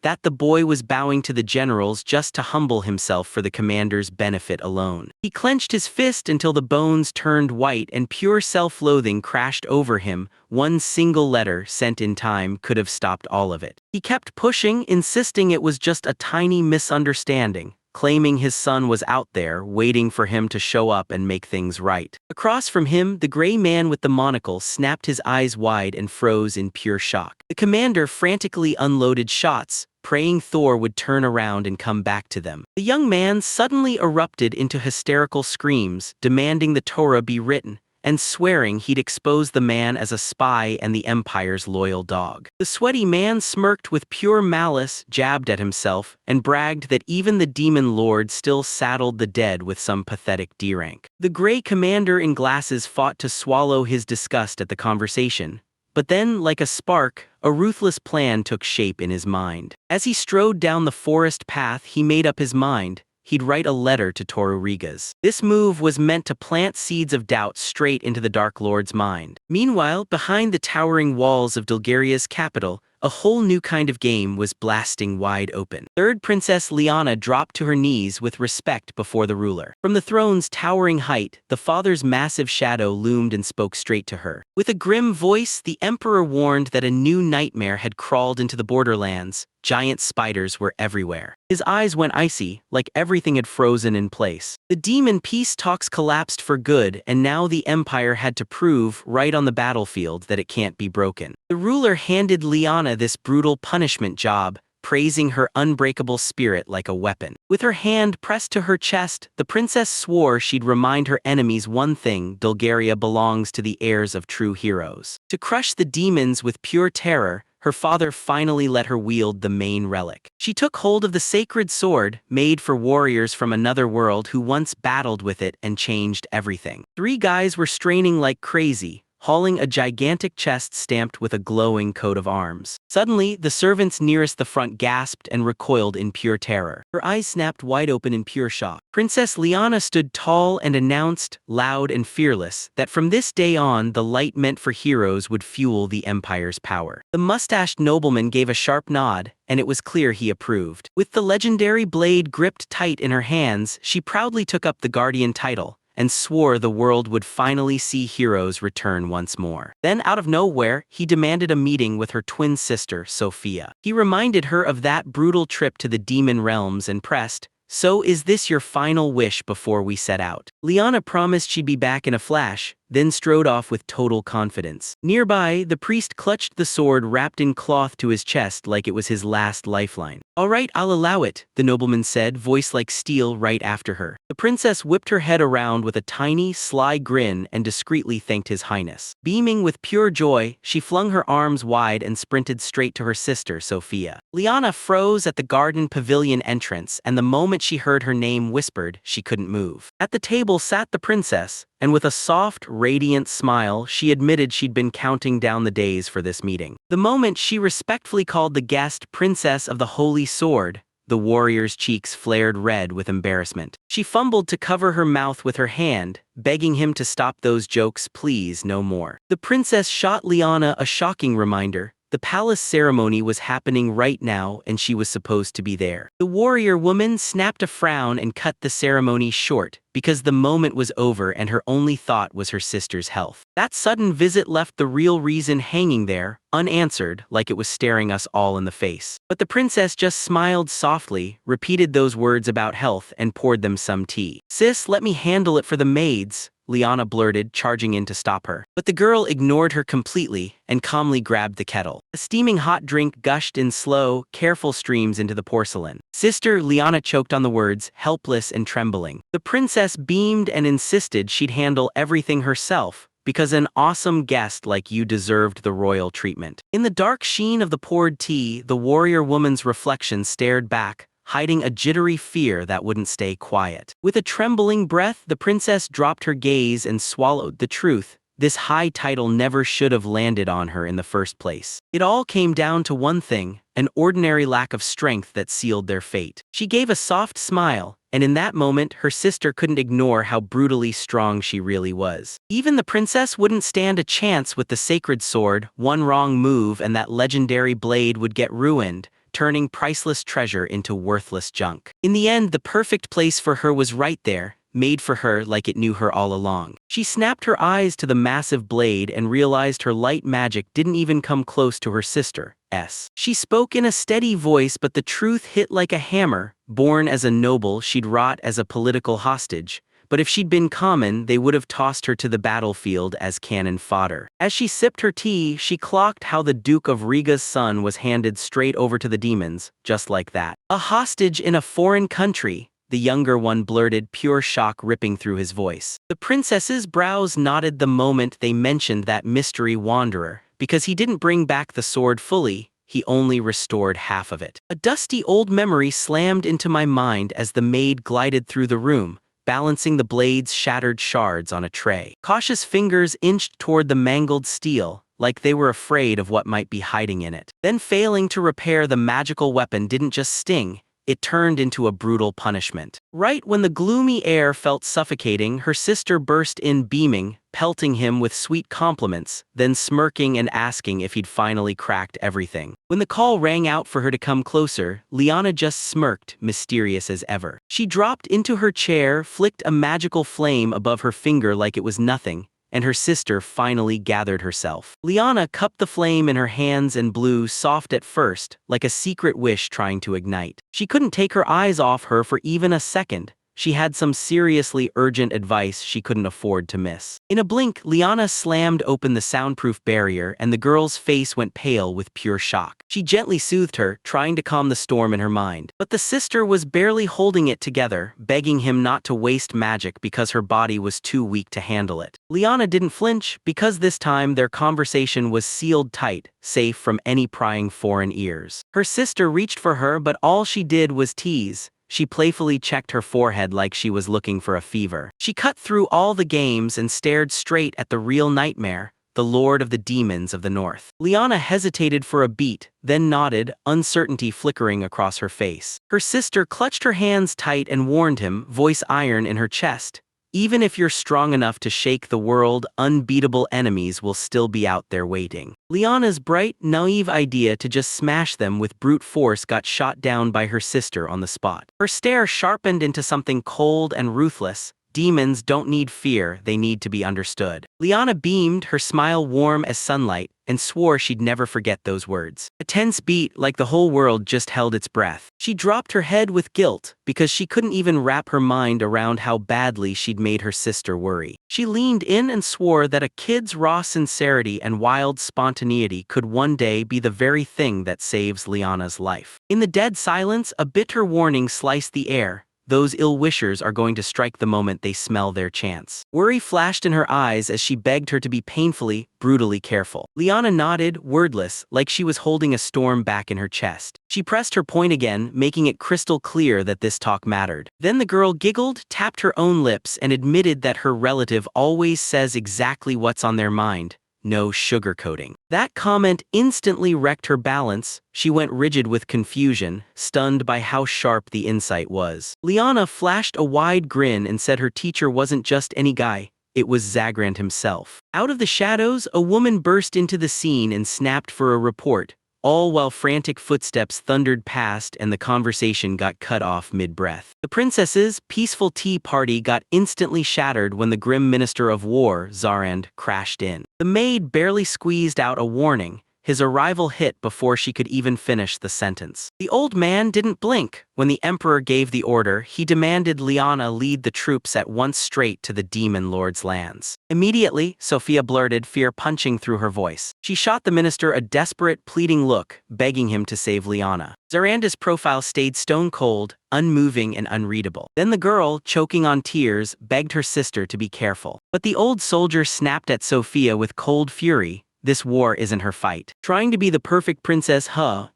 that the boy was bowing to the generals just to humble himself for the commander's benefit alone. He clenched his fist until the bones turned white and pure self-loathing crashed over him. One single letter sent in time could have stopped all of it. He kept pushing, insisting it was just a tiny misunderstanding, claiming his son was out there, waiting for him to show up and make things right. Across from him, the gray man with the monocle snapped his eyes wide and froze in pure shock. The commander frantically unloaded shots, praying Thor would turn around and come back to them. The young man suddenly erupted into hysterical screams, demanding the Torah be written, and swearing he'd expose the man as a spy and the Empire's loyal dog. The sweaty man smirked with pure malice, jabbed at himself, and bragged that even the demon lord still saddled the dead with some pathetic D-rank. The gray commander in glasses fought to swallow his disgust at the conversation, but then, like a spark, a ruthless plan took shape in his mind. As he strode down the forest path, he made up his mind. He'd write a letter to Toru Rigas. This move was meant to plant seeds of doubt straight into the Dark Lord's mind. Meanwhile, behind the towering walls of Dulgaria's capital, A whole new kind of game was blasting wide open. Third Princess Liana dropped to her knees with respect before the ruler. From the throne's towering height, the father's massive shadow loomed and spoke straight to her. With a grim voice, the emperor warned that a new nightmare had crawled into the borderlands. Giant spiders were everywhere. His eyes went icy, like everything had frozen in place. The demon peace talks collapsed for good, and now the empire had to prove, right on the battlefield, that it can't be broken. The ruler handed Liana this brutal punishment job, praising her unbreakable spirit like a weapon. With her hand pressed to her chest, the princess swore she'd remind her enemies one thing: Bulgaria belongs to the heirs of true heroes. To crush the demons with pure terror, her father finally let her wield the main relic. She took hold of the sacred sword, made for warriors from another world who once battled with it and changed everything. Three guys were straining like crazy, hauling a gigantic chest stamped with a glowing coat of arms. Suddenly, the servants nearest the front gasped and recoiled in pure terror. Her eyes snapped wide open in pure shock. Princess Liana stood tall and announced, loud and fearless, that from this day on, the light meant for heroes would fuel the empire's power. The mustached nobleman gave a sharp nod, and it was clear he approved. With the legendary blade gripped tight in her hands, she proudly took up the guardian title, and swore the world would finally see heroes return once more. Then, out of nowhere, he demanded a meeting with her twin sister, Sophia. He reminded her of that brutal trip to the demon realms and pressed, "So is this your final wish before we set out?" Liana promised she'd be back in a flash, then strode off with total confidence. Nearby, the priest clutched the sword wrapped in cloth to his chest like it was his last lifeline. "All right, I'll allow it," the nobleman said, voice like steel right after her. The princess whipped her head around with a tiny, sly grin and discreetly thanked his highness. Beaming with pure joy, she flung her arms wide and sprinted straight to her sister, Sophia. Liana froze at the garden pavilion entrance, and the moment she heard her name whispered, she couldn't move. At the table sat the princess, and with a soft, radiant smile, she admitted she'd been counting down the days for this meeting. The moment she respectfully called the guest Princess of the Holy Sword, the warrior's cheeks flared red with embarrassment. She fumbled to cover her mouth with her hand, begging him to stop those jokes, please, no more. The princess shot Liana a shocking reminder. The palace ceremony was happening right now, and she was supposed to be there. The warrior woman snapped a frown and cut the ceremony short, because the moment was over and her only thought was her sister's health. That sudden visit left the real reason hanging there, unanswered, like it was staring us all in the face. But the princess just smiled softly, repeated those words about health, and poured them some tea. "Sis, let me handle it for the maids," Liana blurted, charging in to stop her. But the girl ignored her completely and calmly grabbed the kettle. A steaming hot drink gushed in slow, careful streams into the porcelain. "Sister," Liana choked on the words, helpless and trembling. The princess beamed and insisted she'd handle everything herself, because an awesome guest like you deserved the royal treatment. In the dark sheen of the poured tea, the warrior woman's reflection stared back, hiding a jittery fear that wouldn't stay quiet. With a trembling breath, the princess dropped her gaze and swallowed the truth. This high title never should have landed on her in the first place. It all came down to one thing: an ordinary lack of strength that sealed their fate. She gave a soft smile, and in that moment, her sister couldn't ignore how brutally strong she really was. Even the princess wouldn't stand a chance with the sacred sword. One wrong move and that legendary blade would get ruined, turning priceless treasure into worthless junk. In the end, the perfect place for her was right there, made for her like it knew her all along. She snapped her eyes to the massive blade and realized her light magic didn't even come close to her sister's. She spoke in a steady voice, but the truth hit like a hammer. Born as a noble, she'd wrought as a political hostage. But if she'd been common, they would have tossed her to the battlefield as cannon fodder. As she sipped her tea, she clocked how the Duke of Riga's son was handed straight over to the demons, just like that. "A hostage in a foreign country," the younger one blurted, pure shock ripping through his voice. The princess's brows knotted the moment they mentioned that mystery wanderer, because he didn't bring back the sword fully, he only restored half of it. A dusty old memory slammed into my mind as the maid glided through the room, balancing the blade's shattered shards on a tray. Cautious fingers inched toward the mangled steel, like they were afraid of what might be hiding in it. Then failing to repair the magical weapon didn't just sting, it turned into a brutal punishment. Right when the gloomy air felt suffocating, her sister burst in beaming, pelting him with sweet compliments, then smirking and asking if he'd finally cracked everything. When the call rang out for her to come closer, Liana just smirked, mysterious as ever. She dropped into her chair, flicked a magical flame above her finger like it was nothing, and her sister finally gathered herself. Liana cupped the flame in her hands and blew, soft at first, like a secret wish trying to ignite. She couldn't take her eyes off her for even a second. She had some seriously urgent advice she couldn't afford to miss. In a blink, Liana slammed open the soundproof barrier and the girl's face went pale with pure shock. She gently soothed her, trying to calm the storm in her mind. But the sister was barely holding it together, begging him not to waste magic because her body was too weak to handle it. Liana didn't flinch, because this time their conversation was sealed tight, safe from any prying foreign ears. Her sister reached for her, but all she did was tease. She playfully checked her forehead like she was looking for a fever. She cut through all the games and stared straight at the real nightmare, the Lord of the Demons of the North. Liana hesitated for a beat, then nodded, uncertainty flickering across her face. Her sister clutched her hands tight and warned him, voice iron in her chest. Even if you're strong enough to shake the world, unbeatable enemies will still be out there waiting. Liana's bright, naive idea to just smash them with brute force got shot down by her sister on the spot. Her stare sharpened into something cold and ruthless. Demons don't need fear, they need to be understood. Liana beamed, her smile warm as sunlight, and swore she'd never forget those words. A tense beat, like the whole world just held its breath. She dropped her head with guilt, because she couldn't even wrap her mind around how badly she'd made her sister worry. She leaned in and swore that a kid's raw sincerity and wild spontaneity could one day be the very thing that saves Liana's life. In the dead silence, a bitter warning sliced the air. Those ill-wishers are going to strike the moment they smell their chance. Worry flashed in her eyes as she begged her to be painfully, brutally careful. Liana nodded, wordless, like she was holding a storm back in her chest. She pressed her point again, making it crystal clear that this talk mattered. Then the girl giggled, tapped her own lips, and admitted that her relative always says exactly what's on their mind. No sugarcoating. That comment instantly wrecked her balance. She went rigid with confusion, stunned by how sharp the insight was. Liana flashed a wide grin and said her teacher wasn't just any guy, it was Zagrand himself. Out of the shadows, a woman burst into the scene and snapped for a report, all while frantic footsteps thundered past and the conversation got cut off mid-breath. The princess's peaceful tea party got instantly shattered when the grim minister of war, Zarand, crashed in. The maid barely squeezed out a warning. His arrival hit before she could even finish the sentence. The old man didn't blink. When the emperor gave the order, he demanded Liana lead the troops at once straight to the demon lord's lands. Immediately, Sophia blurted, fear punching through her voice. She shot the minister a desperate, pleading look, begging him to save Liana. Zaranda's profile stayed stone cold, unmoving and unreadable. Then the girl, choking on tears, begged her sister to be careful. But the old soldier snapped at Sophia with cold fury. This war isn't her fight. Trying to be the perfect princess,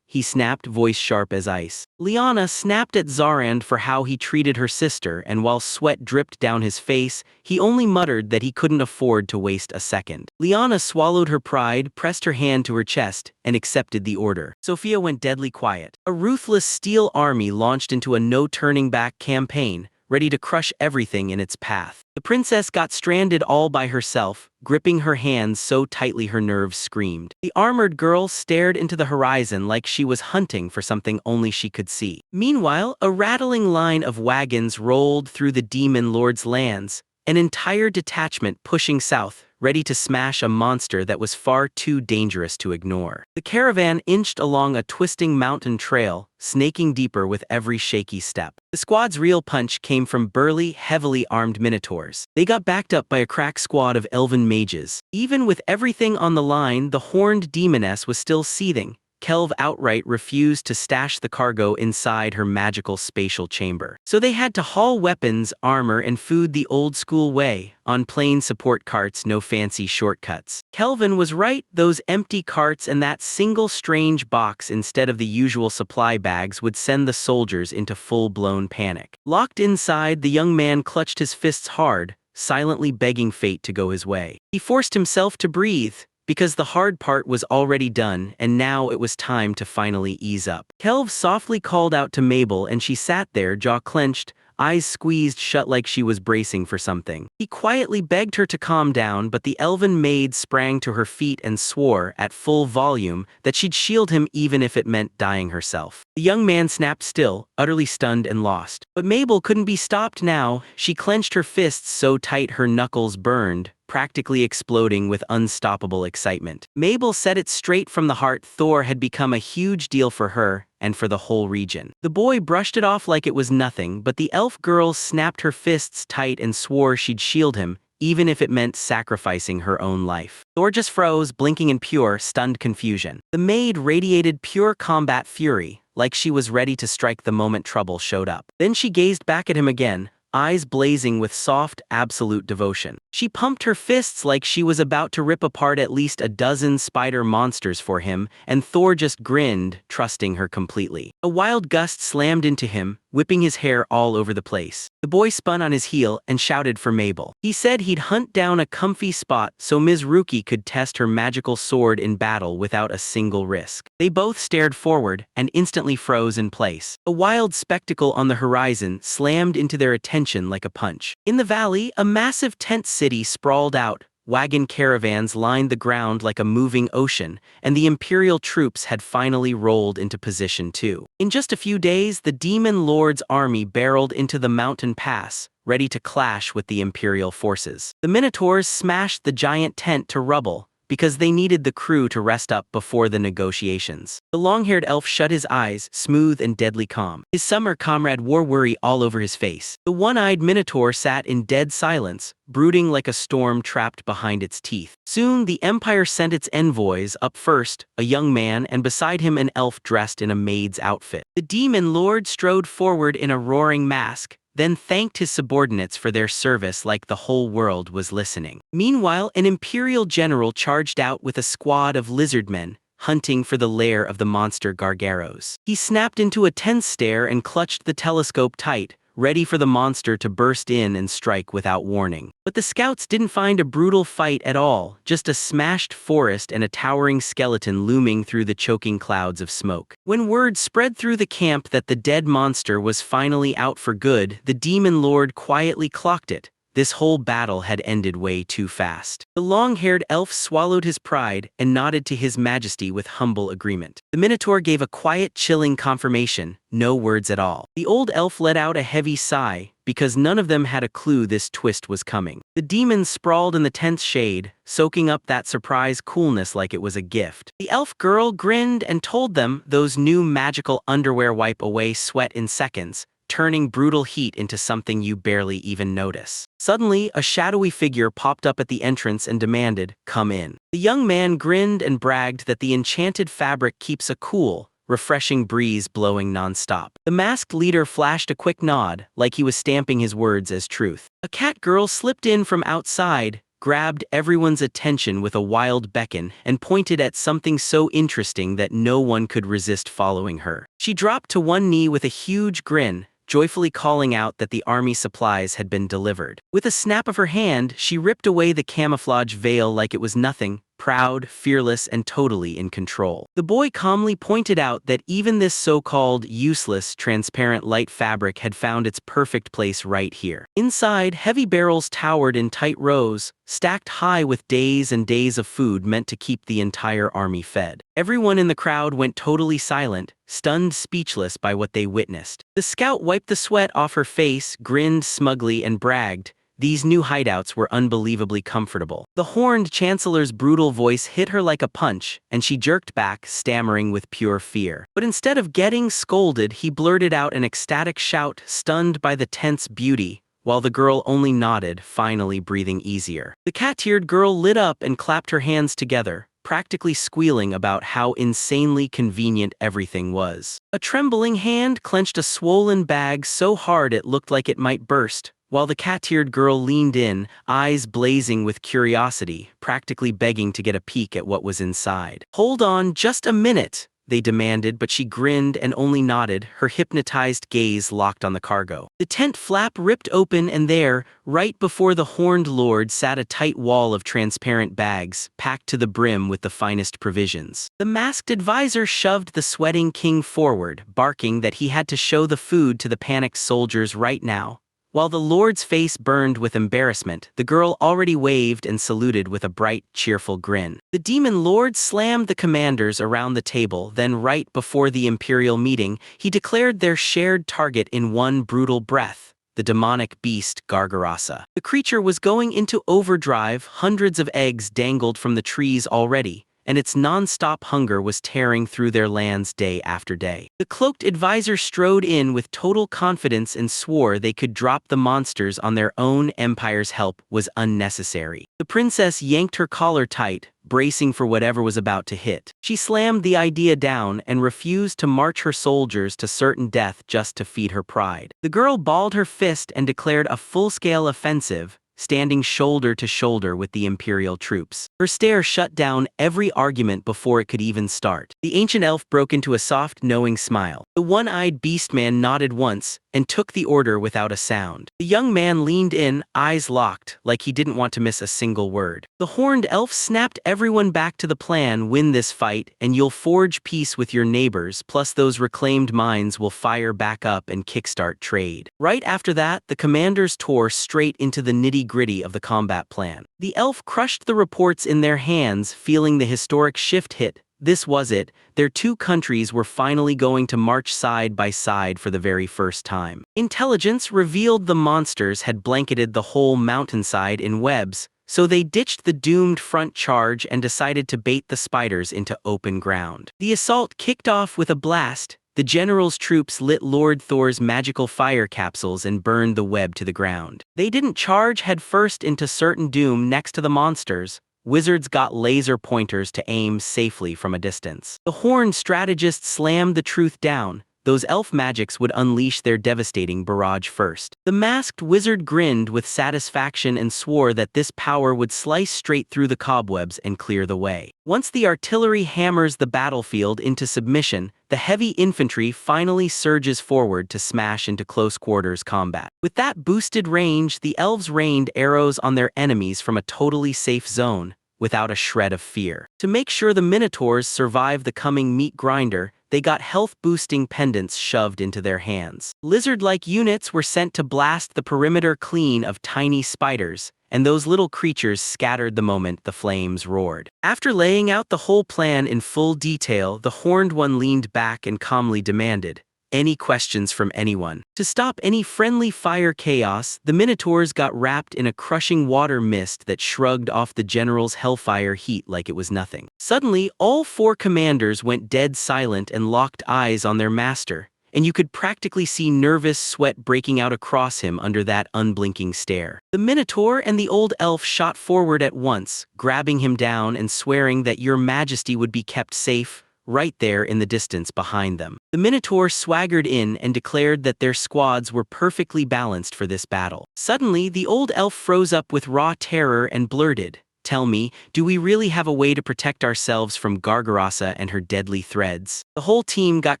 he snapped, voice sharp as ice. Liana snapped at Zarand for how he treated her sister, and while sweat dripped down his face, he only muttered that he couldn't afford to waste a second. Liana swallowed her pride, pressed her hand to her chest, and accepted the order. Sophia went deadly quiet. A ruthless steel army launched into a no-turning-back campaign, ready to crush everything in its path. The princess got stranded all by herself, gripping her hands so tightly her nerves screamed. The armored girl stared into the horizon like she was hunting for something only she could see. Meanwhile, a rattling line of wagons rolled through the demon lord's lands, an entire detachment pushing south, ready to smash a monster that was far too dangerous to ignore. The caravan inched along a twisting mountain trail, snaking deeper with every shaky step. The squad's real punch came from burly, heavily armed minotaurs. They got backed up by a crack squad of elven mages. Even with everything on the line, the horned demoness was still seething. Kelv outright refused to stash the cargo inside her magical spatial chamber. So they had to haul weapons, armor, and food the old-school way, on plain support carts, no fancy shortcuts. Kelvin was right, those empty carts and that single strange box instead of the usual supply bags would send the soldiers into full-blown panic. Locked inside, the young man clutched his fists hard, silently begging fate to go his way. He forced himself to breathe, because the hard part was already done and now it was time to finally ease up. Kelv softly called out to Mabel and she sat there, jaw clenched, eyes squeezed shut like she was bracing for something. He quietly begged her to calm down, but the elven maid sprang to her feet and swore, at full volume, that she'd shield him even if it meant dying herself. The young man snapped still, utterly stunned and lost. But Mabel couldn't be stopped now. She clenched her fists so tight her knuckles burned, practically exploding with unstoppable excitement. Mabel said it straight from the heart. Thor had become a huge deal for her, and for the whole region. The boy brushed it off like it was nothing, but the elf girl snapped her fists tight and swore she'd shield him, even if it meant sacrificing her own life. Thor just froze, blinking in pure, stunned confusion. The maid radiated pure combat fury, like she was ready to strike the moment trouble showed up. Then she gazed back at him again, eyes blazing with soft, absolute devotion. She pumped her fists like she was about to rip apart at least a dozen spider monsters for him, and Thor just grinned, trusting her completely. A wild gust slammed into him, whipping his hair all over the place. The boy spun on his heel and shouted for Mabel. He said he'd hunt down a comfy spot so Ms. Ruki could test her magical sword in battle without a single risk. They both stared forward and instantly froze in place. A wild spectacle on the horizon slammed into their attention like a punch. In the valley, a massive tent city sprawled out. Wagon caravans lined the ground like a moving ocean, and the Imperial troops had finally rolled into position too. In just a few days, the Demon Lord's army barreled into the mountain pass, ready to clash with the Imperial forces. The Minotaurs smashed the giant tent to rubble, because they needed the crew to rest up before the negotiations. The long-haired elf shut his eyes, smooth and deadly calm. His summer comrade wore worry all over his face. The one-eyed Minotaur sat in dead silence, brooding like a storm trapped behind its teeth. Soon, the Empire sent its envoys, up first, a young man, and beside him an elf dressed in a maid's outfit. The Demon Lord strode forward in a roaring mask, then thanked his subordinates for their service like the whole world was listening. Meanwhile, an Imperial general charged out with a squad of lizardmen, hunting for the lair of the monster Gargaros. He snapped into a tense stare and clutched the telescope tight, ready for the monster to burst in and strike without warning. But the scouts didn't find a brutal fight at all, just a smashed forest and a towering skeleton looming through the choking clouds of smoke. When word spread through the camp that the dead monster was finally out for good, the Demon Lord quietly clocked it. This whole battle had ended way too fast. The long-haired elf swallowed his pride and nodded to his majesty with humble agreement. The Minotaur gave a quiet, chilling confirmation, no words at all. The old elf let out a heavy sigh, because none of them had a clue this twist was coming. The demons sprawled in the tent's shade, soaking up that surprise coolness like it was a gift. The elf girl grinned and told them those new magical underwear wipe away sweat in seconds, turning brutal heat into something you barely even notice. Suddenly, a shadowy figure popped up at the entrance and demanded, "Come in." The young man grinned and bragged that the enchanted fabric keeps a cool, refreshing breeze blowing nonstop. The masked leader flashed a quick nod, like he was stamping his words as truth. A cat girl slipped in from outside, grabbed everyone's attention with a wild beckon, and pointed at something so interesting that no one could resist following her. She dropped to one knee with a huge grin, joyfully calling out that the army supplies had been delivered. With a snap of her hand, she ripped away the camouflage veil like it was nothing, proud, fearless, and totally in control. The boy calmly pointed out that even this so-called useless, transparent light fabric had found its perfect place right here. Inside, heavy barrels towered in tight rows, stacked high with days and days of food meant to keep the entire army fed. Everyone in the crowd went totally silent, stunned speechless by what they witnessed. The scout wiped the sweat off her face, grinned smugly, and bragged, these new hideouts were unbelievably comfortable. The horned chancellor's brutal voice hit her like a punch, and she jerked back, stammering with pure fear. But instead of getting scolded, he blurted out an ecstatic shout, stunned by the tense beauty, while the girl only nodded, finally breathing easier. The cat-eared girl lit up and clapped her hands together, practically squealing about how insanely convenient everything was. A trembling hand clenched a swollen bag so hard it looked like it might burst, while the cat-eared girl leaned in, eyes blazing with curiosity, practically begging to get a peek at what was inside. "Hold on just a minute," they demanded, but she grinned and only nodded, her hypnotized gaze locked on the cargo. The tent flap ripped open and there, right before the horned lord, sat a tight wall of transparent bags, packed to the brim with the finest provisions. The masked advisor shoved the sweating king forward, barking that he had to show the food to the panicked soldiers right now. While the lord's face burned with embarrassment, the girl already waved and saluted with a bright, cheerful grin. The demon lord slammed the commanders around the table, then right before the imperial meeting, he declared their shared target in one brutal breath: the demonic beast Gargarasa. The creature was going into overdrive, hundreds of eggs dangled from the trees already, and its non-stop hunger was tearing through their lands day after day. The cloaked advisor strode in with total confidence and swore they could drop the monsters on their own. Empire's help was unnecessary. The princess yanked her collar tight, bracing for whatever was about to hit. She slammed the idea down and refused to march her soldiers to certain death just to feed her pride. The girl balled her fist and declared a full-scale offensive, standing shoulder to shoulder with the imperial troops. Her stare shut down every argument before it could even start. The ancient elf broke into a soft, knowing smile. The one-eyed beastman nodded once and took the order without a sound. The young man leaned in, eyes locked, like he didn't want to miss a single word. The horned elf snapped everyone back to the plan: win this fight, and you'll forge peace with your neighbors, plus those reclaimed mines will fire back up and kickstart trade. Right after that, the commanders tore straight into the nitty-gritty of the combat plan. The elf crushed the reports in their hands, feeling the historic shift hit. This was it. Their two countries were finally going to march side by side for the very first time. Intelligence revealed the monsters had blanketed the whole mountainside in webs, so they ditched the doomed front charge and decided to bait the spiders into open ground. The assault kicked off with a blast. The general's troops lit Lord Thor's magical fire capsules and burned the web to the ground. They didn't charge headfirst into certain doom next to the monsters. Wizards got laser pointers to aim safely from a distance. The horned strategists slammed the truth down. Those elf magics would unleash their devastating barrage first. The masked wizard grinned with satisfaction and swore that this power would slice straight through the cobwebs and clear the way. Once the artillery hammers the battlefield into submission, the heavy infantry finally surges forward to smash into close-quarters combat. With that boosted range, the elves rained arrows on their enemies from a totally safe zone, without a shred of fear. To make sure the minotaurs survived the coming meat grinder, they got health-boosting pendants shoved into their hands. Lizard-like units were sent to blast the perimeter clean of tiny spiders, and those little creatures scattered the moment the flames roared. After laying out the whole plan in full detail, the horned one leaned back and calmly demanded, "Any questions from anyone?" To stop any friendly fire chaos, the minotaurs got wrapped in a crushing water mist that shrugged off the general's hellfire heat like it was nothing. Suddenly, all four commanders went dead silent and locked eyes on their master, and you could practically see nervous sweat breaking out across him under that unblinking stare. The minotaur and the old elf shot forward at once, grabbing him down and swearing that your majesty would be kept safe, right there in the distance behind them. The minotaur swaggered in and declared that their squads were perfectly balanced for this battle. Suddenly, the old elf froze up with raw terror and blurted, "Tell me, do we really have a way to protect ourselves from Gargarasa and her deadly threads?" The whole team got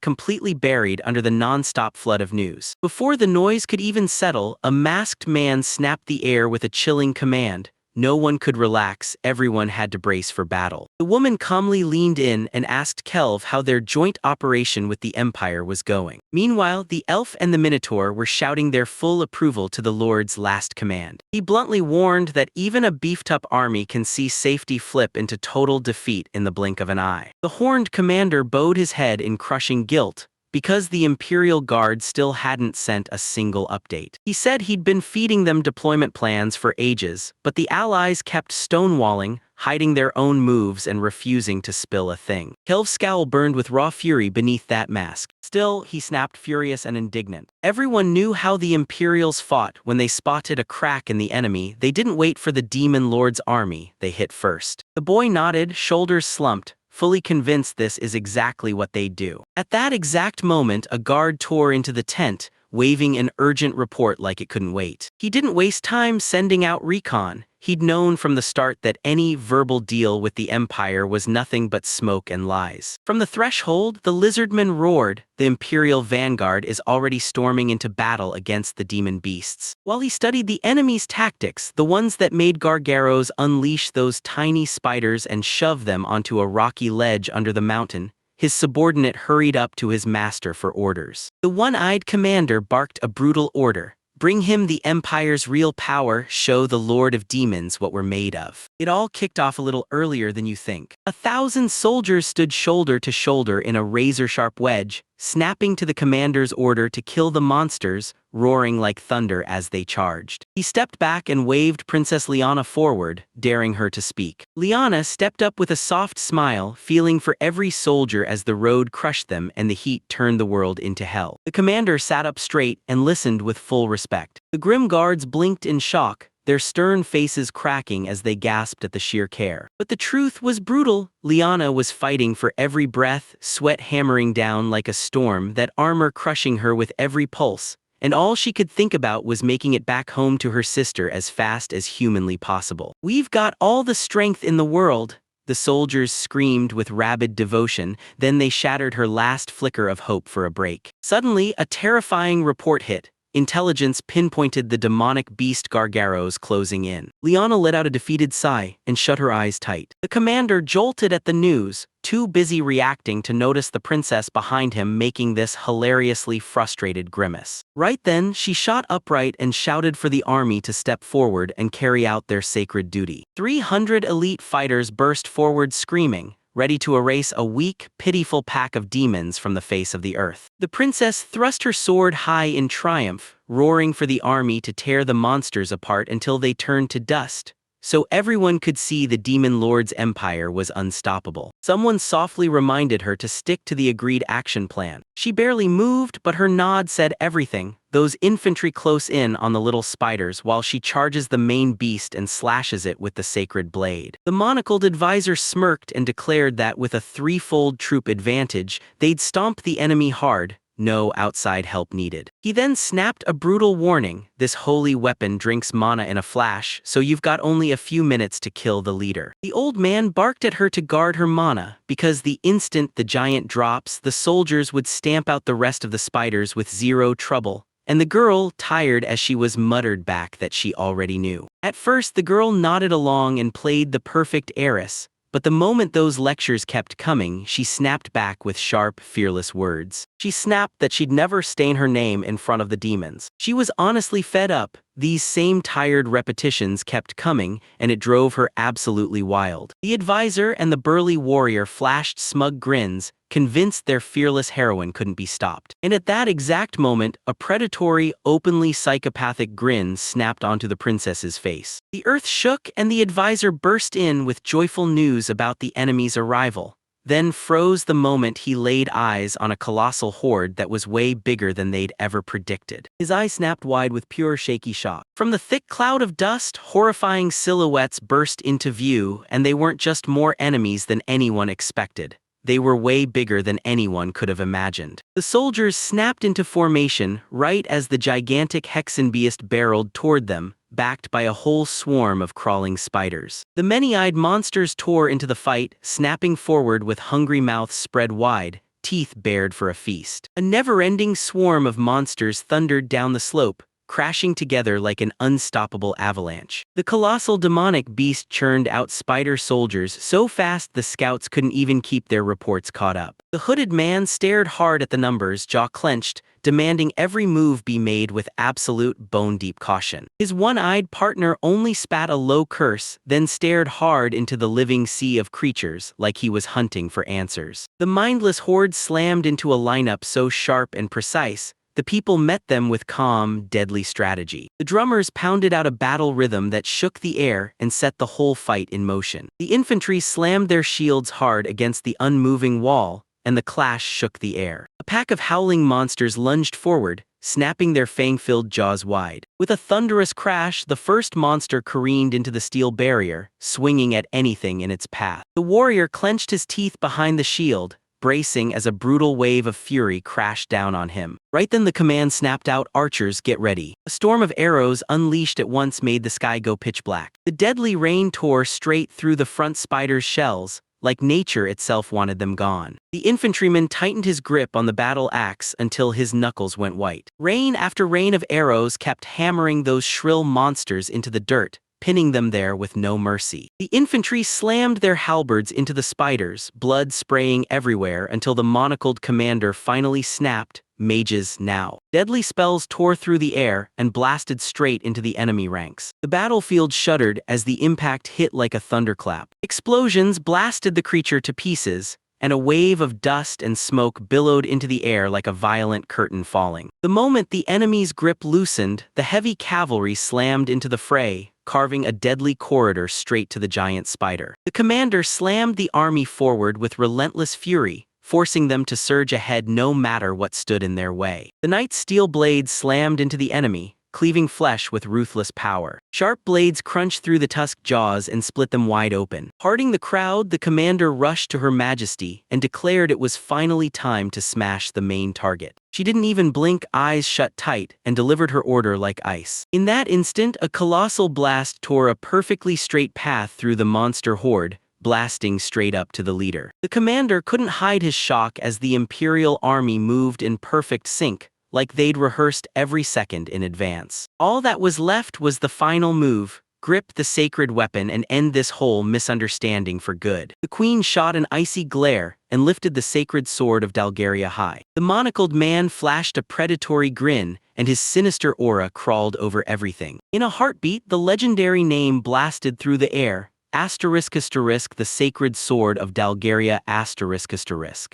completely buried under the non-stop flood of news. Before the noise could even settle, a masked man snapped the air with a chilling command. No one could relax, everyone had to brace for battle. The woman calmly leaned in and asked Kelv how their joint operation with the Empire was going. Meanwhile, the elf and the minotaur were shouting their full approval to the Lord's last command. He bluntly warned that even a beefed-up army can see safety flip into total defeat in the blink of an eye. The horned commander bowed his head in crushing guilt, because the Imperial Guard still hadn't sent a single update. He said he'd been feeding them deployment plans for ages, but the Allies kept stonewalling, hiding their own moves and refusing to spill a thing. Kelv's scowl burned with raw fury beneath that mask. Still, he snapped, furious and indignant. Everyone knew how the Imperials fought. When they spotted a crack in the enemy, they didn't wait for the Demon Lord's army, they hit first. The boy nodded, shoulders slumped, fully convinced this is exactly what they'd do. At that exact moment, a guard tore into the tent, waving an urgent report like it couldn't wait. He didn't waste time sending out recon. He'd known from the start that any verbal deal with the Empire was nothing but smoke and lies. From the threshold, the lizardmen roared. The Imperial vanguard is already storming into battle against the demon beasts. While he studied the enemy's tactics, the ones that made Gargaros unleash those tiny spiders and shove them onto a rocky ledge under the mountain, his subordinate hurried up to his master for orders. The one-eyed commander barked a brutal order. Bring him the Empire's real power, show the Lord of Demons what we're made of. It all kicked off a little earlier than you think. 1,000 soldiers stood shoulder to shoulder in a razor-sharp wedge, snapping to the commander's order to kill the monsters, roaring like thunder as they charged. He stepped back and waved Princess Liana forward, daring her to speak. Liana stepped up with a soft smile, feeling for every soldier as the road crushed them and the heat turned the world into hell. The commander sat up straight and listened with full respect. The grim guards blinked in shock, their stern faces cracking as they gasped at the sheer care. But the truth was brutal. Liana was fighting for every breath, sweat hammering down like a storm, that armor crushing her with every pulse, and all she could think about was making it back home to her sister as fast as humanly possible. "We've got all the strength in the world," the soldiers screamed with rabid devotion, then they shattered her last flicker of hope for a break. Suddenly, a terrifying report hit. Intelligence pinpointed the demonic beast Gargaros closing in. Liana let out a defeated sigh and shut her eyes tight. The commander jolted at the news, too busy reacting to notice the princess behind him making this hilariously frustrated grimace. Right then, she shot upright and shouted for the army to step forward and carry out their sacred duty. 300 elite fighters burst forward screaming, ready to erase a weak, pitiful pack of demons from the face of the earth. The princess thrust her sword high in triumph, roaring for the army to tear the monsters apart until they turned to dust, so everyone could see the demon lord's empire was unstoppable. Someone softly reminded her to stick to the agreed action plan. She barely moved, but her nod said everything. Those infantry close in on the little spiders while she charges the main beast and slashes it with the sacred blade. The monocled advisor smirked and declared that with a threefold troop advantage, they'd stomp the enemy hard. No outside help needed. He then snapped a brutal warning. This holy weapon drinks mana in a flash, so you've got only a few minutes to kill the leader. The old man barked at her to guard her mana, because the instant the giant drops, the soldiers would stamp out the rest of the spiders with zero trouble. And the girl, tired as she was, muttered back that she already knew. At first the girl nodded along and played the perfect heiress, but the moment those lectures kept coming, she snapped back with sharp, fearless words. She snapped that she'd never stain her name in front of the demons. She was honestly fed up. These same tired repetitions kept coming, and it drove her absolutely wild. The advisor and the burly warrior flashed smug grins, convinced their fearless heroine couldn't be stopped. And at that exact moment, a predatory, openly psychopathic grin snapped onto the princess's face. The earth shook and the advisor burst in with joyful news about the enemy's arrival, then froze the moment he laid eyes on a colossal horde that was way bigger than they'd ever predicted. His eyes snapped wide with pure shaky shock. From the thick cloud of dust, horrifying silhouettes burst into view, and they weren't just more enemies than anyone expected. They were way bigger than anyone could have imagined. The soldiers snapped into formation right as the gigantic hexenbeast barreled toward them, backed by a whole swarm of crawling spiders. The many-eyed monsters tore into the fight, snapping forward with hungry mouths spread wide, teeth bared for a feast. A never-ending swarm of monsters thundered down the slope, crashing together like an unstoppable avalanche. The colossal demonic beast churned out spider soldiers so fast the scouts couldn't even keep their reports caught up. The hooded man stared hard at the numbers, jaw clenched, demanding every move be made with absolute bone-deep caution. His one-eyed partner only spat a low curse, then stared hard into the living sea of creatures like he was hunting for answers. The mindless horde slammed into a lineup so sharp and precise, the people met them with calm, deadly strategy. The drummers pounded out a battle rhythm that shook the air and set the whole fight in motion. The infantry slammed their shields hard against the unmoving wall, and the clash shook the air. A pack of howling monsters lunged forward, snapping their fang-filled jaws wide. With a thunderous crash, the first monster careened into the steel barrier, swinging at anything in its path. The warrior clenched his teeth behind the shield, bracing as a brutal wave of fury crashed down on him. Right then the command snapped out, "Archers, get ready." A storm of arrows unleashed at once made the sky go pitch black. The deadly rain tore straight through the front spider's shells, like nature itself wanted them gone. The infantryman tightened his grip on the battle axe until his knuckles went white. Rain after rain of arrows kept hammering those shrill monsters into the dirt, pinning them there with no mercy. The infantry slammed their halberds into the spiders, blood spraying everywhere until the monocled commander finally snapped, "Mages, now." Deadly spells tore through the air and blasted straight into the enemy ranks. The battlefield shuddered as the impact hit like a thunderclap. Explosions blasted the creature to pieces, and a wave of dust and smoke billowed into the air like a violent curtain falling. The moment the enemy's grip loosened, the heavy cavalry slammed into the fray, carving a deadly corridor straight to the giant spider. The commander slammed the army forward with relentless fury, forcing them to surge ahead no matter what stood in their way. The knight's steel blades slammed into the enemy, cleaving flesh with ruthless power. Sharp blades crunched through the tusked jaws and split them wide open. Parting the crowd, the commander rushed to Her Majesty and declared it was finally time to smash the main target. She didn't even blink, eyes shut tight, and delivered her order like ice. In that instant, a colossal blast tore a perfectly straight path through the monster horde, blasting straight up to the leader. The commander couldn't hide his shock as the Imperial army moved in perfect sync, like they'd rehearsed every second in advance. All that was left was the final move: grip the sacred weapon and end this whole misunderstanding for good. The queen shot an icy glare and lifted the sacred sword of Dalgaria high. The monocled man flashed a predatory grin, and his sinister aura crawled over everything. In a heartbeat, the legendary name blasted through the air: ***, the sacred sword of Dalgaria ***.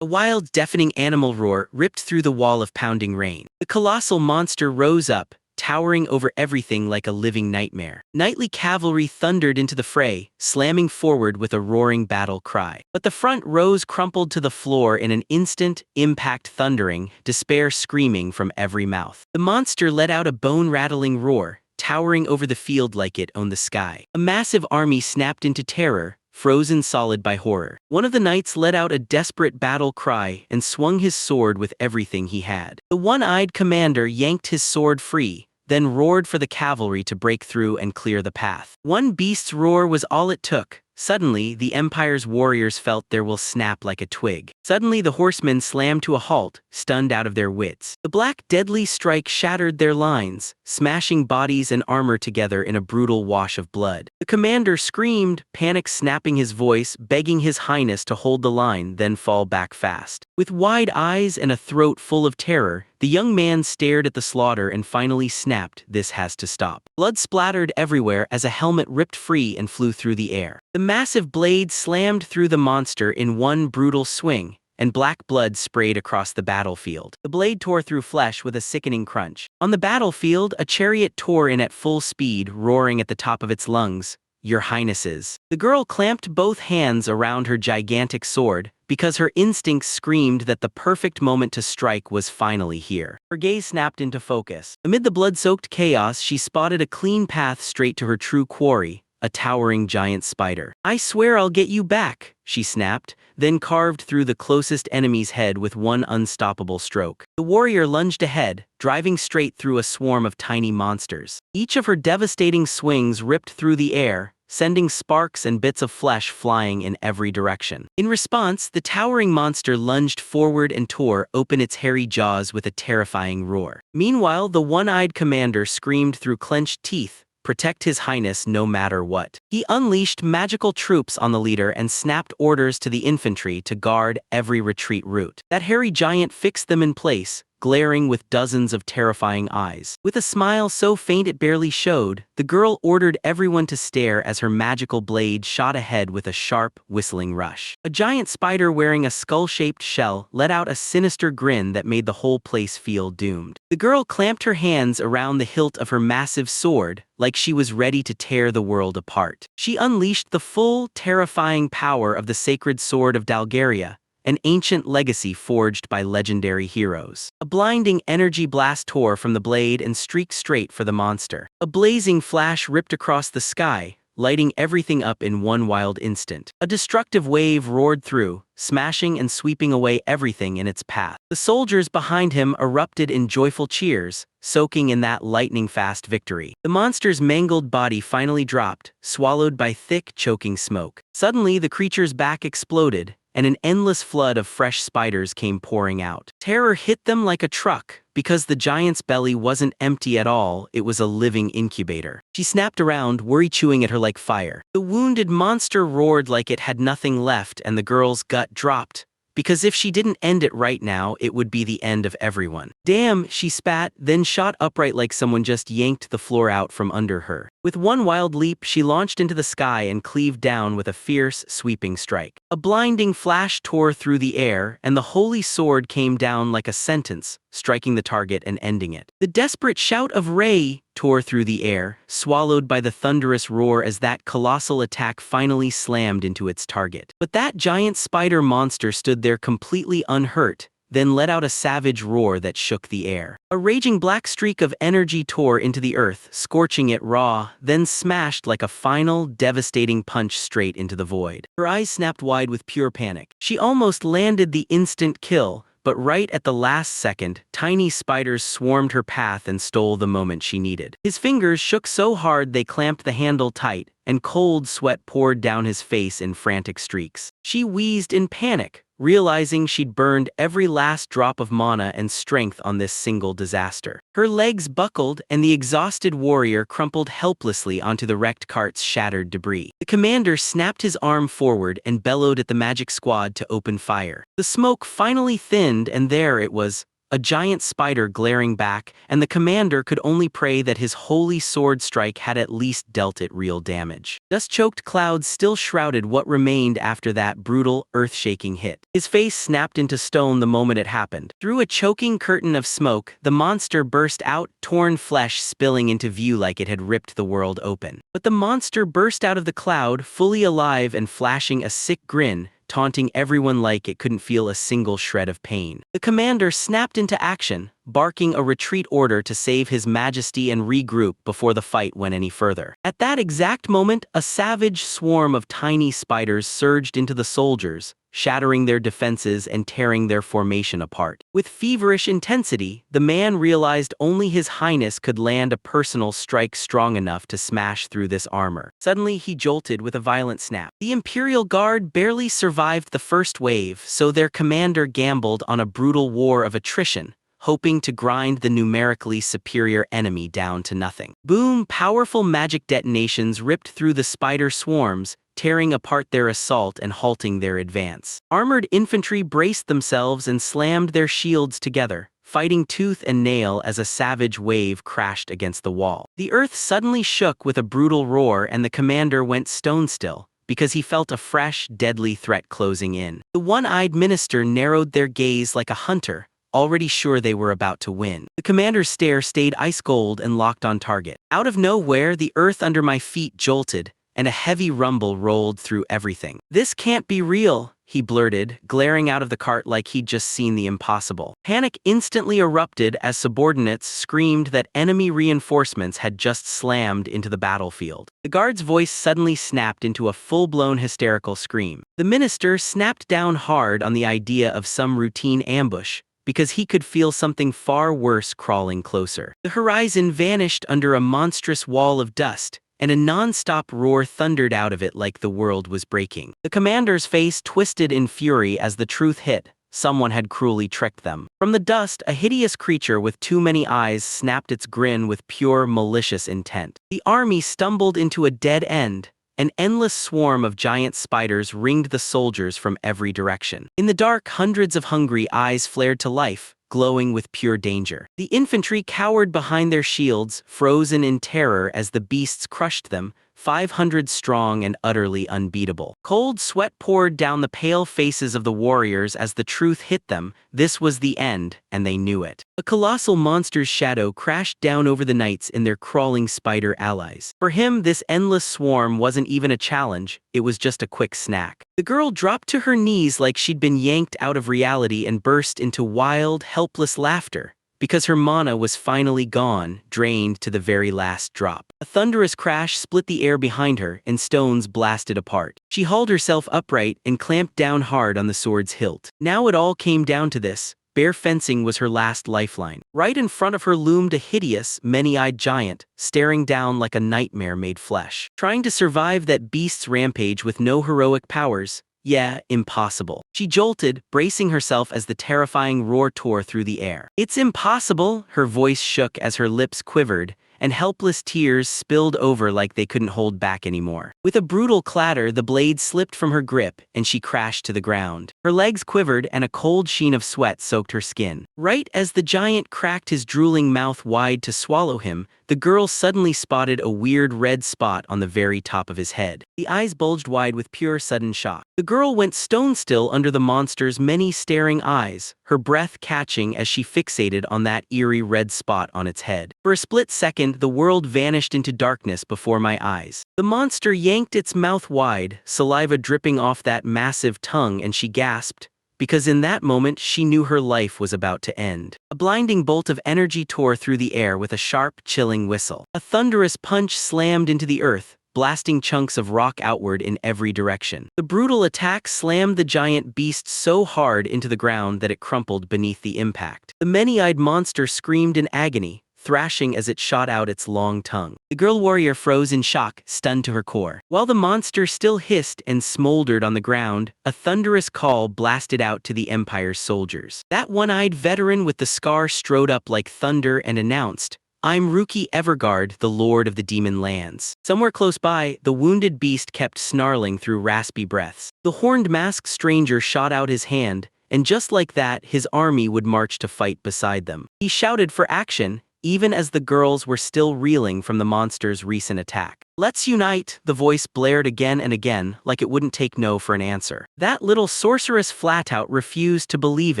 A wild, deafening animal roar ripped through the wall of pounding rain. The colossal monster rose up, towering over everything like a living nightmare. Knightly cavalry thundered into the fray, slamming forward with a roaring battle cry. But the front rows crumpled to the floor in an instant, impact thundering, despair screaming from every mouth. The monster let out a bone-rattling roar, towering over the field like it owned the sky. A massive army snapped into terror, frozen solid by horror. One of the knights let out a desperate battle cry and swung his sword with everything he had. The one-eyed commander yanked his sword free, then roared for the cavalry to break through and clear the path. One beast's roar was all it took. Suddenly, the Empire's warriors felt their will snap like a twig. Suddenly, the horsemen slammed to a halt, stunned out of their wits. The black, deadly strike shattered their lines, smashing bodies and armor together in a brutal wash of blood. The commander screamed, panic snapping his voice, begging His Highness to hold the line, then fall back fast. With wide eyes and a throat full of terror, the young man stared at the slaughter and finally snapped, "This has to stop." Blood splattered everywhere as a helmet ripped free and flew through the air. The massive blade slammed through the monster in one brutal swing, and black blood sprayed across the battlefield. The blade tore through flesh with a sickening crunch. On the battlefield, a chariot tore in at full speed, roaring at the top of its lungs, "Your Highnesses." The girl clamped both hands around her gigantic sword, because her instincts screamed that the perfect moment to strike was finally here. Her gaze snapped into focus. Amid the blood-soaked chaos, she spotted a clean path straight to her true quarry, a towering giant spider. "I swear I'll get you back," she snapped, then carved through the closest enemy's head with one unstoppable stroke. The warrior lunged ahead, driving straight through a swarm of tiny monsters. Each of her devastating swings ripped through the air, sending sparks and bits of flesh flying in every direction. In response, the towering monster lunged forward and tore open its hairy jaws with a terrifying roar. Meanwhile, the one-eyed commander screamed through clenched teeth, "Protect His Highness no matter what." He unleashed magical troops on the leader and snapped orders to the infantry to guard every retreat route. That hairy giant fixed them in place, glaring with dozens of terrifying eyes. With a smile so faint it barely showed, the girl ordered everyone to stare as her magical blade shot ahead with a sharp, whistling rush. A giant spider wearing a skull-shaped shell let out a sinister grin that made the whole place feel doomed. The girl clamped her hands around the hilt of her massive sword, like she was ready to tear the world apart. She unleashed the full, terrifying power of the sacred sword of Dalgaria, an ancient legacy forged by legendary heroes. A blinding energy blast tore from the blade and streaked straight for the monster. A blazing flash ripped across the sky, lighting everything up in one wild instant. A destructive wave roared through, smashing and sweeping away everything in its path. The soldiers behind him erupted in joyful cheers, soaking in that lightning-fast victory. The monster's mangled body finally dropped, swallowed by thick, choking smoke. Suddenly, the creature's back exploded, and an endless flood of fresh spiders came pouring out. Terror hit them like a truck, because the giant's belly wasn't empty at all, it was a living incubator. She snapped around, worry chewing at her like fire. The wounded monster roared like it had nothing left, and the girl's gut dropped, because if she didn't end it right now, it would be the end of everyone. Damn, she spat, then shot upright like someone just yanked the floor out from under her. With one wild leap, she launched into the sky and cleaved down with a fierce, sweeping strike. A blinding flash tore through the air, and the holy sword came down like a sentence, striking the target and ending it. The desperate shout of Rei tore through the air, swallowed by the thunderous roar as that colossal attack finally slammed into its target. But that giant spider monster stood there completely unhurt, then let out a savage roar that shook the air. A raging black streak of energy tore into the earth, scorching it raw, then smashed like a final, devastating punch straight into the void. Her eyes snapped wide with pure panic. She almost landed the instant kill, but right at the last second, tiny spiders swarmed her path and stole the moment she needed. His fingers shook so hard they clamped the handle tight, and cold sweat poured down his face in frantic streaks. She wheezed in panic, realizing she'd burned every last drop of mana and strength on this single disaster. Her legs buckled, and the exhausted warrior crumpled helplessly onto the wrecked cart's shattered debris. The commander snapped his arm forward and bellowed at the magic squad to open fire. The smoke finally thinned, and there it was, a giant spider glaring back, and the commander could only pray that his holy sword strike had at least dealt it real damage. Dust-choked clouds still shrouded what remained after that brutal, earth-shaking hit. His face snapped into stone the moment it happened. Through a choking curtain of smoke, the monster burst out, torn flesh spilling into view like it had ripped the world open. But the monster burst out of the cloud, fully alive and flashing a sick grin, taunting everyone like it couldn't feel a single shred of pain. The commander snapped into action, barking a retreat order to save his majesty and regroup before the fight went any further. At that exact moment, a savage swarm of tiny spiders surged into the soldiers, shattering their defenses and tearing their formation apart. With feverish intensity, the man realized only His Highness could land a personal strike strong enough to smash through this armor. Suddenly, he jolted with a violent snap. The Imperial Guard barely survived the first wave, so their commander gambled on a brutal war of attrition, hoping to grind the numerically superior enemy down to nothing. Boom! Powerful magic detonations ripped through the spider swarms, tearing apart their assault and halting their advance. Armored infantry braced themselves and slammed their shields together, fighting tooth and nail as a savage wave crashed against the wall. The earth suddenly shook with a brutal roar, and the commander went stone still, because he felt a fresh, deadly threat closing in. The one-eyed minister narrowed their gaze like a hunter, already sure they were about to win. The commander's stare stayed ice-cold and locked on target. Out of nowhere, the earth under my feet jolted, and a heavy rumble rolled through everything. "This can't be real," he blurted, glaring out of the cart like he'd just seen the impossible. Panic instantly erupted as subordinates screamed that enemy reinforcements had just slammed into the battlefield. The guard's voice suddenly snapped into a full-blown hysterical scream. The minister snapped down hard on the idea of some routine ambush, because he could feel something far worse crawling closer. The horizon vanished under a monstrous wall of dust, and a non-stop roar thundered out of it like the world was breaking. The commander's face twisted in fury as the truth hit. Someone had cruelly tricked them. From the dust, a hideous creature with too many eyes snapped its grin with pure malicious intent. The army stumbled into a dead end. An endless swarm of giant spiders ringed the soldiers from every direction. In the dark, hundreds of hungry eyes flared to life, glowing with pure danger. The infantry cowered behind their shields, frozen in terror as the beasts crushed them, 500 strong and utterly unbeatable. Cold sweat poured down the pale faces of the warriors as the truth hit them. This was the end, and they knew it. A colossal monster's shadow crashed down over the knights and their crawling spider allies. For him, this endless swarm wasn't even a challenge, it was just a quick snack. The girl dropped to her knees like she'd been yanked out of reality and burst into wild, helpless laughter, because her mana was finally gone, drained to the very last drop. A thunderous crash split the air behind her, and stones blasted apart. She hauled herself upright and clamped down hard on the sword's hilt. Now it all came down to this. Bare fencing was her last lifeline. Right in front of her loomed a hideous, many-eyed giant, staring down like a nightmare made flesh. Trying to survive that beast's rampage with no heroic powers? Yeah, impossible. She jolted, bracing herself as the terrifying roar tore through the air. It's impossible, her voice shook as her lips quivered, and helpless tears spilled over like they couldn't hold back anymore. With a brutal clatter, the blade slipped from her grip, and she crashed to the ground. Her legs quivered, and a cold sheen of sweat soaked her skin. Right as the giant cracked his drooling mouth wide to swallow him, the girl suddenly spotted a weird red spot on the very top of his head. The eyes bulged wide with pure sudden shock. The girl went stone still under the monster's many staring eyes, her breath catching as she fixated on that eerie red spot on its head. For a split second, the world vanished into darkness before my eyes. The monster yanked its mouth wide, saliva dripping off that massive tongue, and she gasped, because in that moment she knew her life was about to end. A blinding bolt of energy tore through the air with a sharp, chilling whistle. A thunderous punch slammed into the earth, blasting chunks of rock outward in every direction. The brutal attack slammed the giant beast so hard into the ground that it crumpled beneath the impact. The many-eyed monster screamed in agony, thrashing as it shot out its long tongue. The girl warrior froze in shock, stunned to her core. While the monster still hissed and smoldered on the ground, a thunderous call blasted out to the Empire's soldiers. That one-eyed veteran with the scar strode up like thunder and announced, "I'm Rookie Everguard, the Lord of the Demon Lands." Somewhere close by, the wounded beast kept snarling through raspy breaths. The horned masked stranger shot out his hand, and just like that, his army would march to fight beside them. He shouted for action, even as the girls were still reeling from the monster's recent attack. "Let's unite," the voice blared again and again, like it wouldn't take no for an answer. That little sorceress flat-out refused to believe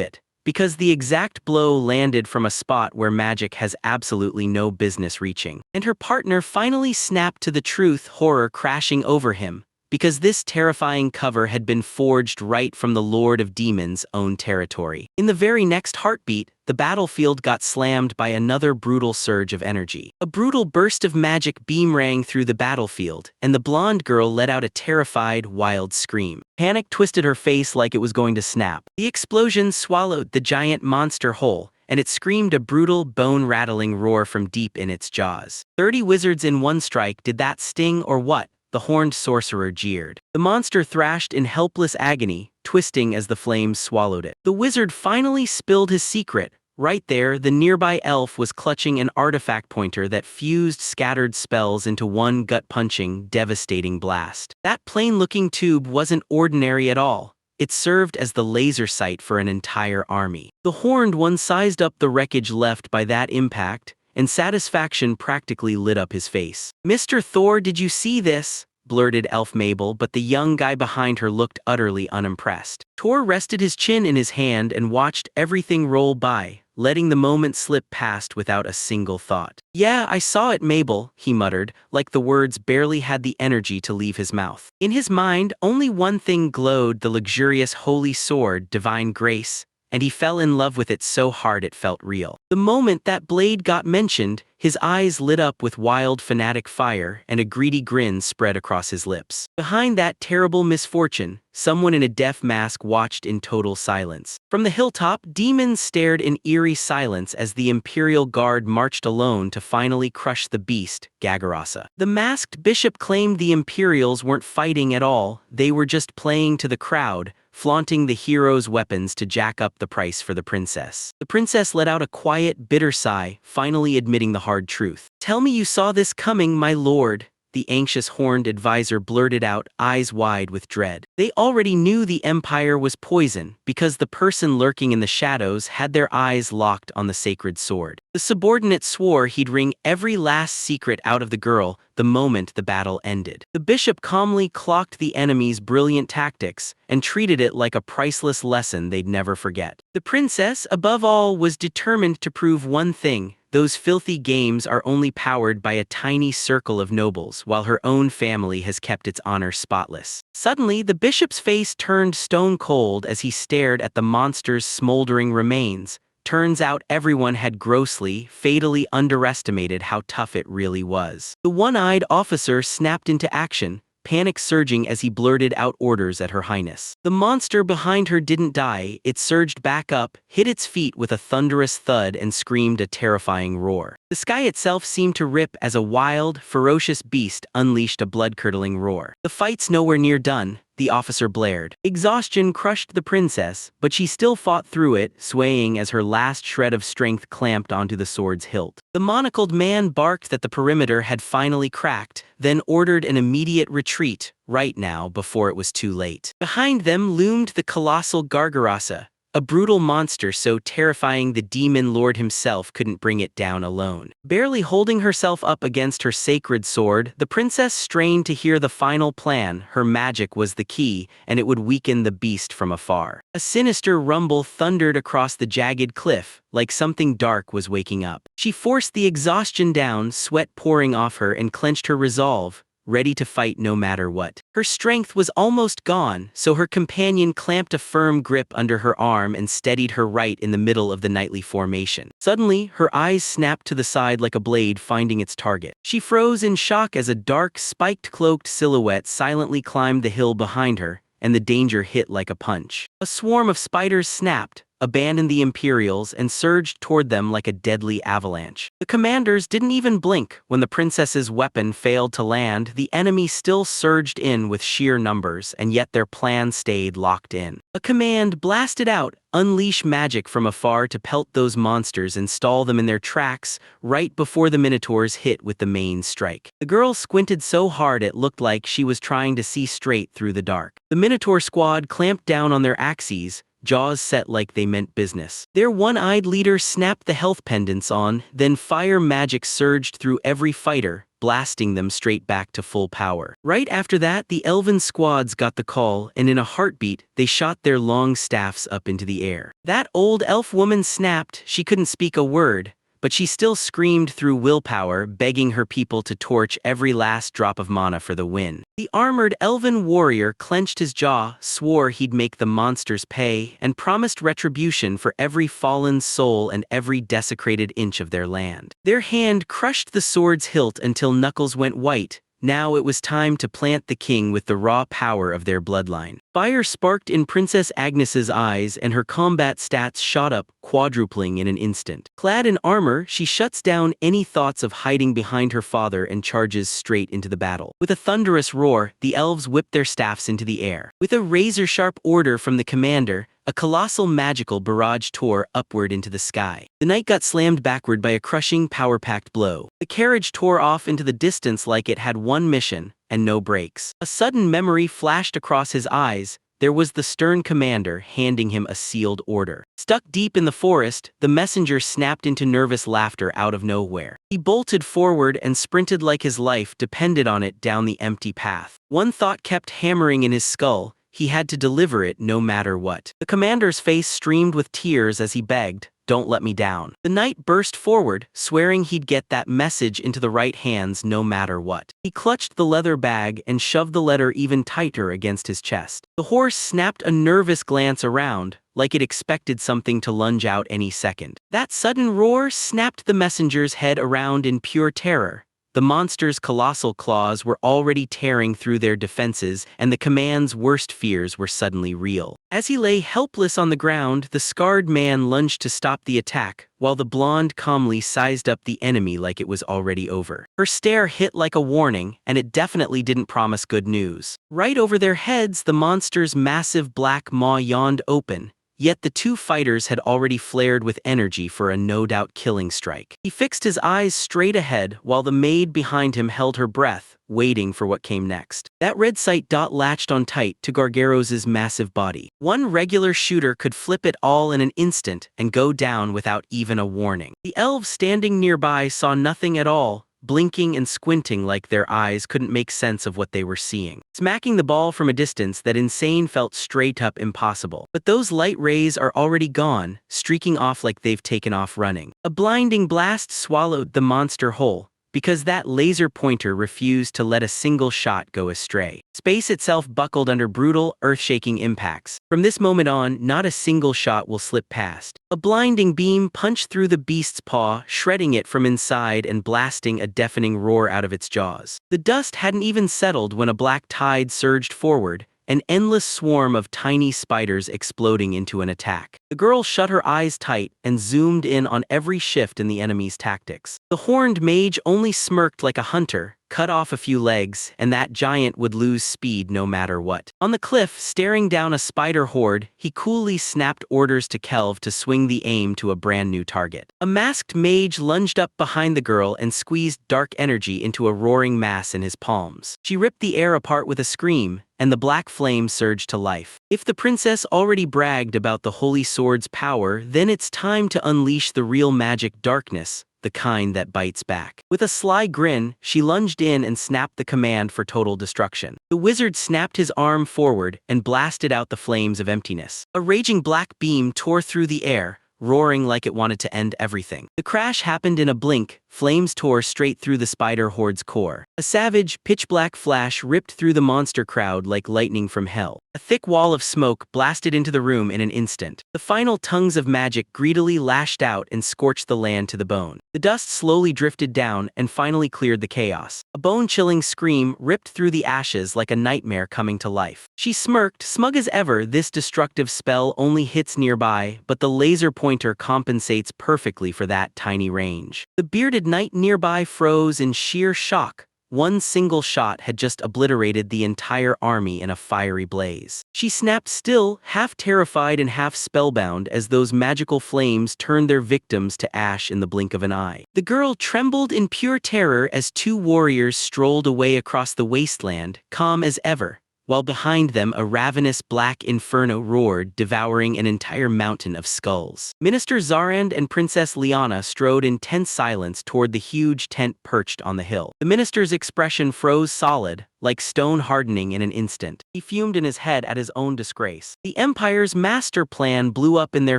it, because the exact blow landed from a spot where magic has absolutely no business reaching. And her partner finally snapped to the truth, horror crashing over him, because this terrifying cover had been forged right from the Lord of Demons' own territory. In the very next heartbeat, the battlefield got slammed by another brutal surge of energy. A brutal burst of magic beam rang through the battlefield, and the blonde girl let out a terrified, wild scream. Panic twisted her face like it was going to snap. The explosion swallowed the giant monster whole, and it screamed a brutal, bone-rattling roar from deep in its jaws. 30 wizards in one strike, did that sting or what? The horned sorcerer jeered. The monster thrashed in helpless agony, twisting as the flames swallowed it. The wizard finally spilled his secret. Right there, the nearby elf was clutching an artifact pointer that fused scattered spells into one gut-punching, devastating blast. That plain-looking tube wasn't ordinary at all. It served as the laser sight for an entire army. The horned one sized up the wreckage left by that impact, and satisfaction practically lit up his face. "Mr. Thor, did you see this?" blurted Elf Mabel, but the young guy behind her looked utterly unimpressed. Thor rested his chin in his hand and watched everything roll by, letting the moment slip past without a single thought. "Yeah, I saw it, Mabel," he muttered, like the words barely had the energy to leave his mouth. In his mind, only one thing glowed: the luxurious holy sword, divine grace, and he fell in love with it so hard it felt real. The moment that blade got mentioned, his eyes lit up with wild fanatic fire, and a greedy grin spread across his lips. Behind that terrible misfortune, someone in a death mask watched in total silence. From the hilltop, demons stared in eerie silence as the Imperial Guard marched alone to finally crush the beast, Gagarasa. The masked bishop claimed the Imperials weren't fighting at all, they were just playing to the crowd, flaunting the hero's weapons to jack up the price for the princess. The princess let out a quiet, bitter sigh, finally admitting the hard truth. "Tell me you saw this coming, my lord," the anxious horned advisor blurted out, eyes wide with dread. They already knew the Empire was poison, because the person lurking in the shadows had their eyes locked on the sacred sword. The subordinate swore he'd wring every last secret out of the girl the moment the battle ended. The bishop calmly clocked the enemy's brilliant tactics and treated it like a priceless lesson they'd never forget. The princess, above all, was determined to prove one thing: those filthy games are only powered by a tiny circle of nobles, while her own family has kept its honor spotless. Suddenly, the bishop's face turned stone cold as he stared at the monster's smoldering remains, Turns out everyone had grossly, fatally underestimated how tough it really was. The one-eyed officer snapped into action, panic surging as he blurted out orders at Her Highness. The monster behind her didn't die, it surged back up, hit its feet with a thunderous thud and screamed a terrifying roar. The sky itself seemed to rip as a wild, ferocious beast unleashed a blood-curdling roar. The fight's nowhere near done, the officer blared. Exhaustion crushed the princess, but she still fought through it, swaying as her last shred of strength clamped onto the sword's hilt. The monocled man barked that the perimeter had finally cracked, then ordered an immediate retreat, right now before it was too late. Behind them loomed the colossal Gargarasa, a brutal monster so terrifying the demon lord himself couldn't bring it down alone. Barely holding herself up against her sacred sword, the princess strained to hear the final plan. Her magic was the key, and it would weaken the beast from afar. A sinister rumble thundered across the jagged cliff, like something dark was waking up. She forced the exhaustion down, sweat pouring off her, and clenched her resolve, ready to fight no matter what. Her strength was almost gone, so her companion clamped a firm grip under her arm and steadied her right in the middle of the knightly formation. Suddenly, her eyes snapped to the side like a blade finding its target. She froze in shock as a dark, spiked-cloaked silhouette silently climbed the hill behind her, and the danger hit like a punch. A swarm of spiders snapped, abandoned the Imperials, and surged toward them like a deadly avalanche. The commanders didn't even blink when the princess's weapon failed to land. The enemy still surged in with sheer numbers, and yet their plan stayed locked in. A command blasted out, unleash magic from afar to pelt those monsters and stall them in their tracks right before the Minotaurs hit with the main strike. The girl squinted so hard it looked like she was trying to see straight through the dark. The Minotaur squad clamped down on their axes, jaws set like they meant business. Their one-eyed leader snapped the health pendants on, then fire magic surged through every fighter, blasting them straight back to full power. Right after that, the elven squads got the call, and in a heartbeat, they shot their long staffs up into the air. That old elf woman snapped. She couldn't speak a word, but she still screamed through willpower, begging her people to torch every last drop of mana for the win. The armored elven warrior clenched his jaw, swore he'd make the monsters pay, and promised retribution for every fallen soul and every desecrated inch of their land. Their hand crushed the sword's hilt until knuckles went white. Now it was time to plant the king with the raw power of their bloodline. Fire sparked in Princess Agnes's eyes, and her combat stats shot up, quadrupling in an instant. Clad in armor, she shuts down any thoughts of hiding behind her father and charges straight into the battle. With a thunderous roar, the elves whipped their staffs into the air. With a razor-sharp order from the commander, a colossal magical barrage tore upward into the sky. The knight got slammed backward by a crushing, power-packed blow. The carriage tore off into the distance like it had one mission, and no brakes. A sudden memory flashed across his eyes. There was the stern commander handing him a sealed order. Stuck deep in the forest, the messenger snapped into nervous laughter out of nowhere. He bolted forward and sprinted like his life depended on it down the empty path. One thought kept hammering in his skull. He had to deliver it no matter what. The commander's face streamed with tears as he begged, "Don't let me down." The knight burst forward, swearing he'd get that message into the right hands no matter what. He clutched the leather bag and shoved the letter even tighter against his chest. The horse snapped a nervous glance around, like it expected something to lunge out any second. That sudden roar snapped the messenger's head around in pure terror. The monster's colossal claws were already tearing through their defenses, and the command's worst fears were suddenly real. As he lay helpless on the ground, the scarred man lunged to stop the attack, while the blonde calmly sized up the enemy like it was already over. Her stare hit like a warning, and it definitely didn't promise good news. Right over their heads, the monster's massive black maw yawned open. Yet the two fighters had already flared with energy for a no-doubt killing strike. He fixed his eyes straight ahead while the maid behind him held her breath, waiting for what came next. That red sight dot latched on tight to Gargaros's massive body. One regular shooter could flip it all in an instant and go down without even a warning. The elves standing nearby saw nothing at all, blinking and squinting like their eyes couldn't make sense of what they were seeing. Smacking the ball from a distance, that insane felt straight up impossible. But those light rays are already gone, streaking off like they've taken off running. A blinding blast swallowed the monster whole, because that laser pointer refused to let a single shot go astray. Space itself buckled under brutal, earth-shaking impacts. From this moment on, not a single shot will slip past. A blinding beam punched through the beast's paw, shredding it from inside and blasting a deafening roar out of its jaws. The dust hadn't even settled when a black tide surged forward, an endless swarm of tiny spiders exploding into an attack. The girl shut her eyes tight and zoomed in on every shift in the enemy's tactics. The horned mage only smirked like a hunter, cut off a few legs, and that giant would lose speed no matter what. On the cliff, staring down a spider horde, he coolly snapped orders to Kelv to swing the aim to a brand new target. A masked mage lunged up behind the girl and squeezed dark energy into a roaring mass in his palms. She ripped the air apart with a scream, and the black flame surged to life. If the princess already bragged about the holy sword's power, then it's time to unleash the real magic darkness, the kind that bites back. With a sly grin, she lunged in and snapped the command for total destruction. The wizard snapped his arm forward and blasted out the flames of emptiness. A raging black beam tore through the air, roaring like it wanted to end everything. The crash happened in a blink. Flames tore straight through the spider horde's core. A savage, pitch-black flash ripped through the monster crowd like lightning from hell. A thick wall of smoke blasted into the room in an instant. The final tongues of magic greedily lashed out and scorched the land to the bone. The dust slowly drifted down and finally cleared the chaos. A bone-chilling scream ripped through the ashes like a nightmare coming to life. She smirked, smug as ever. This destructive spell only hits nearby, but the laser pointer compensates perfectly for that tiny range. The bearded knight nearby froze in sheer shock. One single shot had just obliterated the entire army in a fiery blaze. She snapped still, half terrified and half spellbound as those magical flames turned their victims to ash in the blink of an eye. The girl trembled in pure terror as two warriors strolled away across the wasteland, calm as ever, while behind them a ravenous black inferno roared, devouring an entire mountain of skulls. Minister Zarand and Princess Liana strode in tense silence toward the huge tent perched on the hill. The minister's expression froze solid, like stone hardening in an instant. He fumed in his head at his own disgrace. The Empire's master plan blew up in their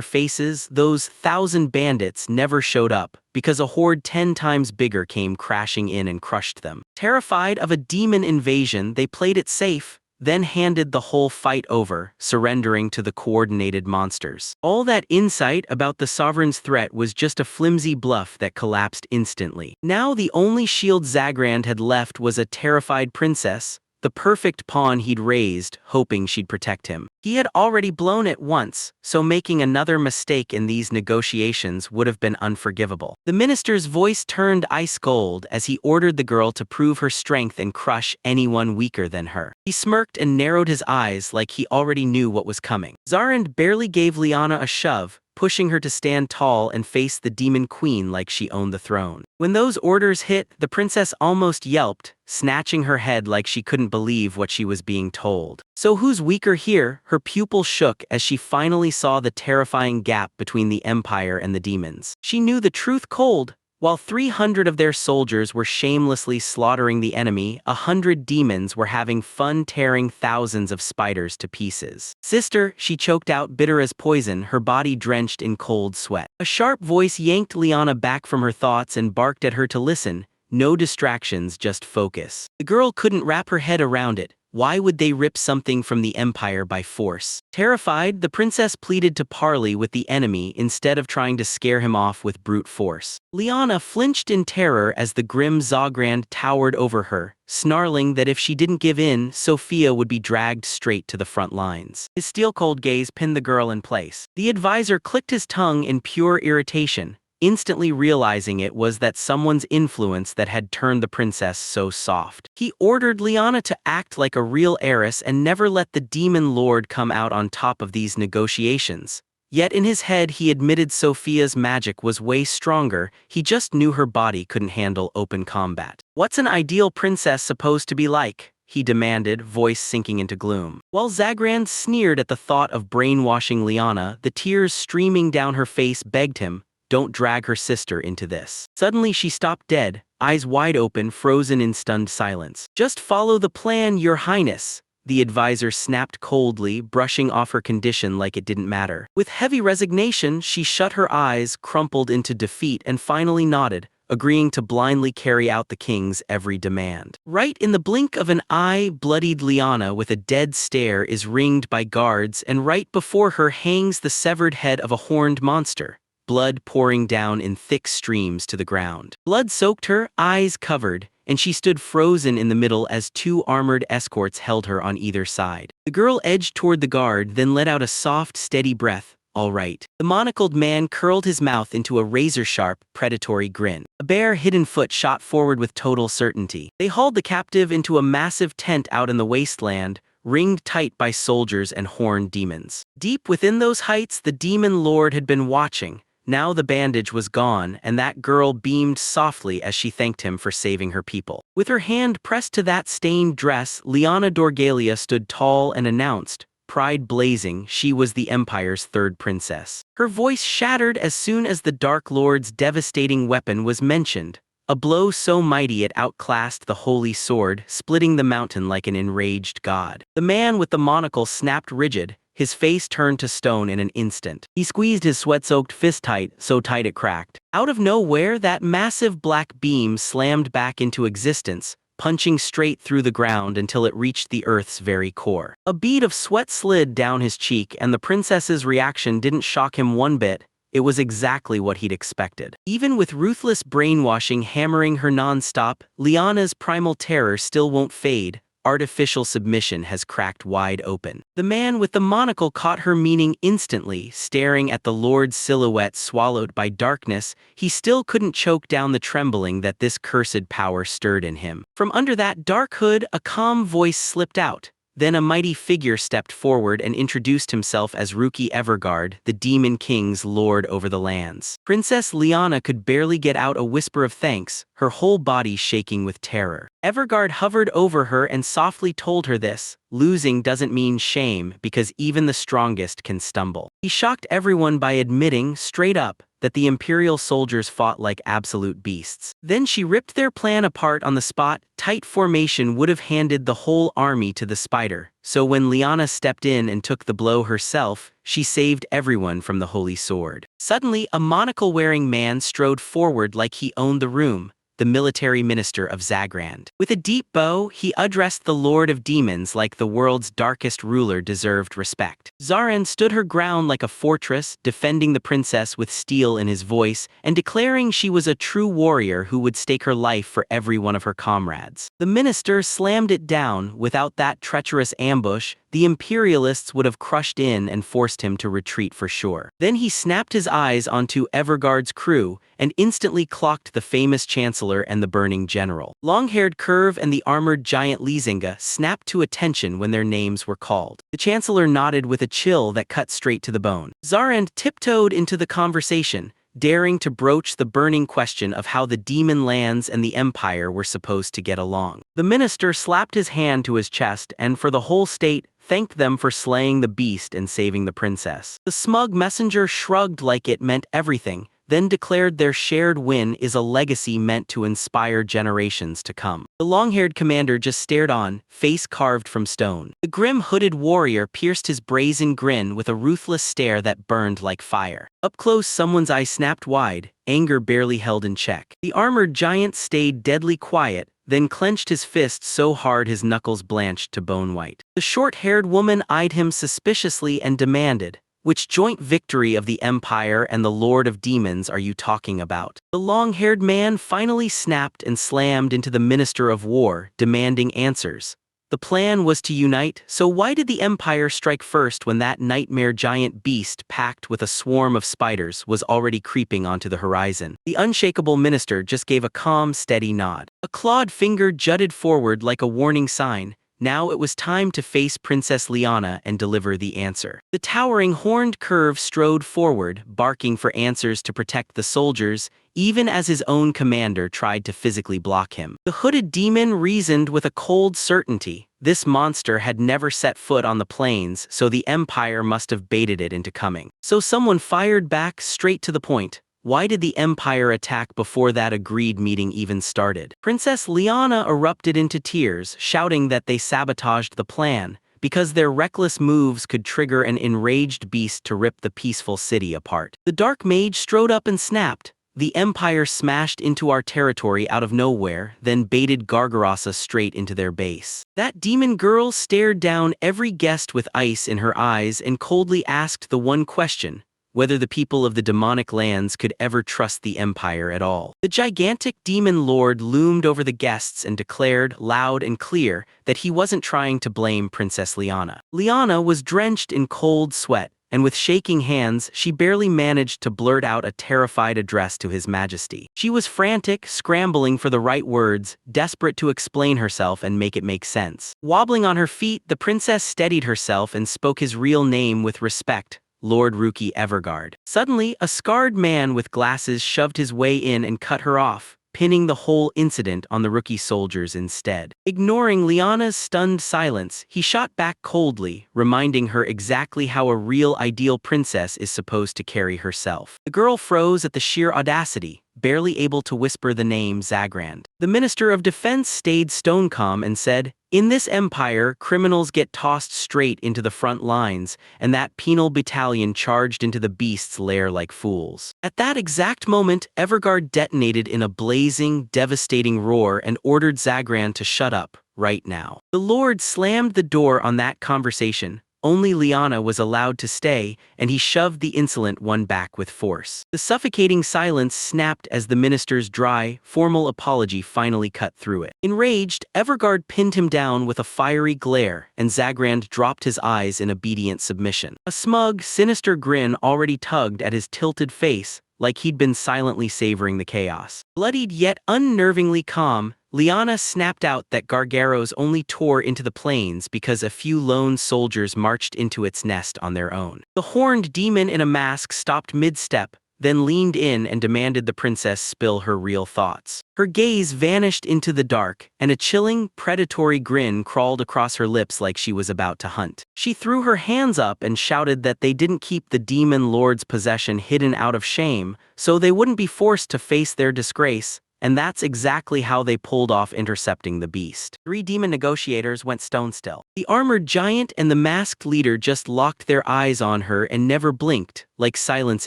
faces. Those 1,000 bandits never showed up, because a horde 10 times bigger came crashing in and crushed them. Terrified of a demon invasion, they played it safe, then handed the whole fight over, surrendering to the coordinated monsters. All that insight about the sovereign's threat was just a flimsy bluff that collapsed instantly. Now the only shield Zagrand had left was a terrified princess, the perfect pawn he'd raised, hoping she'd protect him. He had already blown it once, so making another mistake in these negotiations would have been unforgivable. The minister's voice turned ice cold as he ordered the girl to prove her strength and crush anyone weaker than her. He smirked and narrowed his eyes like he already knew what was coming. Zarand barely gave Liana a shove, pushing her to stand tall and face the demon queen like she owned the throne. When those orders hit, the princess almost yelped, snatching her head like she couldn't believe what she was being told. So who's weaker here? Her pupil shook as she finally saw the terrifying gap between the Empire and the demons. She knew the truth cold. While 300 of their soldiers were shamelessly slaughtering the enemy, 100 demons were having fun tearing thousands of spiders to pieces. "Sister," she choked out, bitter as poison, her body drenched in cold sweat. A sharp voice yanked Liana back from her thoughts and barked at her to listen. No distractions, just focus. The girl couldn't wrap her head around it. Why would they rip something from the Empire by force? Terrified, the princess pleaded to parley with the enemy instead of trying to scare him off with brute force. Liana flinched in terror as the grim Zagrand towered over her, snarling that if she didn't give in, Sophia would be dragged straight to the front lines. His steel-cold gaze pinned the girl in place. The advisor clicked his tongue in pure irritation, instantly realizing it was that someone's influence that had turned the princess so soft. He ordered Liana to act like a real heiress and never let the demon lord come out on top of these negotiations. Yet in his head he admitted Sophia's magic was way stronger, he just knew her body couldn't handle open combat. "What's an ideal princess supposed to be like?" he demanded, voice sinking into gloom. While Zagrand sneered at the thought of brainwashing Liana, the tears streaming down her face begged him, "Don't drag her sister into this." Suddenly she stopped dead, eyes wide open, frozen in stunned silence. "Just follow the plan, Your Highness," the advisor snapped coldly, brushing off her condition like it didn't matter. With heavy resignation, she shut her eyes, crumpled into defeat, and finally nodded, agreeing to blindly carry out the king's every demand. Right in the blink of an eye, bloodied Liana with a dead stare is ringed by guards, and right before her hangs the severed head of a horned monster, blood pouring down in thick streams to the ground. Blood soaked her, eyes covered, and she stood frozen in the middle as two armored escorts held her on either side. The girl edged toward the guard, then let out a soft, steady breath. All right. The monocled man curled his mouth into a razor-sharp, predatory grin. A bare, hidden foot shot forward with total certainty. They hauled the captive into a massive tent out in the wasteland, ringed tight by soldiers and horned demons. Deep within those heights, the demon lord had been watching. Now the bandage was gone, and that girl beamed softly as she thanked him for saving her people. With her hand pressed to that stained dress, Liana Dorgalia stood tall and announced, pride blazing, she was the Empire's third princess. Her voice shattered as soon as the Dark Lord's devastating weapon was mentioned, a blow so mighty it outclassed the holy sword, splitting the mountain like an enraged god. The man with the monocle snapped rigid, his face turned to stone in an instant. He squeezed his sweat-soaked fist tight, so tight it cracked. Out of nowhere, that massive black beam slammed back into existence, punching straight through the ground until it reached the earth's very core. A bead of sweat slid down his cheek, and the princess's reaction didn't shock him one bit. It was exactly what he'd expected. Even with ruthless brainwashing hammering her non-stop, Liana's primal terror still won't fade. Artificial submission has cracked wide open. The man with the monocle caught her meaning instantly, staring at the Lord's silhouette swallowed by darkness. He still couldn't choke down the trembling that this cursed power stirred in him. From under that dark hood, a calm voice slipped out. Then a mighty figure stepped forward and introduced himself as Ruki Evergard, the Demon King's lord over the lands. Princess Liana could barely get out a whisper of thanks, her whole body shaking with terror. Evergard hovered over her and softly told her this: losing doesn't mean shame, because even the strongest can stumble. He shocked everyone by admitting, straight up, that the Imperial soldiers fought like absolute beasts. Then she ripped their plan apart on the spot. Tight formation would have handed the whole army to the spider, so when Liana stepped in and took the blow herself, she saved everyone from the holy sword. Suddenly, a monocle-wearing man strode forward like he owned the room, the military minister of Zagrand. With a deep bow, he addressed the Lord of Demons like the world's darkest ruler deserved respect. Zaran stood her ground like a fortress, defending the princess with steel in his voice, and declaring she was a true warrior who would stake her life for every one of her comrades. The minister slammed it down. Without that treacherous ambush, the Imperialists would have crushed in and forced him to retreat for sure. Then he snapped his eyes onto Evergard's crew, and instantly clocked the famous Chancellor and the Burning General. Long-haired Curve and the armored giant Lizinga snapped to attention when their names were called. The Chancellor nodded with a chill that cut straight to the bone. Zarand tiptoed into the conversation, daring to broach the burning question of how the demon lands and the Empire were supposed to get along. The minister slapped his hand to his chest and, for the whole state, thanked them for slaying the beast and saving the princess. The smug messenger shrugged like it meant everything, then declared their shared win is a legacy meant to inspire generations to come. The long-haired commander just stared on, face carved from stone. The grim hooded warrior pierced his brazen grin with a ruthless stare that burned like fire. Up close, someone's eye snapped wide, anger barely held in check. The armored giant stayed deadly quiet, then clenched his fist so hard his knuckles blanched to bone white. The short-haired woman eyed him suspiciously and demanded, "Which joint victory of the Empire and the Lord of Demons are you talking about?" The long-haired man finally snapped and slammed into the Minister of War, demanding answers. The plan was to unite, so why did the Empire strike first when that nightmare giant beast packed with a swarm of spiders was already creeping onto the horizon? The unshakable minister just gave a calm, steady nod. A clawed finger jutted forward like a warning sign. Now it was time to face Princess Liana and deliver the answer. The towering horned Curve strode forward, barking for answers to protect the soldiers, even as his own commander tried to physically block him. The hooded demon reasoned with a cold certainty. This monster had never set foot on the plains, so the Empire must have baited it into coming. So someone fired back straight to the point. Why did the Empire attack before that agreed meeting even started? Princess Liana erupted into tears, shouting that they sabotaged the plan, because their reckless moves could trigger an enraged beast to rip the peaceful city apart. The Dark Mage strode up and snapped, the Empire smashed into our territory out of nowhere, then baited Gargarasa straight into their base. That demon girl stared down every guest with ice in her eyes and coldly asked the one question: whether the people of the demonic lands could ever trust the Empire at all. The gigantic demon lord loomed over the guests and declared, loud and clear, that he wasn't trying to blame Princess Liana. Liana was drenched in cold sweat, and with shaking hands, she barely managed to blurt out a terrified address to His Majesty. She was frantic, scrambling for the right words, desperate to explain herself and make it make sense. Wobbling on her feet, the princess steadied herself and spoke his real name with respect: Lord Ruki Evergard. Suddenly, a scarred man with glasses shoved his way in and cut her off, pinning the whole incident on the rookie soldiers instead. Ignoring Liana's stunned silence, he shot back coldly, reminding her exactly how a real ideal princess is supposed to carry herself. The girl froze at the sheer audacity, barely able to whisper the name Zagrand. The Minister of Defense stayed stone calm and said, "In this empire, criminals get tossed straight into the front lines, and that penal battalion charged into the beast's lair like fools." At that exact moment, Evergard detonated in a blazing, devastating roar and ordered Zagrand to shut up, right now. The Lord slammed the door on that conversation. Only Liana was allowed to stay, and he shoved the insolent one back with force. The suffocating silence snapped as the minister's dry, formal apology finally cut through it. Enraged, Evergard pinned him down with a fiery glare, and Zagrand dropped his eyes in obedient submission. A smug, sinister grin already tugged at his tilted face, like he'd been silently savoring the chaos. Bloodied yet unnervingly calm, Liana snapped out that Gargaros only tore into the plains because a few lone soldiers marched into its nest on their own. The horned demon in a mask stopped mid-step, then leaned in and demanded the princess spill her real thoughts. Her gaze vanished into the dark, and a chilling, predatory grin crawled across her lips like she was about to hunt. She threw her hands up and shouted that they didn't keep the demon lord's possession hidden out of shame, so they wouldn't be forced to face their disgrace. And that's exactly how they pulled off intercepting the beast. 3 demon negotiators went stone still. The armored giant and the masked leader just locked their eyes on her and never blinked, like silence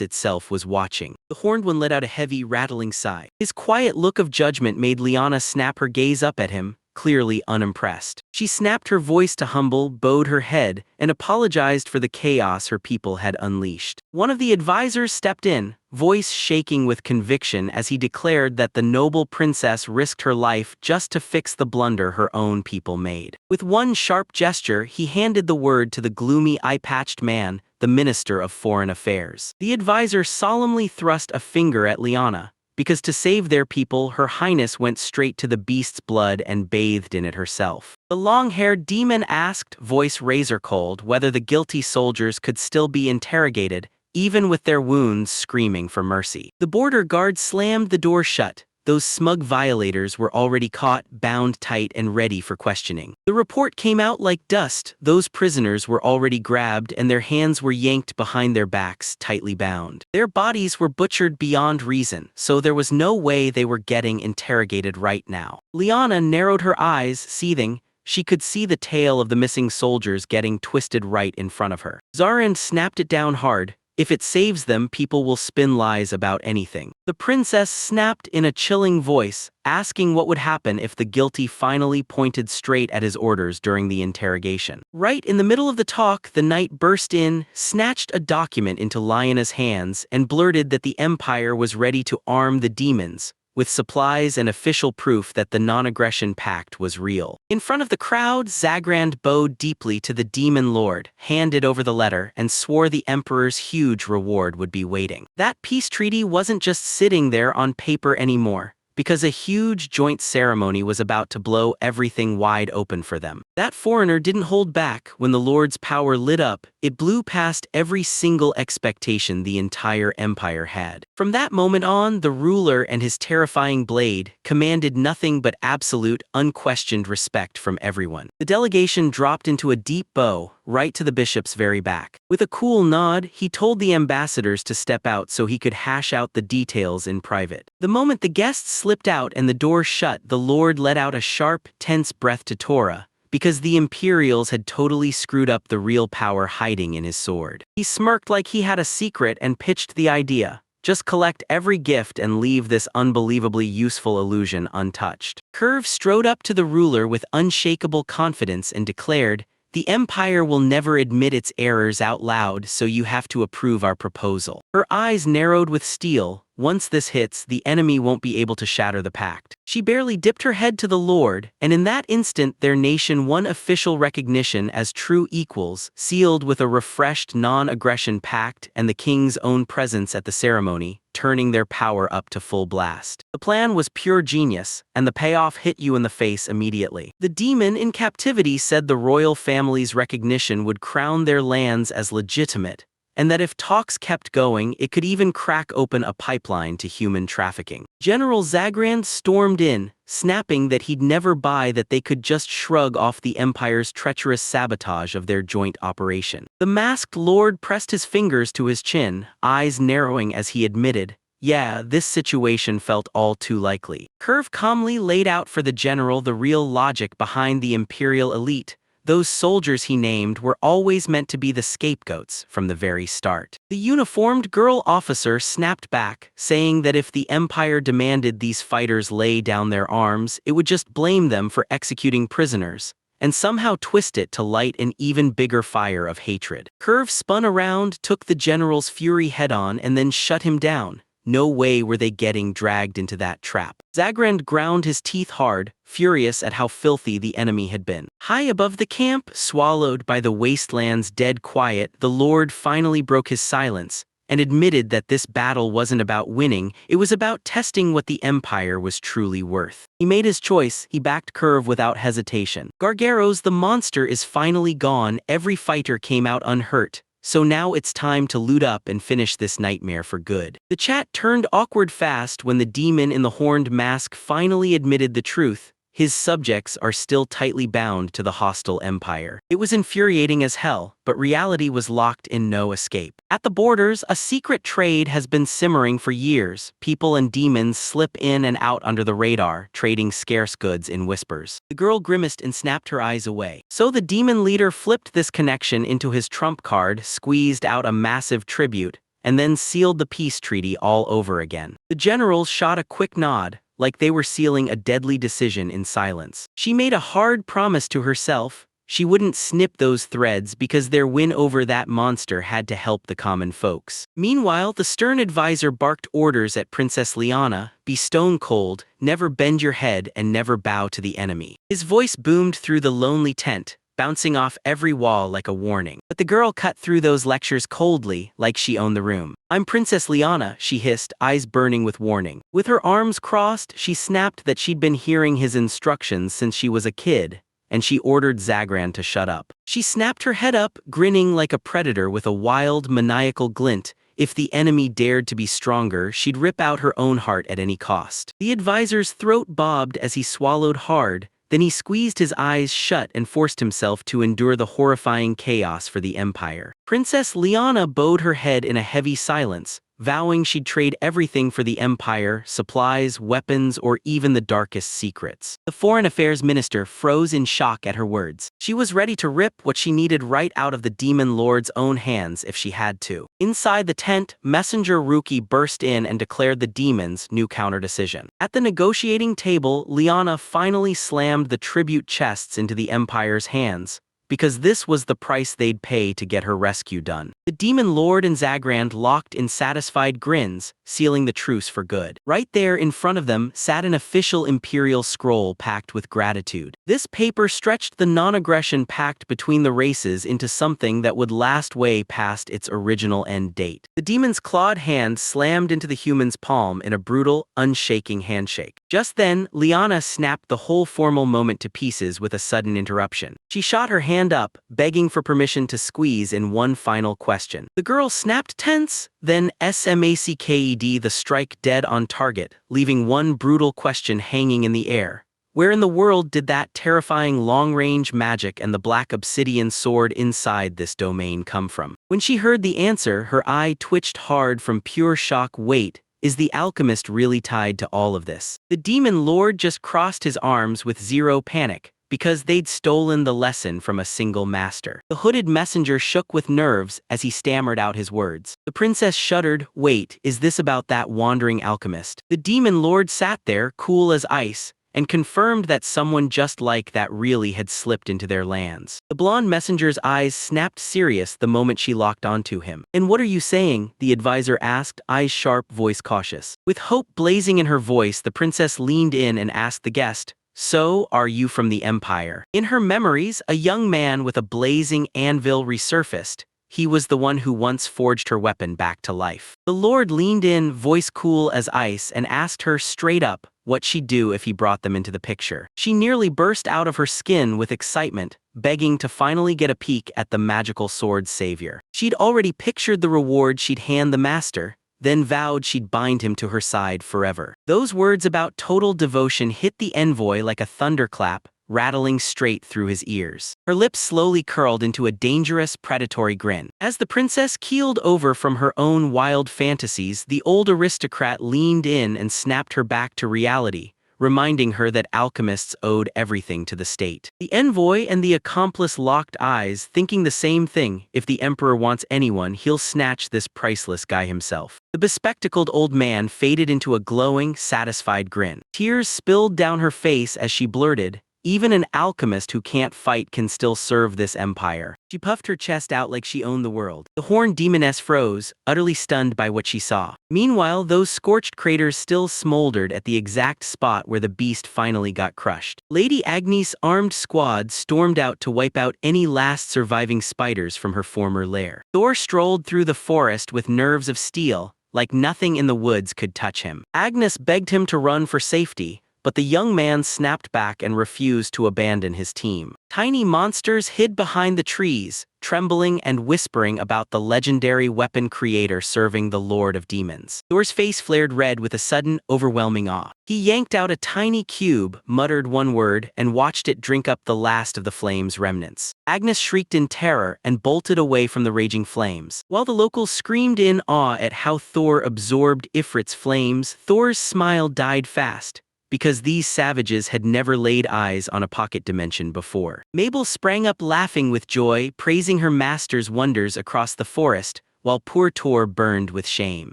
itself was watching. The horned one let out a heavy, rattling sigh. His quiet look of judgment made Liana snap her gaze up at him, clearly unimpressed. She snapped her voice to humble, bowed her head, and apologized for the chaos her people had unleashed. One of the advisors stepped in, voice shaking with conviction as he declared that the noble princess risked her life just to fix the blunder her own people made. With one sharp gesture, he handed the word to the gloomy, eye-patched man, the Minister of Foreign Affairs. The advisor solemnly thrust a finger at Liana, because to save their people, Her Highness went straight to the beast's blood and bathed in it herself. The long-haired demon asked, voice razor-cold, whether the guilty soldiers could still be interrogated, even with their wounds screaming for mercy. The border guard slammed the door shut. Those smug violators were already caught, bound tight, and ready for questioning. The report came out like dust. Those prisoners were already grabbed and their hands were yanked behind their backs, tightly bound. Their bodies were butchered beyond reason, so there was no way they were getting interrogated right now. Liana narrowed her eyes, seething. She could see the tail of the missing soldiers getting twisted right in front of her. Zarand snapped it down hard. If it saves them, people will spin lies about anything. The princess snapped in a chilling voice, asking what would happen if the guilty finally pointed straight at his orders during the interrogation. Right in the middle of the talk, the knight burst in, snatched a document into Liona's hands, and blurted that the Empire was ready to arm the demons, with supplies and official proof that the non-aggression pact was real. In front of the crowd, Zagrand bowed deeply to the demon lord, handed over the letter, and swore the emperor's huge reward would be waiting. That peace treaty wasn't just sitting there on paper anymore, because a huge joint ceremony was about to blow everything wide open for them. That foreigner didn't hold back. When the Lord's power lit up, it blew past every single expectation the entire empire had. From that moment on, the ruler and his terrifying blade commanded nothing but absolute, unquestioned respect from everyone. The delegation dropped into a deep bow, right to the bishop's very back. With a cool nod, he told the ambassadors to step out so he could hash out the details in private. The moment the guests slipped out and the door shut, the Lord let out a sharp, tense breath to Tora, because the Imperials had totally screwed up the real power hiding in his sword. He smirked like he had a secret and pitched the idea. Just collect every gift and leave this unbelievably useful illusion untouched. Curve strode up to the ruler with unshakable confidence and declared, "The Empire will never admit its errors out loud, so you have to approve our proposal." Her eyes narrowed with steel. Once this hits, the enemy won't be able to shatter the pact. She barely dipped her head to the Lord, and in that instant their nation won official recognition as true equals, sealed with a refreshed non-aggression pact and the king's own presence at the ceremony, turning their power up to full blast. The plan was pure genius, and the payoff hit you in the face immediately. The demon in captivity said the royal family's recognition would crown their lands as legitimate, and that if talks kept going, it could even crack open a pipeline to human trafficking. General Zagrand stormed in, snapping that he'd never buy that they could just shrug off the Empire's treacherous sabotage of their joint operation. The masked lord pressed his fingers to his chin, eyes narrowing as he admitted, "Yeah, this situation felt all too likely." Curve calmly laid out for the general the real logic behind the Imperial elite. Those soldiers he named were always meant to be the scapegoats from the very start. The uniformed girl officer snapped back, saying that if the Empire demanded these fighters lay down their arms, it would just blame them for executing prisoners, and somehow twist it to light an even bigger fire of hatred. Curve spun around, took the general's fury head-on, and then shut him down. No way were they getting dragged into that trap. Zagrand ground his teeth hard, furious at how filthy the enemy had been. High above the camp, swallowed by the wasteland's dead quiet, the Lord finally broke his silence and admitted that this battle wasn't about winning, it was about testing what the Empire was truly worth. He made his choice, he backed Curve without hesitation. Gargaros, the monster, is finally gone, every fighter came out unhurt. So now it's time to loot up and finish this nightmare for good. The chat turned awkward fast when the demon in the horned mask finally admitted the truth. His subjects are still tightly bound to the hostile empire. It was infuriating as hell, but reality was locked in no escape. At the borders, a secret trade has been simmering for years. People and demons slip in and out under the radar, trading scarce goods in whispers. The girl grimaced and snapped her eyes away. So the demon leader flipped this connection into his trump card, squeezed out a massive tribute, and then sealed the peace treaty all over again. The generals shot a quick nod, like they were sealing a deadly decision in silence. She made a hard promise to herself. She wouldn't snip those threads because their win over that monster had to help the common folks. Meanwhile, the stern advisor barked orders at Princess Liana, "Be stone cold, never bend your head, and never bow to the enemy." His voice boomed through the lonely tent, bouncing off every wall like a warning. But the girl cut through those lectures coldly, like she owned the room. "I'm Princess Liana," she hissed, eyes burning with warning. With her arms crossed, she snapped that she'd been hearing his instructions since she was a kid, and she ordered Zagrand to shut up. She snapped her head up, grinning like a predator with a wild, maniacal glint. If the enemy dared to be stronger, she'd rip out her own heart at any cost. The advisor's throat bobbed as he swallowed hard. Then he squeezed his eyes shut and forced himself to endure the horrifying chaos for the Empire. Princess Liana bowed her head in a heavy silence, vowing she'd trade everything for the Empire, supplies, weapons, or even the darkest secrets. The Foreign Affairs Minister froze in shock at her words. She was ready to rip what she needed right out of the Demon Lord's own hands if she had to. Inside the tent, Messenger Ruki burst in and declared the demon's new counter-decision. At the negotiating table, Liana finally slammed the tribute chests into the Empire's hands, because this was the price they'd pay to get her rescue done. The Demon Lord and Zagrand locked in satisfied grins, sealing the truce for good. Right there in front of them sat an official imperial scroll packed with gratitude. This paper stretched the non-aggression pact between the races into something that would last way past its original end date. The demon's clawed hand slammed into the human's palm in a brutal, unshaking handshake. Just then, Liana snapped the whole formal moment to pieces with a sudden interruption. She shot her hand up, begging for permission to squeeze in one final question. The girl snapped tense, then smacked the strike dead on target, leaving one brutal question hanging in the air. Where in the world did that terrifying long-range magic and the black obsidian sword inside this domain come from? When she heard the answer, her eye twitched hard from pure shock. Wait, is the alchemist really tied to all of this? The Demon Lord just crossed his arms with zero panic, because they'd stolen the lesson from a single master. The hooded messenger shook with nerves as he stammered out his words. The princess shuddered. Wait, is this about that wandering alchemist? The demon lord sat there, cool as ice, and confirmed that someone just like that really had slipped into their lands. The blonde messenger's eyes snapped serious the moment she locked onto him. "And what are you saying?" the advisor asked, eyes sharp, voice cautious. With hope blazing in her voice, the princess leaned in and asked the guest, "So, are you from the Empire?" In her memories, a young man with a blazing anvil resurfaced. He was the one who once forged her weapon back to life. The lord leaned in, voice cool as ice, and asked her straight up what she'd do if he brought them into the picture. She nearly burst out of her skin with excitement, begging to finally get a peek at the magical sword's savior. She'd already pictured the reward she'd hand the master, then vowed she'd bind him to her side forever. Those words about total devotion hit the envoy like a thunderclap, rattling straight through his ears. Her lips slowly curled into a dangerous, predatory grin. As the princess keeled over from her own wild fantasies, the old aristocrat leaned in and snapped her back to reality, reminding her that alchemists owed everything to the state. The envoy and the accomplice locked eyes, thinking the same thing. If the emperor wants anyone, he'll snatch this priceless guy himself. The bespectacled old man faded into a glowing, satisfied grin. Tears spilled down her face as she blurted, "Even an alchemist who can't fight can still serve this empire." She puffed her chest out like she owned the world. The horned demoness froze, utterly stunned by what she saw. Meanwhile, those scorched craters still smoldered at the exact spot where the beast finally got crushed. Lady Agnes' armed squad stormed out to wipe out any last surviving spiders from her former lair. Thor strolled through the forest with nerves of steel, like nothing in the woods could touch him. Agnes begged him to run for safety, but the young man snapped back and refused to abandon his team. Tiny monsters hid behind the trees, trembling and whispering about the legendary weapon creator serving the Lord of Demons. Thor's face flared red with a sudden, overwhelming awe. He yanked out a tiny cube, muttered one word, and watched it drink up the last of the flame's remnants. Agnes shrieked in terror and bolted away from the raging flames. While the locals screamed in awe at how Thor absorbed Ifrit's flames, Thor's smile died fast, because these savages had never laid eyes on a pocket dimension before. Mabel sprang up laughing with joy, praising her master's wonders across the forest, while poor Thor burned with shame.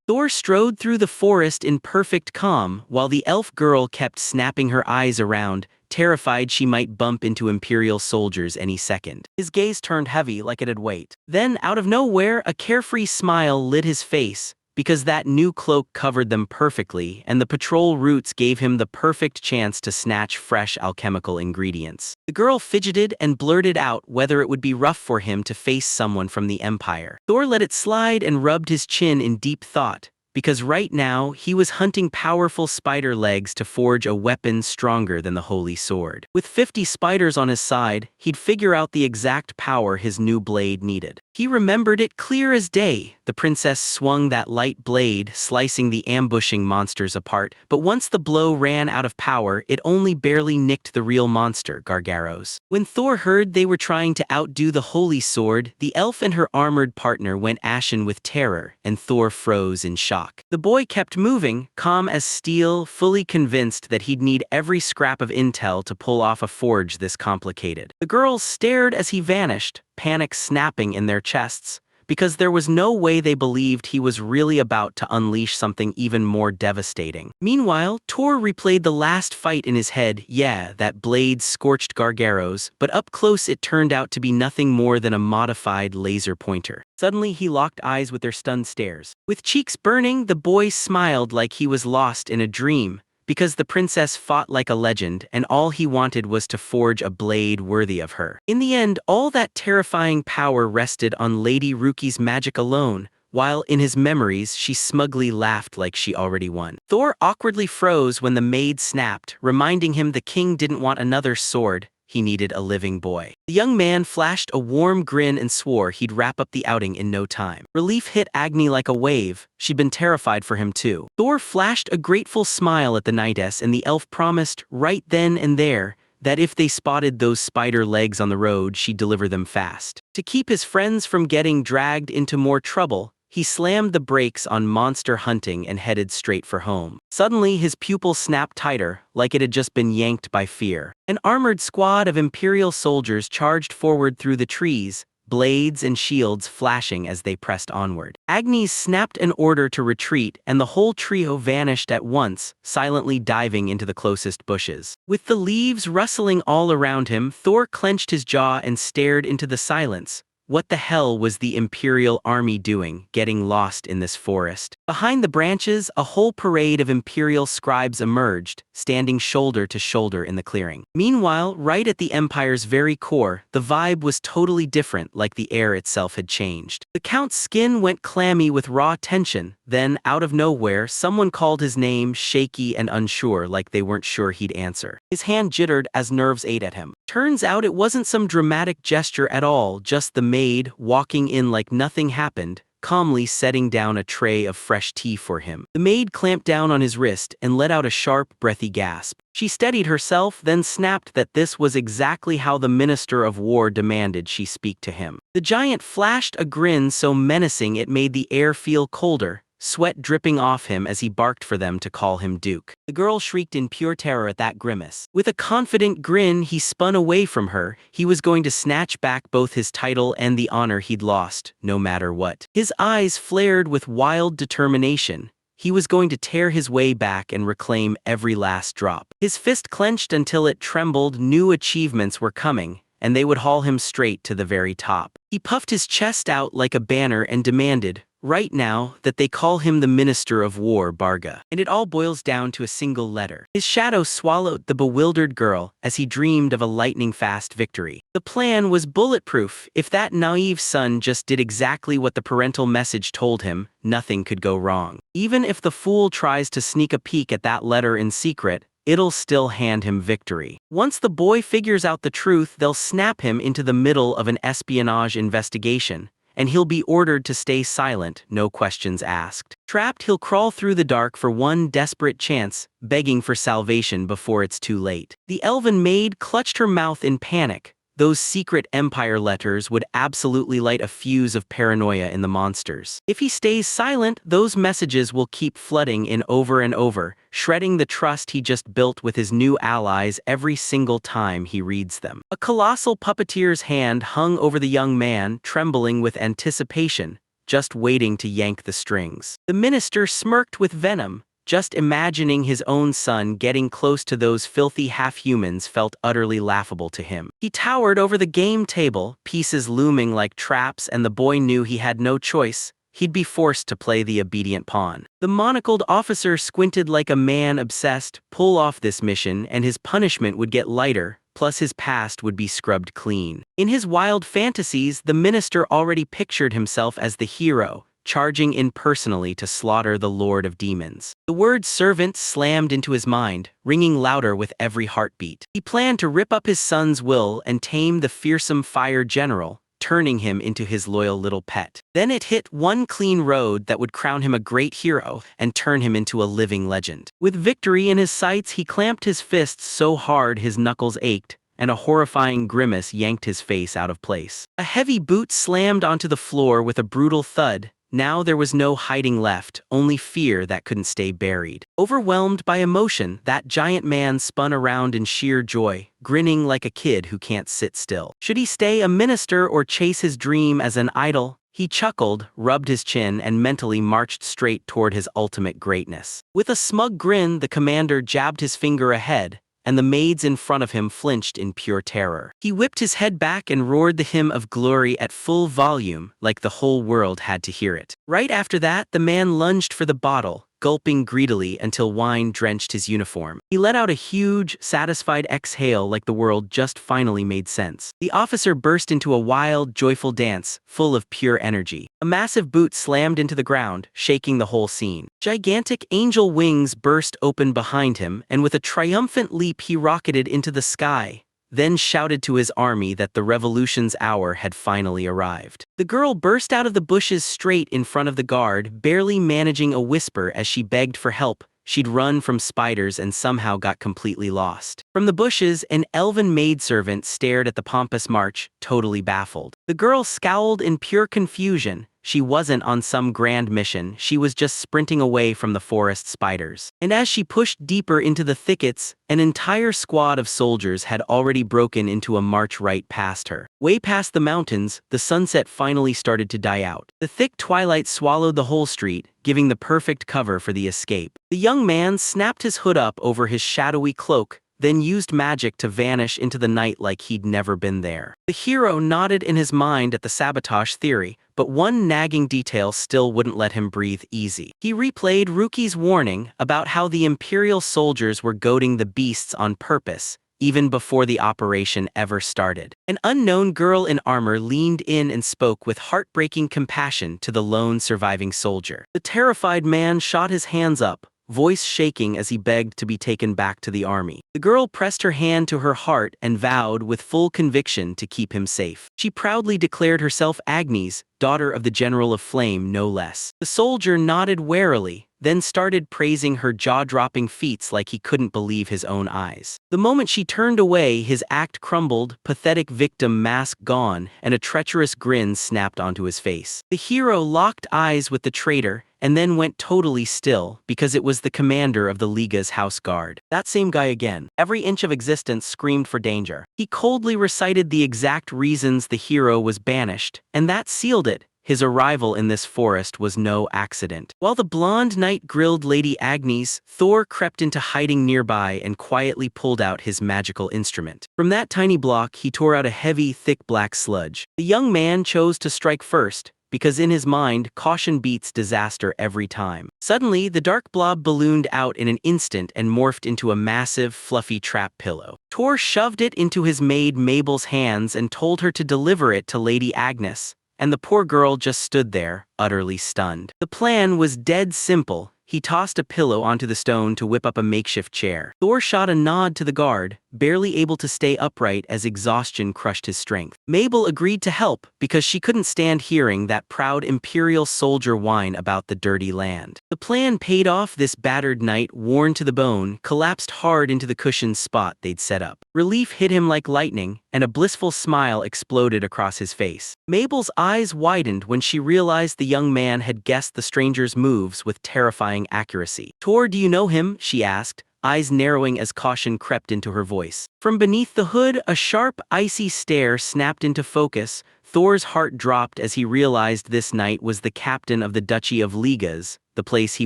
Thor strode through the forest in perfect calm, while the elf girl kept snapping her eyes around, terrified she might bump into Imperial soldiers any second. His gaze turned heavy like it had weight. Then, out of nowhere, a carefree smile lit his face, because that new cloak covered them perfectly, and the patrol routes gave him the perfect chance to snatch fresh alchemical ingredients. The girl fidgeted and blurted out whether it would be rough for him to face someone from the Empire. Thor let it slide and rubbed his chin in deep thought, because right now he was hunting powerful spider legs to forge a weapon stronger than the holy sword. With 50 spiders on his side, he'd figure out the exact power his new blade needed. He remembered it clear as day. The princess swung that light blade, slicing the ambushing monsters apart, but once the blow ran out of power, it only barely nicked the real monster, Gargaros. When Thor heard they were trying to outdo the holy sword, the elf and her armored partner went ashen with terror, and Thor froze in shock. The boy kept moving, calm as steel, fully convinced that he'd need every scrap of intel to pull off a forge this complicated. The girls stared as he vanished, panic snapping in their chests, because there was no way they believed he was really about to unleash something even more devastating. Meanwhile, Thor replayed the last fight in his head. Yeah, that blade scorched Gargaros, but up close it turned out to be nothing more than a modified laser pointer. Suddenly he locked eyes with their stunned stares. With cheeks burning, the boy smiled like he was lost in a dream, because the princess fought like a legend, and all he wanted was to forge a blade worthy of her. In the end, all that terrifying power rested on Lady Ruki's magic alone, while in his memories she smugly laughed like she already won. Thor awkwardly froze when the maid snapped, reminding him the king didn't want another sword, he needed a living boy. The young man flashed a warm grin and swore he'd wrap up the outing in no time. Relief hit Agni like a wave. She'd been terrified for him too. Thor flashed a grateful smile at the knightess, and the elf promised, right then and there, that if they spotted those spider legs on the road, she'd deliver them fast. To keep his friends from getting dragged into more trouble, he slammed the brakes on monster hunting and headed straight for home. Suddenly, his pupils snapped tighter, like it had just been yanked by fear. An armored squad of Imperial soldiers charged forward through the trees, blades and shields flashing as they pressed onward. Agnes snapped an order to retreat, and the whole trio vanished at once, silently diving into the closest bushes. With the leaves rustling all around him, Thor clenched his jaw and stared into the silence. What the hell was the Imperial army doing, getting lost in this forest? Behind the branches, a whole parade of Imperial scribes emerged, standing shoulder to shoulder in the clearing. Meanwhile, right at the Empire's very core, the vibe was totally different, like the air itself had changed. The Count's skin went clammy with raw tension. Then, out of nowhere, someone called his name, shaky and unsure, like they weren't sure he'd answer. His hand jittered as nerves ate at him. Turns out it wasn't some dramatic gesture at all, just the maid, walking in like nothing happened, calmly setting down a tray of fresh tea for him. The maid clamped down on his wrist and let out a sharp, breathy gasp. She steadied herself, then snapped that this was exactly how the Minister of War demanded she speak to him. The giant flashed a grin so menacing it made the air feel colder, sweat dripping off him as he barked for them to call him Duke. The girl shrieked in pure terror at that grimace. With a confident grin, he spun away from her. He was going to snatch back both his title and the honor he'd lost, no matter what. His eyes flared with wild determination. He was going to tear his way back and reclaim every last drop. His fist clenched until it trembled. New achievements were coming, and they would haul him straight to the very top. He puffed his chest out like a banner and demanded, right now, that they call him the Minister of War, Barga. And it all boils down to a single letter. His shadow swallowed the bewildered girl as he dreamed of a lightning-fast victory. The plan was bulletproof. If that naive son just did exactly what the parental message told him, nothing could go wrong. Even if the fool tries to sneak a peek at that letter in secret, it'll still hand him victory. Once the boy figures out the truth, they'll snap him into the middle of an espionage investigation, and he'll be ordered to stay silent, no questions asked. Trapped, he'll crawl through the dark for one desperate chance, begging for salvation before it's too late. The elven maid clutched her mouth in panic. Those secret Empire letters would absolutely light a fuse of paranoia in the monsters. If he stays silent, those messages will keep flooding in over and over, shredding the trust he just built with his new allies every single time he reads them. A colossal puppeteer's hand hung over the young man, trembling with anticipation, just waiting to yank the strings. The minister smirked with venom. Just imagining his own son getting close to those filthy half-humans felt utterly laughable to him. He towered over the game table, pieces looming like traps, and the boy knew he had no choice. He'd be forced to play the obedient pawn. The monocled officer squinted like a man obsessed. Pull off this mission, and his punishment would get lighter, plus his past would be scrubbed clean. In his wild fantasies, the minister already pictured himself as the hero, charging in personally to slaughter the Lord of Demons. The word servant slammed into his mind, ringing louder with every heartbeat. He planned to rip up his son's will and tame the fearsome fire general, turning him into his loyal little pet. Then it hit one clean road that would crown him a great hero and turn him into a living legend. With victory in his sights, he clamped his fists so hard his knuckles ached, and a horrifying grimace yanked his face out of place. A heavy boot slammed onto the floor with a brutal thud. Now there was no hiding left, only fear that couldn't stay buried. Overwhelmed by emotion, that giant man spun around in sheer joy, grinning like a kid who can't sit still. Should he stay a minister or chase his dream as an idol? He chuckled, rubbed his chin, and mentally marched straight toward his ultimate greatness. With a smug grin, the commander jabbed his finger ahead, and the maids in front of him flinched in pure terror. He whipped his head back and roared the hymn of glory at full volume, like the whole world had to hear it. Right after that, the man lunged for the bottle, gulping greedily until wine drenched his uniform. He let out a huge, satisfied exhale like the world just finally made sense. The officer burst into a wild, joyful dance, full of pure energy. A massive boot slammed into the ground, shaking the whole scene. Gigantic angel wings burst open behind him, and with a triumphant leap he rocketed into the sky, then shouted to his army that the revolution's hour had finally arrived. The girl burst out of the bushes straight in front of the guard, barely managing a whisper as she begged for help. She'd run from spiders and somehow got completely lost. From the bushes, an elven maidservant stared at the pompous march, totally baffled. The girl scowled in pure confusion. She wasn't on some grand mission, she was just sprinting away from the forest spiders. And as she pushed deeper into the thickets, an entire squad of soldiers had already broken into a march right past her. Way past the mountains, the sunset finally started to die out. The thick twilight swallowed the whole street, giving the perfect cover for the escape. The young man snapped his hood up over his shadowy cloak, then used magic to vanish into the night like he'd never been there. The hero nodded in his mind at the sabotage theory, but one nagging detail still wouldn't let him breathe easy. He replayed Ruki's warning about how the Imperial soldiers were goading the beasts on purpose, even before the operation ever started. An unknown girl in armor leaned in and spoke with heartbreaking compassion to the lone surviving soldier. The terrified man shot his hands up, voice shaking as he begged to be taken back to the army. The girl pressed her hand to her heart and vowed with full conviction to keep him safe. She proudly declared herself Agnes, daughter of the General of Flame, no less. The soldier nodded warily, then started praising her jaw-dropping feats like he couldn't believe his own eyes. The moment she turned away, his act crumbled, pathetic victim mask gone, and a treacherous grin snapped onto his face. The hero locked eyes with the traitor, and then went totally still, because it was the commander of the Liga's house guard. That same guy again. Every inch of existence screamed for danger. He coldly recited the exact reasons the hero was banished, and that sealed it. His arrival in this forest was no accident. While the blonde knight grilled Lady Agnes, Thor crept into hiding nearby and quietly pulled out his magical instrument. From that tiny block, he tore out a heavy, thick black sludge. The young man chose to strike first, because in his mind, caution beats disaster every time. Suddenly, the dark blob ballooned out in an instant and morphed into a massive, fluffy trap pillow. Thor shoved it into his maid Mabel's hands and told her to deliver it to Lady Agnes, and the poor girl just stood there, utterly stunned. The plan was dead simple. He tossed a pillow onto the stone to whip up a makeshift chair. Thor shot a nod to the guard, barely able to stay upright as exhaustion crushed his strength. Mabel agreed to help because she couldn't stand hearing that proud Imperial soldier whine about the dirty land. The plan paid off. This battered knight, worn to the bone, collapsed hard into the cushioned spot they'd set up. Relief hit him like lightning, and a blissful smile exploded across his face. Mabel's eyes widened when she realized the young man had guessed the stranger's moves with terrifying accuracy. "Thor, do you know him?" she asked, eyes narrowing as caution crept into her voice. From beneath the hood, a sharp, icy stare snapped into focus. Thor's heart dropped as he realized this knight was the captain of the Duchy of Ligas, the place he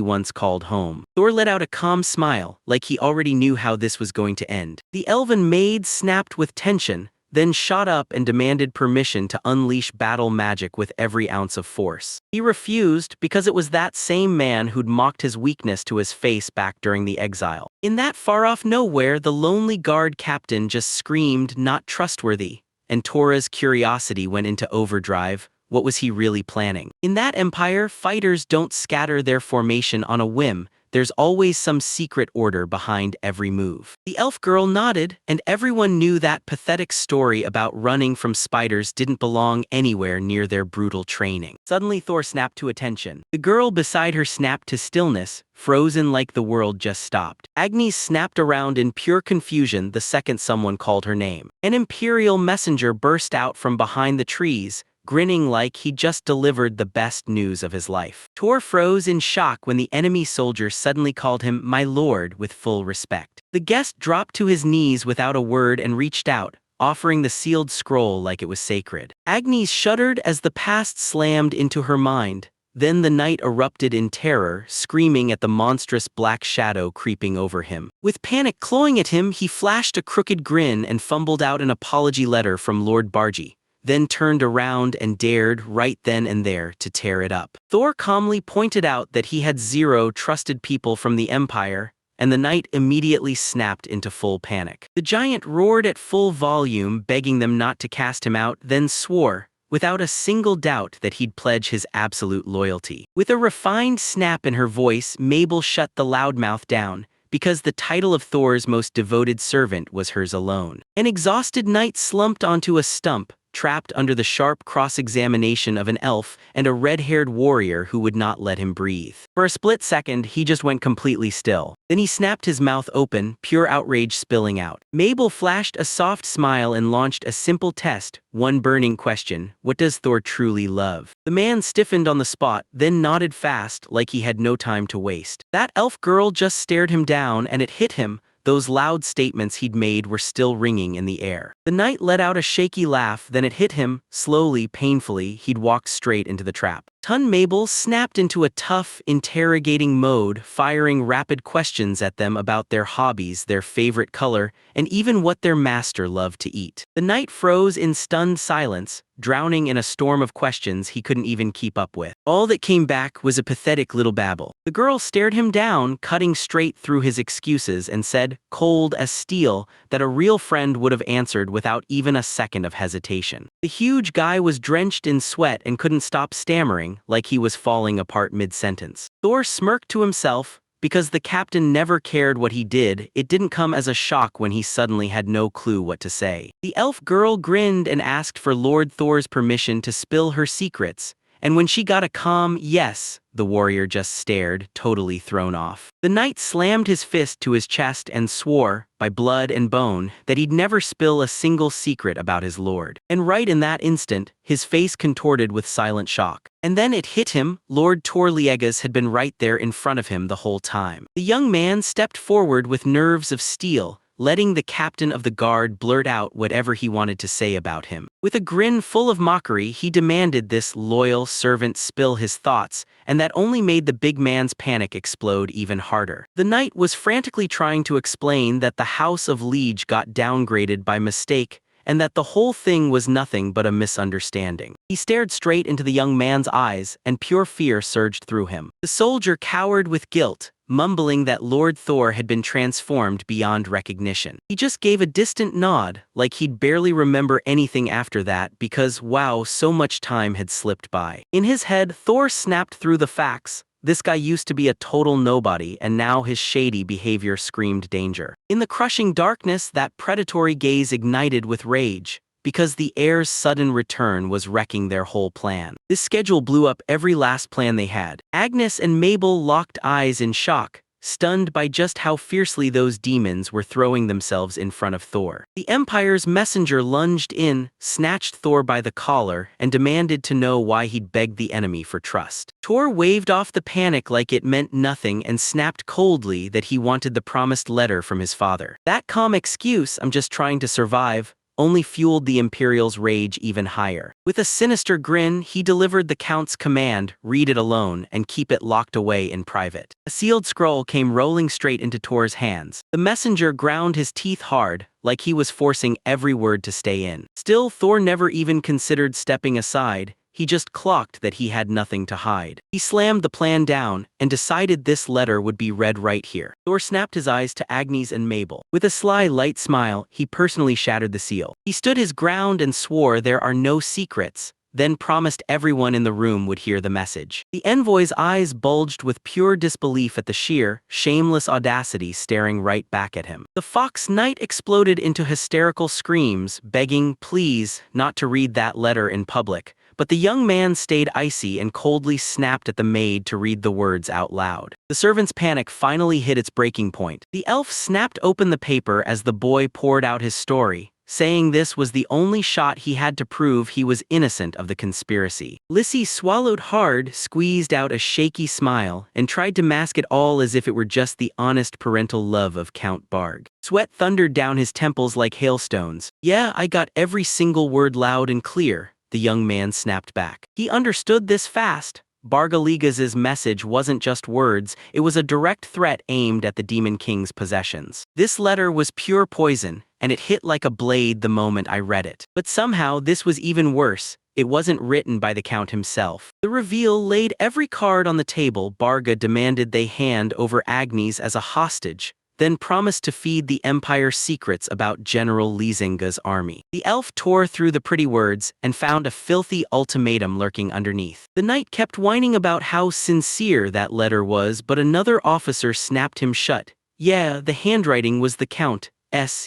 once called home. Thor let out a calm smile, like he already knew how this was going to end. The elven maid snapped with tension, then shot up and demanded permission to unleash battle magic with every ounce of force. He refused because it was that same man who'd mocked his weakness to his face back during the exile. In that far-off nowhere, the lonely guard captain just screamed, "Not trustworthy," and Tora's curiosity went into overdrive. What was he really planning? In that empire, fighters don't scatter their formation on a whim. There's always some secret order behind every move. The elf girl nodded, and everyone knew that pathetic story about running from spiders didn't belong anywhere near their brutal training. Suddenly Thor snapped to attention. The girl beside her snapped to stillness, frozen like the world just stopped. Agnes snapped around in pure confusion the second someone called her name. An Imperial messenger burst out from behind the trees, grinning like he'd just delivered the best news of his life. Thor froze in shock when the enemy soldier suddenly called him "my lord" with full respect. The guest dropped to his knees without a word and reached out, offering the sealed scroll like it was sacred. Agnes shuddered as the past slammed into her mind. Then the knight erupted in terror, screaming at the monstrous black shadow creeping over him. With panic clawing at him, he flashed a crooked grin and fumbled out an apology letter from Lord Bargy, then turned around and dared, right then and there, to tear it up. Thor calmly pointed out that he had 0 trusted people from the Empire, and the knight immediately snapped into full panic. The giant roared at full volume, begging them not to cast him out, then swore, without a single doubt, that he'd pledge his absolute loyalty. With a refined snap in her voice, Mabel shut the loudmouth down, because the title of Thor's most devoted servant was hers alone. An exhausted knight slumped onto a stump, trapped under the sharp cross-examination of an elf and a red-haired warrior who would not let him breathe. For a split second, he just went completely still. Then he snapped his mouth open, pure outrage spilling out. Mabel flashed a soft smile and launched a simple test, one burning question: what does Thor truly love? The man stiffened on the spot, then nodded fast, like he had no time to waste. That elf girl just stared him down, and it hit him. Those loud statements he'd made were still ringing in the air. The knight let out a shaky laugh, then it hit him. Slowly, painfully, he'd walked straight into the trap. Mabel snapped into a tough, interrogating mode, firing rapid questions at them about their hobbies, their favorite color, and even what their master loved to eat. The knight froze in stunned silence, drowning in a storm of questions he couldn't even keep up with. All that came back was a pathetic little babble. The girl stared him down, cutting straight through his excuses, and said, cold as steel, that a real friend would have answered without even a second of hesitation. The huge guy was drenched in sweat and couldn't stop stammering, like he was falling apart mid-sentence. Thor smirked to himself. Because the captain never cared what he did, it didn't come as a shock when he suddenly had no clue what to say. The elf girl grinned and asked for Lord Thor's permission to spill her secrets, and when she got a calm yes, the warrior just stared, totally thrown off. The knight slammed his fist to his chest and swore, by blood and bone, that he'd never spill a single secret about his lord. And right in that instant, his face contorted with silent shock. And then it hit him. Lord Torliegas had been right there in front of him the whole time. The young man stepped forward with nerves of steel, letting the captain of the guard blurt out whatever he wanted to say about him. With a grin full of mockery, he demanded this loyal servant spill his thoughts, and that only made the big man's panic explode even harder. The knight was frantically trying to explain that the House of Liege got downgraded by mistake, and that the whole thing was nothing but a misunderstanding. He stared straight into the young man's eyes, and pure fear surged through him. The soldier cowered with guilt, mumbling that Lord Thor had been transformed beyond recognition. He just gave a distant nod, like he'd barely remember anything after that because, wow, so much time had slipped by. In his head, Thor snapped through the facts. This guy used to be a total nobody, and now his shady behavior screamed danger. In the crushing darkness, that predatory gaze ignited with rage, because the heir's sudden return was wrecking their whole plan. This schedule blew up every last plan they had. Agnes and Mabel locked eyes in shock, stunned by just how fiercely those demons were throwing themselves in front of Thor. The Empire's messenger lunged in, snatched Thor by the collar, and demanded to know why he'd begged the enemy for trust. Thor waved off the panic like it meant nothing and snapped coldly that he wanted the promised letter from his father. That calm excuse, "I'm just trying to survive," only fueled the Imperial's rage even higher. With a sinister grin, he delivered the Count's command, read it alone, and keep it locked away in private. A sealed scroll came rolling straight into Thor's hands. The messenger ground his teeth hard, like he was forcing every word to stay in. Still, Thor never even considered stepping aside. He just clocked that he had nothing to hide. He slammed the plan down, and decided this letter would be read right here. Thor snapped his eyes to Agnes and Mabel. With a sly, light smile, he personally shattered the seal. He stood his ground and swore there are no secrets, then promised everyone in the room would hear the message. The envoy's eyes bulged with pure disbelief at the sheer, shameless audacity staring right back at him. The Fox Knight exploded into hysterical screams, begging, please, not to read that letter in public. But the young man stayed icy and coldly snapped at the maid to read the words out loud. The servant's panic finally hit its breaking point. The elf snapped open the paper as the boy poured out his story, saying this was the only shot he had to prove he was innocent of the conspiracy. Lissy swallowed hard, squeezed out a shaky smile, and tried to mask it all as if it were just the honest parental love of Count Barg. Sweat thundered down his temples like hailstones. Yeah, I got every single word loud and clear, the young man snapped back. He understood this fast. Bargaligas's message wasn't just words, it was a direct threat aimed at the Demon King's possessions. This letter was pure poison, and it hit like a blade the moment I read it. But somehow this was even worse. It wasn't written by the Count himself. The reveal laid every card on the table. Barga demanded they hand over Agnes as a hostage, then promised to feed the Empire secrets about General Lizinga's army. The elf tore through the pretty words and found a filthy ultimatum lurking underneath. The knight kept whining about how sincere that letter was, but another officer snapped him shut. Yeah, the handwriting was the Count,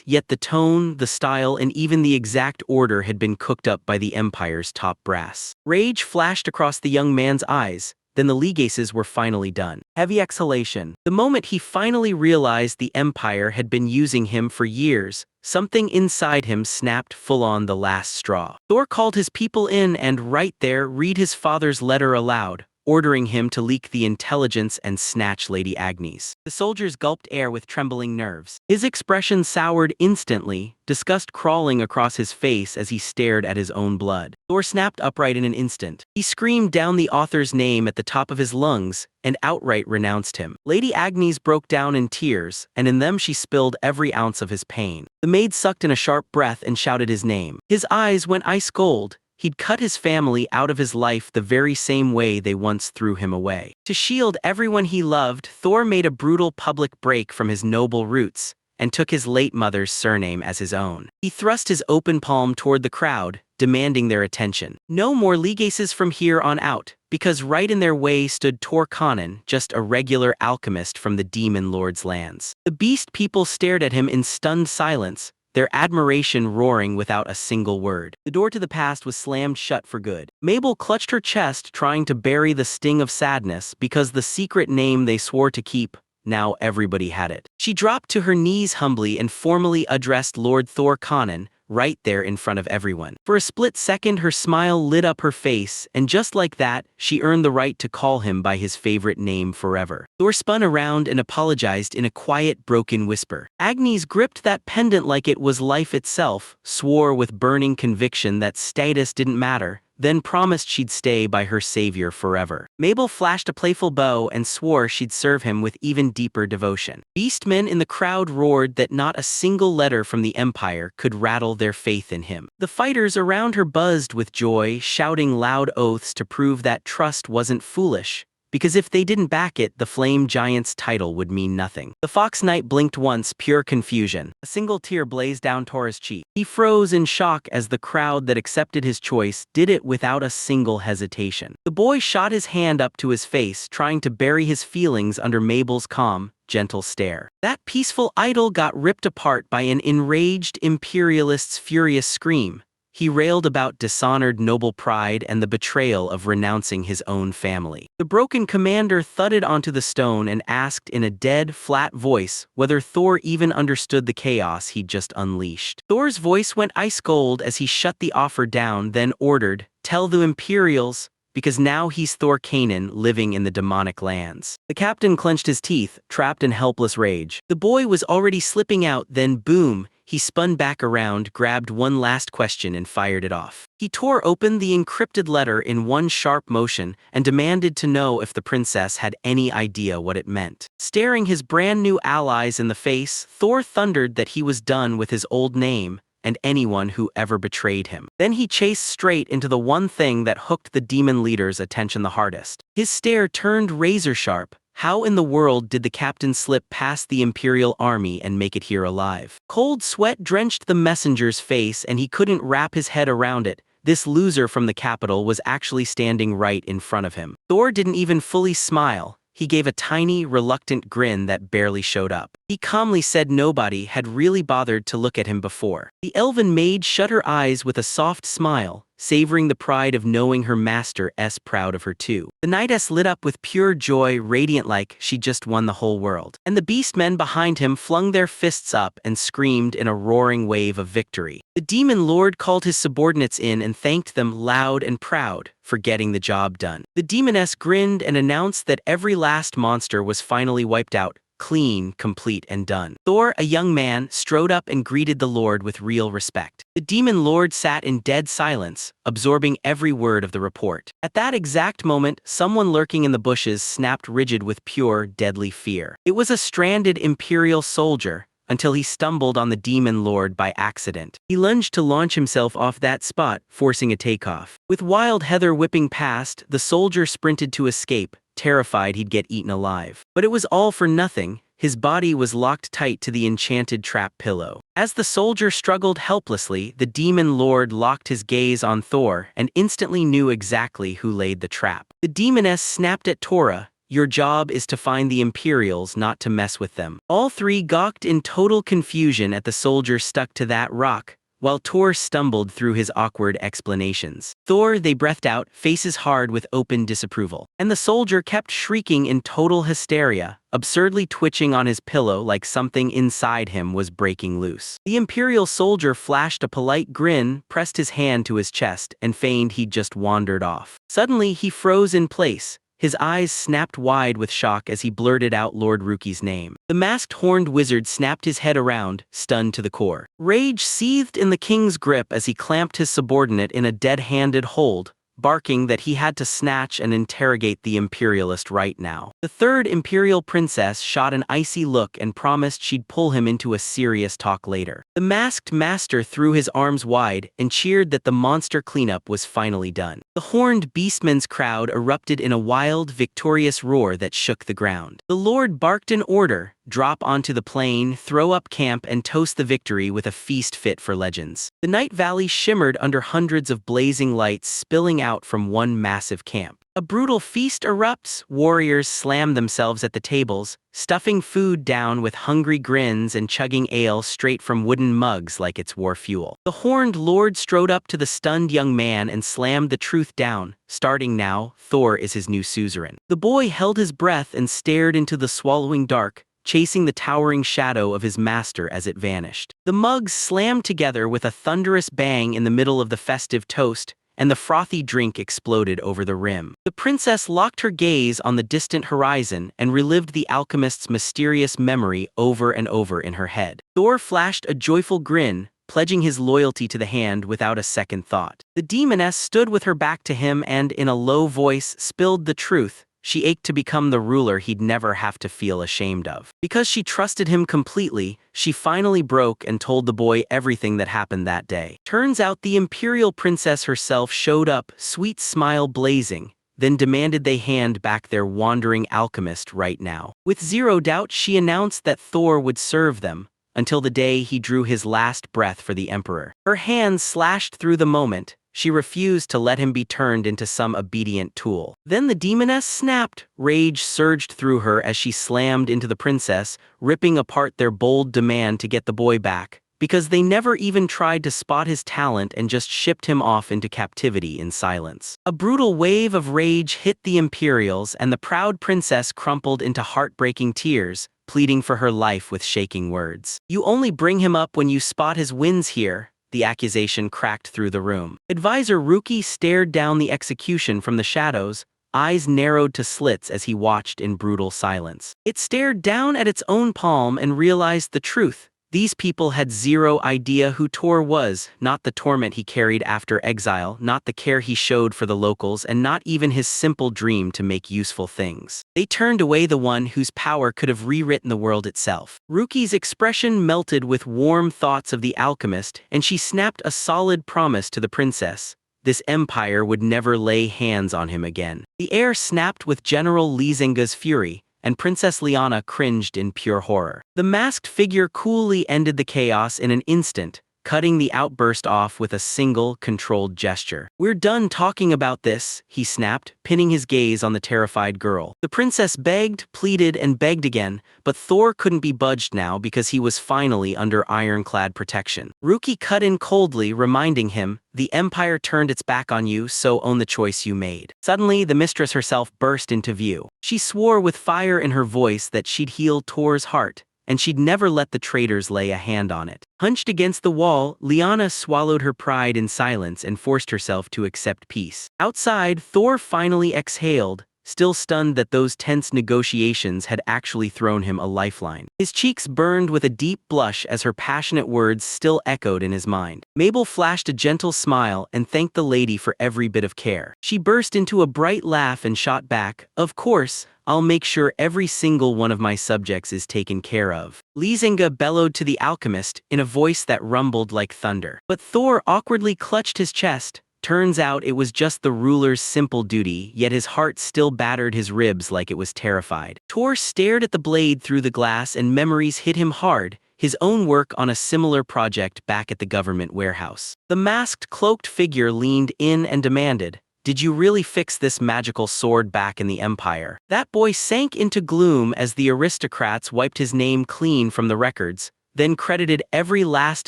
yet the tone, the style, and even the exact order had been cooked up by the Empire's top brass. Rage flashed across the young man's eyes. Then the legacies were finally done. Heavy exhalation. The moment he finally realized the Empire had been using him for years, something inside him snapped full on the last straw. Thor called his people in and right there read his father's letter aloud, ordering him to leak the intelligence and snatch Lady Agnes. The soldiers gulped air with trembling nerves. His expression soured instantly, disgust crawling across his face as he stared at his own blood. Thor snapped upright in an instant. He screamed down the author's name at the top of his lungs and outright renounced him. Lady Agnes broke down in tears, and in them she spilled every ounce of his pain. The maid sucked in a sharp breath and shouted his name. His eyes went ice cold. He'd cut his family out of his life the very same way they once threw him away. To shield everyone he loved, Thor made a brutal public break from his noble roots and took his late mother's surname as his own. He thrust his open palm toward the crowd, demanding their attention. No more legacies from here on out, because right in their way stood Tor Conan, just a regular alchemist from the Demon Lord's lands. The beast people stared at him in stunned silence, their admiration roaring without a single word. The door to the past was slammed shut for good. Mabel clutched her chest, trying to bury the sting of sadness because the secret name they swore to keep, now everybody had it. She dropped to her knees humbly and formally addressed Lord Thor Conan, right there in front of everyone. For a split second, her smile lit up her face, and just like that, she earned the right to call him by his favorite name forever. Thor spun around and apologized in a quiet, broken whisper. Agnes gripped that pendant like it was life itself, swore with burning conviction that status didn't matter, then promised she'd stay by her savior forever. Mabel flashed a playful bow and swore she'd serve him with even deeper devotion. Beastmen in the crowd roared that not a single letter from the Empire could rattle their faith in him. The fighters around her buzzed with joy, shouting loud oaths to prove that trust wasn't foolish, because if they didn't back it, the Flame Giant's title would mean nothing. The Fox Knight blinked once, pure confusion. A single tear blazed down Tora's cheek. He froze in shock as the crowd that accepted his choice did it without a single hesitation. The boy shot his hand up to his face, trying to bury his feelings under Mabel's calm, gentle stare. That peaceful idol got ripped apart by an enraged imperialist's furious scream. He railed about dishonored noble pride and the betrayal of renouncing his own family. The broken commander thudded onto the stone and asked in a dead, flat voice whether Thor even understood the chaos he'd just unleashed. Thor's voice went ice cold as he shut the offer down, then ordered, "Tell the Imperials," because now he's Thor Conan living in the demonic lands. The captain clenched his teeth, trapped in helpless rage. The boy was already slipping out, then boom, he spun back around, grabbed one last question and fired it off. He tore open the encrypted letter in one sharp motion and demanded to know if the princess had any idea what it meant. Staring his brand new allies in the face, Thor thundered that he was done with his old name and anyone who ever betrayed him. Then he chased straight into the one thing that hooked the demon leader's attention the hardest. His stare turned razor sharp. How in the world did the captain slip past the Imperial army and make it here alive? Cold sweat drenched the messenger's face and he couldn't wrap his head around it. This loser from the capital was actually standing right in front of him. Thor didn't even fully smile. He gave a tiny, reluctant grin that barely showed up. He calmly said nobody had really bothered to look at him before. The elven maid shut her eyes with a soft smile, savoring the pride of knowing her master's proud of her too. The knightess lit up with pure joy, radiant like she'd just won the whole world. And the beastmen behind him flung their fists up and screamed in a roaring wave of victory. The demon lord called his subordinates in and thanked them loud and proud for getting the job done. The demoness grinned and announced that every last monster was finally wiped out, clean, complete, and done. Thor, a young man, strode up and greeted the Lord with real respect. The demon lord sat in dead silence, absorbing every word of the report. At that exact moment, someone lurking in the bushes snapped rigid with pure, deadly fear. It was a stranded Imperial soldier, until he stumbled on the demon lord by accident. He lunged to launch himself off that spot, forcing a takeoff. With wild heather whipping past, the soldier sprinted to escape, terrified he'd get eaten alive. But it was all for nothing. His body was locked tight to the enchanted trap pillow. As the soldier struggled helplessly, the demon lord locked his gaze on Thor and instantly knew exactly who laid the trap. The demoness snapped at Tora, Your job is to find the Imperials, not to mess with them." All three gawked in total confusion at the soldier stuck to that rock, while Thor stumbled through his awkward explanations. "Thor," they breathed out, faces hard with open disapproval. And the soldier kept shrieking in total hysteria, absurdly twitching on his pillow like something inside him was breaking loose. The Imperial soldier flashed a polite grin, pressed his hand to his chest, and feigned he'd just wandered off. Suddenly, he froze in place. His eyes snapped wide with shock as he blurted out Lord Ruki's name. The masked horned wizard snapped his head around, stunned to the core. Rage seethed in the king's grip as he clamped his subordinate in a dead-handed hold, barking that he had to snatch and interrogate the imperialist right now. The third imperial princess shot an icy look and promised she'd pull him into a serious talk later. The masked master threw his arms wide and cheered that the monster cleanup was finally done. The horned beastman's crowd erupted in a wild, victorious roar that shook the ground. The lord barked an order: drop onto the plain, throw up camp, and toast the victory with a feast fit for legends. The night valley shimmered under hundreds of blazing lights spilling out from one massive camp. A brutal feast erupts. Warriors slam themselves at the tables, stuffing food down with hungry grins and chugging ale straight from wooden mugs like it's war fuel. The horned lord strode up to the stunned young man and slammed the truth down. Starting now, Thor is his new suzerain. The boy held his breath and stared into the swallowing dark, chasing the towering shadow of his master as it vanished. The mugs slammed together with a thunderous bang in the middle of the festive toast, and the frothy drink exploded over the rim. The princess locked her gaze on the distant horizon and relived the alchemist's mysterious memory over and over in her head. Thor flashed a joyful grin, pledging his loyalty to the hand without a second thought. The demoness stood with her back to him and, in a low voice, spilled the truth. She ached to become the ruler he'd never have to feel ashamed of. Because she trusted him completely, she finally broke and told the boy everything that happened that day. Turns out the imperial princess herself showed up, sweet smile blazing, then demanded they hand back their wandering alchemist right now. With zero doubt, she announced that Thor would serve them, until the day he drew his last breath for the emperor. Her hands slashed through the moment. She refused to let him be turned into some obedient tool. Then the demoness snapped. Rage surged through her as she slammed into the princess, ripping apart their bold demand to get the boy back, because they never even tried to spot his talent and just shipped him off into captivity in silence. A brutal wave of rage hit the Imperials, and the proud princess crumpled into heartbreaking tears, pleading for her life with shaking words. "You only bring him up when you spot his wins here." The accusation cracked through the room. Advisor Ruki stared down the execution from the shadows, eyes narrowed to slits as he watched in brutal silence. It stared down at its own palm and realized the truth. These people had zero idea who Tor was, not the torment he carried after exile, not the care he showed for the locals, and not even his simple dream to make useful things. They turned away the one whose power could have rewritten the world itself. Ruki's expression melted with warm thoughts of the alchemist, and she snapped a solid promise to the princess. This empire would never lay hands on him again. The air snapped with General Lizinga's fury, and Princess Liana cringed in pure horror. The masked figure coolly ended the chaos in an instant, cutting the outburst off with a single, controlled gesture. "We're done talking about this," he snapped, pinning his gaze on the terrified girl. The princess begged, pleaded, and begged again, but Thor couldn't be budged now because he was finally under ironclad protection. Ruki cut in coldly, reminding him, "The Empire turned its back on you, so own the choice you made." Suddenly, the mistress herself burst into view. She swore with fire in her voice that she'd heal Thor's heart, and she'd never let the traitors lay a hand on it. Hunched against the wall, Liana swallowed her pride in silence and forced herself to accept peace. Outside, Thor finally exhaled, still stunned that those tense negotiations had actually thrown him a lifeline. His cheeks burned with a deep blush as her passionate words still echoed in his mind. Mabel flashed a gentle smile and thanked the lady for every bit of care. She burst into a bright laugh and shot back, "Of course, I'll make sure every single one of my subjects is taken care of." Lizinga bellowed to the alchemist in a voice that rumbled like thunder. But Thor awkwardly clutched his chest. Turns out it was just the ruler's simple duty, yet his heart still battered his ribs like it was terrified. Thor stared at the blade through the glass and memories hit him hard, his own work on a similar project back at the government warehouse. The masked, cloaked figure leaned in and demanded, did you really fix this magical sword back in the Empire? That boy sank into gloom as the aristocrats wiped his name clean from the records, then credited every last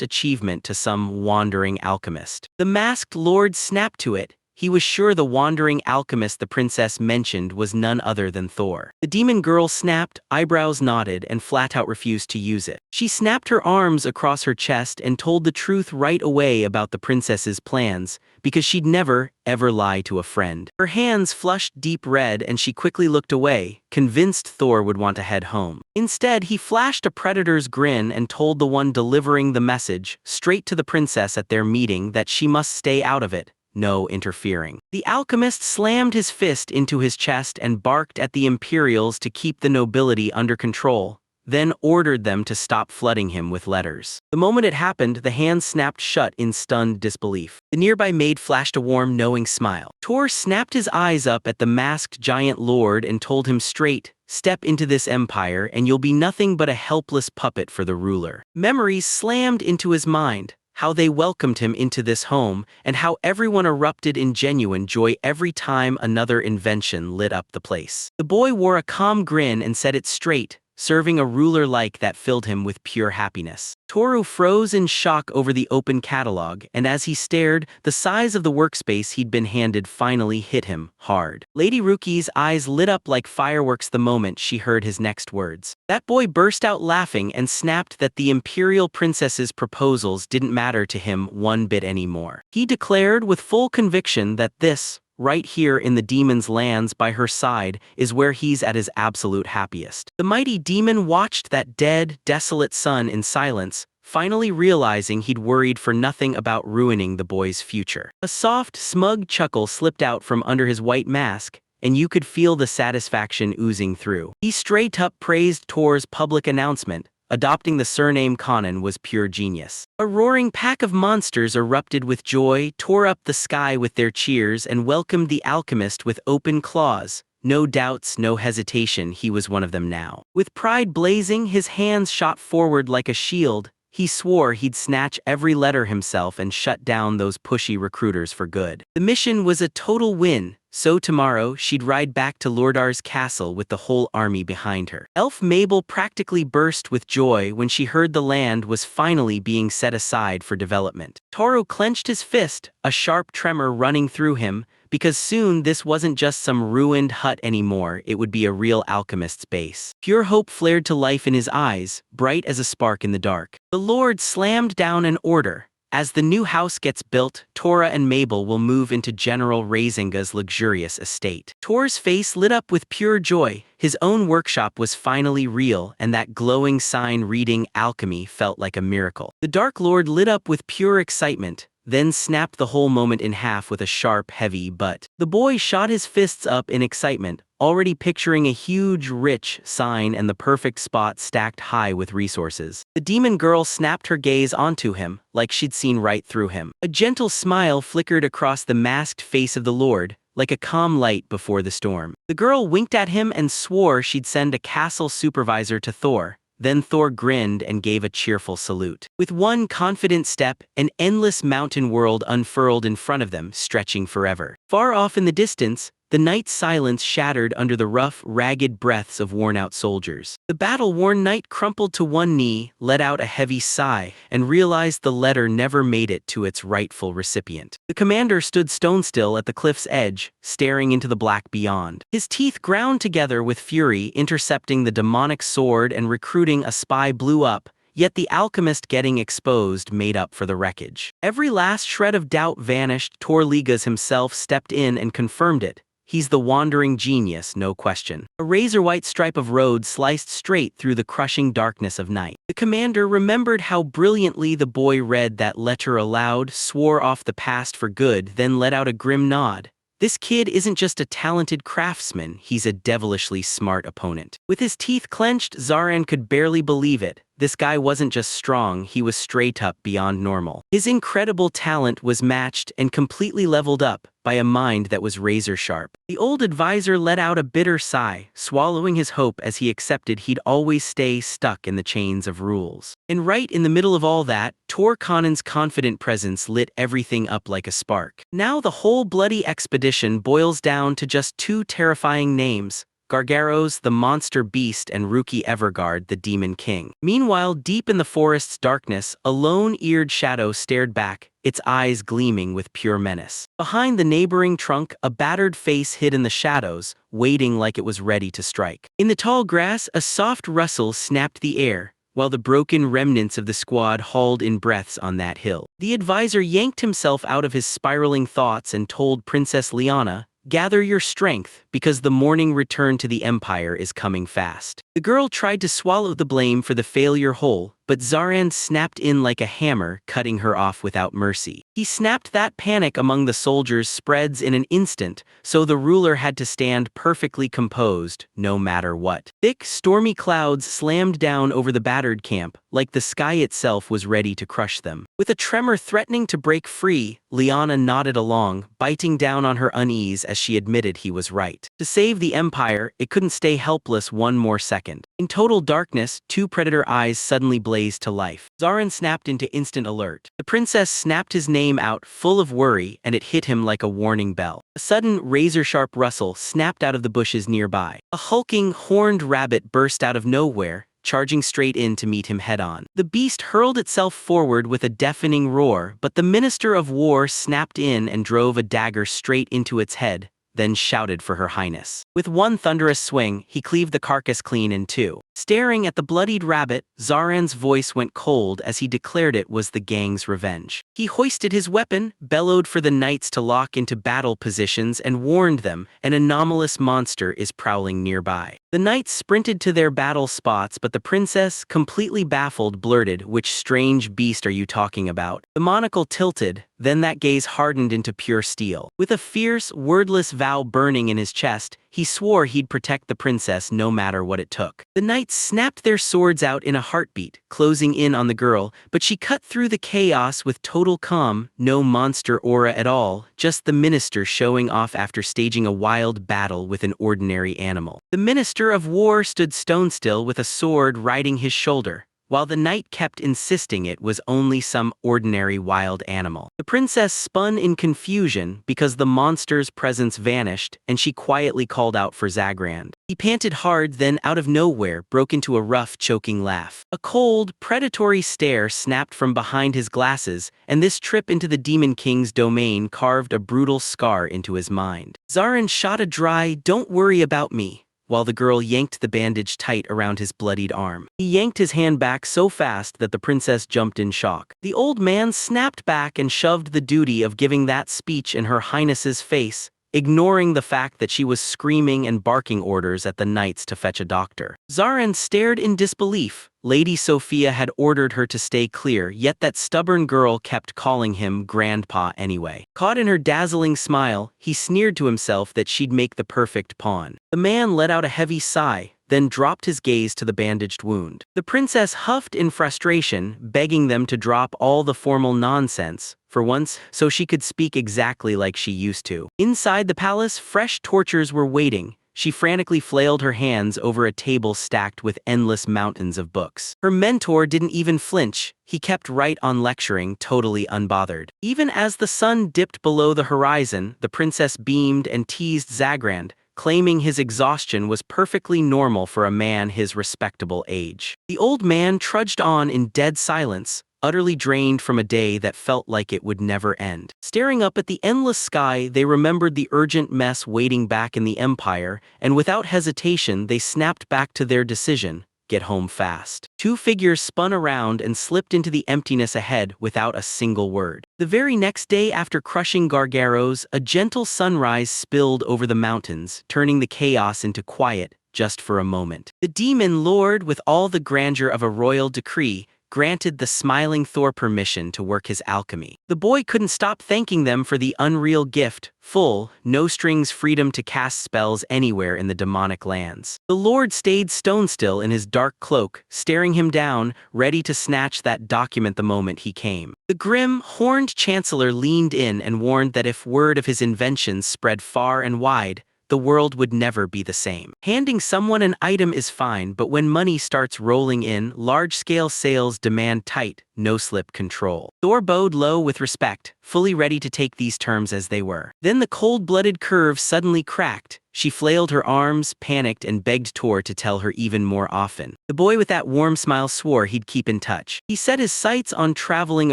achievement to some wandering alchemist. The masked lord snapped to it. He was sure the wandering alchemist the princess mentioned was none other than Thor. The demon girl snapped, eyebrows knotted, and flat-out refused to use it. She snapped her arms across her chest and told the truth right away about the princess's plans, because she'd never, ever lie to a friend. Her hands flushed deep red and she quickly looked away, convinced Thor would want to head home. Instead, he flashed a predator's grin and told the one delivering the message, straight to the princess at their meeting, that she must stay out of it. No interfering. The alchemist slammed his fist into his chest and barked at the Imperials to keep the nobility under control, then ordered them to stop flooding him with letters. The moment it happened, the hands snapped shut in stunned disbelief. The nearby maid flashed a warm, knowing smile. Tor snapped his eyes up at the masked giant lord and told him straight, "Step into this empire and you'll be nothing but a helpless puppet for the ruler." Memories slammed into his mind. How they welcomed him into this home, and how everyone erupted in genuine joy every time another invention lit up the place. The boy wore a calm grin and said it straight, serving a ruler like that filled him with pure happiness. Toru froze in shock over the open catalog, and as he stared, the size of the workspace he'd been handed finally hit him hard. Lady Ruki's eyes lit up like fireworks the moment she heard his next words. That boy burst out laughing and snapped that the imperial princess's proposals didn't matter to him one bit anymore. He declared with full conviction that this, right here in the demon's lands by her side, is where he's at his absolute happiest. The mighty demon watched that dead, desolate son in silence, finally realizing he'd worried for nothing about ruining the boy's future. A soft, smug chuckle slipped out from under his white mask, and you could feel the satisfaction oozing through. He straight up praised Tor's public announcement. Adopting the surname Conan was pure genius. A roaring pack of monsters erupted with joy, tore up the sky with their cheers, and welcomed the alchemist with open claws. No doubts, no hesitation, he was one of them now. With pride blazing, his hands shot forward like a shield. He swore he'd snatch every letter himself and shut down those pushy recruiters for good. The mission was a total win, so tomorrow she'd ride back to Lordar's castle with the whole army behind her. Elf Mabel practically burst with joy when she heard the land was finally being set aside for development. Toru clenched his fist, a sharp tremor running through him, because soon this wasn't just some ruined hut anymore, it would be a real alchemist's base. Pure hope flared to life in his eyes, bright as a spark in the dark. The Lord slammed down an order. As the new house gets built, Tora and Mabel will move into General Razinga's luxurious estate. Tor's face lit up with pure joy. His own workshop was finally real, and that glowing sign reading Alchemy felt like a miracle. The Dark Lord lit up with pure excitement, then snapped the whole moment in half with a sharp, heavy butt. The boy shot his fists up in excitement, already picturing a huge, rich sign and the perfect spot stacked high with resources. The demon girl snapped her gaze onto him, like she'd seen right through him. A gentle smile flickered across the masked face of the Lord, like a calm light before the storm. The girl winked at him and swore she'd send a castle supervisor to Thor. Then Thor grinned and gave a cheerful salute. With one confident step, an endless mountain world unfurled in front of them, stretching forever. Far off in the distance, the night's silence shattered under the rough, ragged breaths of worn-out soldiers. The battle-worn knight crumpled to one knee, let out a heavy sigh, and realized the letter never made it to its rightful recipient. The commander stood stone-still at the cliff's edge, staring into the black beyond. His teeth ground together with fury, intercepting the demonic sword and recruiting a spy blew up, yet the alchemist getting exposed made up for the wreckage. Every last shred of doubt vanished. Torligas himself stepped in and confirmed it. He's the wandering genius, no question. A razor-white stripe of road sliced straight through the crushing darkness of night. The commander remembered how brilliantly the boy read that letter aloud, swore off the past for good, then let out a grim nod. This kid isn't just a talented craftsman, he's a devilishly smart opponent. With his teeth clenched, Zaran could barely believe it. this guy wasn't just strong, he was straight up beyond normal. His incredible talent was matched and completely leveled up by a mind that was razor sharp. The old advisor let out a bitter sigh, swallowing his hope as he accepted he'd always stay stuck in the chains of rules. And right in the middle of all that, Tor Kanan's confident presence lit everything up like a spark. Now the whole bloody expedition boils down to just two terrifying names: Gargaros, the monster beast, and Ruki Everguard, the demon king. Meanwhile, deep in the forest's darkness, a lone-eared shadow stared back, its eyes gleaming with pure menace. Behind the neighboring trunk, a battered face hid in the shadows, waiting like it was ready to strike. In the tall grass, a soft rustle snapped the air, while the broken remnants of the squad hauled in breaths on that hill. The advisor yanked himself out of his spiraling thoughts and told Princess Liana, "Gather your strength, because the morning return to the Empire is coming fast." The girl tried to swallow the blame for the failure whole, but Zaran snapped in like a hammer, cutting her off without mercy. He snapped that panic among the soldiers spreads in an instant, so the ruler had to stand perfectly composed, no matter what. Thick, stormy clouds slammed down over the battered camp, like the sky itself was ready to crush them. With a tremor threatening to break free, Liana nodded along, biting down on her unease as she admitted he was right. To save the Empire, it couldn't stay helpless one more second. In total darkness, two predator eyes suddenly blazed to life. Zaran snapped into instant alert. The princess snapped his name out, full of worry, and it hit him like a warning bell. A sudden, razor-sharp rustle snapped out of the bushes nearby. A hulking, horned rabbit burst out of nowhere, charging straight in to meet him head-on. The beast hurled itself forward with a deafening roar, but the Minister of War snapped in and drove a dagger straight into its head, then shouted for Her Highness. With one thunderous swing, he cleaved the carcass clean in two. Staring at the bloodied rabbit, Zaran's voice went cold as he declared it was the gang's revenge. He hoisted his weapon, bellowed for the knights to lock into battle positions, and warned them an anomalous monster is prowling nearby. The knights sprinted to their battle spots, but the princess, completely baffled, blurted, "Which strange beast are you talking about?" The monocle tilted, then that gaze hardened into pure steel. With a fierce, wordless vow burning in his chest, he swore he'd protect the princess no matter what it took. The knights snapped their swords out in a heartbeat, closing in on the girl, but she cut through the chaos with total calm, no monster aura at all, just the minister showing off after staging a wild battle with an ordinary animal. The Minister of War stood stone still with a sword riding his shoulder, while the knight kept insisting it was only some ordinary wild animal. The princess spun in confusion because the monster's presence vanished, and she quietly called out for Zagrand. He panted hard, then out of nowhere broke into a rough, choking laugh. A cold, predatory stare snapped from behind his glasses, and this trip into the Demon King's domain carved a brutal scar into his mind. Zaran shot a dry, "Don't worry about me," while the girl yanked the bandage tight around his bloodied arm. He yanked his hand back so fast that the princess jumped in shock. The old man snapped back and shoved the duty of giving that speech in Her Highness's face, ignoring the fact that she was screaming and barking orders at the knights to fetch a doctor. Zaran stared in disbelief. Lady Sophia had ordered her to stay clear, yet that stubborn girl kept calling him grandpa anyway. Caught in her dazzling smile, he sneered to himself that she'd make the perfect pawn. The man let out a heavy sigh, then dropped his gaze to the bandaged wound. The princess huffed in frustration, begging them to drop all the formal nonsense, for once, so she could speak exactly like she used to. Inside the palace, fresh tortures were waiting. She frantically flailed her hands over a table stacked with endless mountains of books. Her mentor didn't even flinch. He kept right on lecturing, totally unbothered. Even as the sun dipped below the horizon, the princess beamed and teased Zagrand, claiming his exhaustion was perfectly normal for a man his respectable age. The old man trudged on in dead silence, utterly drained from a day that felt like it would never end. Staring up at the endless sky, they remembered the urgent mess waiting back in the Empire, and without hesitation they snapped back to their decision: get home fast. Two figures spun around and slipped into the emptiness ahead without a single word. The very next day, after crushing Gargaros, a gentle sunrise spilled over the mountains, turning the chaos into quiet just for a moment. The demon lord, with all the grandeur of a royal decree, granted the smiling Thor permission to work his alchemy. The boy couldn't stop thanking them for the unreal gift, full, no-strings freedom to cast spells anywhere in the demonic lands. The Lord stayed stone still in his dark cloak, staring him down, ready to snatch that document the moment he came. The grim, horned chancellor leaned in and warned that if word of his inventions spread far and wide, the world would never be the same. Handing someone an item is fine, but when money starts rolling in, large-scale sales demand tight, no-slip control. Thor bowed low with respect, fully ready to take these terms as they were. Then the cold-blooded curve suddenly cracked. She flailed her arms, panicked, and begged Thor to tell her even more often. The boy with that warm smile swore he'd keep in touch. He set his sights on traveling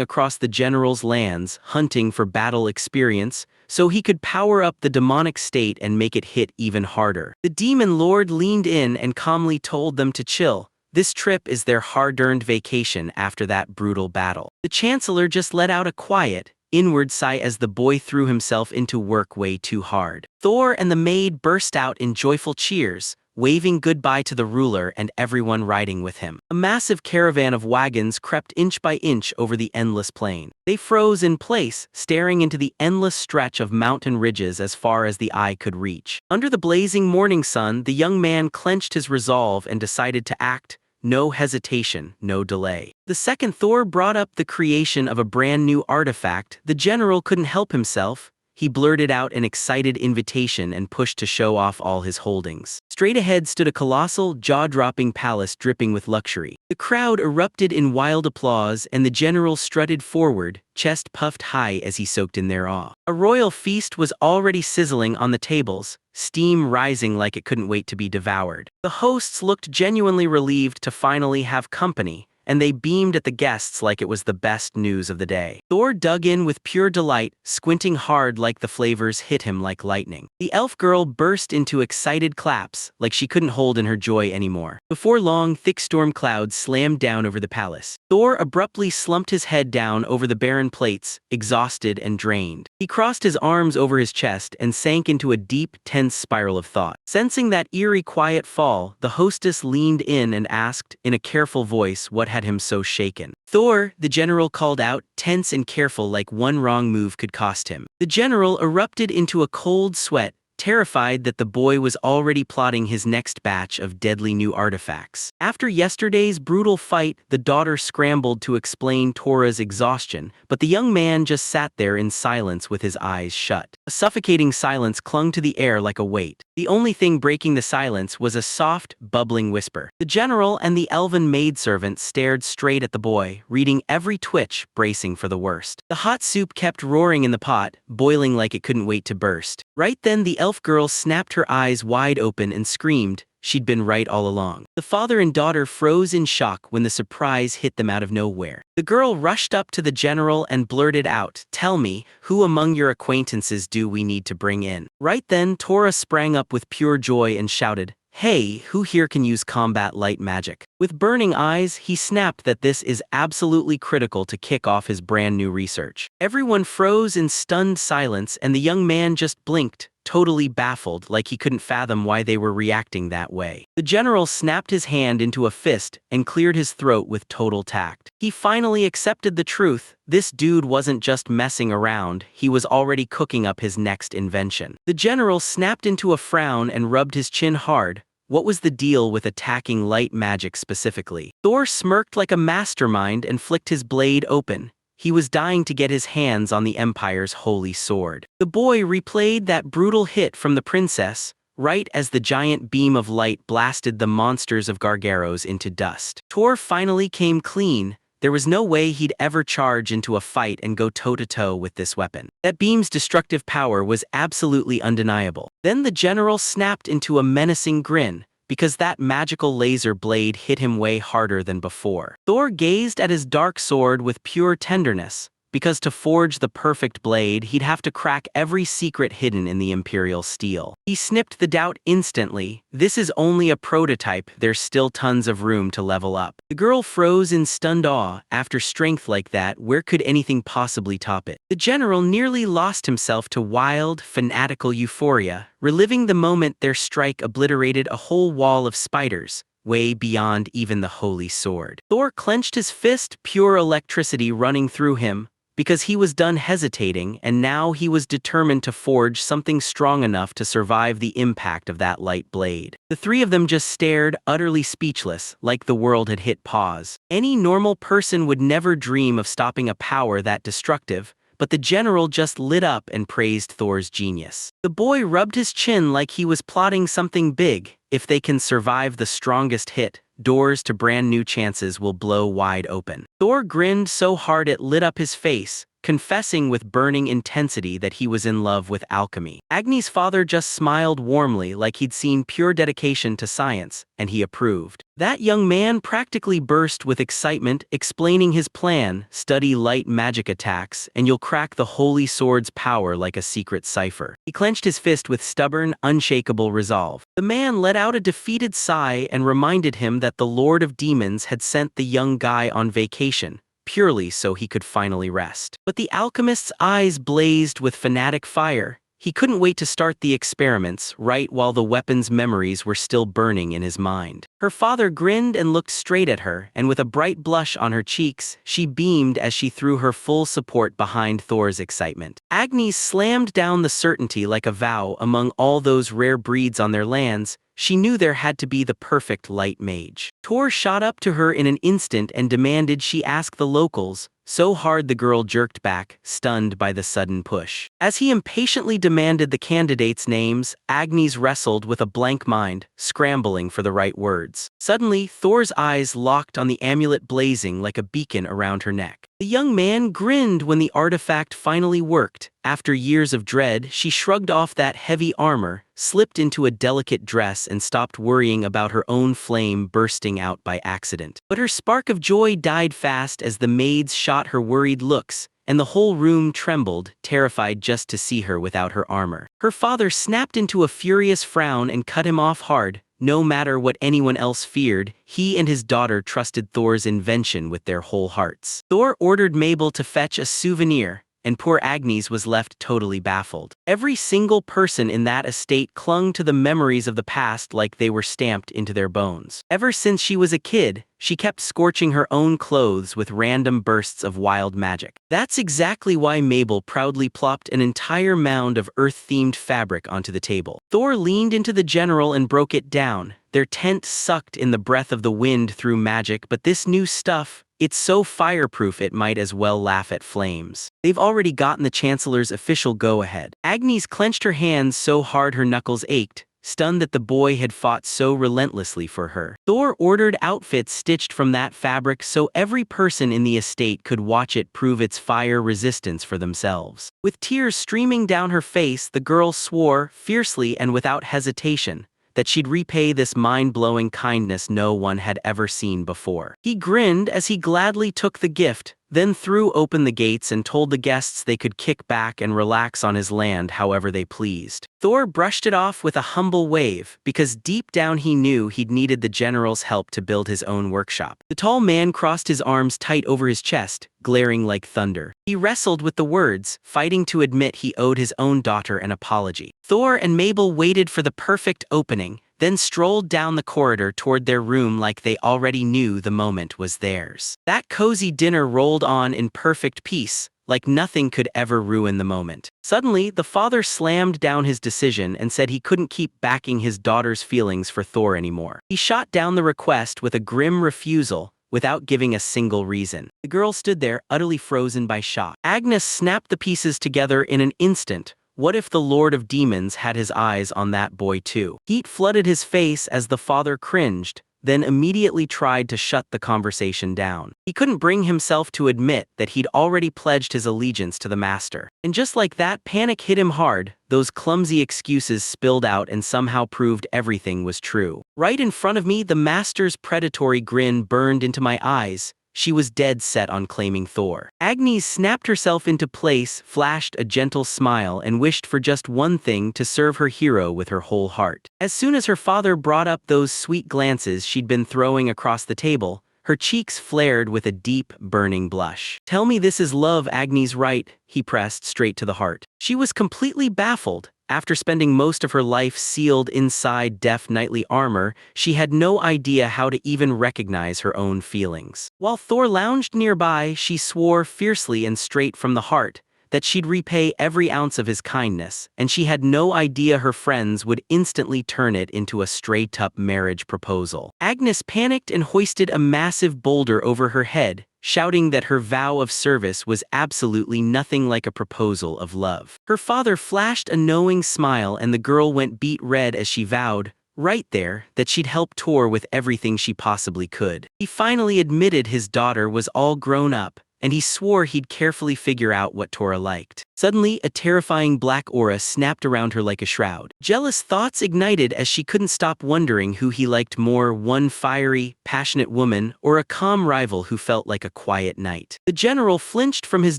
across the general's lands, hunting for battle experience, so he could power up the demonic state and make it hit even harder. The demon lord leaned in and calmly told them to chill. This trip is their hard-earned vacation after that brutal battle. The chancellor just let out a quiet, inward sigh as the boy threw himself into work way too hard. Thor and the maid burst out in joyful cheers, waving goodbye to the ruler and everyone riding with him. A massive caravan of wagons crept inch by inch over the endless plain. They froze in place, staring into the endless stretch of mountain ridges as far as the eye could reach. Under the blazing morning sun, the young man clenched his resolve and decided to act. No hesitation, no delay. The second Thor brought up the creation of a brand new artifact, the general couldn't help himself. He blurted out an excited invitation and pushed to show off all his holdings. Straight ahead stood a colossal, jaw-dropping palace dripping with luxury. The crowd erupted in wild applause and the general strutted forward, chest puffed high as he soaked in their awe. A royal feast was already sizzling on the tables, steam rising like it couldn't wait to be devoured. The hosts looked genuinely relieved to finally have company, and they beamed at the guests like it was the best news of the day. Thor dug in with pure delight, squinting hard like the flavors hit him like lightning. The elf girl burst into excited claps, like she couldn't hold in her joy anymore. Before long, thick storm clouds slammed down over the palace. Thor abruptly slumped his head down over the barren plates, exhausted and drained. He crossed his arms over his chest and sank into a deep, tense spiral of thought. Sensing that eerie quiet fall, the hostess leaned in and asked, in a careful voice, what had him so shaken. Thor, the general called out, tense and careful like one wrong move could cost him. The general erupted into a cold sweat, terrified that the boy was already plotting his next batch of deadly new artifacts. After yesterday's brutal fight, the daughter scrambled to explain Tora's exhaustion, but the young man just sat there in silence with his eyes shut. A suffocating silence clung to the air like a weight. The only thing breaking the silence was a soft, bubbling whisper. The general and the elven maidservant stared straight at the boy, reading every twitch, bracing for the worst. The hot soup kept roaring in the pot, boiling like it couldn't wait to burst. Right then the elf girl snapped her eyes wide open and screamed. She'd been right all along. The father and daughter froze in shock when the surprise hit them out of nowhere. The girl rushed up to the general and blurted out, "Tell me, who among your acquaintances do we need to bring in?" Right then, Tora sprang up with pure joy and shouted, "Hey, who here can use combat light magic?" With burning eyes, he snapped that this is absolutely critical to kick off his brand new research. Everyone froze in stunned silence and the young man just blinked, totally baffled, like he couldn't fathom why they were reacting that way. The general snapped his hand into a fist and cleared his throat with total tact. He finally accepted the truth. This dude wasn't just messing around, he was already cooking up his next invention. The general snapped into a frown and rubbed his chin hard. What was the deal with attacking light magic specifically? Thor smirked like a mastermind and flicked his blade open. He was dying to get his hands on the Empire's holy sword. The boy replayed that brutal hit from the princess, right as the giant beam of light blasted the monsters of Gargaros into dust. Thor finally came clean. There was no way he'd ever charge into a fight and go toe-to-toe with this weapon. That beam's destructive power was absolutely undeniable. Then the general snapped into a menacing grin, because that magical laser blade hit him way harder than before. Thor gazed at his dark sword with pure tenderness, because to forge the perfect blade, he'd have to crack every secret hidden in the Imperial steel. He snipped the doubt instantly. This is only a prototype, there's still tons of room to level up. The girl froze in stunned awe. After strength like that, where could anything possibly top it? The general nearly lost himself to wild, fanatical euphoria, reliving the moment their strike obliterated a whole wall of spiders, way beyond even the holy sword. Thor clenched his fist, pure electricity running through him, because he was done hesitating and now he was determined to forge something strong enough to survive the impact of that light blade. The three of them just stared, utterly speechless, like the world had hit pause. Any normal person would never dream of stopping a power that destructive, but the general just lit up and praised Thor's genius. The boy rubbed his chin like he was plotting something big. If they can survive the strongest hit, doors to brand new chances will blow wide open. Thor grinned so hard it lit up his face, confessing with burning intensity that he was in love with alchemy. Agni's father just smiled warmly like he'd seen pure dedication to science, and he approved. That young man practically burst with excitement, explaining his plan: study light magic attacks, and you'll crack the holy sword's power like a secret cipher. He clenched his fist with stubborn, unshakable resolve. The man let out a defeated sigh and reminded him that the Lord of Demons had sent the young guy on vacation, purely so he could finally rest. But the alchemist's eyes blazed with fanatic fire. He couldn't wait to start the experiments, right while the weapon's memories were still burning in his mind. Her father grinned and looked straight at her, and with a bright blush on her cheeks, she beamed as she threw her full support behind Thor's excitement. Agnes slammed down the certainty like a vow. Among all those rare breeds on their lands, she knew there had to be the perfect light mage. Thor shot up to her in an instant and demanded she ask the locals, so hard the girl jerked back, stunned by the sudden push. As he impatiently demanded the candidates' names, Agnes wrestled with a blank mind, scrambling for the right words. Suddenly, Thor's eyes locked on the amulet blazing like a beacon around her neck. The young man grinned when the artifact finally worked. After years of dread, she shrugged off that heavy armor, slipped into a delicate dress and stopped worrying about her own flame bursting out by accident. But her spark of joy died fast as the maids shot her worried looks, and the whole room trembled, terrified just to see her without her armor. Her father snapped into a furious frown and cut him off hard. No matter what anyone else feared, he and his daughter trusted Thor's invention with their whole hearts. Thor ordered Mabel to fetch a souvenir, and poor Agnes was left totally baffled. Every single person in that estate clung to the memories of the past like they were stamped into their bones. Ever since she was a kid, she kept scorching her own clothes with random bursts of wild magic. That's exactly why Mabel proudly plopped an entire mound of earth-themed fabric onto the table. Thor leaned into the general and broke it down. Their tent sucked in the breath of the wind through magic, but this new stuff, it's so fireproof it might as well laugh at flames. They've already gotten the Chancellor's official go-ahead. Agnes clenched her hands so hard her knuckles ached, stunned that the boy had fought so relentlessly for her. Thor ordered outfits stitched from that fabric so every person in the estate could watch it prove its fire resistance for themselves. With tears streaming down her face, the girl swore, fiercely and without hesitation, that she'd repay this mind-blowing kindness no one had ever seen before. He grinned as he gladly took the gift, then threw open the gates and told the guests they could kick back and relax on his land however they pleased. Thor brushed it off with a humble wave, because deep down he knew he'd needed the general's help to build his own workshop. The tall man crossed his arms tight over his chest, glaring like thunder. He wrestled with the words, fighting to admit he owed his own daughter an apology. Thor and Mabel waited for the perfect opening, then strolled down the corridor toward their room like they already knew the moment was theirs. That cozy dinner rolled on in perfect peace, like nothing could ever ruin the moment. Suddenly, the father slammed down his decision and said he couldn't keep backing his daughter's feelings for Thor anymore. He shot down the request with a grim refusal, without giving a single reason. The girl stood there, utterly frozen by shock. Agnes snapped the pieces together in an instant. What if the Lord of Demons had his eyes on that boy too? Heat flooded his face as the father cringed, then immediately tried to shut the conversation down. He couldn't bring himself to admit that he'd already pledged his allegiance to the master. And just like that, panic hit him hard. Those clumsy excuses spilled out and somehow proved everything was true. Right in front of me, the master's predatory grin burned into my eyes. She was dead set on claiming Thor. Agnes snapped herself into place, flashed a gentle smile, and wished for just one thing: to serve her hero with her whole heart. As soon as her father brought up those sweet glances she'd been throwing across the table, her cheeks flared with a deep, burning blush. "Tell me this is love, Agnes, right?" he pressed straight to the heart. She was completely baffled. After spending most of her life sealed inside deaf knightly armor, she had no idea how to even recognize her own feelings. While Thor lounged nearby, she swore fiercely and straight from the heart that she'd repay every ounce of his kindness, and she had no idea her friends would instantly turn it into a straight-up marriage proposal. Agnes panicked and hoisted a massive boulder over her head, shouting that her vow of service was absolutely nothing like a proposal of love. Her father flashed a knowing smile and the girl went beet red as she vowed, right there, that she'd help Tor with everything she possibly could. He finally admitted his daughter was all grown up, and he swore he'd carefully figure out what Tora liked. Suddenly, a terrifying black aura snapped around her like a shroud. Jealous thoughts ignited as she couldn't stop wondering who he liked more, one fiery, passionate woman, or a calm rival who felt like a quiet knight. The general flinched from his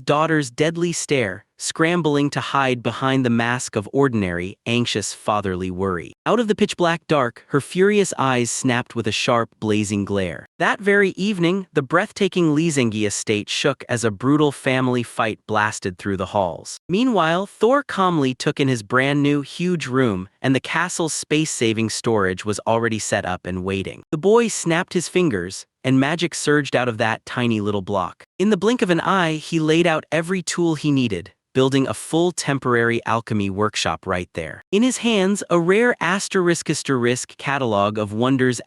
daughter's deadly stare, scrambling to hide behind the mask of ordinary, anxious fatherly worry. Out of the pitch-black dark, her furious eyes snapped with a sharp, blazing glare. That very evening, the breathtaking Lizengi estate shook as a brutal family fight blasted through the halls. Meanwhile, Thor calmly took in his brand-new, huge room, and the castle's space-saving storage was already set up and waiting. The boy snapped his fingers, and magic surged out of that tiny little block. In the blink of an eye, he laid out every tool he needed, building a full temporary alchemy workshop right there. In his hands, a rare asterisk catalog of wonders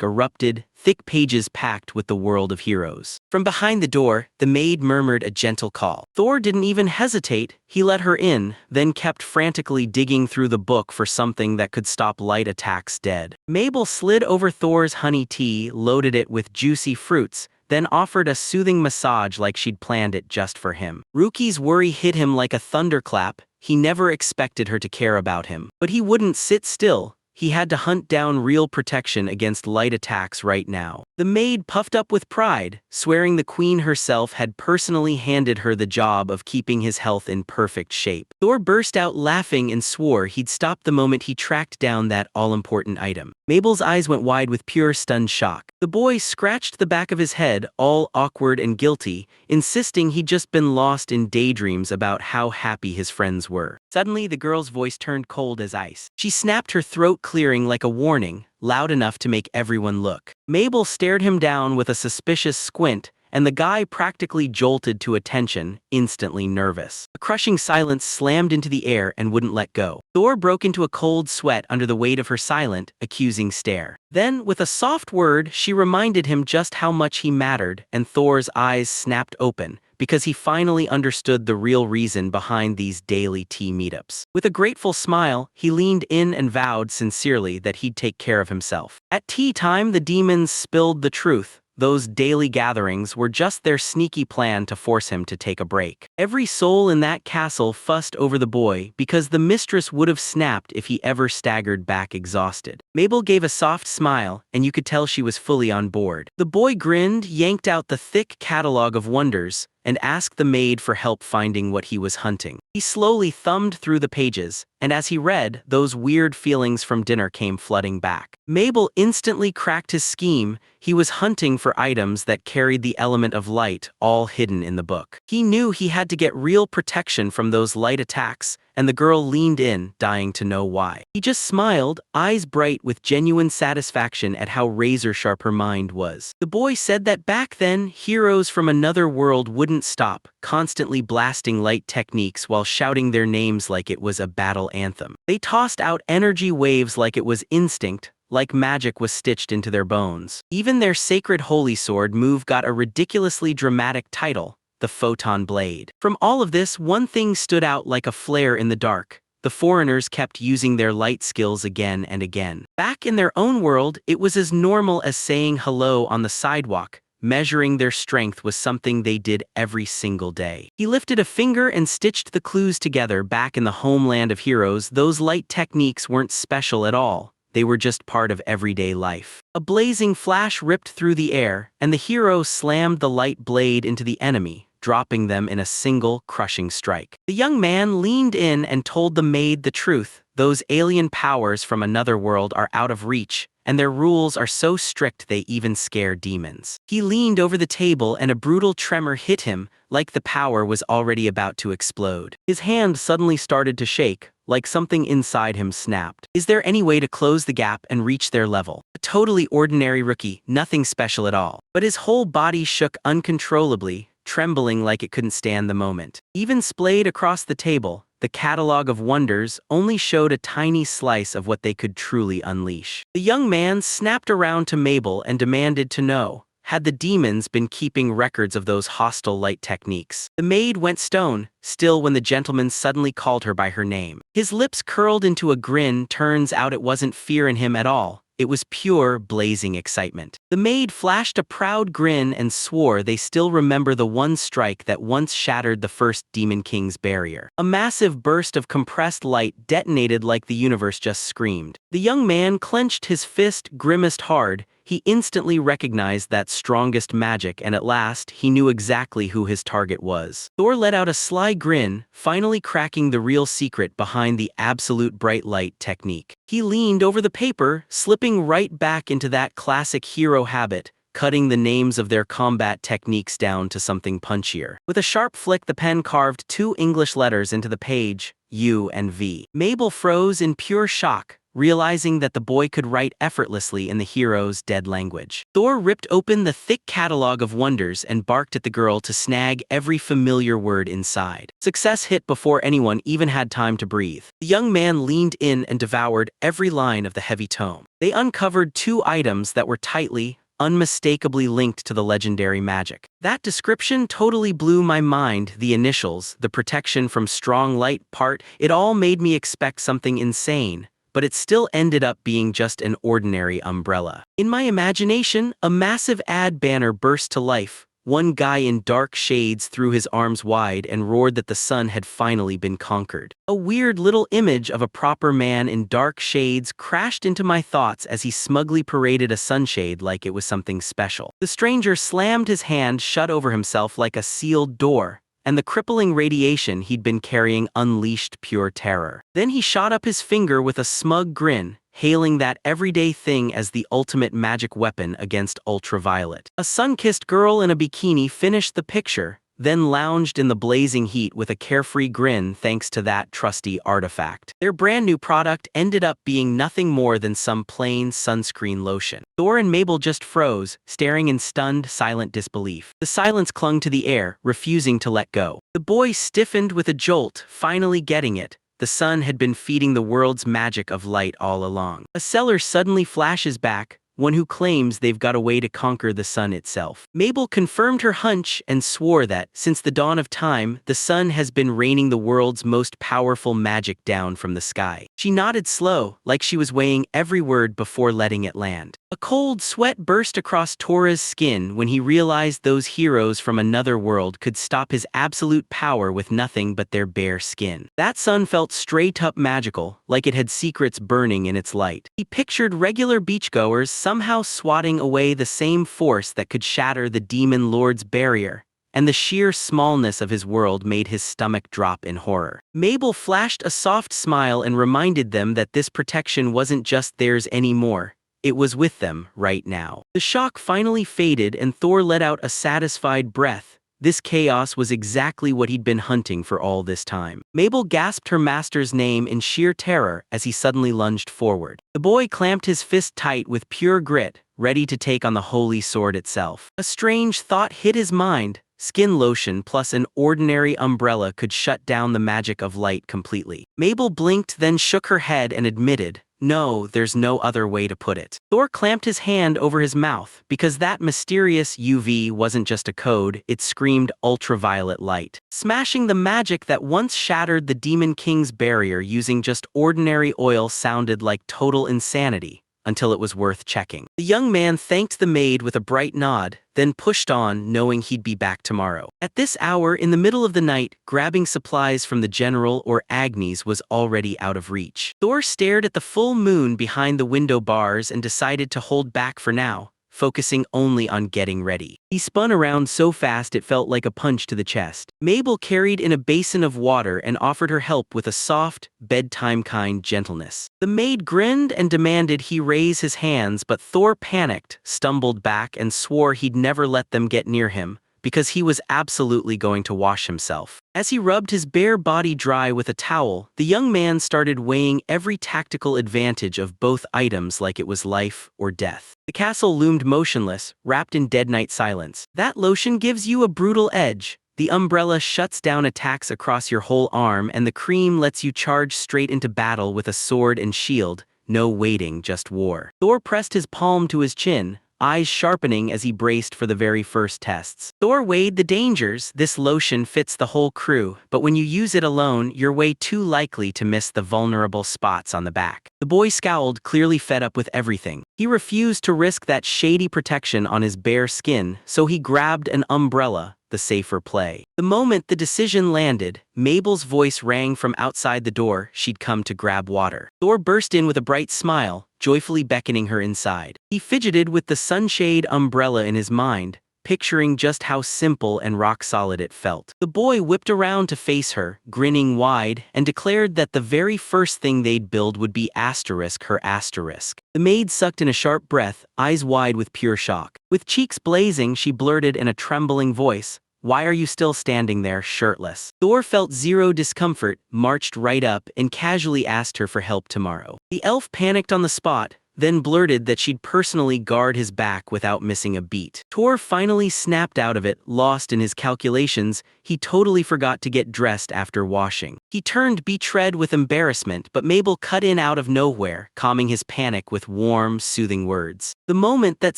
erupted, thick pages packed with the world of heroes. From behind the door, the maid murmured a gentle call. Thor didn't even hesitate. He let her in, then kept frantically digging through the book for something that could stop light attacks dead. Mabel slid over Thor's honey tea, loaded it with juicy fruits, then offered a soothing massage like she'd planned it just for him. Ruki's worry hit him like a thunderclap. He never expected her to care about him. But he wouldn't sit still. He had to hunt down real protection against light attacks right now. The maid puffed up with pride, swearing the queen herself had personally handed her the job of keeping his health in perfect shape. Thor burst out laughing and swore he'd stop the moment he tracked down that all-important item. Mabel's eyes went wide with pure stunned shock. The boy scratched the back of his head, all awkward and guilty, insisting he'd just been lost in daydreams about how happy his friends were. Suddenly, the girl's voice turned cold as ice. She snapped, her throat clearing like a warning, loud enough to make everyone look. Mabel stared him down with a suspicious squint, and the guy practically jolted to attention, instantly nervous. A crushing silence slammed into the air and wouldn't let go. Thor broke into a cold sweat under the weight of her silent, accusing stare. Then, with a soft word, she reminded him just how much he mattered, and Thor's eyes snapped open, because he finally understood the real reason behind these daily tea meetups. With a grateful smile, he leaned in and vowed sincerely that he'd take care of himself. At tea time, the demons spilled the truth. Those daily gatherings were just their sneaky plan to force him to take a break. Every soul in that castle fussed over the boy because the mistress would have snapped if he ever staggered back exhausted. Mabel gave a soft smile, and you could tell she was fully on board. The boy grinned, yanked out the thick catalog of wonders, and asked the maid for help finding what he was hunting. He slowly thumbed through the pages, and as he read, those weird feelings from dinner came flooding back. Mabel instantly cracked his scheme. He was hunting for items that carried the element of light, all hidden in the book. He knew he had to get real protection from those light attacks, and the girl leaned in, dying to know why. He just smiled, eyes bright with genuine satisfaction at how razor-sharp her mind was. The boy said that back then, heroes from another world wouldn't stop, constantly blasting light techniques while shouting their names like it was a battle anthem. They tossed out energy waves like it was instinct, like magic was stitched into their bones. Even their sacred holy sword move got a ridiculously dramatic title, the Photon Blade. From all of this, one thing stood out like a flare in the dark. The foreigners kept using their light skills again and again. Back in their own world, it was as normal as saying hello on the sidewalk. Measuring their strength was something they did every single day. He lifted a finger and stitched the clues together. Back in the homeland of heroes, those light techniques weren't special at all. They were just part of everyday life. A blazing flash ripped through the air, and the hero slammed the light blade into the enemy, dropping them in a single, crushing strike. The young man leaned in and told the maid the truth. Those alien powers from another world are out of reach, and their rules are so strict they even scare demons. He leaned over the table and a brutal tremor hit him, like the power was already about to explode. His hand suddenly started to shake, like something inside him snapped. Is there any way to close the gap and reach their level? A totally ordinary rookie, nothing special at all. But his whole body shook uncontrollably, trembling like it couldn't stand the moment. Even splayed across the table, the catalog of wonders only showed a tiny slice of what they could truly unleash. The young man snapped around to Mabel and demanded to know, had the demons been keeping records of those hostile light techniques? The maid went stone, still when the gentleman suddenly called her by her name. His lips curled into a grin. Turns out it wasn't fear in him at all. It was pure, blazing excitement. The maid flashed a proud grin and swore they still remember the one strike that once shattered the first Demon King's barrier. A massive burst of compressed light detonated like the universe just screamed. The young man clenched his fist, grimaced hard. He instantly recognized that strongest magic, and at last, he knew exactly who his target was. Thor let out a sly grin, finally cracking the real secret behind the absolute bright light technique. He leaned over the paper, slipping right back into that classic hero habit, cutting the names of their combat techniques down to something punchier. With a sharp flick, the pen carved 2 English letters into the page, U and V. Mabel froze in pure shock, realizing that the boy could write effortlessly in the hero's dead language. Thor ripped open the thick catalog of wonders and barked at the girl to snag every familiar word inside. Success hit before anyone even had time to breathe. The young man leaned in and devoured every line of the heavy tome. They uncovered 2 items that were tightly, unmistakably linked to the legendary magic. That description totally blew my mind. The initials, the protection from strong light part, it all made me expect something insane. But it still ended up being just an ordinary umbrella. In my imagination, a massive ad banner burst to life. One guy in dark shades threw his arms wide and roared that the sun had finally been conquered. A weird little image of a proper man in dark shades crashed into my thoughts as he smugly paraded a sunshade like it was something special. The stranger slammed his hand shut over himself like a sealed door, and the crippling radiation he'd been carrying unleashed pure terror. Then he shot up his finger with a smug grin, hailing that everyday thing as the ultimate magic weapon against ultraviolet. A sun-kissed girl in a bikini finished the picture, then lounged in the blazing heat with a carefree grin thanks to that trusty artifact. Their brand new product ended up being nothing more than some plain sunscreen lotion. Thor and Mabel just froze, staring in stunned, silent disbelief. The silence clung to the air, refusing to let go. The boy stiffened with a jolt, finally getting it. The sun had been feeding the world's magic of light all along. A seller suddenly flashes back, one who claims they've got a way to conquer the sun itself. Mabel confirmed her hunch and swore that, since the dawn of time, the sun has been raining the world's most powerful magic down from the sky. She nodded slow, like she was weighing every word before letting it land. A cold sweat burst across Tora's skin when he realized those heroes from another world could stop his absolute power with nothing but their bare skin. That sun felt straight up magical, like it had secrets burning in its light. He pictured regular beachgoers somehow swatting away the same force that could shatter the demon lord's barrier, and the sheer smallness of his world made his stomach drop in horror. Mabel flashed a soft smile and reminded them that this protection wasn't just theirs anymore. It was with them right now. The shock finally faded and Thor let out a satisfied breath. This chaos was exactly what he'd been hunting for all this time. Mabel gasped her master's name in sheer terror as he suddenly lunged forward. The boy clamped his fist tight with pure grit, ready to take on the holy sword itself. A strange thought hit his mind. Skin lotion plus an ordinary umbrella could shut down the magic of light completely. Mabel blinked, then shook her head and admitted, "No, there's no other way to put it." Thor clamped his hand over his mouth, because that mysterious UV wasn't just a code, it screamed ultraviolet light. Smashing the magic that once shattered the Demon King's barrier using just ordinary oil sounded like total insanity, until it was worth checking. The young man thanked the maid with a bright nod, then pushed on, knowing he'd be back tomorrow. At this hour, in the middle of the night, grabbing supplies from the general or Agnes was already out of reach. Thor stared at the full moon behind the window bars and decided to hold back for now, focusing only on getting ready. He spun around so fast it felt like a punch to the chest. Mabel carried in a basin of water and offered her help with a soft, bedtime-kind gentleness. The maid grinned and demanded he raise his hands, but Thor panicked, stumbled back, and swore he'd never let them get near him, because he was absolutely going to wash himself. As he rubbed his bare body dry with a towel, the young man started weighing every tactical advantage of both items like it was life or death. The castle loomed motionless, wrapped in dead night silence. That lotion gives you a brutal edge. The umbrella shuts down attacks across your whole arm, and the cream lets you charge straight into battle with a sword and shield. No waiting, just war. Thor pressed his palm to his chin, eyes sharpening as he braced for the very first tests. Thor weighed the dangers. This lotion fits the whole crew, but when you use it alone, you're way too likely to miss the vulnerable spots on the back. The boy scowled, clearly fed up with everything. He refused to risk that shady protection on his bare skin, so he grabbed an umbrella, the safer play. The moment the decision landed, Mabel's voice rang from outside the door. She'd come to grab water. Thor burst in with a bright smile, joyfully beckoning her inside. He fidgeted with the sunshade umbrella in his mind, picturing just how simple and rock-solid it felt. The boy whipped around to face her, grinning wide, and declared that the very first thing they'd build would be her asterisk. The maid sucked in a sharp breath, eyes wide with pure shock. With cheeks blazing, she blurted in a trembling voice, "Why are you still standing there, shirtless?" Thor felt zero discomfort, marched right up, and casually asked her for help tomorrow. The elf panicked on the spot, then blurted that she'd personally guard his back without missing a beat. Thor finally snapped out of it, lost in his calculations. He totally forgot to get dressed after washing. He turned betrayed with embarrassment, but Mabel cut in out of nowhere, calming his panic with warm, soothing words. The moment that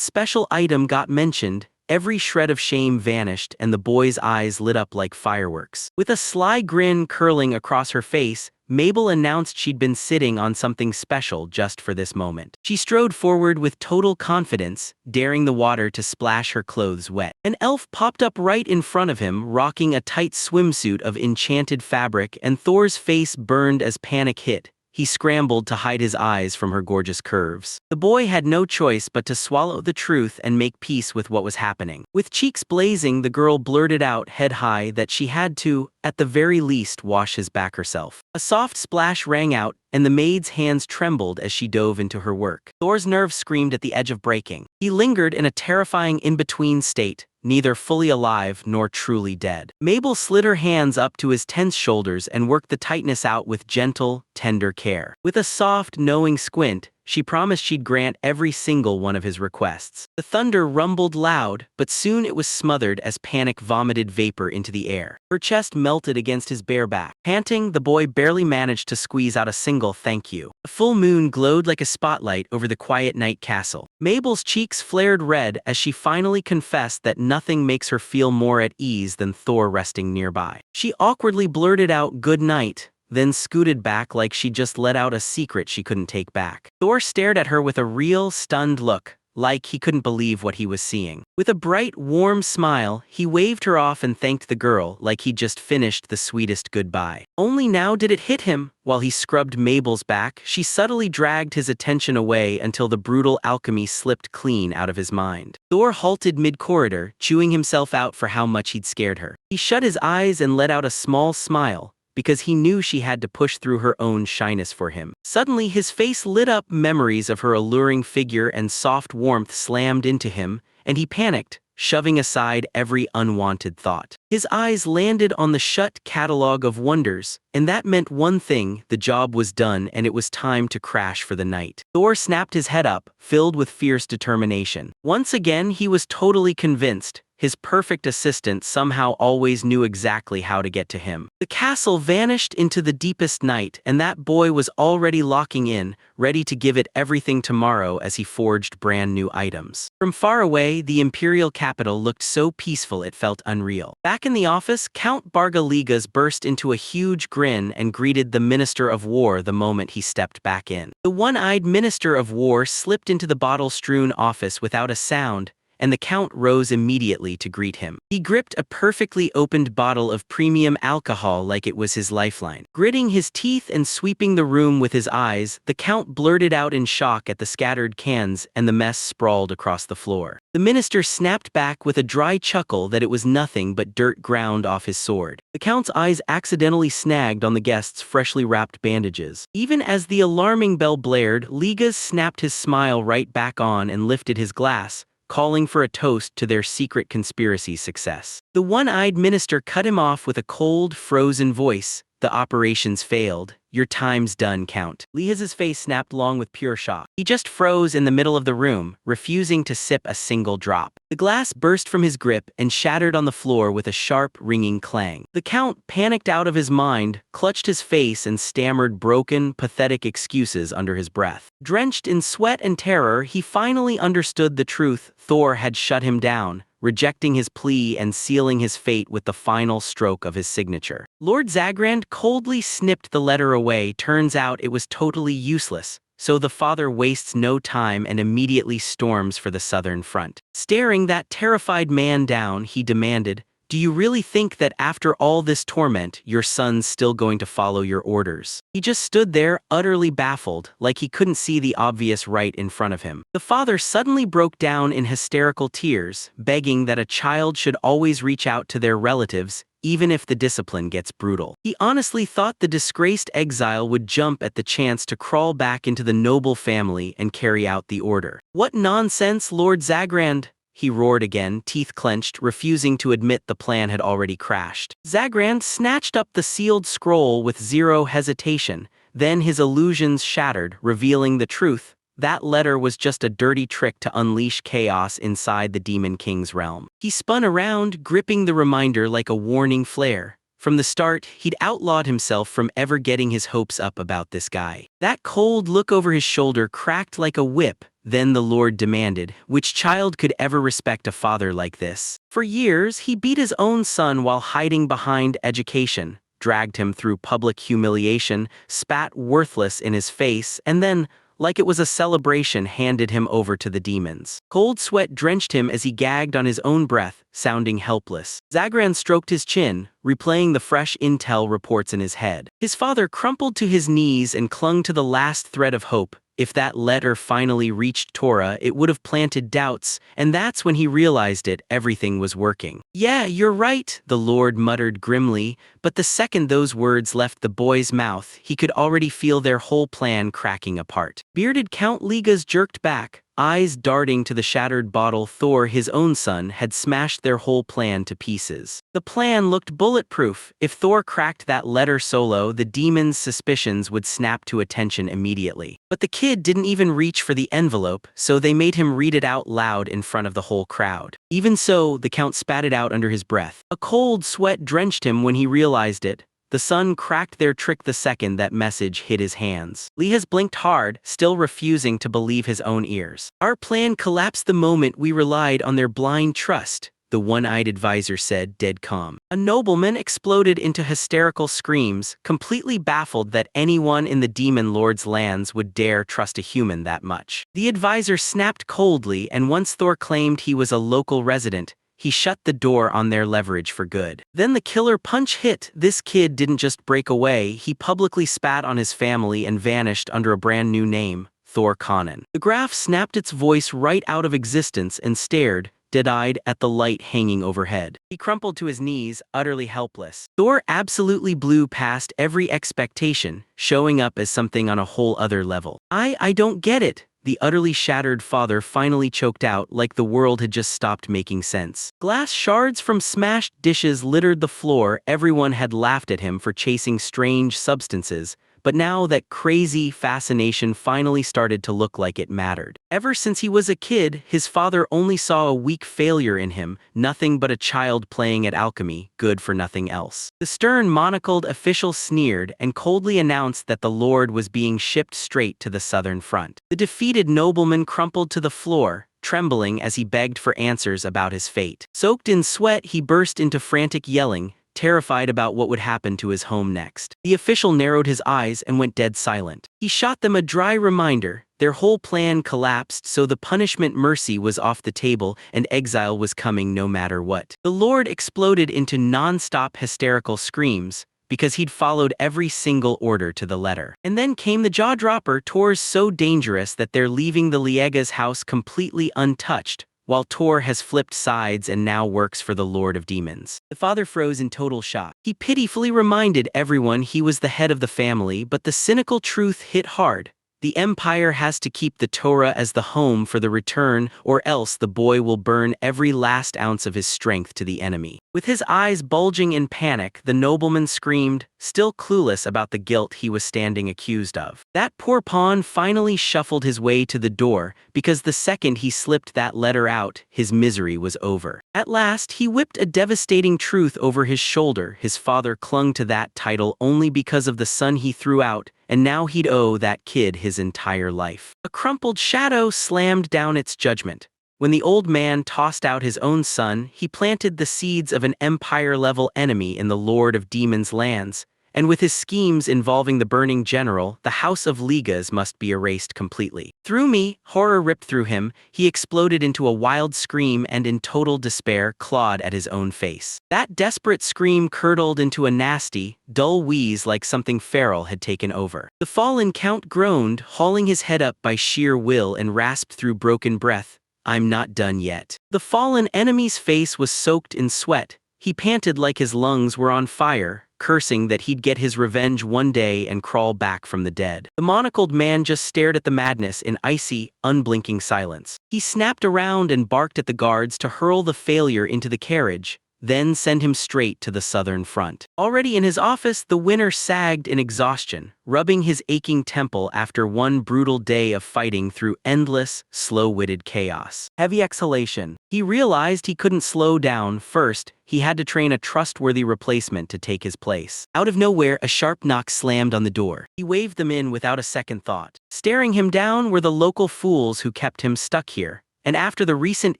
special item got mentioned, every shred of shame vanished and the boy's eyes lit up like fireworks. With a sly grin curling across her face, Mabel announced she'd been sitting on something special just for this moment. She strode forward with total confidence, daring the water to splash her clothes wet. An elf popped up right in front of him, rocking a tight swimsuit of enchanted fabric, and Thor's face burned as panic hit. He scrambled to hide his eyes from her gorgeous curves. The boy had no choice but to swallow the truth and make peace with what was happening. With cheeks blazing, the girl blurted out, head high, that she had to, at the very least, wash his back herself. A soft splash rang out, and the maid's hands trembled as she dove into her work. Thor's nerves screamed at the edge of breaking. He lingered in a terrifying in-between state, neither fully alive nor truly dead. Mabel slid her hands up to his tense shoulders and worked the tightness out with gentle, tender care. With a soft, knowing squint, she promised she'd grant every single one of his requests. The thunder rumbled loud, but soon it was smothered as panic vomited vapor into the air. Her chest melted against his bare back. Panting, the boy barely managed to squeeze out a single thank you. A full moon glowed like a spotlight over the quiet night castle. Mabel's cheeks flared red as she finally confessed that nothing makes her feel more at ease than Thor resting nearby. She awkwardly blurted out "good night," then scooted back like she just let out a secret she couldn't take back. Thor stared at her with a real, stunned look, like he couldn't believe what he was seeing. With a bright, warm smile, he waved her off and thanked the girl like he'd just finished the sweetest goodbye. Only now did it hit him. While he scrubbed Mabel's back, she subtly dragged his attention away until the brutal alchemy slipped clean out of his mind. Thor halted mid-corridor, chewing himself out for how much he'd scared her. He shut his eyes and let out a small smile, because he knew she had to push through her own shyness for him. Suddenly, his face lit up. Memories of her alluring figure and soft warmth slammed into him, and he panicked, shoving aside every unwanted thought. His eyes landed on the shut catalog of wonders, and that meant one thing: the job was done and it was time to crash for the night. Thor snapped his head up, filled with fierce determination. Once again, he was totally convinced. His perfect assistant somehow always knew exactly how to get to him. The castle vanished into the deepest night, and that boy was already locking in, ready to give it everything tomorrow as he forged brand new items. From far away, the imperial capital looked so peaceful it felt unreal. Back in the office, Count Bargaligas burst into a huge grin and greeted the Minister of War the moment he stepped back in. The one-eyed Minister of War slipped into the bottle-strewn office without a sound, and the Count rose immediately to greet him. He gripped a perfectly opened bottle of premium alcohol like it was his lifeline. Gritting his teeth and sweeping the room with his eyes, the Count blurted out in shock at the scattered cans and the mess sprawled across the floor. The minister snapped back with a dry chuckle that it was nothing but dirt ground off his sword. The Count's eyes accidentally snagged on the guest's freshly wrapped bandages. Even as the alarming bell blared, Ligas snapped his smile right back on and lifted his glass, calling for a toast to their secret conspiracy's success. The one-eyed minister cut him off with a cold, frozen voice. "The operation's failed. Your time's done, Count." Leah's face snapped long with pure shock. He just froze in the middle of the room, refusing to sip a single drop. The glass burst from his grip and shattered on the floor with a sharp, ringing clang. The Count, panicked out of his mind, clutched his face and stammered broken, pathetic excuses under his breath. Drenched in sweat and terror, he finally understood the truth. Thor had shut him down, rejecting his plea and sealing his fate with the final stroke of his signature. Lord Zagrand coldly snipped the letter away. Turns out it was totally useless, so the father wastes no time and immediately storms for the southern front. Staring that terrified man down, he demanded, "Do you really think that after all this torment, your son's still going to follow your orders?" He just stood there, utterly baffled, like he couldn't see the obvious right in front of him. The father suddenly broke down in hysterical tears, begging that a child should always reach out to their relatives, even if the discipline gets brutal. He honestly thought the disgraced exile would jump at the chance to crawl back into the noble family and carry out the order. "What nonsense, Lord Zagrand!" he roared again, teeth clenched, refusing to admit the plan had already crashed. Zagrand snatched up the sealed scroll with zero hesitation, then his illusions shattered, revealing the truth. That letter was just a dirty trick to unleash chaos inside the Demon King's realm. He spun around, gripping the reminder like a warning flare. From the start, he'd outlawed himself from ever getting his hopes up about this guy. That cold look over his shoulder cracked like a whip. Then the Lord demanded, which child could ever respect a father like this? For years, he beat his own son while hiding behind education, dragged him through public humiliation, spat worthless in his face, and then, like it was a celebration, handed him over to the demons. Cold sweat drenched him as he gagged on his own breath, sounding helpless. Zagran stroked his chin, replaying the fresh intel reports in his head. His father crumpled to his knees and clung to the last thread of hope. If that letter finally reached Torah, it would have planted doubts, and that's when he realized everything was working. "Yeah, you're right," the Lord muttered grimly, but the second those words left the boy's mouth, he could already feel their whole plan cracking apart. Bearded Count Ligas jerked back, eyes darting to the shattered bottle. Thor, his own son, had smashed their whole plan to pieces. The plan looked bulletproof. If Thor cracked that letter solo, the demon's suspicions would snap to attention immediately. But the kid didn't even reach for the envelope, so they made him read it out loud in front of the whole crowd. Even so, the Count spat it out under his breath. A cold sweat drenched him when he realized it. The son cracked their trick the second that message hit his hands. Leah's blinked hard, still refusing to believe his own ears. "Our plan collapsed the moment we relied on their blind trust," the one-eyed advisor said, dead calm. A nobleman exploded into hysterical screams, completely baffled that anyone in the Demon Lord's lands would dare trust a human that much. The advisor snapped coldly, and once Thor claimed he was a local resident, he shut the door on their leverage for good. Then the killer punch hit. This kid didn't just break away, he publicly spat on his family and vanished under a brand new name, Thor Conan. The graph snapped its voice right out of existence and stared, dead-eyed, at the light hanging overhead. He crumpled to his knees, utterly helpless. Thor absolutely blew past every expectation, showing up as something on a whole other level. I don't get it," the utterly shattered father finally choked out, like the world had just stopped making sense. Glass shards from smashed dishes littered the floor. Everyone had laughed at him for chasing strange substances, but now that crazy fascination finally started to look like it mattered. Ever since he was a kid, his father only saw a weak failure in him, nothing but a child playing at Alchemy, good for nothing else. The stern monocled official sneered and coldly announced that the Lord was being shipped straight to the southern front. The defeated nobleman crumpled to the floor, trembling as he begged for answers about his fate. Soaked in sweat, he burst into frantic yelling, terrified about what would happen to his home next. The official narrowed his eyes and went dead silent. He shot them a dry reminder. Their whole plan collapsed, so the punishment mercy was off the table and exile was coming no matter what. The Lord exploded into non-stop hysterical screams, because he'd followed every single order to the letter. And then came the jaw-dropper. Tor's so dangerous that they're leaving the Liega's house completely untouched, while Tor has flipped sides and now works for the Lord of Demons. The father froze in total shock. He pitifully reminded everyone he was the head of the family, but the cynical truth hit hard. The Empire has to keep the Torah as the home for the return, or else the boy will burn every last ounce of his strength to the enemy. With his eyes bulging in panic, the nobleman screamed, still clueless about the guilt he was standing accused of. That poor pawn finally shuffled his way to the door, because the second he slipped that letter out, his misery was over. At last, he whipped a devastating truth over his shoulder. His father clung to that title only because of the son he threw out, and now he'd owe that kid his entire life. A crumpled shadow slammed down its judgment. When the old man tossed out his own son, he planted the seeds of an empire-level enemy in the Lord of Demons' lands, and with his schemes involving the burning general, the House of Ligas must be erased completely. Through me, horror ripped through him, he exploded into a wild scream and in total despair clawed at his own face. That desperate scream curdled into a nasty, dull wheeze like something feral had taken over. The fallen count groaned, hauling his head up by sheer will and rasped through broken breath, "I'm not done yet." The fallen enemy's face was soaked in sweat. He panted like his lungs were on fire, cursing that he'd get his revenge one day and crawl back from the dead. The monocled man just stared at the madness in icy, unblinking silence. He snapped around and barked at the guards to hurl the failure into the carriage, then send him straight to the southern front. Already in his office, the winner sagged in exhaustion, rubbing his aching temple after one brutal day of fighting through endless, slow-witted chaos. Heavy exhalation. He realized he couldn't slow down. First, he had to train a trustworthy replacement to take his place. Out of nowhere, a sharp knock slammed on the door. He waved them in without a second thought. Staring him down were the local fools who kept him stuck here. And after the recent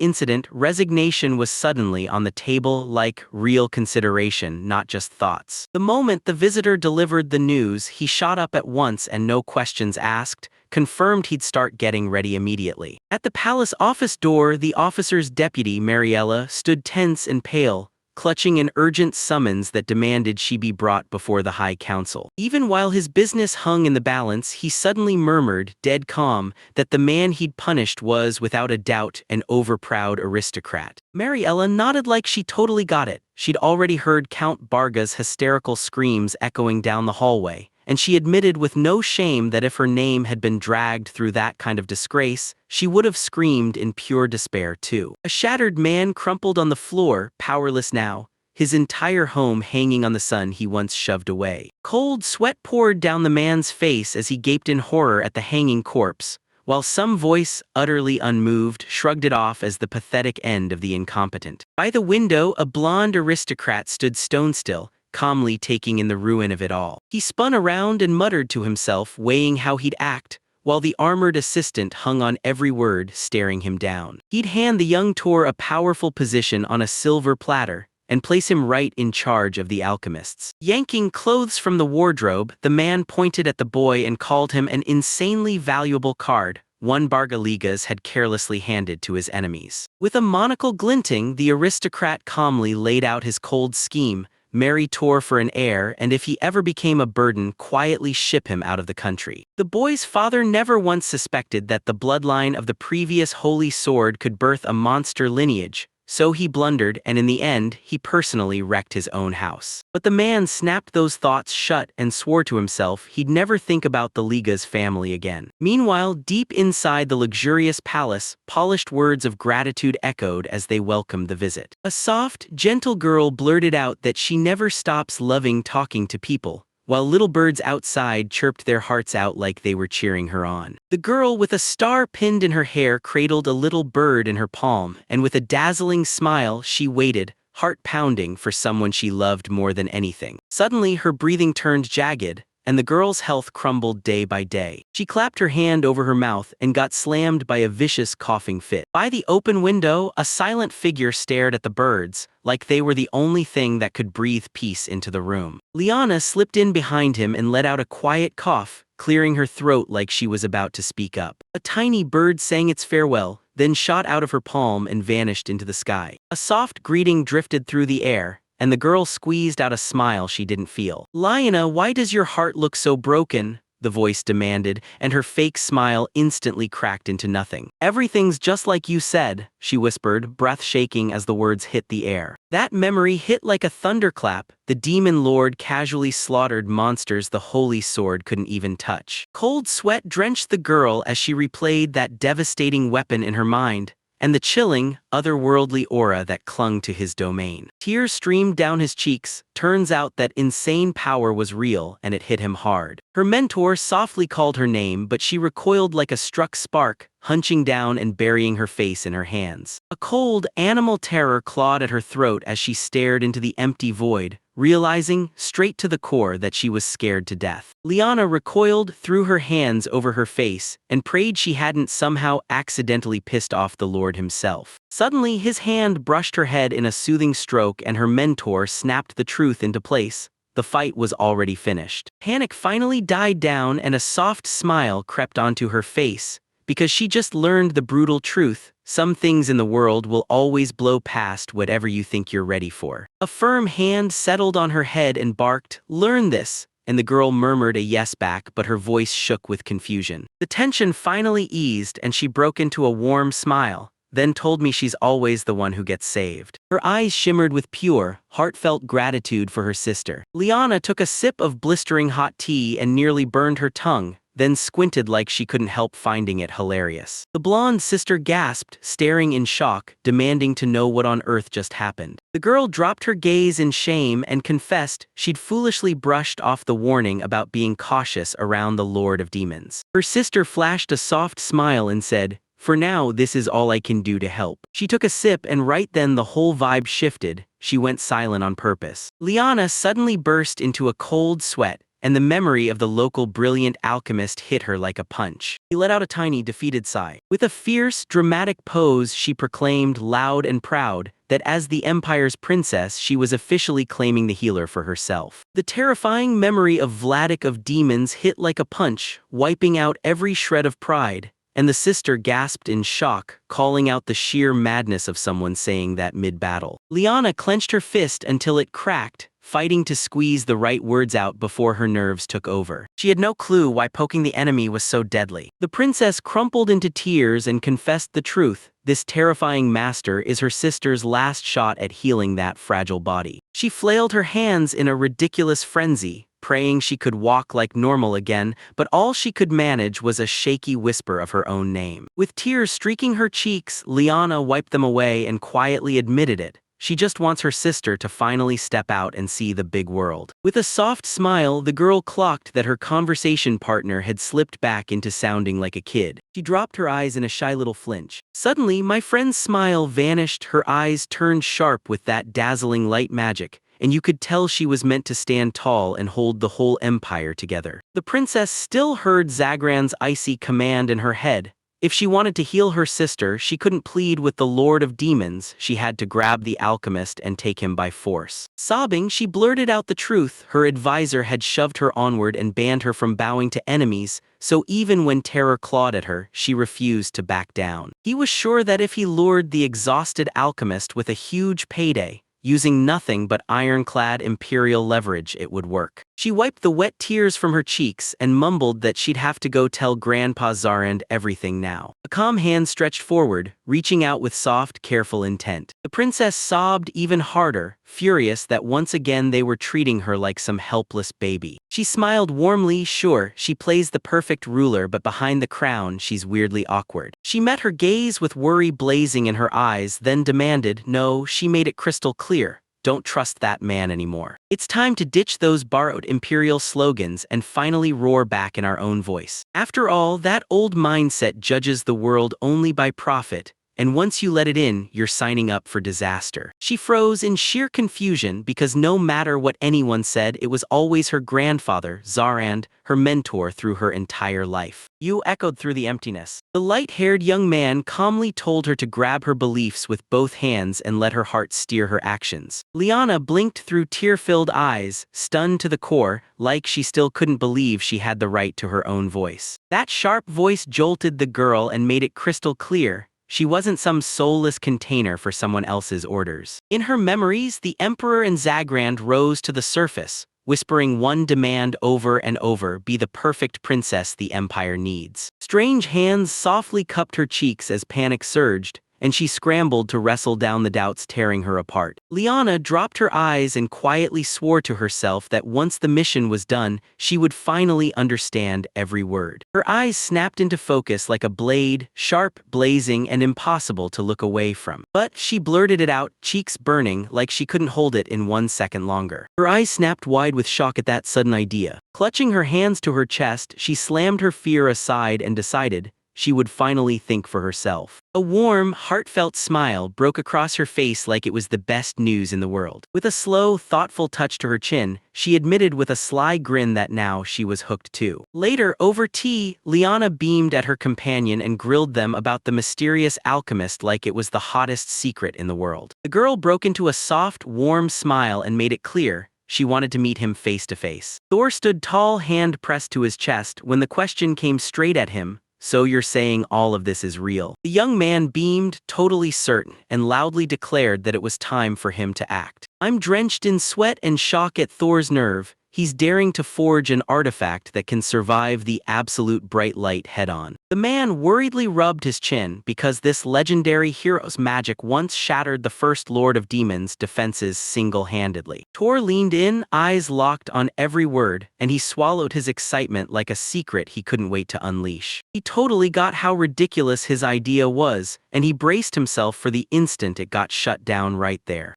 incident, resignation was suddenly on the table like real consideration, not just thoughts. The moment the visitor delivered the news, he shot up at once and no questions asked, confirmed he'd start getting ready immediately. At the palace office door, the officer's deputy, Mariella, stood tense and pale, clutching an urgent summons that demanded she be brought before the High Council. Even while his business hung in the balance, he suddenly murmured, dead calm, that the man he'd punished was, without a doubt, an overproud aristocrat. Mariella nodded like she totally got it. She'd already heard Count Barga's hysterical screams echoing down the hallway, and she admitted with no shame that if her name had been dragged through that kind of disgrace, she would have screamed in pure despair too. A shattered man crumpled on the floor, powerless now, his entire home hanging on the son he once shoved away. Cold sweat poured down the man's face as he gaped in horror at the hanging corpse, while some voice, utterly unmoved, shrugged it off as the pathetic end of the incompetent. By the window, a blonde aristocrat stood stone still, calmly taking in the ruin of it all. He spun around and muttered to himself, weighing how he'd act, while the armored assistant hung on every word, staring him down. He'd hand the young Tor a powerful position on a silver platter, and place him right in charge of the alchemists. Yanking clothes from the wardrobe, the man pointed at the boy and called him an insanely valuable card, one Bargaligas had carelessly handed to his enemies. With a monocle glinting, the aristocrat calmly laid out his cold scheme: marry Tor for an heir, and if he ever became a burden, quietly ship him out of the country. The boy's father never once suspected that the bloodline of the previous holy sword could birth a monster lineage, so he blundered, and in the end, he personally wrecked his own house. But the man snapped those thoughts shut and swore to himself he'd never think about the Liga's family again. Meanwhile, deep inside the luxurious palace, polished words of gratitude echoed as they welcomed the visit. A soft, gentle girl blurted out that she never stops loving talking to people, while little birds outside chirped their hearts out like they were cheering her on. The girl with a star pinned in her hair cradled a little bird in her palm, and with a dazzling smile she waited, heart pounding, for someone she loved more than anything. Suddenly her breathing turned jagged, and the girl's health crumbled day by day. She clapped her hand over her mouth and got slammed by a vicious coughing fit. By the open window, a silent figure stared at the birds, like they were the only thing that could breathe peace into the room. Liana slipped in behind him and let out a quiet cough, clearing her throat like she was about to speak up. A tiny bird sang its farewell, then shot out of her palm and vanished into the sky. A soft greeting drifted through the air, and the girl squeezed out a smile she didn't feel. "Liana, why does your heart look so broken?" the voice demanded, and her fake smile instantly cracked into nothing. "Everything's just like you said," she whispered, breath shaking as the words hit the air. That memory hit like a thunderclap. The demon lord casually slaughtered monsters the holy sword couldn't even touch. Cold sweat drenched the girl as she replayed that devastating weapon in her mind, and the chilling, otherworldly aura that clung to his domain. Tears streamed down his cheeks. Turns out that insane power was real, and it hit him hard. Her mentor softly called her name, but she recoiled like a struck spark, hunching down and burying her face in her hands. A cold, animal terror clawed at her throat as she stared into the empty void, realizing, straight to the core, that she was scared to death. Liana recoiled, threw her hands over her face, and prayed she hadn't somehow accidentally pissed off the Lord himself. Suddenly, his hand brushed her head in a soothing stroke and her mentor snapped the truth into place. The fight was already finished. Panic finally died down and a soft smile crept onto her face, because she just learned the brutal truth. Some things in the world will always blow past whatever you think you're ready for. A firm hand settled on her head and barked, "Learn this," and the girl murmured a yes back, but her voice shook with confusion. The tension finally eased and she broke into a warm smile, then told me she's always the one who gets saved. Her eyes shimmered with pure, heartfelt gratitude for her sister. Liana took a sip of blistering hot tea and nearly burned her tongue, then squinted like she couldn't help finding it hilarious. The blonde sister gasped, staring in shock, demanding to know what on earth just happened. The girl dropped her gaze in shame and confessed she'd foolishly brushed off the warning about being cautious around the Lord of Demons. Her sister flashed a soft smile and said, "For now, this is all I can do to help." She took a sip and right then the whole vibe shifted. She went silent on purpose. Liana suddenly burst into a cold sweat, and the memory of the local brilliant alchemist hit her like a punch. He let out a tiny, defeated sigh. With a fierce, dramatic pose, she proclaimed, loud and proud, that as the Empire's princess, she was officially claiming the healer for herself. The terrifying memory of Vladik of Demons hit like a punch, wiping out every shred of pride, and the sister gasped in shock, calling out the sheer madness of someone saying that mid-battle. Liana clenched her fist until it cracked, fighting to squeeze the right words out before her nerves took over. She had no clue why poking the enemy was so deadly. The princess crumpled into tears and confessed the truth. This terrifying master is her sister's last shot at healing that fragile body. She flailed her hands in a ridiculous frenzy, praying she could walk like normal again, but all she could manage was a shaky whisper of her own name. With tears streaking her cheeks, Liana wiped them away and quietly admitted it. She just wants her sister to finally step out and see the big world. With a soft smile, the girl clocked that her conversation partner had slipped back into sounding like a kid. She dropped her eyes in a shy little flinch. Suddenly, my friend's smile vanished, her eyes turned sharp with that dazzling light magic, and you could tell she was meant to stand tall and hold the whole empire together. The princess still heard Zagran's icy command in her head. If she wanted to heal her sister, she couldn't plead with the Lord of Demons. She had to grab the alchemist and take him by force. Sobbing, she blurted out the truth. Her advisor had shoved her onward and banned her from bowing to enemies, so even when terror clawed at her, she refused to back down. He was sure that if he lured the exhausted alchemist with a huge payday, using nothing but ironclad imperial leverage, it would work. She wiped the wet tears from her cheeks and mumbled that she'd have to go tell Grandpa Zarand everything now. A calm hand stretched forward, reaching out with soft, careful intent. The princess sobbed even harder, furious that once again they were treating her like some helpless baby. She smiled warmly. Sure, she plays the perfect ruler, but behind the crown, she's weirdly awkward. She met her gaze with worry blazing in her eyes, then demanded, "No," she made it crystal clear. "Don't trust that man anymore. It's time to ditch those borrowed imperial slogans and finally roar back in our own voice. After all, that old mindset judges the world only by profit, and once you let it in, you're signing up for disaster." She froze in sheer confusion because no matter what anyone said, it was always her grandfather, Zarand, her mentor through her entire life. "You," echoed through the emptiness. The light-haired young man calmly told her to grab her beliefs with both hands and let her heart steer her actions. Liana blinked through tear-filled eyes, stunned to the core, like she still couldn't believe she had the right to her own voice. That sharp voice jolted the girl and made it crystal clear. She wasn't some soulless container for someone else's orders. In her memories, the Emperor and Zagrand rose to the surface, whispering one demand over and over: be the perfect princess the Empire needs. Strange hands softly cupped her cheeks as panic surged, and she scrambled to wrestle down the doubts tearing her apart. Liana dropped her eyes and quietly swore to herself that once the mission was done, she would finally understand every word. Her eyes snapped into focus like a blade, sharp, blazing, and impossible to look away from. But she blurted it out, cheeks burning like she couldn't hold it in 1 second longer. Her eyes snapped wide with shock at that sudden idea. Clutching her hands to her chest, she slammed her fear aside and decided she would finally think for herself. A warm, heartfelt smile broke across her face like it was the best news in the world. With a slow, thoughtful touch to her chin, she admitted with a sly grin that now she was hooked too. Later, over tea, Liana beamed at her companion and grilled them about the mysterious alchemist like it was the hottest secret in the world. The girl broke into a soft, warm smile and made it clear she wanted to meet him face to face. Thor stood tall, hand pressed to his chest, when the question came straight at him: so you're saying all of this is real? The young man beamed, totally certain, and loudly declared that it was time for him to act. I'm drenched in sweat and shock at Thor's nerve. He's daring to forge an artifact that can survive the absolute bright light head-on. The man worriedly rubbed his chin because this legendary hero's magic once shattered the first Lord of Demons' defenses single-handedly. Thor leaned in, eyes locked on every word, and he swallowed his excitement like a secret he couldn't wait to unleash. He totally got how ridiculous his idea was, and he braced himself for the instant it got shut down right there.